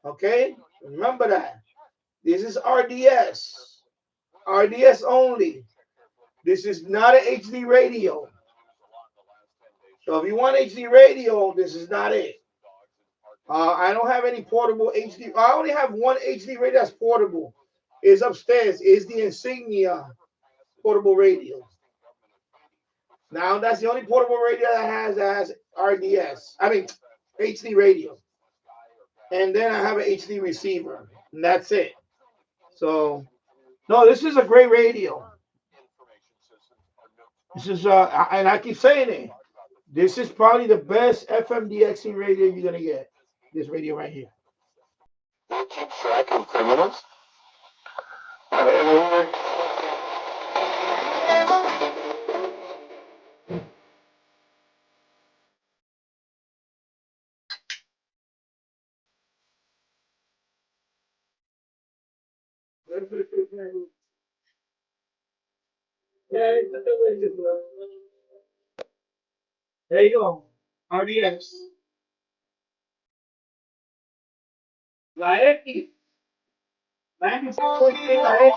Okay? Remember that. This is RDS. RDS only. This is not an HD radio. So if you want HD radio, this is not it. I don't have any portable HD. I only have one HD radio that's portable. It's upstairs. It's the Insignia portable radio. Now that's the only portable radio that has RDS. I mean HD radio. And then I have an HD receiver. And that's it. So no, this is a great radio. This is and I keep saying it. This is probably the best FMDXC radio you're gonna get. This radio right here. They keep track of criminals. There you go. RDS. La X. 96.3 La X.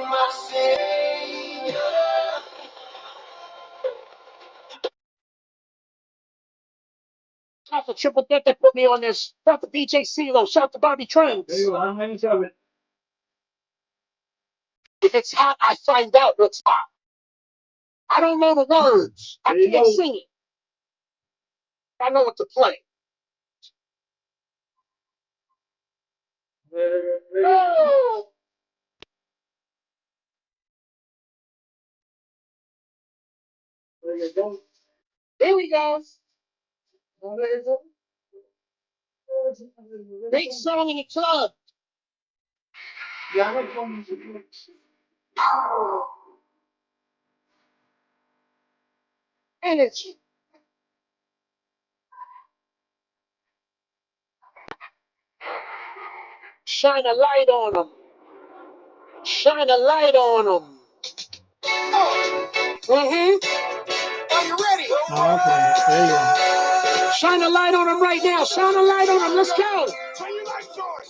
My Savior. Shout to Triple Dick that put me on this. Shout to BJ CeeLo. Shout to Bobby Trends. There you go. I'm going to it. If it's hot, I find out it's hot. I don't know the words. I can't sing it. I know what to play. Oh. Here we go. Big song in the club. Energy. Shine a light on them. Shine a light on them. Are you ready? Oh, okay. There you go. Shine a light on them right now. Shine a light on them. Let's go. Turn your lights on.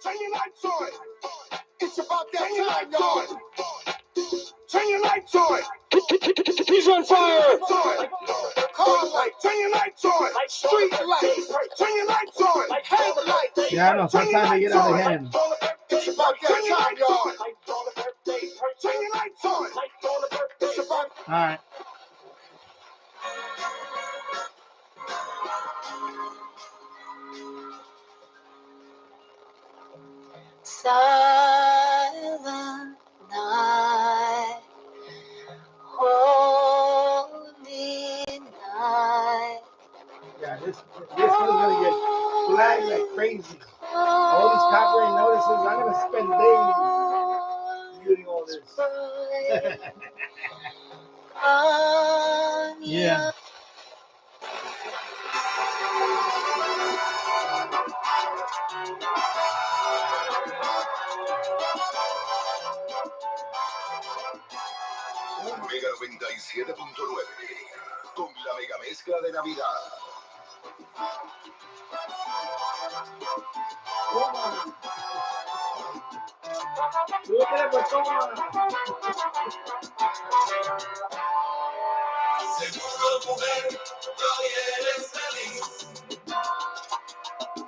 Turn your lights on. It's about that time, y'all. Turn your lights on. He's on fire. Car light. Turn your lights on. Street lights. Turn your lights on. Hand lights. Yeah, I know. Sometimes they get out of hand. It's about that time, y'all. Turn your lights on. It's about. All right. Silent night, holy night. Yeah, this one's gonna get flagged like crazy. All these copyright notices, I'm gonna spend days viewing all this. Yeah. Mega 97.9 con la mega mezcla de Navidad. Seguro, mujer, hoy eres feliz.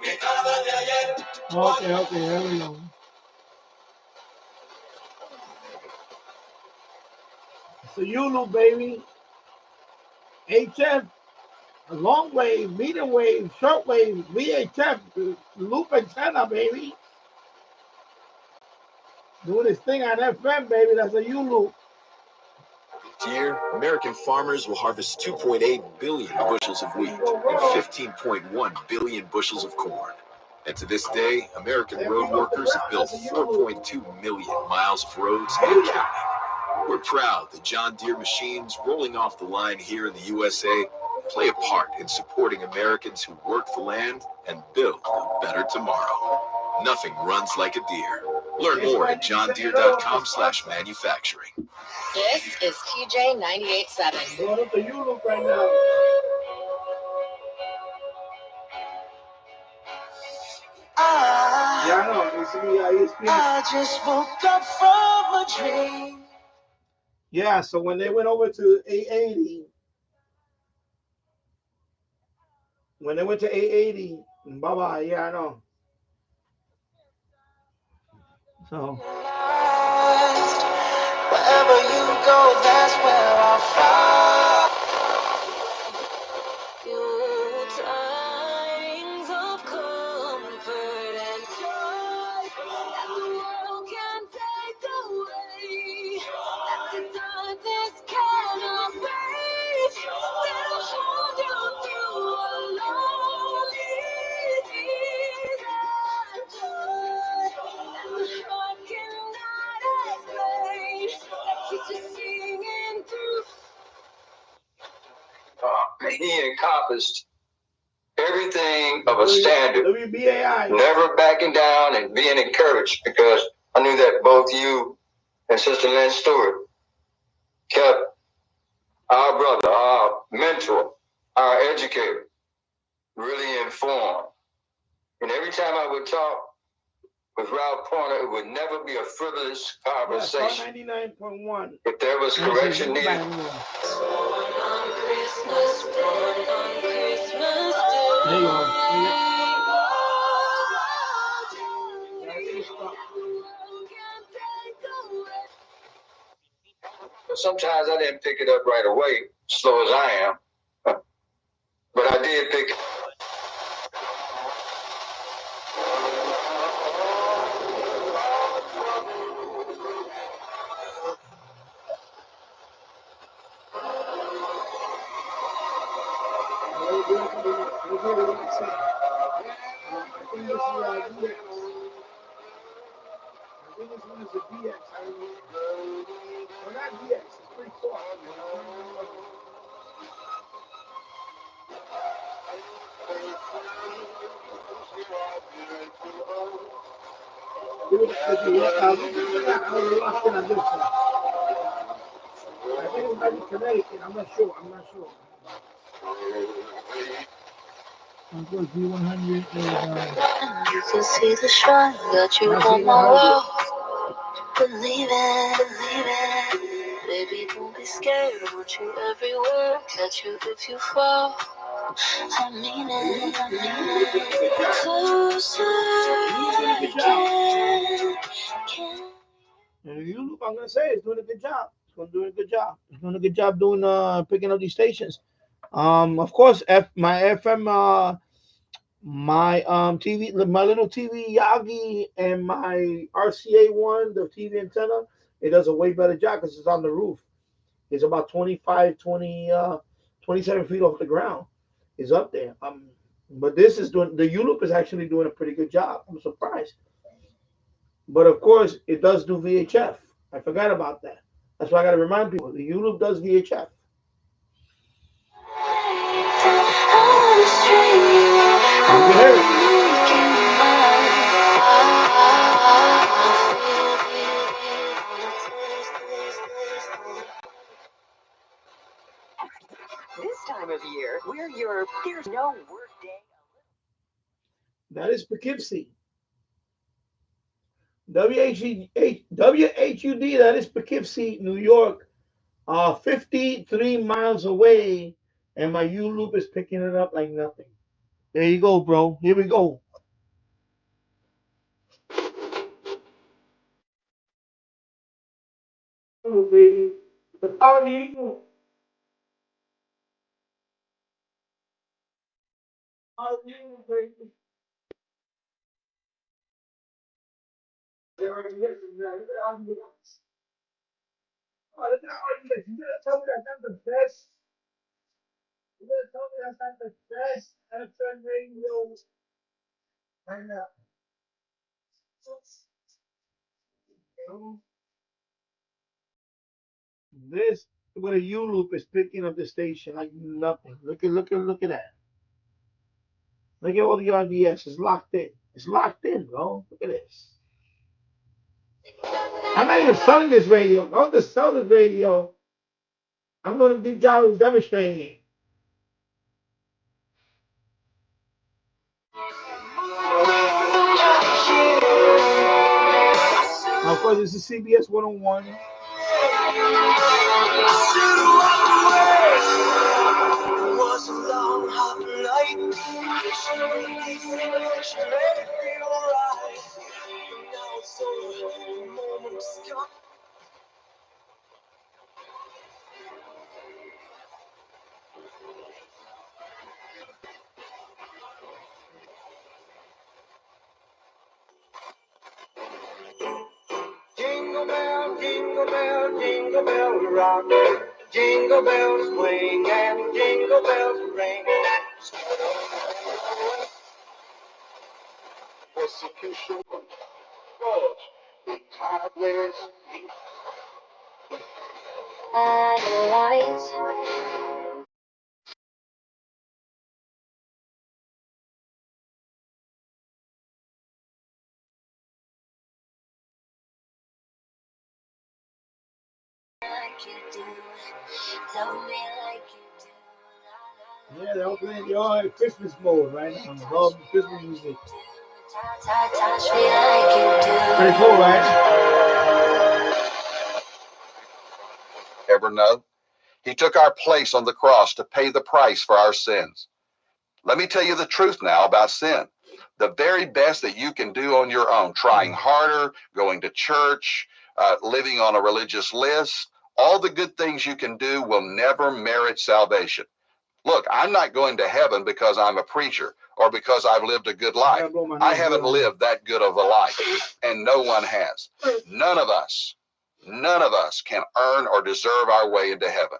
Que nada de ayer. Okay, there we go. So Yulu, baby. HF, long wave, medium wave, short wave, VHF, loop antenna, baby. Doing this thing on FM, baby. That's a Yulu. year, American farmers will harvest 2.8 billion bushels of wheat and 15.1 billion bushels of corn. And to this day, American road workers have built 4.2 million miles of roads and counting. We're proud that John Deere machines rolling off the line here in the USA play a part in supporting Americans who work the land and build a better tomorrow. Nothing runs like a Deere. Learn more at johndeere.com/manufacturing. This is TJ 98.7. Going up the U-loop right now. Yeah, I know. You see, ESPN. I just woke up from a dream. Yeah, so when they went over to 880, bye-bye, yeah, I know. So. Wherever you go, that's where I'll find you. Times of comfort and joy that the world can't take away, that the darkness cannot break, that'll hold you through a lonely joy that the heart cannot explain, that keeps you singing through. He encompassed everything of a standard, WBAI. never backing down and being encouraged, because I knew that both you and Sister Lynn Stewart kept our brother, our mentor, our educator, really informed. And every time I would talk with Ralph Porter, it would never be a frivolous conversation. Yeah, 99.1. If there was correction needed. There you go. Sometimes I didn't pick it up right away, slow as I am, but I did pick it up. Connecticut. I'm not sure. Of course, B100 is. You can see the shrine that you on my wall. Believe it. Baby, don't be scared. I want you everywhere. Catch you if you fall. I mean it. Closer again. And you, I'm gonna say, it's doing a good job. It's doing a good job doing picking up these stations. Of course, my FM, my TV, my little TV Yagi, and my RCA one, the TV antenna, it does a way better job because it's on the roof. It's about 27 feet off the ground. It's up there. But this is doing, the U-Loop is actually doing a pretty good job. I'm surprised. But of course, it does do VHF. I forgot about that. That's why I got to remind people. The U-Loop does VHF. This time of year, there's no work day. That is Poughkeepsie. WHUD, that is Poughkeepsie, New York. 53 miles away, and my U-Loop is picking it up like nothing. There you go, bro. Here we go. Oh, baby. But I need you. I need you, baby. Oh, you better tell me that's not the best. You better tell me that's not the best FM radio right now. This with a U loop is picking up the station like nothing. Look at that. Look at all the RDS. It's locked in. It's locked in, bro. Look at this. I'm not even selling this radio. I want to sell this radio. I'm going to be down demonstrating it. Of course, this is CBS 101. Was a long, hot night. She let it be alright. Now it's over. The moment's gone. Jingle bell rock. Jingle bells swing and jingle bells ring. Persecution, tiredness. Yeah, they're all playing the all Christmas mode right now. It's all Christmas music. Pretty cool, right? Ever know? He took our place on the cross to pay the price for our sins. Let me tell you the truth now about sin. The very best that you can do on your own, trying harder, going to church, living on a religious list, all the good things you can do will never merit salvation. Look, I'm not going to heaven because I'm a preacher or because I've lived a good life. I haven't lived that good of a life, and no one has. None of us can earn or deserve our way into heaven.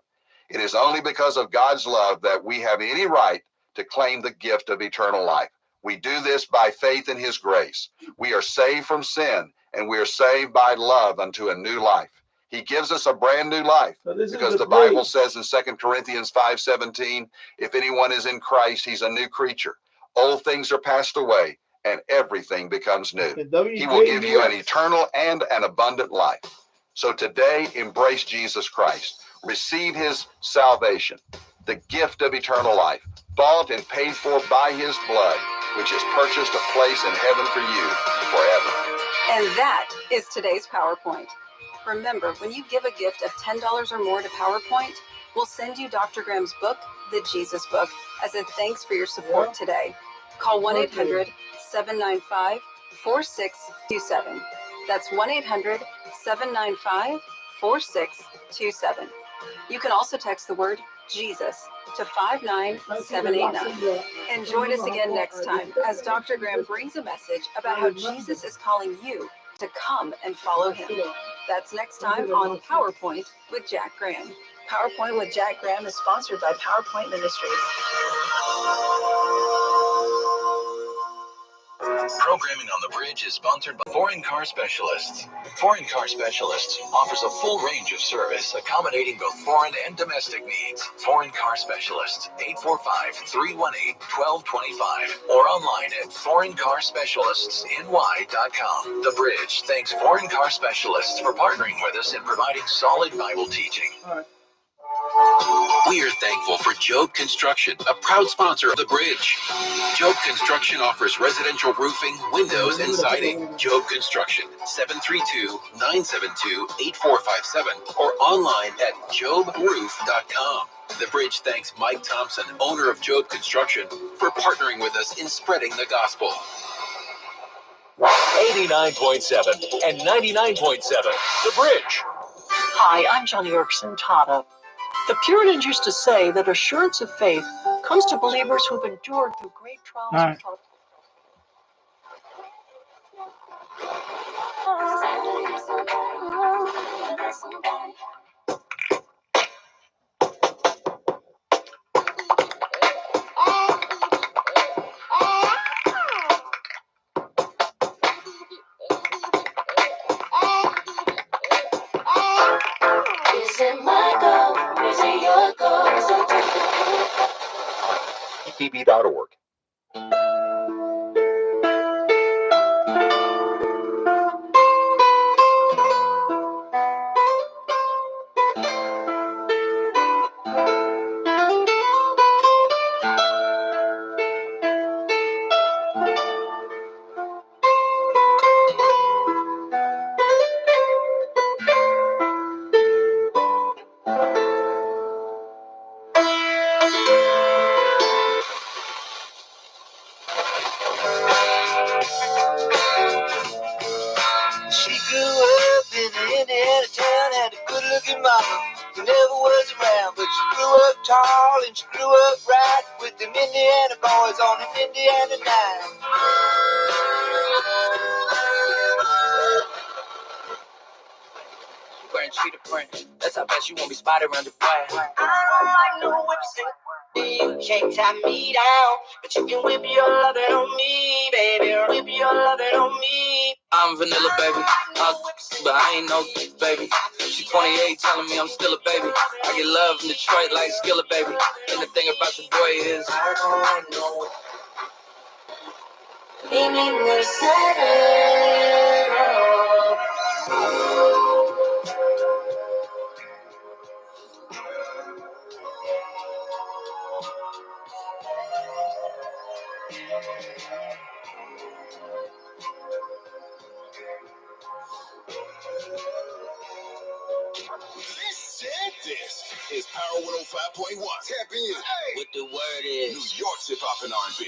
It is only because of God's love that we have any right to claim the gift of eternal life. We do this by faith in His grace. We are saved from sin, and we are saved by love unto a new life. He gives us a brand new life because the Bible says in 2 Corinthians 5:17, if anyone is in Christ, he's a new creature. Old things are passed away and everything becomes new. He will give you an eternal and an abundant life. So today, embrace Jesus Christ. Receive His salvation, the gift of eternal life, bought and paid for by His blood, which has purchased a place in heaven for you forever. And that is today's PowerPoint. Remember, when you give a gift of $10 or more to PowerPoint, we'll send you Dr. Graham's book, The Jesus Book, as a thanks for your support today. Call 1-800-795-4627. That's 1-800-795-4627. You can also text the word Jesus to 59789. And join us again next time as Dr. Graham brings a message about how Jesus is calling you to come and follow Him. That's next time on PowerPoint with Jack Graham. PowerPoint with Jack Graham is sponsored by PowerPoint Ministries. Programming on the Bridge is sponsored by Foreign Car Specialists. Foreign Car Specialists offers a full range of service accommodating both foreign and domestic needs. Foreign Car Specialists, 845-318-1225 or online at foreigncarspecialistsny.com. The Bridge thanks Foreign Car Specialists for partnering with us in providing solid Bible teaching. We are thankful for Job Construction, a proud sponsor of The Bridge. Job Construction offers residential roofing, windows, and siding. Job Construction, 732-972-8457 or online at jobroof.com. The Bridge thanks Mike Thompson, owner of Job Construction, for partnering with us in spreading the gospel. 89.7 and 99.7, The Bridge. Hi, I'm Johnny Erkson Tata. The Puritans used to say that assurance of faith comes to believers who've endured through great trials and troubles. my goal, reaching your goal. So take ETB.org. She grew up in an Indiana town, had a good-looking mama who never was around, but she grew up tall and she grew up right with them Indiana boys on an Indiana night. Wearing cheetah print, that's how best you won't be spotted around the flag. I don't like no whips. You can't tie me down, but you can whip your lovin' on me, baby. Whip your lovin' on me. I'm vanilla, baby, but I ain't no baby. She 28, telling me I'm still a baby. I get love in Detroit like Skillet, baby. And the thing about your boy is I don't like no meaning the This is Power 105.1. Tap in. What the word is. New York's hip hop and R&B.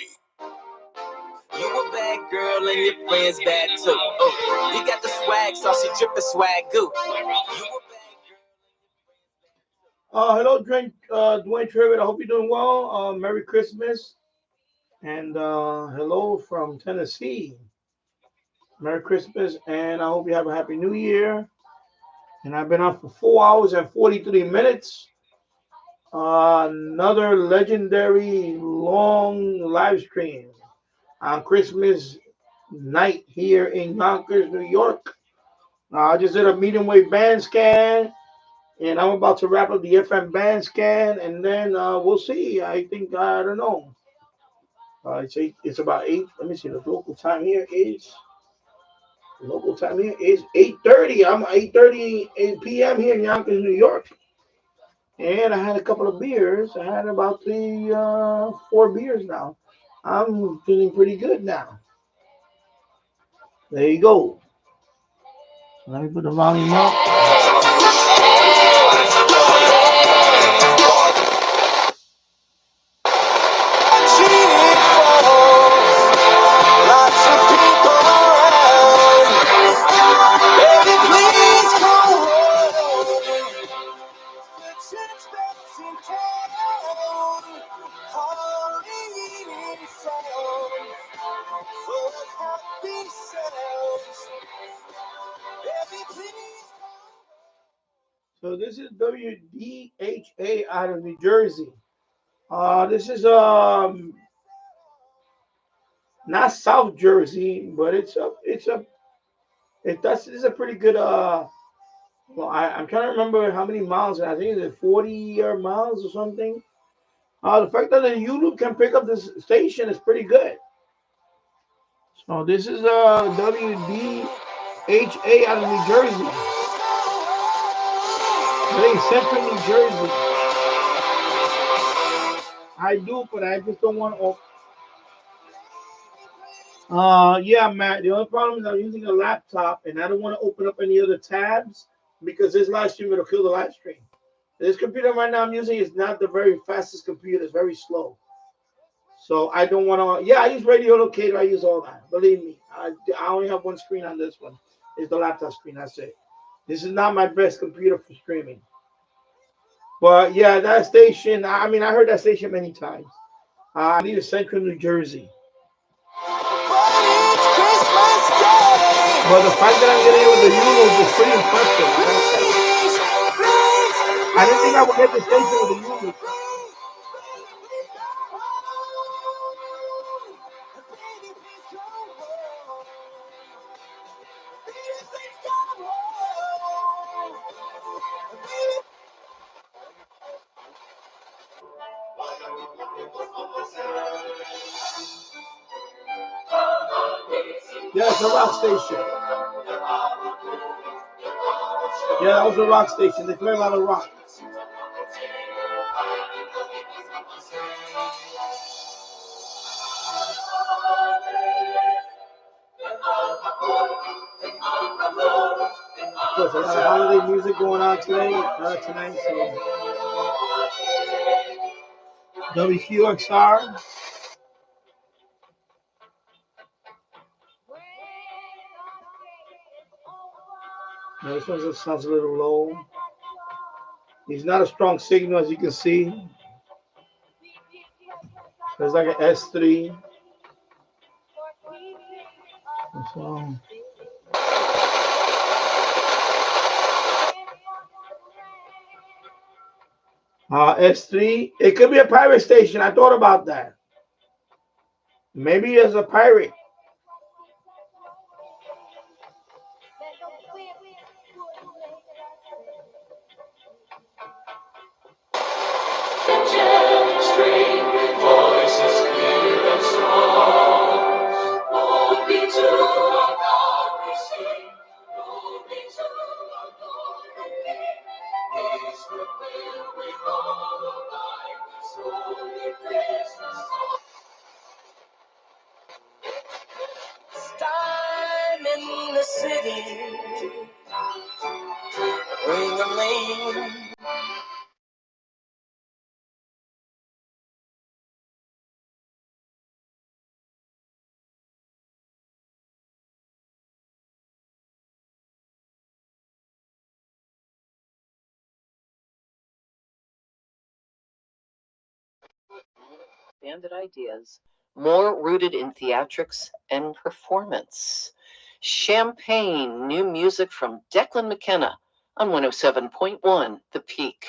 You a bad girl and your friends bad too. Oh, you got the swag, so she drippin' swag goo. Hello, Dwayne Trevor. I hope you're doing well. Merry Christmas. And hello from Tennessee. Merry Christmas. And I hope you have a Happy New Year. And I've been on for 4 hours and 43 minutes. Another legendary long live stream on Christmas night here in Yonkers, New York. I just did a medium wave band scan, and I'm about to wrap up the FM band scan, and then we'll see. I think, I don't know. It's about 8. Let me see. The local time here is 8:30. I'm 8:30 p.m. here in Yonkers, New York. And I had a couple of beers. I had about 4 beers now. I'm feeling pretty good now. There you go. Let me put the volume up. Lots of people around. Baby, please come home. The church bells in town. Halloween sound. Full of happy sounds. Baby, please come. So this is WDHA out of New Jersey. This is not South Jersey, but this is a pretty good well, I'm trying to remember how many miles. I think it's 40 miles or something. The fact that the YouTube can pick up this station is pretty good. So this is WDHA out of New Jersey. I think Central New Jersey. I do, but I just don't want to. Yeah, Matt. The only problem is I'm using a laptop and I don't want to open up any other tabs because this live stream will kill the live stream. This computer right now I'm using is not the very fastest computer. It's very slow. So I don't want to. Yeah, I use Radio Locator. I use all that. Believe me. I only have one screen on this one. It's the laptop screen. That's it. This is not my best computer for streaming. But yeah, that station. I mean, I heard that station many times. I need a Central New Jersey. But the fact that I'm getting it with the Euros is pretty impressive. I didn't think I would get the station with the Euros. Yeah, it's a rock station. Yeah, that was a rock station. They play a lot of rock. There's a lot of holiday music going on tonight. So WQXR. Now this one sounds a little low. It's not a strong signal, as you can see. It's like an S3. So, S3. It could be a pirate station. I thought about that. Maybe it's a pirate. Time in the city, ring-a-ling. Expanded ideas, more rooted in theatrics and performance. Champagne, new music from Declan McKenna on 107.1 The Peak.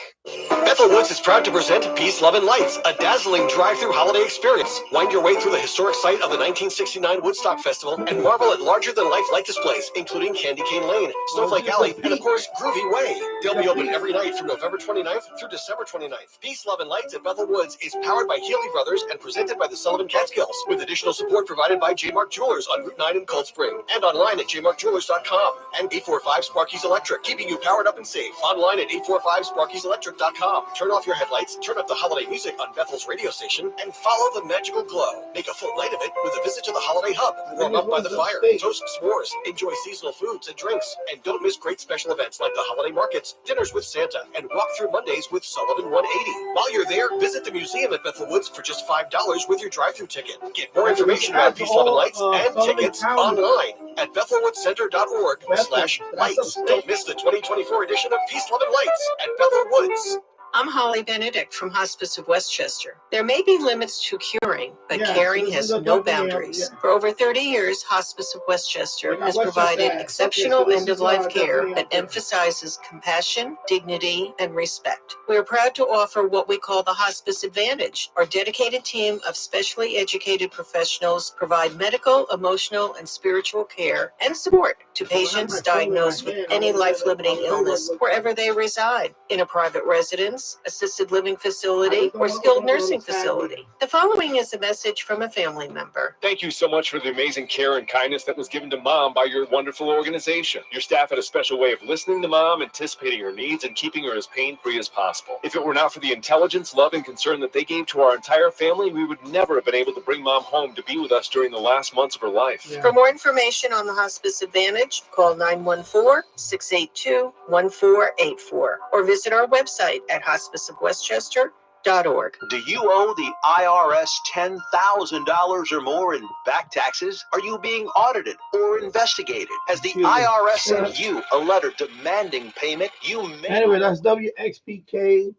Bethel Woods is proud to present Peace, Love, and Lights, a dazzling drive-through holiday experience. Wind your way through the historic site of the 1969 Woodstock Festival and marvel at larger-than-life light displays, including Candy Cane Lane, Snowflake Alley, and of course, Groovy Way. They'll be open every night from November 29th through December 29th. Peace, Love, and Lights at Bethel Woods is powered by Healy Brothers and presented by the Sullivan Catskills, with additional support provided by J. Mark Jewelers on Route 9 in Cold Spring and online at jmarkjewelers.com and 845 Sparky's Electric, keeping you powered up and safe. Online at 845sparkyselectric.com. Turn off your headlights, turn up the holiday music on Bethel's radio station, and follow the magical glow. Make a full night of it with a visit to the Holiday Hub. Warm up by the fire, toast s'mores, enjoy seasonal foods and drinks, and don't miss great special events like the holiday markets, dinners with Santa, and walk-through Mondays with Sullivan 180. While you're there, visit the museum at Bethel Woods for just $5 with your drive-through ticket. Get more information about Peace, Love, and Lights and tickets online at bethelwoodcenter.org/lights. Don't miss the 2024 edition of Peace, Love, and Lights at Bethel Woods. I'm Holly Benedict from Hospice of Westchester. There may be limits to curing, but caring has no boundaries. For over 30 years, Hospice of Westchester has provided exceptional end-of-life care that emphasizes compassion, dignity, and respect. We are proud to offer what we call the Hospice Advantage. Our dedicated team of specially educated professionals provide medical, emotional, and spiritual care and support to patients diagnosed with any life-limiting illness wherever they reside, in a private residence, assisted living facility, or skilled nursing facility. The following is a message from a family member. Thank you so much for the amazing care and kindness that was given to Mom by your wonderful organization. Your staff had a special way of listening to Mom, anticipating her needs, and keeping her as pain-free as possible. If it were not for the intelligence, love, and concern that they gave to our entire family, we would never have been able to bring Mom home to be with us during the last months of her life. For more information on the Hospice Advantage, call 914-682-1484 or visit our website at hospiceofwestchester.org. Do you owe the IRS $10,000 or more in back taxes? Are you being audited or investigated? Has the IRS sent you a letter demanding payment? Anyway, that's WXPK.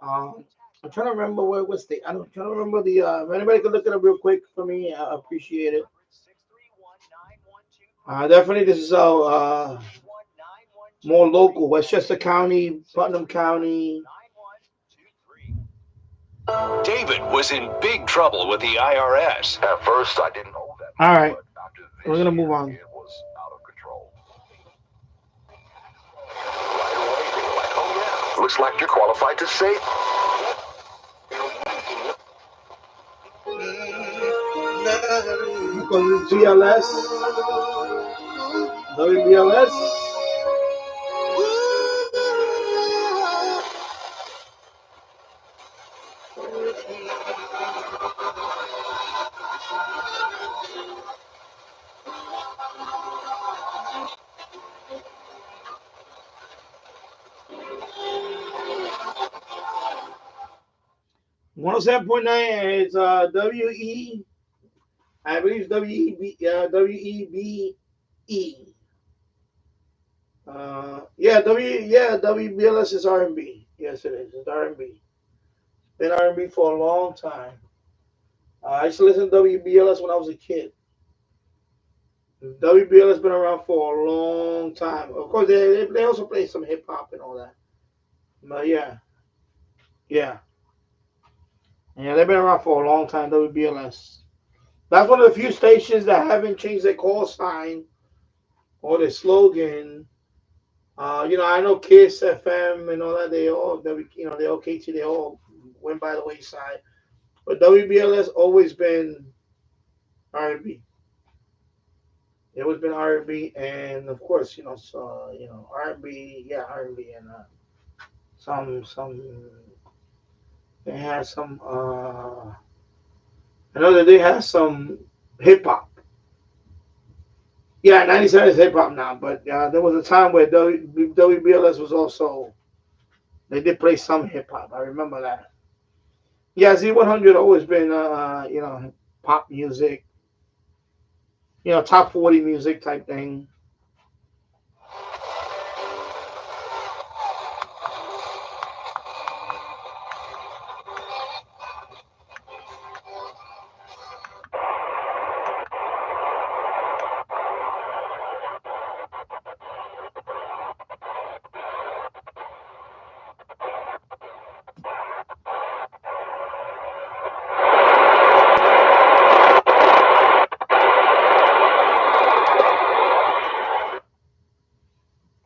I'm trying to remember what state. I'm trying to remember the. If anybody can look it up real quick for me, I appreciate it. Definitely, this is more local. Westchester County, Putnam County. David was in big trouble with the IRS. At first, I didn't know that. All right, we're going to move on. It was out of control. Right away, they were like, oh, yeah, looks like you're qualified to save. Because it's GLS. WBLS. One 107.9 is WE. I believe WEB. WEBE. WBLS is R&B. Yes, it is. It's R&B. It's been R&B for a long time. I used to listen to WBLS when I was a kid. WBLS has been around for a long time. Of course, they also play some hip hop and all that. But yeah, they've been around for a long time. WBLS. That's one of the few stations that haven't changed their call sign or their slogan. I know Kiss FM and all that. They all KT. They all went by the wayside. But WBLS always been R&B. It always been R&B, and of course, R&B, R&B, and some they had some. I know that they had some hip hop. Yeah, 97 is hip hop now, but there was a time where WBLS was also. They did play some hip hop. I remember that. Yeah, Z100 always been pop music. Top 40 music type thing.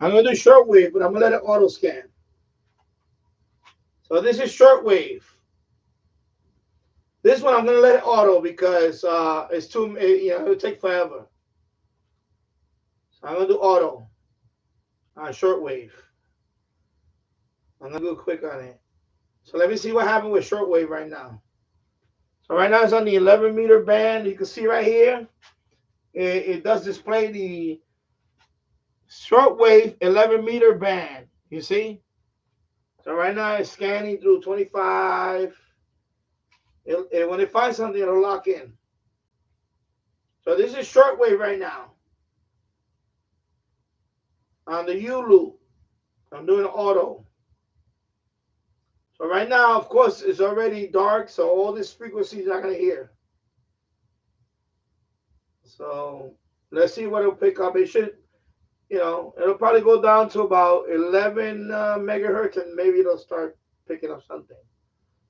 I'm going to do shortwave, but I'm going to let it auto scan. So this is shortwave. This one I'm going to let it auto because it's too, it'll take forever. So I'm going to do auto on shortwave. I'm going to go quick on it. So let me see what happened with shortwave right now. So right now it's on the 11 meter band. You can see right here, it does display the shortwave 11 meter band. You see? So right now it's scanning through 25. When it finds something, it'll lock in. So this is shortwave right now. On the U loop. I'm doing auto. So right now, of course, it's already dark, so all this frequency is not going to hear. So let's see what it'll pick up. It should, it'll probably go down to about 11 megahertz, and maybe it'll start picking up something.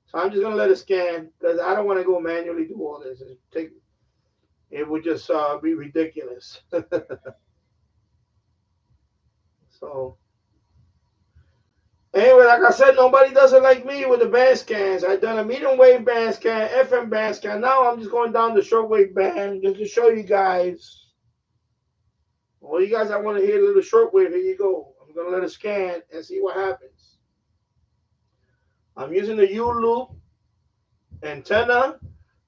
So I'm just going to let it scan because I don't want to go manually do all this. It would just be ridiculous. So anyway, like I said, nobody does it like me with the band scans. I've done a medium wave band scan, FM band scan. Now I'm just going down the shortwave band just to show you guys. All you guys that want to hear a little shortwave, here you go. I'm going to let it scan and see what happens. I'm using the U-loop antenna.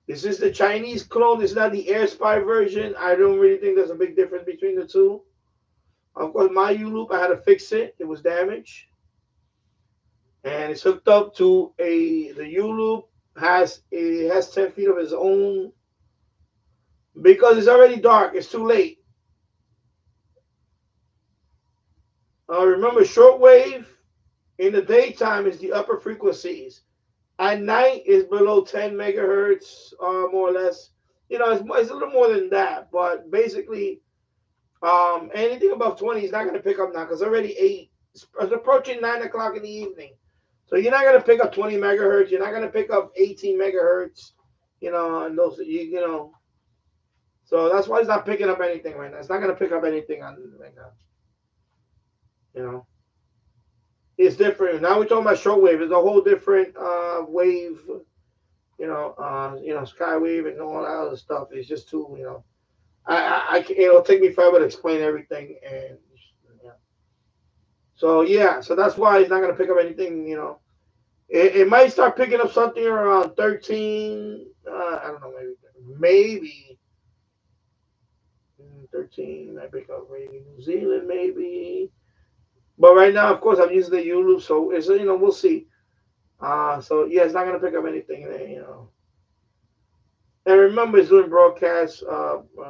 This is the Chinese clone. This is not the AirSpy version. I don't really think there's a big difference between the two. Of course, my U-loop, I had to fix it. It was damaged. And it's hooked up to the U-loop has 10 feet of its own. Because it's already dark, it's too late. Remember, shortwave in the daytime is the upper frequencies. At night is below 10 megahertz, more or less. It's a little more than that, but basically, anything above 20 is not going to pick up now because already 8. It's approaching 9 o'clock in the evening. So you're not going to pick up 20 megahertz. You're not going to pick up 18 megahertz, and those, So that's why it's not picking up anything right now. It's not going to pick up anything on right now. It's different. Now we're talking about shortwave. It's a whole different wave. Skywave and all that other stuff is just too, it'll take me forever to explain everything, and so that's why it's not gonna pick up anything. It might start picking up something around 13. I don't know, maybe 13. I pick up maybe New Zealand, maybe. But right now, of course, I'm using the U loop, so it's we'll see. So yeah, it's not gonna pick up anything there. And remember, it's doing broadcasts.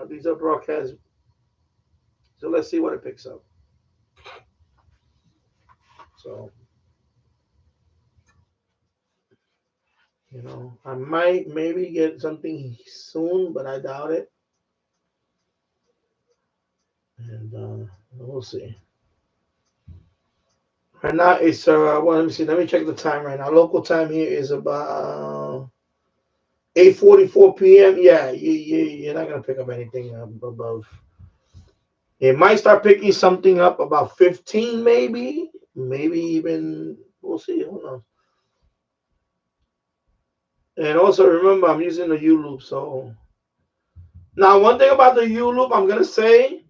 These are broadcasts. So let's see what it picks up. So I might maybe get something soon, but I doubt it. And we'll see. Right now it's well, let me see. Let me check the time right now. Local time here is about 8:44 p.m. Yeah, you're not gonna pick up anything above. It might start picking something up about 15, maybe even. We'll see. Who knows? And also remember, I'm using the U loop. So now, one thing about the U loop, I'm gonna say.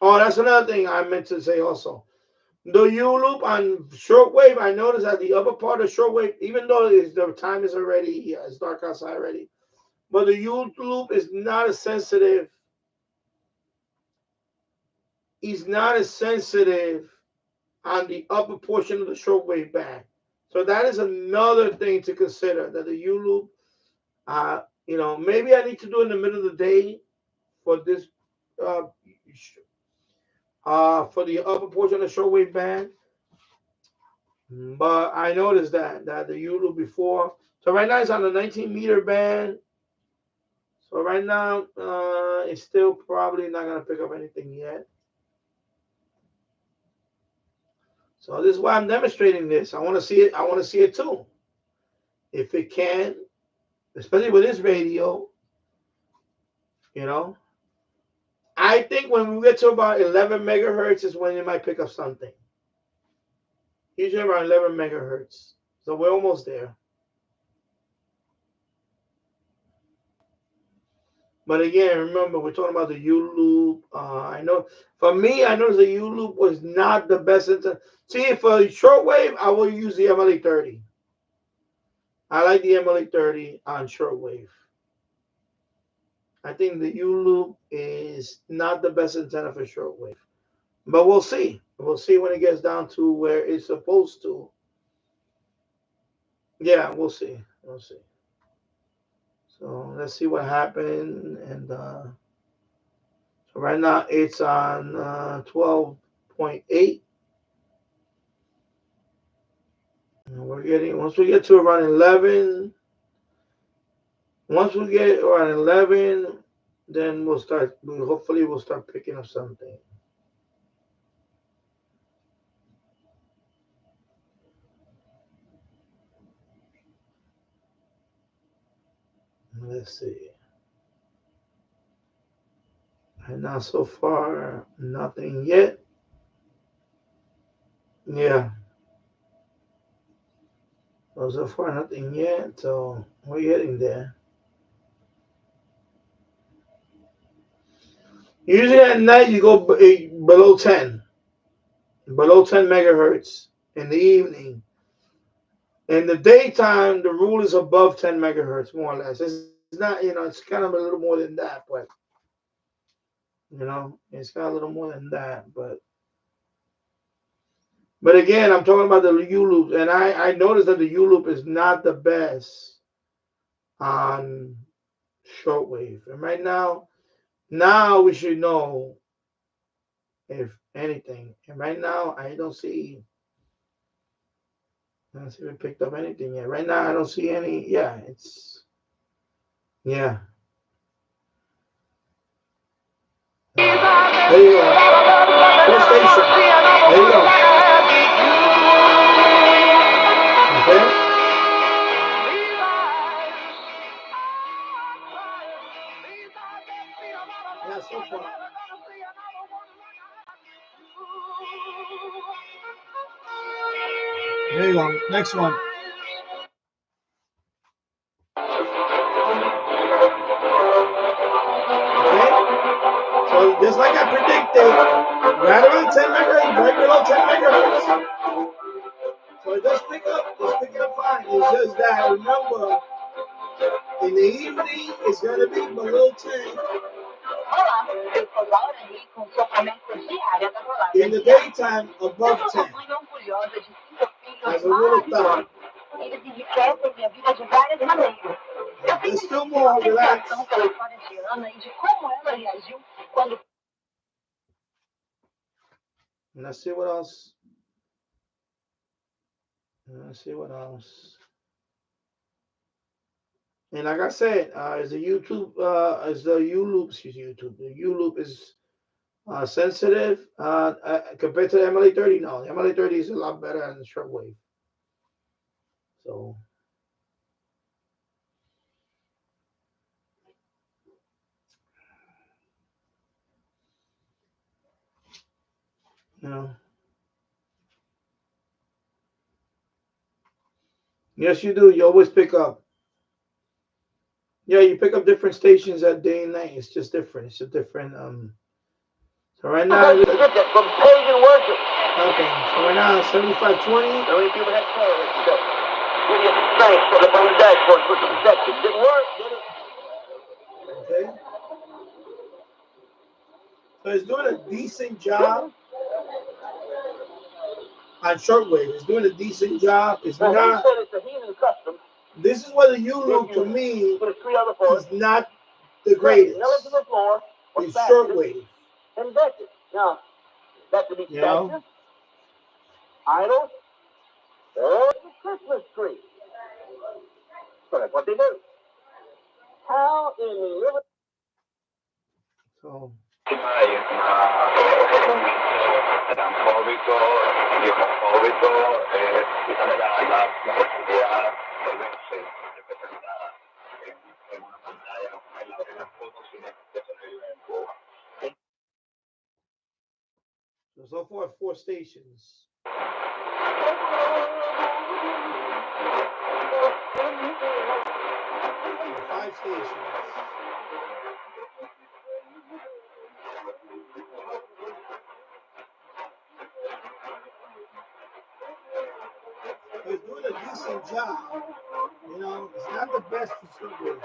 Oh, that's another thing I meant to say also. The U loop on shortwave, I noticed that the upper part of shortwave, even though the time is already, it's dark outside already, but the U loop is not as sensitive. He's not as sensitive on the upper portion of the shortwave band. So that is another thing to consider. That the U loop, maybe I need to do it in the middle of the day for this, for the upper portion of the shortwave band. But I noticed that the U loop before. So right now it's on the 19-meter band. So right now it's still probably not gonna pick up anything yet. So this is why I'm demonstrating this. I want to see it. I want to see it too. If it can, especially with this radio, I think when we get to about 11 megahertz is when it might pick up something. Usually around 11 megahertz. So we're almost there. But again, remember, we're talking about the U loop. I know, for me, I noticed the U loop was not the best. See, for shortwave, I will use the MLA30. I like the MLA30 on shortwave. I think the U loop is not the best antenna for shortwave. But we'll see. We'll see when it gets down to where it's supposed to. Yeah, we'll see. We'll see. So let's see what happened. And so right now it's on 12.8. We're getting, once we get to around 11, then hopefully we'll start picking up something. Let's see. And now so far, nothing yet. Yeah. So far, nothing yet. So we're getting there. Usually at night, you go below 10 megahertz in the evening. In the daytime, the rule is above 10 megahertz, more or less. It's not, it's kind of a little more than that, but, it's got a little more than that, but again, I'm talking about the U loop, and I noticed that the U loop is not the best on shortwave. And right now we should know if anything. And right now, I don't see if it picked up anything yet. Right now, I don't see any. Yeah, yeah. There you go. Full station. There you go. Okay. Yeah, so far. There you go. Next one. just like I predicted, right around 10 megahertz, right below 10 megahertz. So it does pick up. It's picking up fine. It's just that, remember, in the evening, it's going to be below 10. In the daytime, above 10. As a rule of thumb. There's still more, relax. Let's see what else. Let's see what else. And like I said, is the YouTube, is the U-loop, YouTube. The U-loop is sensitive compared to the MLA30. No, the MLA30 is a lot better than the shortwave. So, you know. Yes, you do. You always pick up. Yeah, you pick up different stations at day and night. It's just different. It's a different. So right now. From pagan worship. Okay, so right now 7520. How many people had prayer with you? Give you strength, put up on the dashboard, put some protection. Didn't work, did it? Okay. So it's doing a decent job on shortwave. It's doing a decent job. It's not. It's a heathen custom. This is where the U-loop to me is not the greatest. It's shortwave. And that's it. Now, that could be statues, idols, or the Christmas tree. So that's what they do. How in the river? So. So far, 4 stations. 5 stations. It's doing a decent job. You know, it's not the best for shortwave.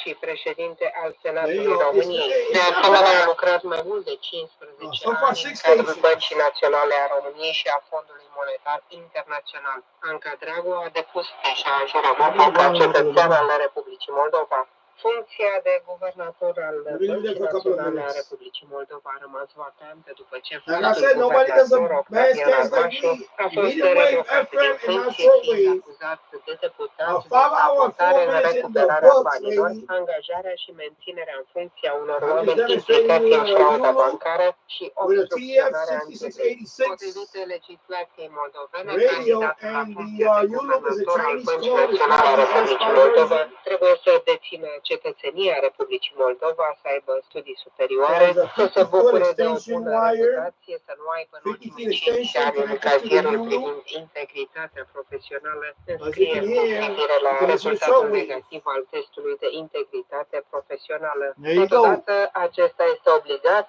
Și președinte al Senatului României. De asemenea, a lucrat mai mult de 15 ani în cadrul Băncii Naționale a României și a Fondului Monetar Internațional. Anca Dragu a depus deja jurământul ca cetățean al Republicii Moldova. Funcția de guvernator al Băncii Naționale a Republicii Moldova a rămas vacantă după ce fostul guvernator Octavian Armașu a fost revocat din funcție, fiind acuzat de deputat de sabotare în recuperarea banilor, angajarea și menținerea în funcție a unor oameni implicați în frauda bancară și obstrucționarea anchetei. Potrivit legislației moldovene, candidatul la funcție de guvernator al Băncii Naționale a Republicii Moldova trebuie să dețină cetățenia Republicii Moldova, să aibă studii superioare, să se bucure de o bună reputație, să nu aibă în ultimii 5 ani în cazierul privind integritatea profesională, înscrieri cu privire la rezultatul negativ al testului de integritate profesională. Totodată, acesta este obligat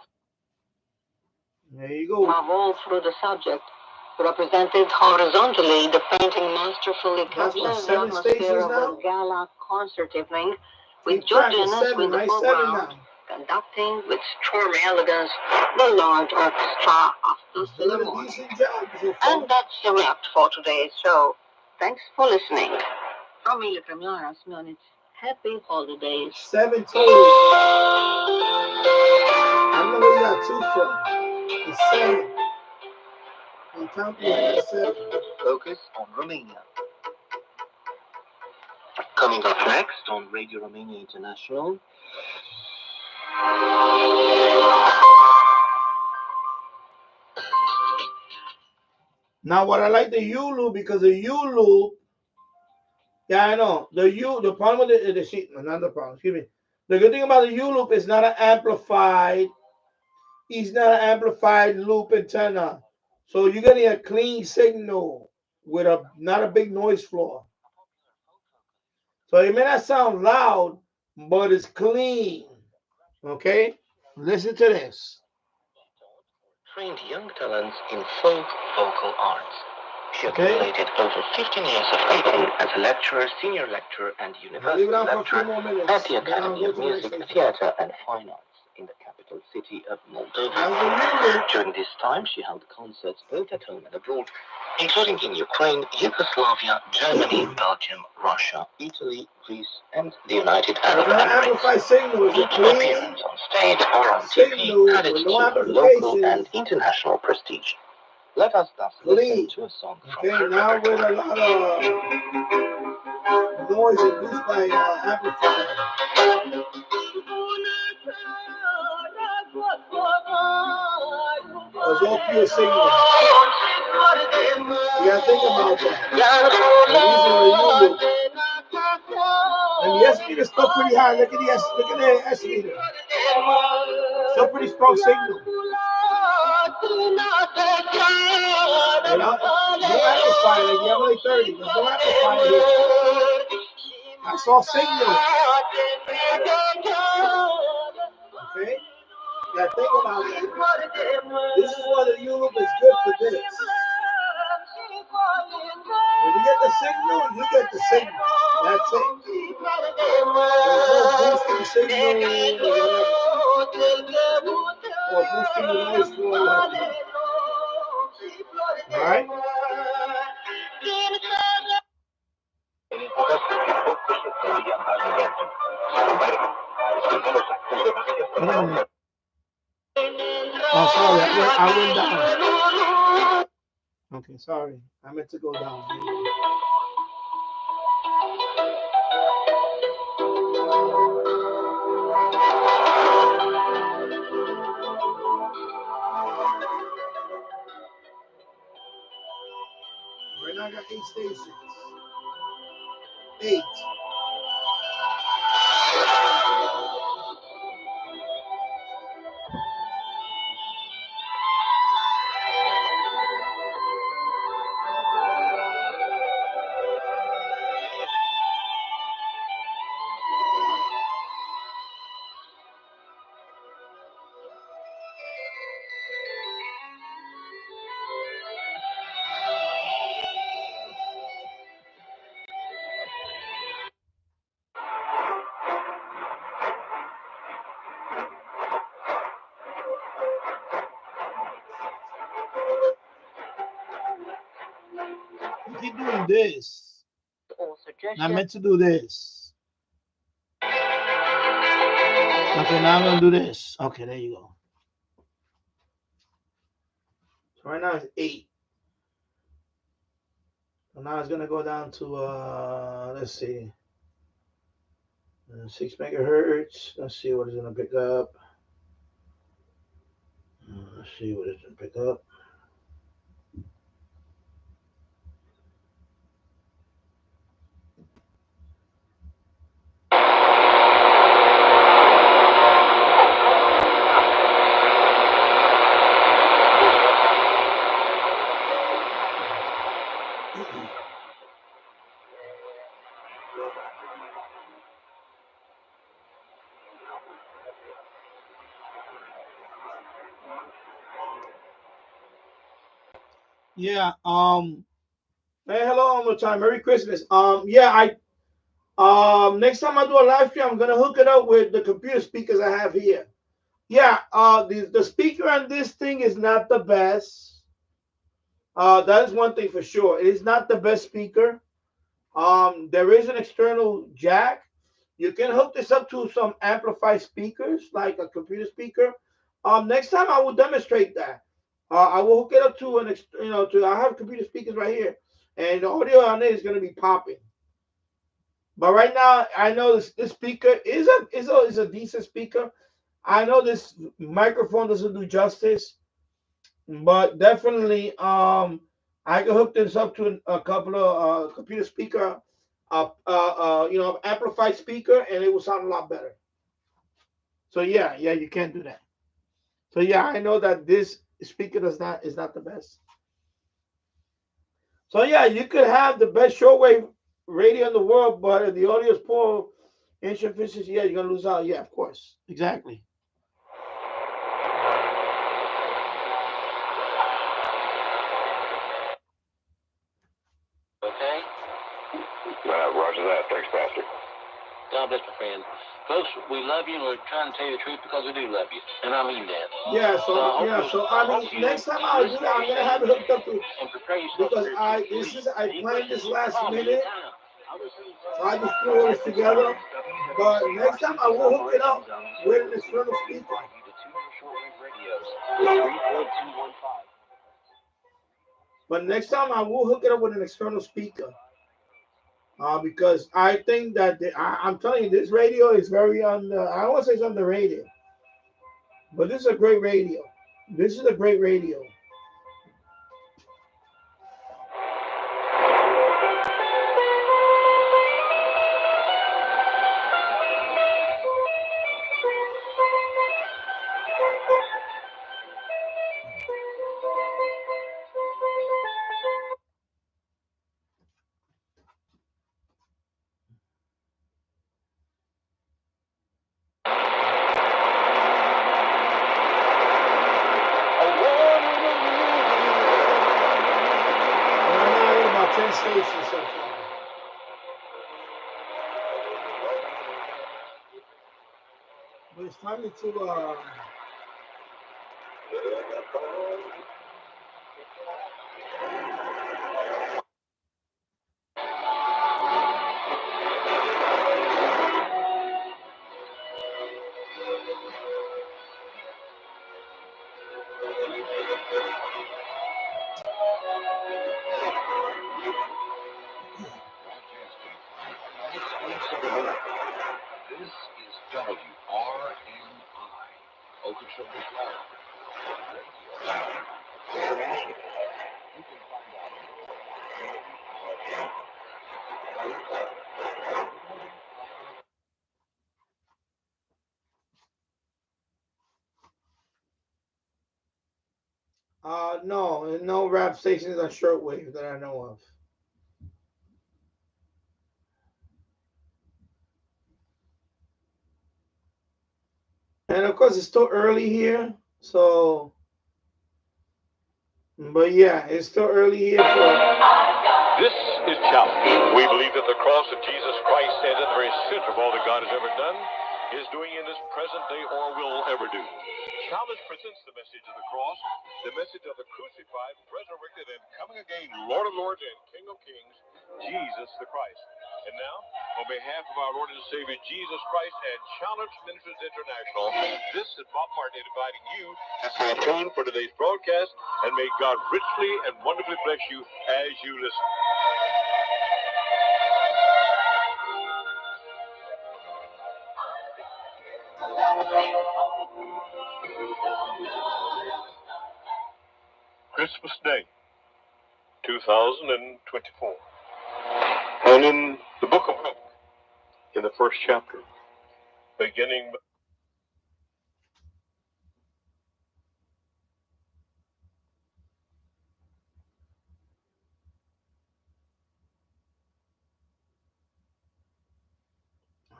to evolve through the subject. Represented horizontally, the painting masterfully captures the atmosphere of a gala concert evening with Joe Dennis in the foreground, conducting with stormy elegance the large orchestra after the morning. And that's a wrap for today's show. Thanks for listening. From me, Premiera Smionitz. Happy holidays. 7 total. I don't know where you got 2 from. It's 7. I'm counting 7. Focus on Romania. Coming up next on Radio Romania International. Now, what I like the U-loop, because the U-loop, yeah, I know. The problem with the sheet, not the problem, excuse me. The good thing about the U-loop is not an amplified, it's not an amplified loop antenna. So you're getting a clean signal with not a big noise floor. So it may not sound loud, but it's clean. Okay, listen to this. Trained young talents in folk vocal arts. She accumulated over 15 years of teaching as a lecturer, senior lecturer, and university lecturer at the Academy of Music, Theatre, and Fine Arts in the capital city of Moldova. During this time, she held concerts both at home and abroad, including in Ukraine, Yugoslavia, Germany, Belgium, Russia, Italy, Greece, and the United Arab Emirates. Each appearance on stage or on TV added to her local and international prestige. Let us thus listen to a song from her now repertoire. with a lot of noise induced by amplifier. It's all pure signal. You gotta think about that. And these are the U-loop. And the estimator is still pretty high. Look at the estimator. Still pretty strong signal. No amplifier like the MLA30. There's no amplifier here. That's all signal. Okay? You gotta think about that. This is why the U-loop is good for this. When you get the signal, you get the signal. That's it. There's no boosting signal or whatever. Or boosting the noise floor. Alright? Oh, sorry, I went down. Okay, sorry. I meant to go down. Right now I got 8 stations. 8. You keep doing this. I meant to do this. Okay, now I'm gonna do this. Okay, there you go. So right now it's 8. So now it's gonna go down to let's see, 6 megahertz. Let's see what it's gonna pick up. Let's see what it's gonna pick up. Yeah. Hey, hello one more time. Merry Christmas. Yeah, next time I do a live stream, I'm gonna hook it up with the computer speakers I have here. Yeah. The speaker on this thing is not the best. That is one thing for sure. It is not the best speaker. There is an external jack. You can hook this up to some amplified speakers, like a computer speaker. Next time I will demonstrate that. I will hook it up to I have computer speakers right here, and the audio on it is going to be popping. But right now, I know this speaker is a decent speaker. I know this microphone doesn't do justice, but definitely, I can hook this up to a couple of computer speaker, amplified speaker, and it will sound a lot better. So yeah, you can do that. So yeah, I know that this speaker is not the best. So yeah, you could have the best shortwave radio in the world, but if the audio is poor, Insufficiency, yeah, you're gonna lose out. Yeah, of course. Exactly. Okay? Roger that. Thanks, Pastor. God bless my friend. Folks, we love you and we're trying to tell you the truth because we do love you. And I mean that. Yeah, so I mean next time I'll do that, I'm gonna have it hooked up to, because I planned this last minute. So I just threw all this together. But next time I will hook it up with an external speaker. But next time I will hook it up with an external speaker. Because I think that I'm telling you, this radio is very I don't want to say it's underrated, but this is a great radio. This is a great radio. About 10 stations so far. But it's time to This is WRNI, Okeechobee, Florida. International. You can find out no rap stations on shortwave that I know of. And of course, it's still early here, so. But yeah, it's still early here for. This is Challenge. We believe that the cross of Jesus Christ stands at the very center of all that God has ever done, is doing in this present day, or will ever do. Challenge presents the message of the cross, the message of the crucified, resurrected, and coming again, Lord of Lords and King of Kings, Jesus the Christ. And now, on behalf of our Lord and Savior Jesus Christ and Challenge Ministries International, this is Bob Martin inviting you to stay tuned for today's broadcast, and may God richly and wonderfully bless you as you listen. Christmas Day, 2024. And in the book of Luke, in the first chapter, beginning.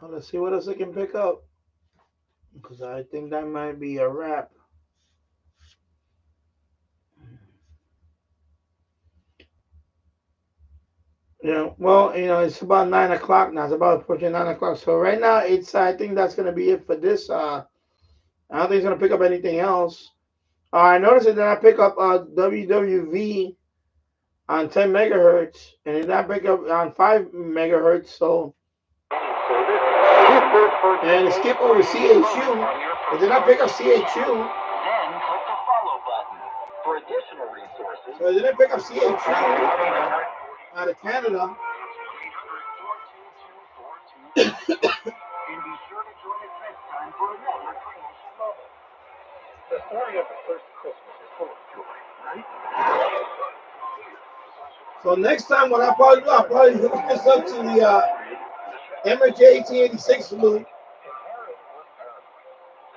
Let's see what else I can pick up, because I think that might be a wrap. Yeah, well, it's about 9 o'clock now. It's about approaching 9 o'clock. So right now, I think that's gonna be it for this. I don't think it's gonna pick up anything else. I noticed that I pick up WWV on 10 megahertz, and it did not pick up on 5 megahertz. So, and skip over CHU. It did not pick up CHU. Then click the follow button for additional resources. So it didn't pick up CHU out of Canada. And be sure to join us next time for another creation moment. The story of the first Christmas is full of joy, right? So next time, what I'll probably do, I'll probably hook this up to the MJ 1886 loop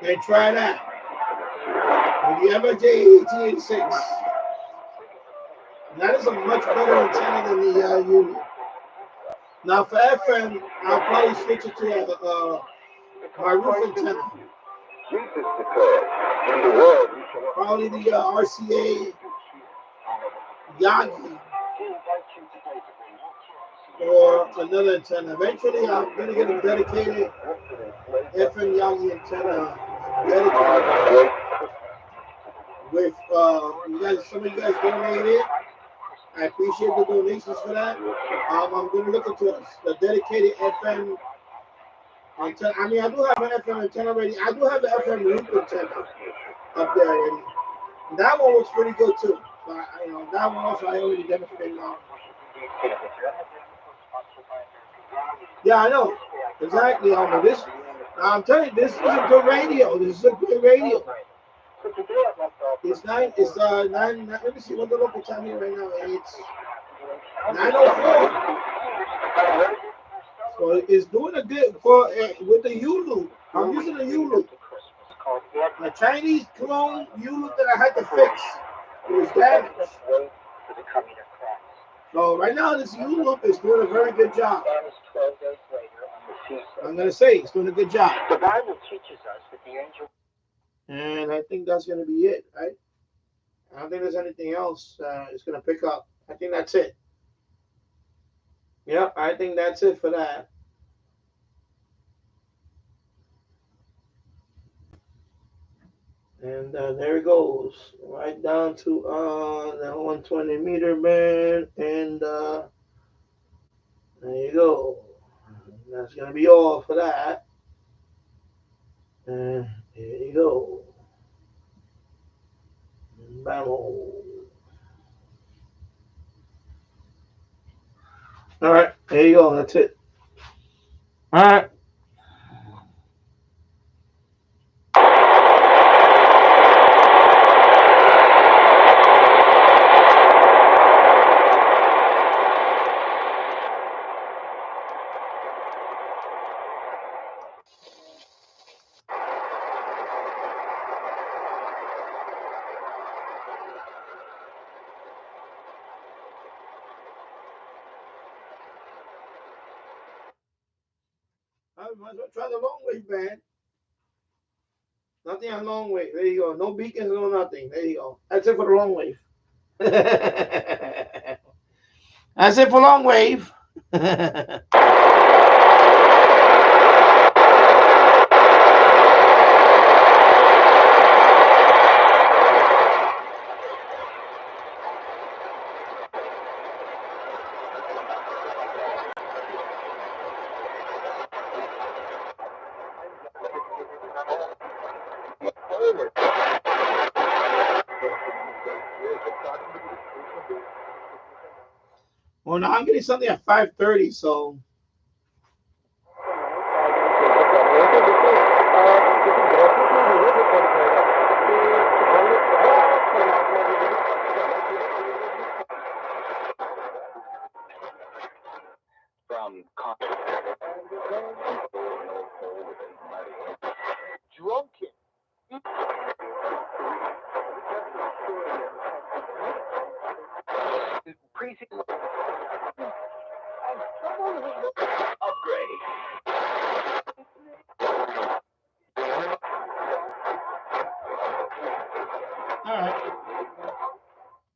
and try that with the MJ 1886. And that is a much better antenna than the Union. Now for FM, I'll probably switch it to my roof antenna. Probably the RCA Yagi or another antenna. Eventually, I'm going to get a dedicated FM Yagi antenna dedicated with you guys. Some of you guys donated. I appreciate the donations for that. I'm going to look into the dedicated FM antenna. I mean, I do have an FM antenna already. I do have the FM loop antenna up there already. That one looks pretty good too. So that one also I already demonstrated on. Yeah, I know. Exactly, Homer. I'm telling you, this is a good radio. This is a good radio. It's 9. It's 9. Let me see what the local time is right now. It's 9:04. So it's doing a good for with the U loop. I'm using the U loop. A Chinese clone U loop that I had to fix. It was damaged. So right now this U loop is doing a very good job. I'm gonna say it's doing a good job. The Bible teaches us that the angel. And I think that's gonna be it, right? I don't think there's anything else it's gonna pick up. I think that's it. Yep, I think that's it for that. And there it goes, right down to the 120 meter band, and there you go. That's gonna be all for that. And there you go. Bamo. All right, there you go. That's it. All right. I might as well try the long wave band. Nothing on long wave. There you go. No beacons, no nothing. There you go. That's it for the long wave. That's it for long wave. Well, now I'm getting something at 5:30, so. Drunken. Precinct. Upgrade. All right.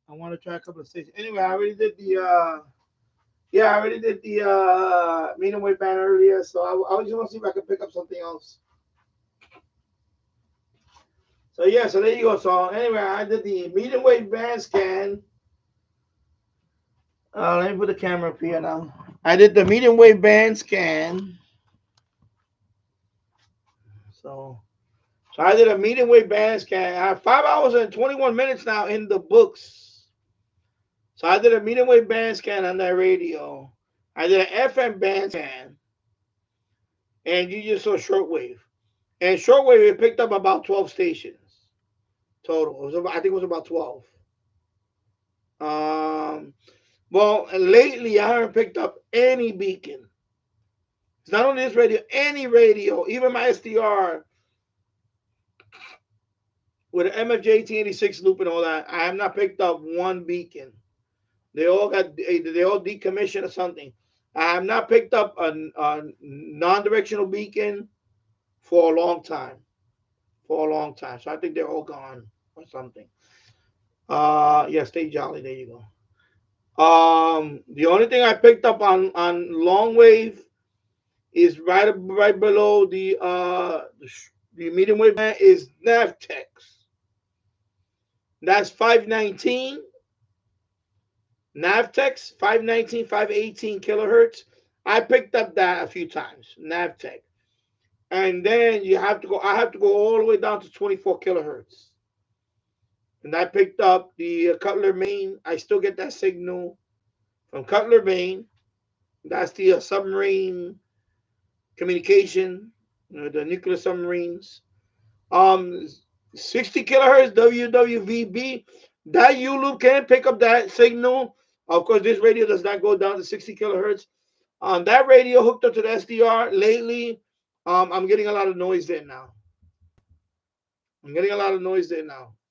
I want to try a couple of stations. Anyway, I already did the medium wave band earlier, so I just want to see if I can pick up something else. So yeah, so there you go. So anyway, I did the medium wave band scan. Let me put the camera up here now. I did the medium wave band scan. So I did a medium wave band scan. I have 5 hours and 21 minutes now in the books. So I did a medium wave band scan on that radio. I did an FM band scan. And you just saw shortwave. And shortwave, it picked up about 12 stations total. I think it was about 12. Well, lately I haven't picked up any beacon. It's not only this radio, any radio, even my SDR with an MFJ T86 loop and all that, I have not picked up one beacon. They all decommissioned or something. I have not picked up a non-directional beacon for a long time. For a long time. So I think they're all gone or something. Yeah, stay jolly. There you go. The only thing I picked up on long wave is right below the medium wave band is Navtex. That's 519. Navtex 519, 518 kilohertz. I picked up that a few times. Navtex. And then I have to go all the way down to 24 kilohertz. And I picked up the Cutler, Maine. I still get that signal from Cutler, Maine. That's the submarine communication, the nuclear submarines. Um, 60 kilohertz WWVB. That U loop can pick up that signal. Of course, this radio does not go down to 60 kilohertz. On that radio hooked up to the SDR lately, I'm getting a lot of noise there now.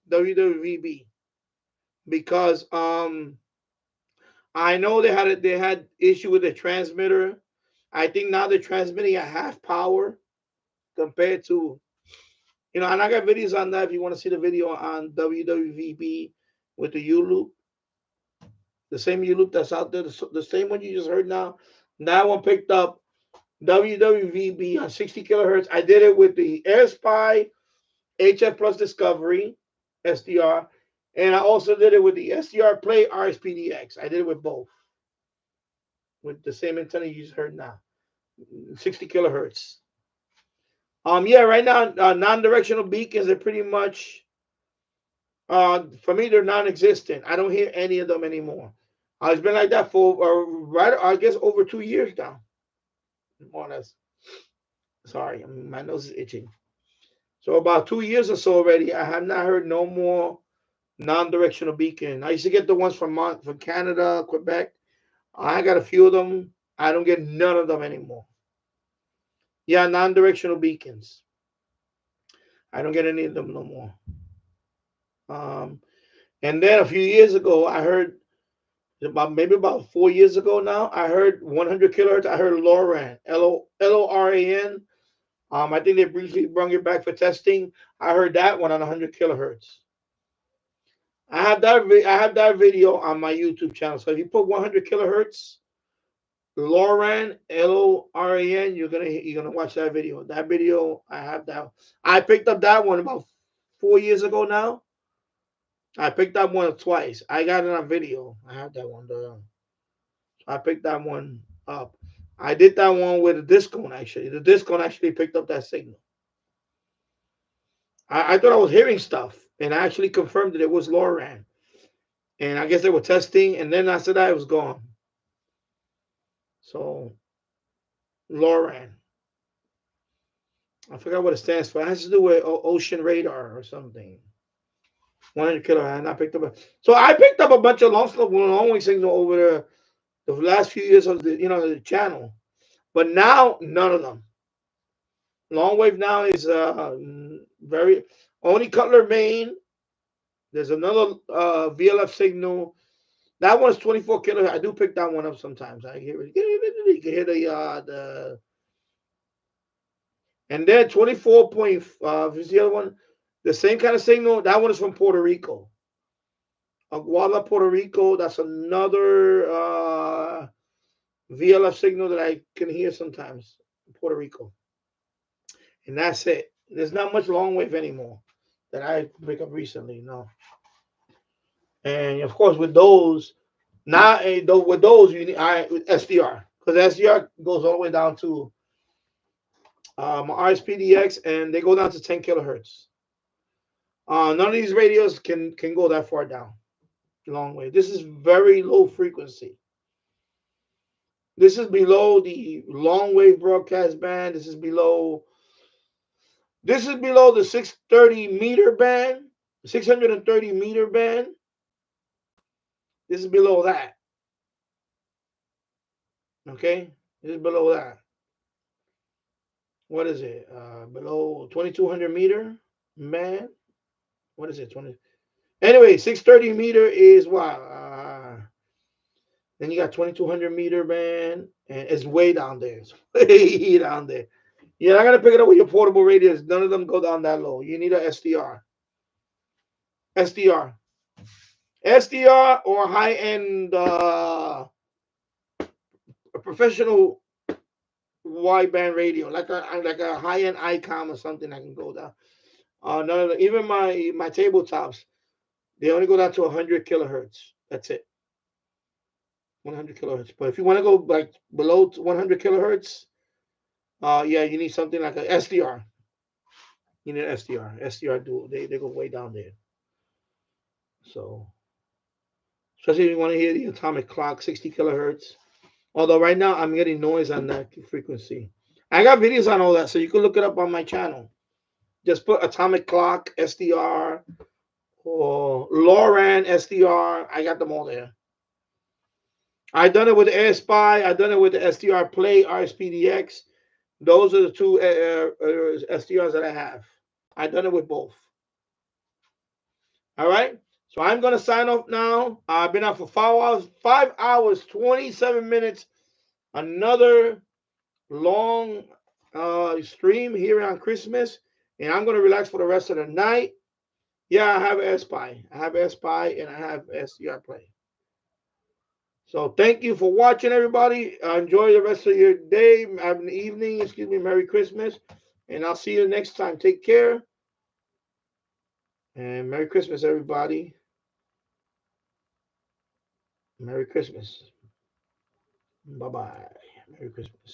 WWVB, because I know they had issue with the transmitter. I think now they're transmitting at half power compared to, and I got videos on that if you want to see the video on WWVB with the U loop, the same U loop that's out there, the same one you just heard now. That one picked up WWVB on 60 kilohertz. I did it with the AirSpy HF Plus Discovery SDR, and I also did it with the SDR Play RSPDX. I did it with both, with the same antenna you just heard now, 60 kilohertz. Yeah, right now non-directional beacons are pretty much, for me, they're non-existent. I don't hear any of them anymore. It's been like that for I guess over 2 years now, more or less. Sorry, my nose is itching. So about 2 years or so already, I have not heard no more non-directional beacon. I used to get the ones from Canada, Quebec. I got a few of them. I don't get none of them anymore. Yeah, non-directional beacons. I don't get any of them no more. And then a few years ago, I heard about 4 years ago now, I heard 100 kilohertz. I heard LORAN, LORAN. I think they briefly brought it back for testing. I heard that one on 100 kilohertz. I have that video on my YouTube channel. So if you put 100 kilohertz, LORAN, LORAN, you're gonna watch that video. That video, I have that. I picked up that one about 4 years ago now. I picked that one twice. I got it on video. I have that one. I picked that one up. I did that one with a Discone actually. The Discone actually picked up that signal. I thought I was hearing stuff, and I actually confirmed that it was LORAN. And I guess they were testing, and then after that, it was gone. So, LORAN. I forgot what it stands for. It has to do with ocean radar or something. 100 kilohertz. I picked up. So I picked up a bunch of long wave signal over the last few years of the channel, but now none of them. Long wave now is very only Cutler, Maine. There's another VLF signal. That one's 24 kilohertz. I do pick that one up sometimes. I hear it. You can hear the and then 24 point. Is the other one the same kind of signal? That one is from Puerto Rico. Aguada, Puerto Rico. That's another VLF signal that I can hear sometimes in Puerto Rico. And that's it. There's not much long wave anymore that I pick up recently. No. And of course, with those, now with those you need SDR, because SDR goes all the way down to RSPDX, and they go down to 10 kilohertz. None of these radios can go that far down, long wave. This is very low frequency. This is below the long wave broadcast band. This is below the 630 meter band, 630 meter band. This is below that. Okay, this is below that. What is it? Below 2200 meter band. What is it? 20. Anyway, 630 meter is what? Then you got 2200 meter, man, and it's way down there. It's way down there. You're not gonna pick it up with your portable radios. None of them go down that low. You need a SDR. SDR or high-end professional wideband radio, like a high-end ICOM or something that can go down. No, even my tabletops, they only go down to 100 kilohertz. That's it. 100 kilohertz. But if you want to go like below 100 kilohertz, yeah, you need something like a SDR. You need an SDR. SDR dual. They go way down there. So, especially if you want to hear the atomic clock, 60 kilohertz. Although right now I'm getting noise on that frequency. I got videos on all that, so you can look it up on my channel. Just put atomic clock, SDR, or LoRaN, SDR. I got them all there. I done it with the AirSpy. I done it with the SDR Play, RSPDX. Those are the two SDRs that I have. I done it with both. All right. So I'm gonna sign off now. I've been out for 5 hours, 27 minutes. Another long stream here on Christmas, and I'm gonna relax for the rest of the night. Yeah, I have AirSpy. I have AirSpy and I have SDR Play. So thank you for watching, everybody. Enjoy the rest of your day, have an evening. Excuse me. Merry Christmas, and I'll see you next time. Take care, and Merry Christmas, everybody. Merry Christmas. Bye-bye. Merry Christmas.